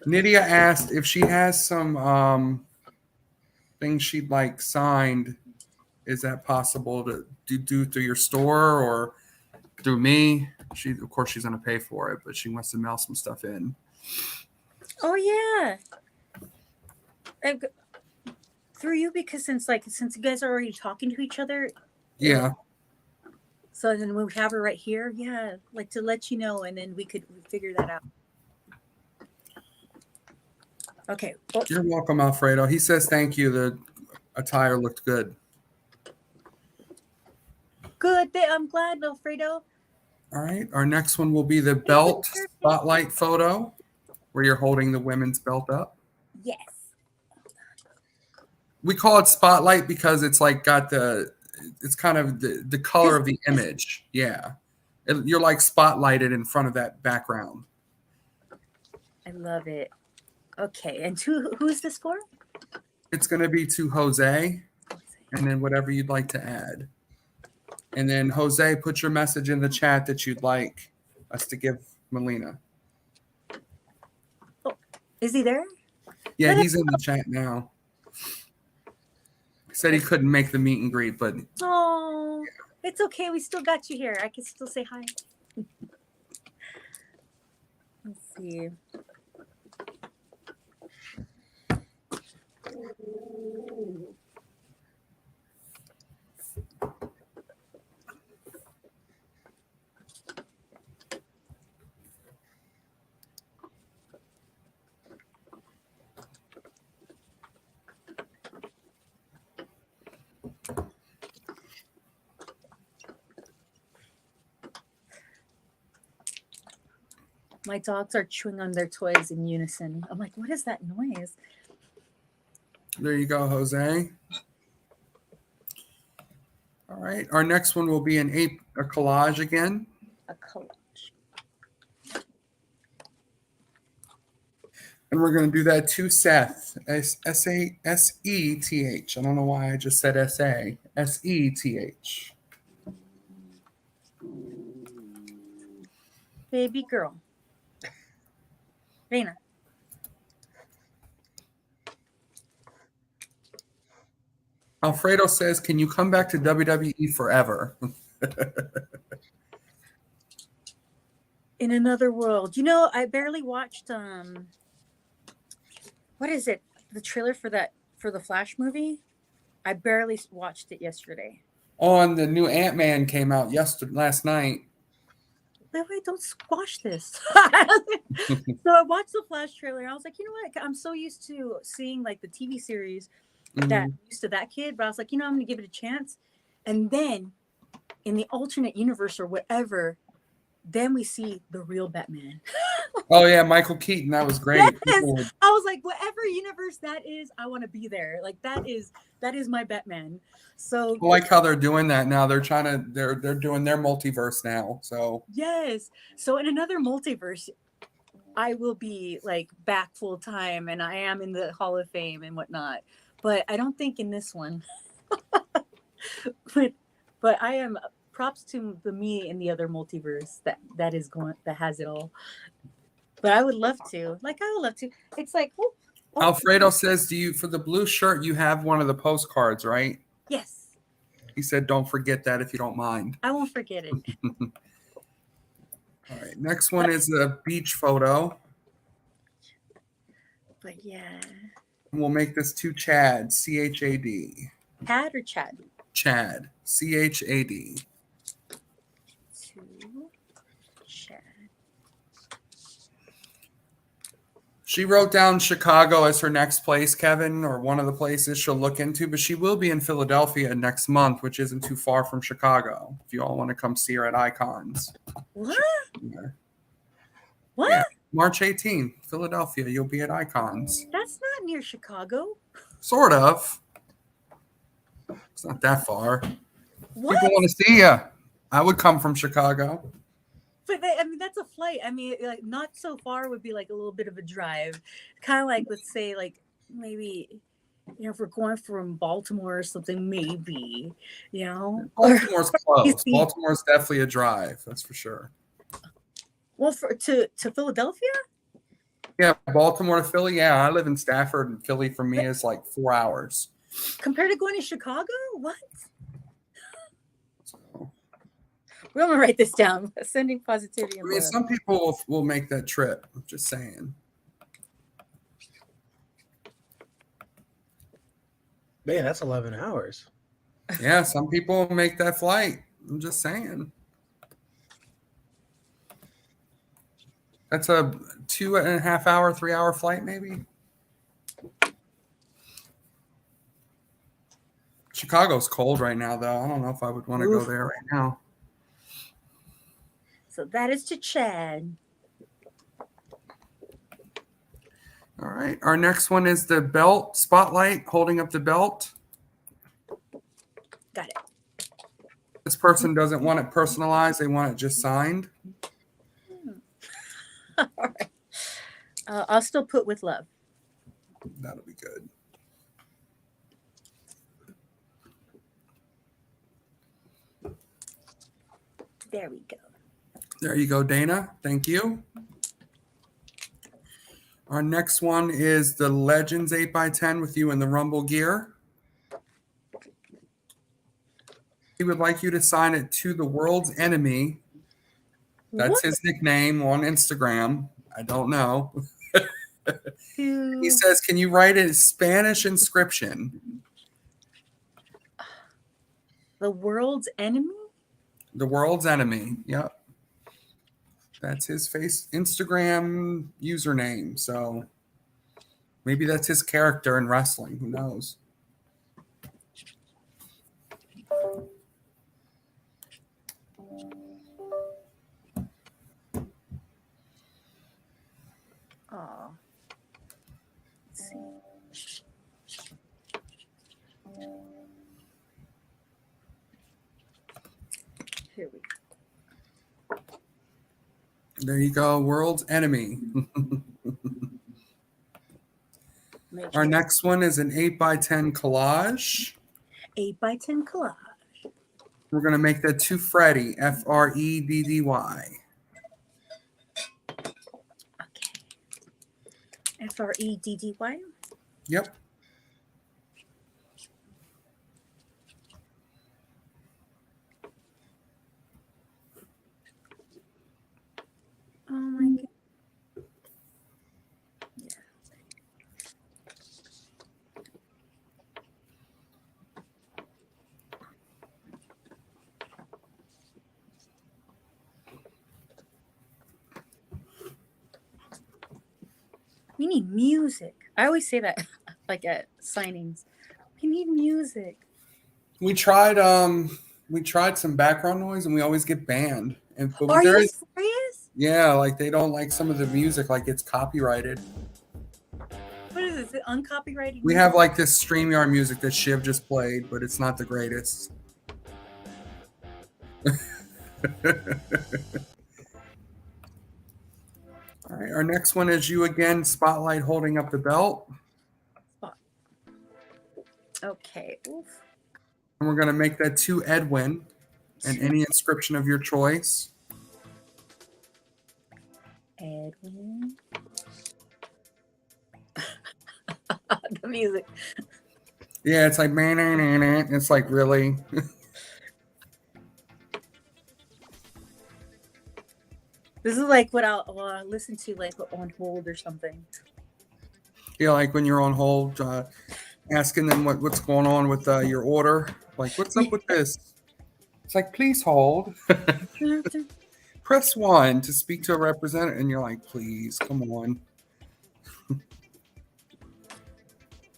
Nydia asked if she has some things she'd like signed. Is that possible to do through your store or through me? Of course, she's going to pay for it, but she wants to mail some stuff in. Oh yeah, through you, because since you guys are already talking to each other. Yeah. So then we have her right here. Yeah, like to let you know, and then we could figure that out. Okay. Oh. You're welcome, Alfredo. He says thank you. The attire looked good. Good. I'm glad, Alfredo. All right. Our next one will be the belt spotlight photo where you're holding the women's belt up. Yes. We call it spotlight because it's like it's kind of the color of the image. Yeah. You're like spotlighted in front of that background. I love it. Okay. And who's this for? It's going to be to Jose, and then whatever you'd like to add. And then, Jose, put your message in the chat that you'd like us to give Melina. Oh, is he there? Yeah, he's in the chat now. He said he couldn't make the meet and greet, but... Oh, it's okay. We still got you here. I can still say hi. Let's see. My dogs are chewing on their toys in unison. I'm like, what is that noise? There you go, Jose. All right. Our next one will be a collage again. A collage. And we're going to do that to Seth. S-E-T-H. I don't know why I just said S-A. S-E-T-H. Baby girl. Rena. Alfredo says, can you come back to WWE forever? In another world. You know, I barely watched what is it? The trailer for the Flash movie? I barely watched it yesterday. The new Ant-Man came out last night. Wait, don't squash this. So I watched the Flash trailer and I was like, you know what? I'm so used to seeing like the TV series that used to that kid, but I was like, you know, I'm gonna give it a chance. And then in the alternate universe or whatever, then we see the real Batman. Oh yeah, Michael Keaton. That was great. Yes. I was like, whatever universe that is, I want to be there. Like that is my Batman. So I like how they're doing that now. They're doing their multiverse now. So yes. So in another multiverse, I will be like back full time and I am in the Hall of Fame and whatnot. But I don't think in this one. but I am props to the me in the other multiverse that has it all. But I would love to. It's like Alfredo says, for the blue shirt, you have one of the postcards, right? Yes. He said, don't forget that if you don't mind. I won't forget it. All right. Next one is a beach photo. But yeah. And we'll make this to Chad, C-H-A-D. Chad or Chad? Chad, C-H-A-D. To Chad. She wrote down Chicago as her next place, Kevin, or one of the places she'll look into, but she will be in Philadelphia next month, which isn't too far from Chicago, if you all want to come see her at Icons. What? Yeah. What? Yeah. March 18th, Philadelphia. You'll be at Icons. That's not near Chicago. Sort of. It's not that far. What? People want to see you. I would come from Chicago. But that's a flight. I mean, like not so far would be like a little bit of a drive. Kind of like, let's say, like maybe, if we're going from Baltimore or something, maybe, Baltimore's close. Baltimore's definitely a drive. That's for sure. Well, to Philadelphia? Yeah, Baltimore to Philly. Yeah, I live in Stafford, and Philly for me is like 4 hours. Compared to going to Chicago? What? We're going to write this down. Sending positivity. I mean, some people will make that trip. I'm just saying. Man, that's 11 hours. Yeah, some people make that flight. I'm just saying. That's a 2.5 hour, 3 hour flight, maybe. Chicago's cold right now, though. I don't know if I would want to go there right now. So that is to Chad. All right. Our next one is the belt spotlight, holding up the belt. Got it. This person doesn't want it personalized. They want it just signed. All right. I'll still put with love. That'll be good. There we go. There you go, Dana. Thank you. Our next one is the Legends 8x10 with you in the Rumble gear. He would like you to sign it to the world's enemy. That's his nickname on Instagram. I don't know. He says, can you write a Spanish inscription? The world's enemy? The world's enemy. Yep. That's his Instagram username. So maybe that's his character in wrestling. Who knows? Oh. Let's see. There you go, world's enemy. Our next one is an 8x10 collage. 8x10 collage. We're going to make that to Freddy, Freddy. Freddy. Yep. Oh my god. We need music. I always say that like at signings. We need music. We tried some background noise and we always get banned. Are you serious? Yeah, like they don't like some of the music, like it's copyrighted. What is this? Is it uncopyrighted? We have like this StreamYard music that Shiv just played, but it's not the greatest. All right, our next one is you again, Spotlight holding up the belt. Okay. Oof. And we're going to make that to Edwin and any inscription of your choice. Edwin. The music. Yeah, it's like, man, it's like really. This is like what I'll listen to like on hold or something. Yeah, like when you're on hold, asking them what's going on with your order. Like, what's up with this? It's like, please hold. Press 1 to speak to a representative. And you're like, please, come on.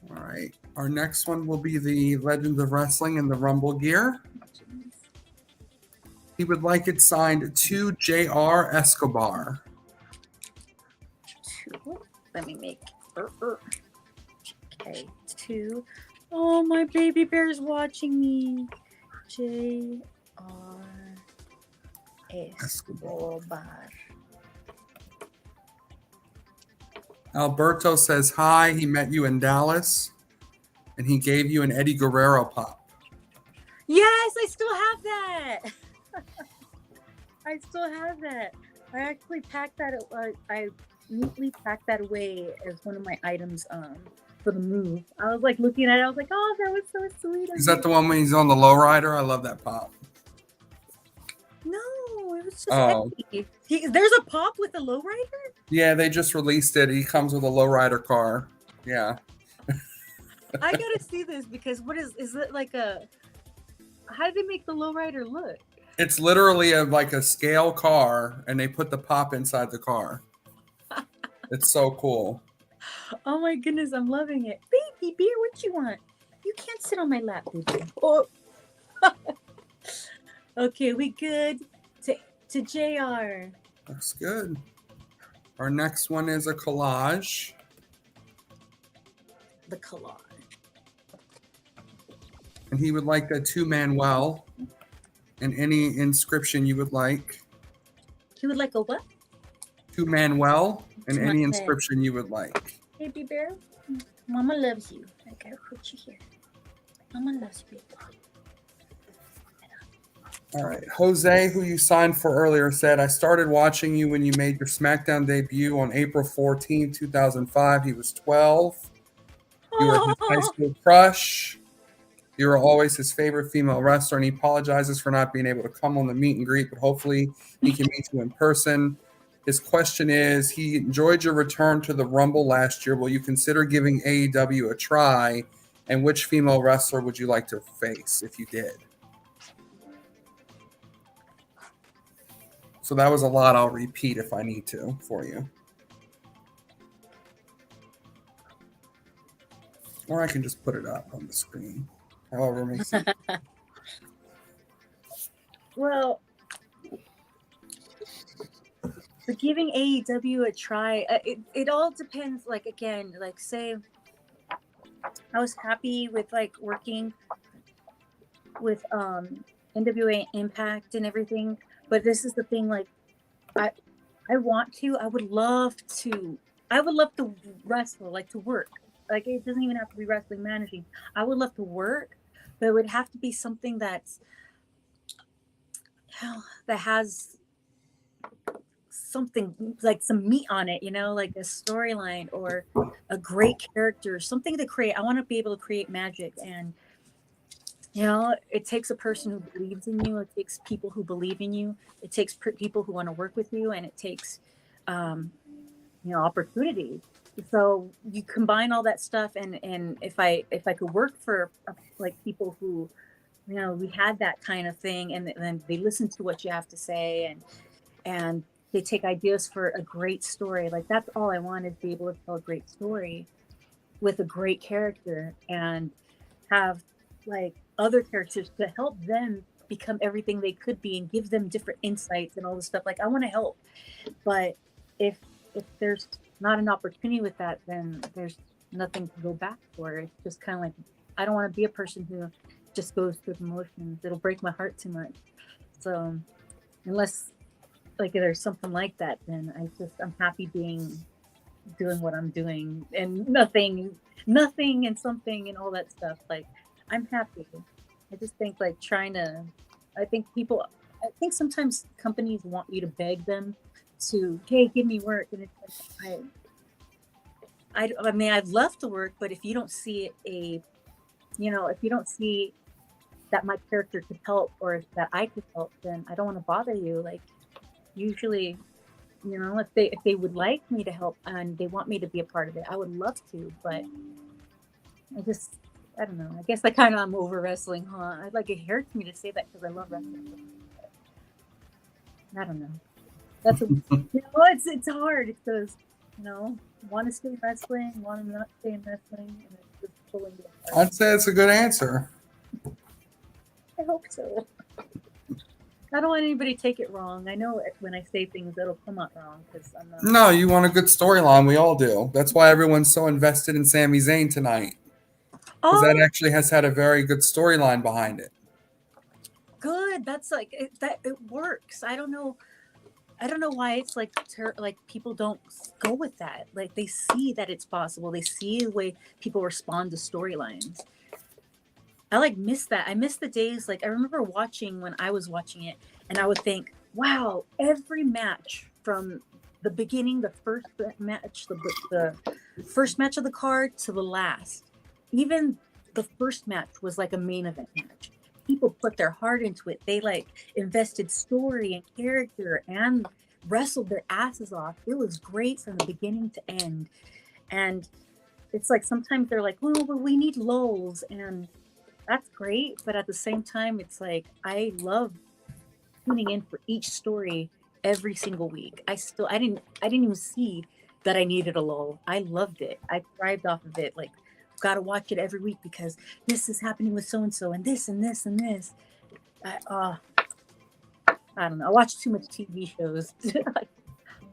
All right. Our next one will be the Legends of Wrestling and the Rumble gear. He would like it signed to J.R. Escobar. Let me make. Okay, 2. Oh, my baby bear's watching me. J.R. Escobar. Alberto says hi. He met you in Dallas, and he gave you an Eddie Guerrero pop. Yes, I still have that. I still have that. I actually packed that. I neatly packed that away as one of my items for the move. I was like looking at it. I was like, oh, that was so sweet. Is that the one when he's on the lowrider? I love that pop. No, it was just Eddie. There's a pop with a lowrider? Yeah, they just released it. He comes with a lowrider car. Yeah. I gotta see this because is it like a? How did they make the lowrider look? It's literally like a scale car, and they put the pop inside the car. It's so cool. Oh my goodness, I'm loving it. Baby beer, what you want? You can't sit on my lap, baby. Oh. Okay, we good to JR. Looks good. Our next one is a collage. The collage. And he would like that to Manuel and any inscription you would like. He would like a what? To Manuel and To any Manuel. inscription you would like. Baby bear, Mama loves you. I gotta put you here. Mama loves you. All right. Jose, who you signed for earlier, said, I started watching you when you made your SmackDown debut on April 14, 2005. He was 12. You were his high school crush. You were always his favorite female wrestler, and he apologizes for not being able to come on the meet and greet, but hopefully he can meet you in person. His question is, he enjoyed your return to the Rumble last year. Will you consider giving AEW a try? And which female wrestler would you like to face if you did? So that was a lot. I'll repeat if I need to for you. Or I can just put it up on the screen. However makes sense. Well, for giving AEW a try, it all depends. Like again, like say, I was happy with like working with NWA Impact and everything, but this is the thing. Like, I I want to. I would love to. I would love to wrestle, like to work. Like it doesn't even have to be wrestling managing. I would love to work, but it would have to be something that's that has something like some meat on it, you know, like a storyline or a great character, something to create. I want to be able to create magic, and you know, it takes a person who believes in you. It takes people who believe in you. It takes people who want to work with you, and it takes, you know, opportunity. So you combine all that stuff, and if I could work for like people who, you know, we had that kind of thing, and then they listen to what you have to say, and they take ideas for a great story. Like that's all I want, is be able to tell a great story with a great character and have like other characters to help them become everything they could be and give them different insights and all this stuff. Like I want to help, but if there's not an opportunity with that, then there's nothing to go back for. It's just kind of like, I don't want to be a person who just goes through the motions. It'll break my heart too much. So unless like there's something like that, then I'm happy doing what I'm doing, and nothing and something and all that stuff. Like I'm happy. I just think like I think sometimes companies want you to beg them to, hey, give me work, and it's like I mean, I'd love to work, but if you don't see if you don't see that my character could help or that I could help, then I don't want to bother you. Like usually, you know, if they would like me to help and they want me to be a part of it, I would love to, but I don't know. I guess I'm over wrestling, huh? It hurts me to say that because I love wrestling. I don't know. That's it's hard because want to stay in wrestling, want to not stay in wrestling, and it's just pulling me apart. I'd say it's a good answer. I hope so. I don't want anybody to take it wrong. I know when I say things, it'll come out wrong because I'm not. No, you want a good storyline. We all do. That's why everyone's so invested in Sami Zayn tonight. Because that actually has had a very good storyline behind it. Good. That's it works. I don't know why it's like people don't go with that. Like they see that it's possible. They see the way people respond to storylines. I miss that. I miss the days. Like I remember watching when I was watching it, and I would think, wow, every match from the beginning, the first match, the first match of the card to the last, even the first match was like a main event match. People put their heart into it. They invested story and character and wrestled their asses off. It was great from the beginning to end. And it's like sometimes they're like, well, we need lulls, and that's great. But at the same time, it's like I love tuning in for each story every single week. I didn't even see that I needed a lull. I loved it. I thrived off of it. Like, got to watch it every week because this is happening with so and so, and this and this and this. I don't know. I watch too much TV shows.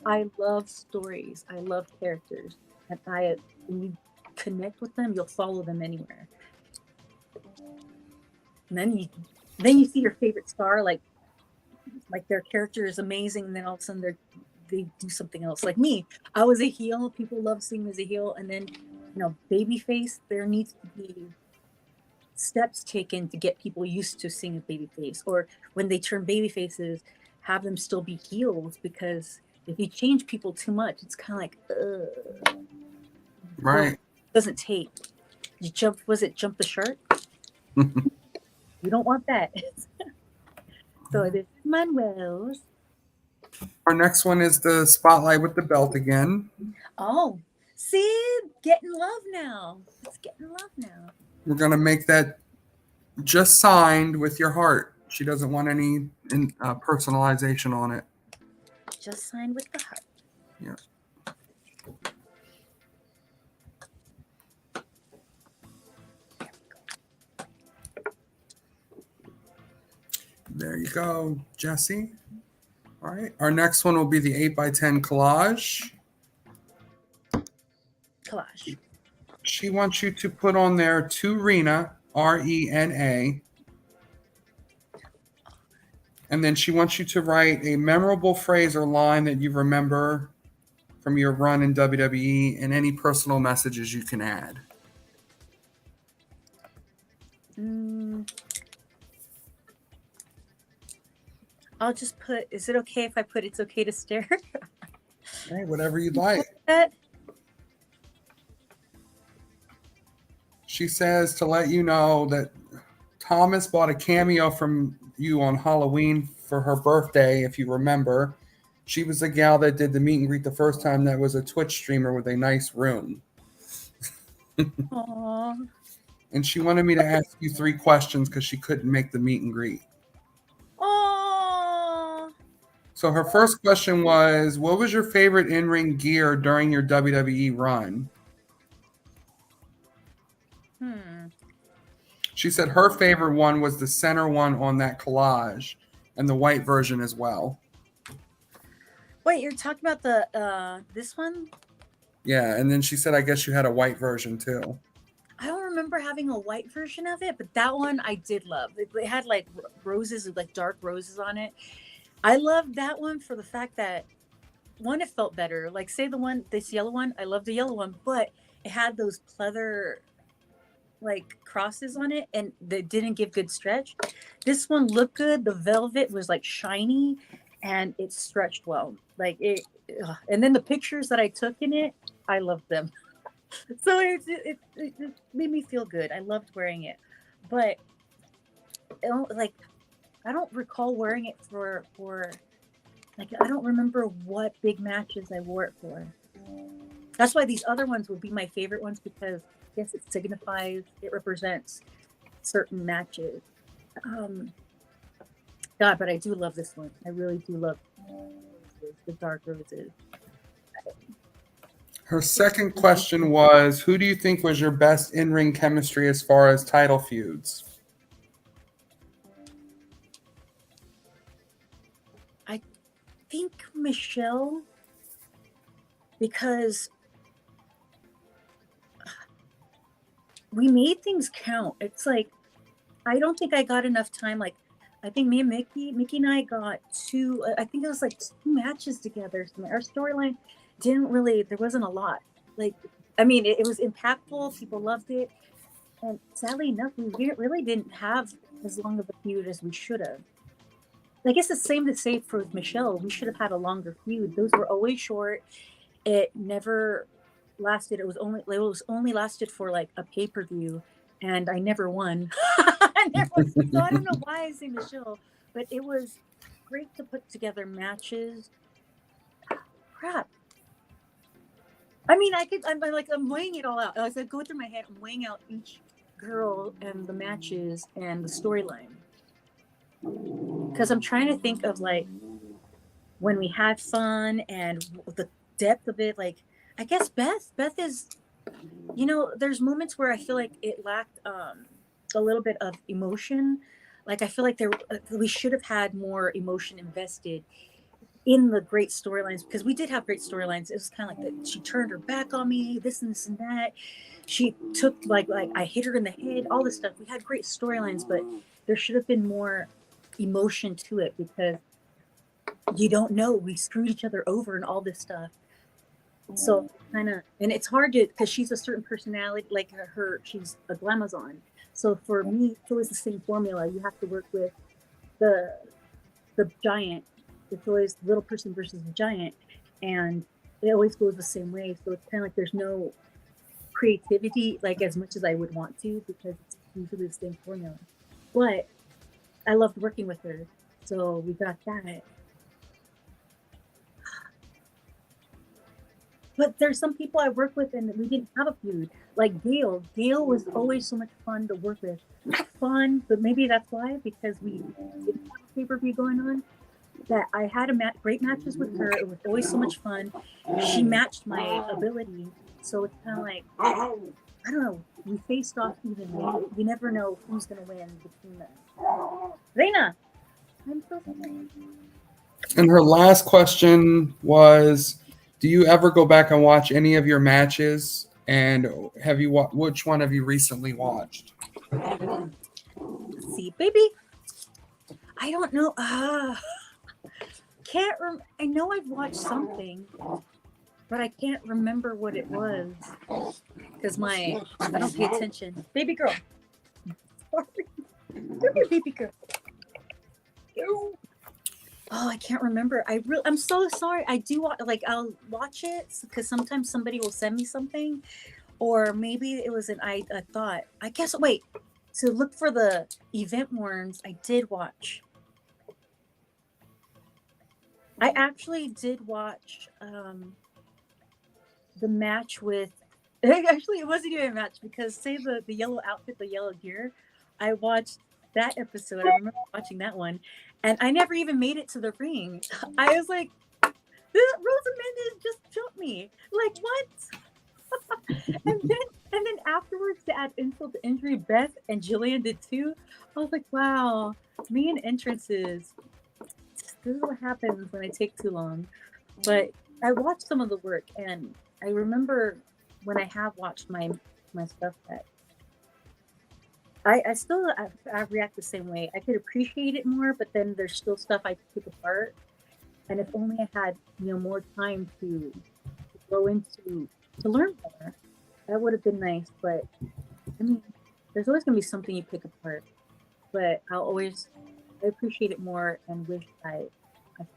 I love stories. I love characters, and when you connect with them, you'll follow them anywhere. And then you see your favorite star, like their character is amazing, and then all of a sudden they do something else. Like me, I was a heel. People love seeing me as a heel, and then babyface. There needs to be steps taken to get people used to seeing a babyface, or when they turn babyfaces, have them still be heels, because if you change people too much, it's kind of like, right? Well, it doesn't take. Jump the shark? You don't want that. So this is Manuel's. Our next one is the spotlight with the belt again. Oh, see, getting love now. It's getting love now. We're going to make that just signed with your heart. She doesn't want any personalization on it. Just signed with the heart. Yeah. There you go, Jesse. All right. Our next one will be the 8x10 collage. Collage. She wants you to put on there to Rena, Rena, And then she wants you to write a memorable phrase or line that you remember from your run in WWE and any personal messages you can add. I'll just put, is it okay if I put it's okay to stare? Hey, whatever you'd like. That? She says to let you know that Thomas bought a cameo from you on Halloween for her birthday, if you remember. She was the gal that did the meet and greet the first time that was a Twitch streamer with a nice room. Aww. And she wanted me to ask you 3 questions because she couldn't make the meet and greet. Aww. So her first question was, what was your favorite in-ring gear during your WWE run? She said her favorite one was the center one on that collage and the white version as well. Wait, you're talking about the this one? Yeah, and then she said, I guess you had a white version too. I don't remember having a white version of it, but that one I did love. It had like roses, like dark roses on it. I loved that one for the fact that one, it felt better. Like say this yellow one, I love the yellow one, but it had those pleather like crosses on it and they didn't give good stretch. This one looked good. The velvet was like shiny and it stretched well. Like it, and then the pictures that I took in it, I loved them. So it made me feel good. I loved wearing it, but I don't recall wearing it for like I don't remember what big matches I wore it for. That's why these other ones would be my favorite ones because yes, it signifies, it represents certain matches. God, but I do love this one. I really do love the dark roses. Her second question was, who do you think was your best in-ring chemistry as far as title feuds? I think Michelle, because we made things count. It's like, I don't think I got enough time. Like, I think me and Mickey and I got I think it was like 2 matches together. So our storyline there wasn't a lot. Like, I mean, it was impactful. People loved it. And sadly enough, we really didn't have as long of a feud as we should have. I guess it's the same to say for Michelle. We should have had a longer feud. Those were always short. It never lasted. It was only lasted for like a pay-per-view, and I never won. So I don't know why I say Michelle, but it was great to put together matches. Crap. I mean, I'm weighing it all out. As I go through my head, I'm weighing out each girl and the matches and the storyline. Because I'm trying to think of like when we had fun and the depth of it. Like, I guess Beth is, there's moments where I feel like it lacked a little bit of emotion. Like, I feel like we should have had more emotion invested in the great storylines, because we did have great storylines. It was kind of like that she turned her back on me, this and this and that. She took like I hit her in the head, all this stuff. We had great storylines, but there should have been more emotion to it, because you don't know, we screwed each other over and all this stuff. So kind of, and it's hard to, because she's a certain personality, like she's a glamazon. So for me, it's always the same formula. You have to work with the giant. It's always the little person versus the giant, and it always goes the same way. So it's kind of like there's no creativity, like as much as I would want to, because it's usually the same formula. But I loved working with her, so we got that. But there's some people I work with and we didn't have a feud. Like Gail. Gail was always so much fun to work with. Fun, but maybe that's why, because we didn't have a pay-per-view going on, that I had great matches with her. It was always so much fun. She matched my ability. So it's kind of like, I don't know, we faced off evenly. You never know who's going to win between them. Rena! I'm so sorry. And her last question was, do you ever go back and watch any of your matches? And have you which one have you recently watched? Let's see, baby. I don't know. Can't I know I've watched something, but I can't remember what it was because I don't pay attention. Baby girl. Sorry. Come here, baby girl. Ew. Oh, I can't remember. I'm so sorry. I do I'll watch it because sometimes somebody will send me something, or maybe it was a thought. I guess wait. To look for the event warrants, I did watch. I actually did watch the match with. Actually, it wasn't even a match because say the yellow outfit, the yellow gear. I watched that episode. I remember watching that one, and I never even made it to the ring. I was like, Rosa Mendez just jumped me. Like what? and then afterwards, to add insult to injury, Beth and Jillian did too. I was like, wow, me and entrances. This is what happens when I take too long. But I watched some of the work, and I remember when I have watched my stuff that I still I react the same way. I could appreciate it more, but then there's still stuff I could take apart. And if only I had more time to go into to learn more, that would have been nice. But I mean, there's always gonna be something you pick apart. But I appreciate it more and wish I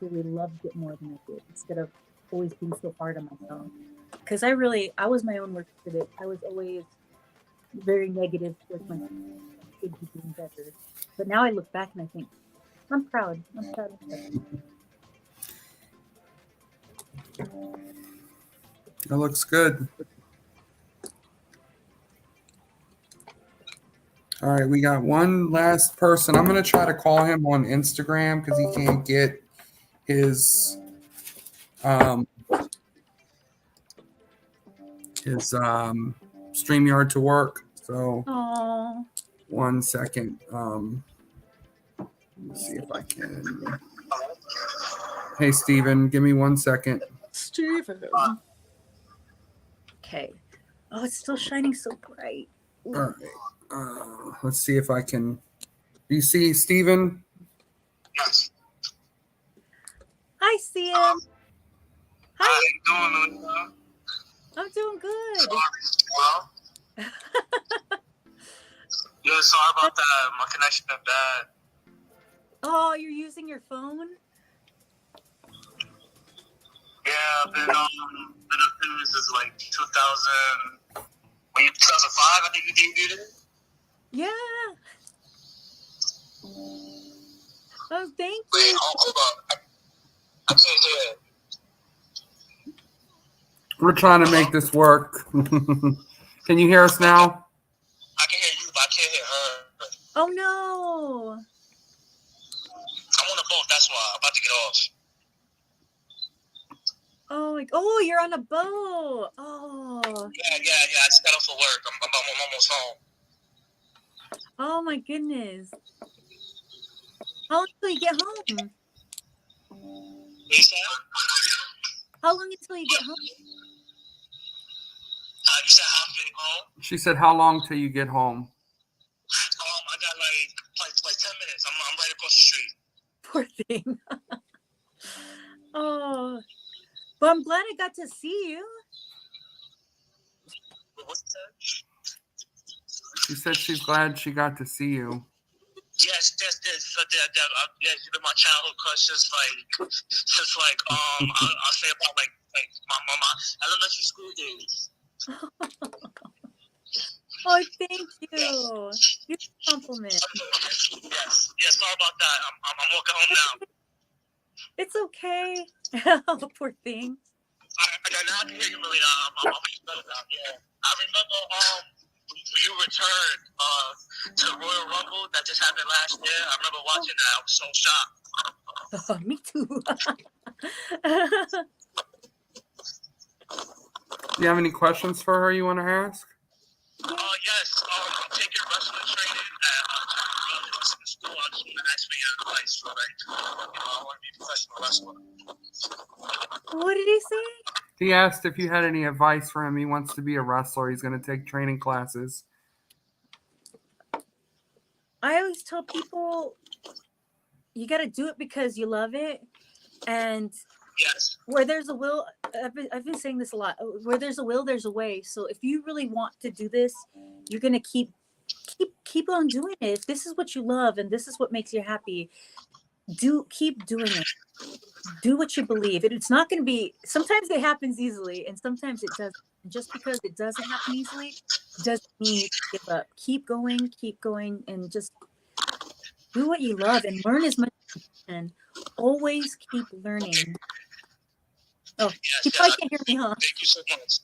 really loved it more than I did, instead of always being so hard on myself. Because I was my own worst critic. I was always very negative towards myself. I should be doing better. But now I look back and I think, I'm proud. I'm proud of myself. That looks good. All right, we got one last person. I'm going to try to call him on Instagram because he can't get his StreamYard to work. So Aww. 1 second. Let me see if I can. Hey, Steven, give me 1 second. Steven. Okay. Oh, it's still shining so bright. Ooh. All right. Let's see if I can. Do you see Steven? Yes. Hi, CM. Hi. How you doing, Melina? I'm doing good. Well. Yeah, sorry about that. My connection is bad. Oh, you're using your phone? Yeah, I've been doing this since like 2005. I think you debuted it. Yeah. Oh, thank you. Wait, hold up. I can't hear it. We're trying to make this work. Can you hear us now? I can hear you, but I can't hear her. Oh no. I'm on a boat, that's why. I'm about to get off. Oh, you're on a boat. Oh. Yeah. I just got off for work. I'm almost home. Oh my goodness. How long until you get home? How long until you get home? You said how I'm getting home? She said, "How long till you get home?" I got like 10 minutes. I'm right across the street. Poor thing. Oh. But I'm glad I got to see you. What's that? She said she's glad she got to see you. Yes, she's been my childhood crush since I'll say about like my elementary school days. Oh, thank you. You're a compliment. Yes, sorry about that. I'm walking home now. It's okay. Oh, poor thing. Now I can hear you, Melina. I'm better now. Yeah, I remember when you returned to Royal Rumble that just happened last year. I remember watching that. I was so shocked. Oh, me too. Do you have any questions for her you want to ask? Yes. I'm taking wrestling training at wrestling school. I just want to ask for your advice for I want to be a professional wrestler. What did he say? He asked if you had any advice for him. He wants to be a wrestler. He's going to take training classes. I always tell people you got to do it because you love it. And Yes. where there's a will, I've been saying this a lot. Where there's a will, there's a way. So if you really want to do this, you're gonna keep on doing it. If this is what you love and this is what makes you happy, keep doing it. Do what you believe. It's not going to be. Sometimes it happens easily, and sometimes it doesn't. And just because it doesn't happen easily, doesn't mean you give up. Keep going, and just do what you love and learn as much as you can. Always keep learning. Oh, you probably can't hear me, huh? Thank you so much.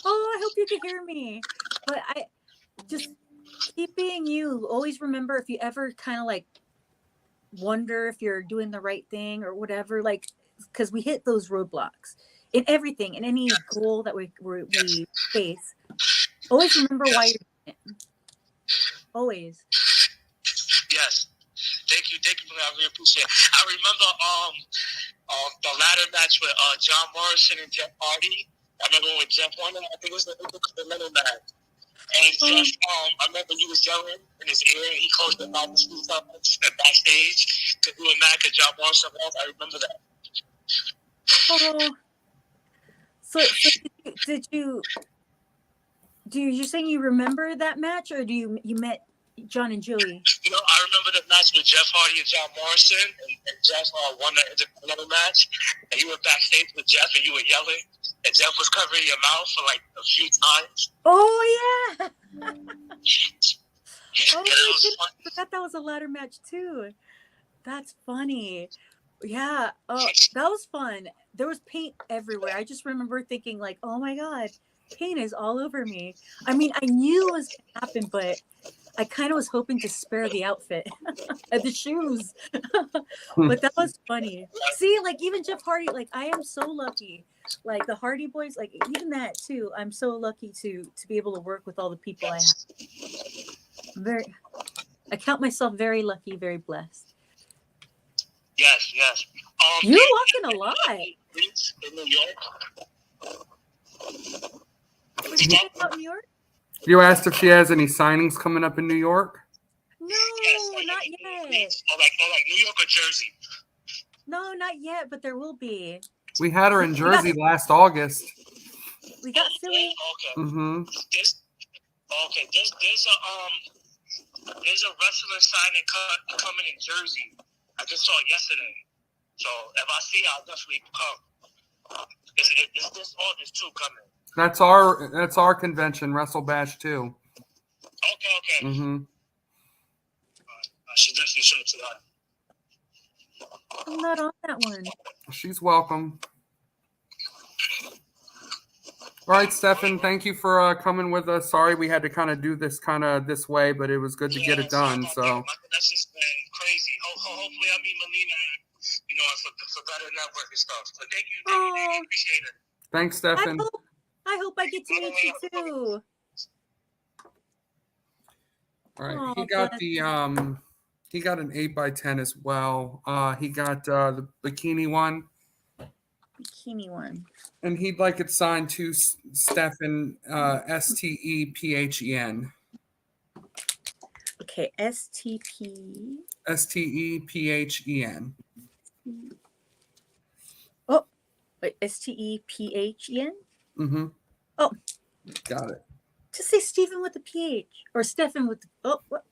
Oh, I hope you can hear me. But I just keep being you. Always remember, if you ever kind of like wonder if you're doing the right thing or whatever, like, because we hit those roadblocks in everything, in any goal that we face. Always remember why you're doing it. Always. Yes. Thank you, man. I really appreciate it. I remember the ladder match with John Morrison and Jeff Hardy. I remember when Jeff won it. I think it was the ladder match. And Jeff, I remember he was yelling in his ear, and he closed the mouth and squeezed up backstage to do a match at John Morrison. I remember that. Oh. So you're saying you remember that match, or do you met John and Joey? You know, I remember the match with Jeff Hardy and John Morrison, and Jeff won another match, and you were backstage with Jeff, and you were yelling, and Jeff was covering your mouth for like a few times. Oh yeah. Oh, I forgot that was a ladder match too. That's funny. Yeah. Oh, that was fun. There was paint everywhere. I just remember thinking like, oh my God, paint is all over me. I mean, I knew it was going to happen, but I kind of was hoping to spare the outfit and the shoes. But that was funny. See, like even Jeff Hardy, like I am so lucky. Like the Hardy Boys, like even that too. I'm so lucky to be able to work with all the people I have. I count myself very lucky, very blessed. Yes. You're walking a lot. In New York. What you talking about, New York? You asked if she has any signings coming up in New York? No, not yet. Or like New York or Jersey. No, not yet, but there will be. We had her in Jersey last August. We got Philly. Okay. Mm-hmm. There's a wrestler signing coming in Jersey. I just saw it yesterday. So if I see it, I'll definitely come. It's this August too coming. That's our convention, Wrestle Bash 2. Okay. Mm-hmm. I should definitely show it to that. I'm not on that one. She's welcome. All right, Stefan, thank you for coming with us. Sorry we had to kind of do this this way, but it was good to get it done. So. My connection's been crazy. Hopefully I meet Melina, for better network and stuff. But thank you. I appreciate it. Thanks, Stefan. I hope I get to meet you too. All right, he got an 8x10 as well. He got the bikini one. And he'd like it signed to Stefan, Stephen. Okay, Stephen. Oh, wait, Stephen? Mm-hmm. Oh. Got it. Just say Stephen with the PH. Or Stefan with the... Oh, what?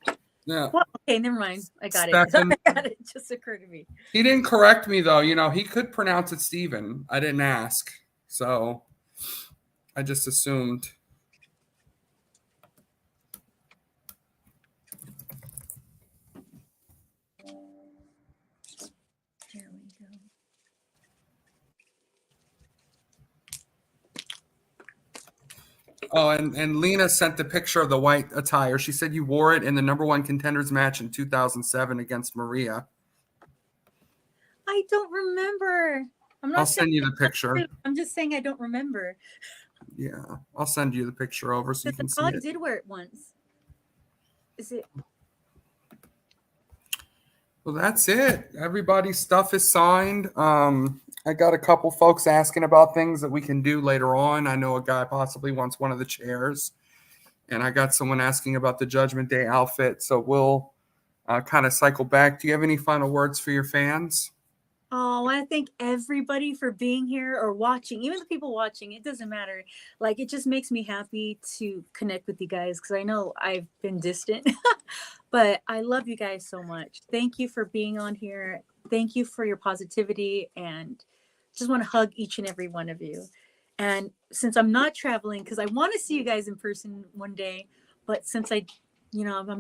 Yeah. What? Okay, never mind. I got Stefan. it. I got it. Just occurred to me. He didn't correct me, though. He could pronounce it Stephen. I didn't ask. So I just assumed. There we go. Oh, and Lena sent the picture of the white attire. She said you wore it in the #1 contenders match in 2007 against Maria. I don't remember. I'll send you the picture. I'm just saying I don't remember. Yeah, I'll send you the picture over so you can see I it. did wear it once. Is it? Well, that's it. Everybody's stuff is signed. I got a couple folks asking about things that we can do later on. I know a guy possibly wants one of the chairs. And I got someone asking about the Judgment Day outfit. So we'll kind of cycle back. Do you have any final words for your fans? Oh, I want to thank everybody for being here or watching, even the people watching. It doesn't matter. Like, it just makes me happy to connect with you guys because I know I've been distant, but I love you guys so much. Thank you for being on here. Thank you for your positivity, and just want to hug each and every one of you. And since I'm not traveling, because I want to see you guys in person one day, but since I'm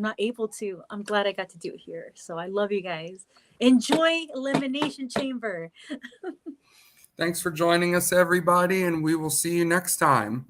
not able to, I'm glad I got to do it here. So I love you guys. Enjoy Elimination Chamber. Thanks for joining us, everybody, and we will see you next time.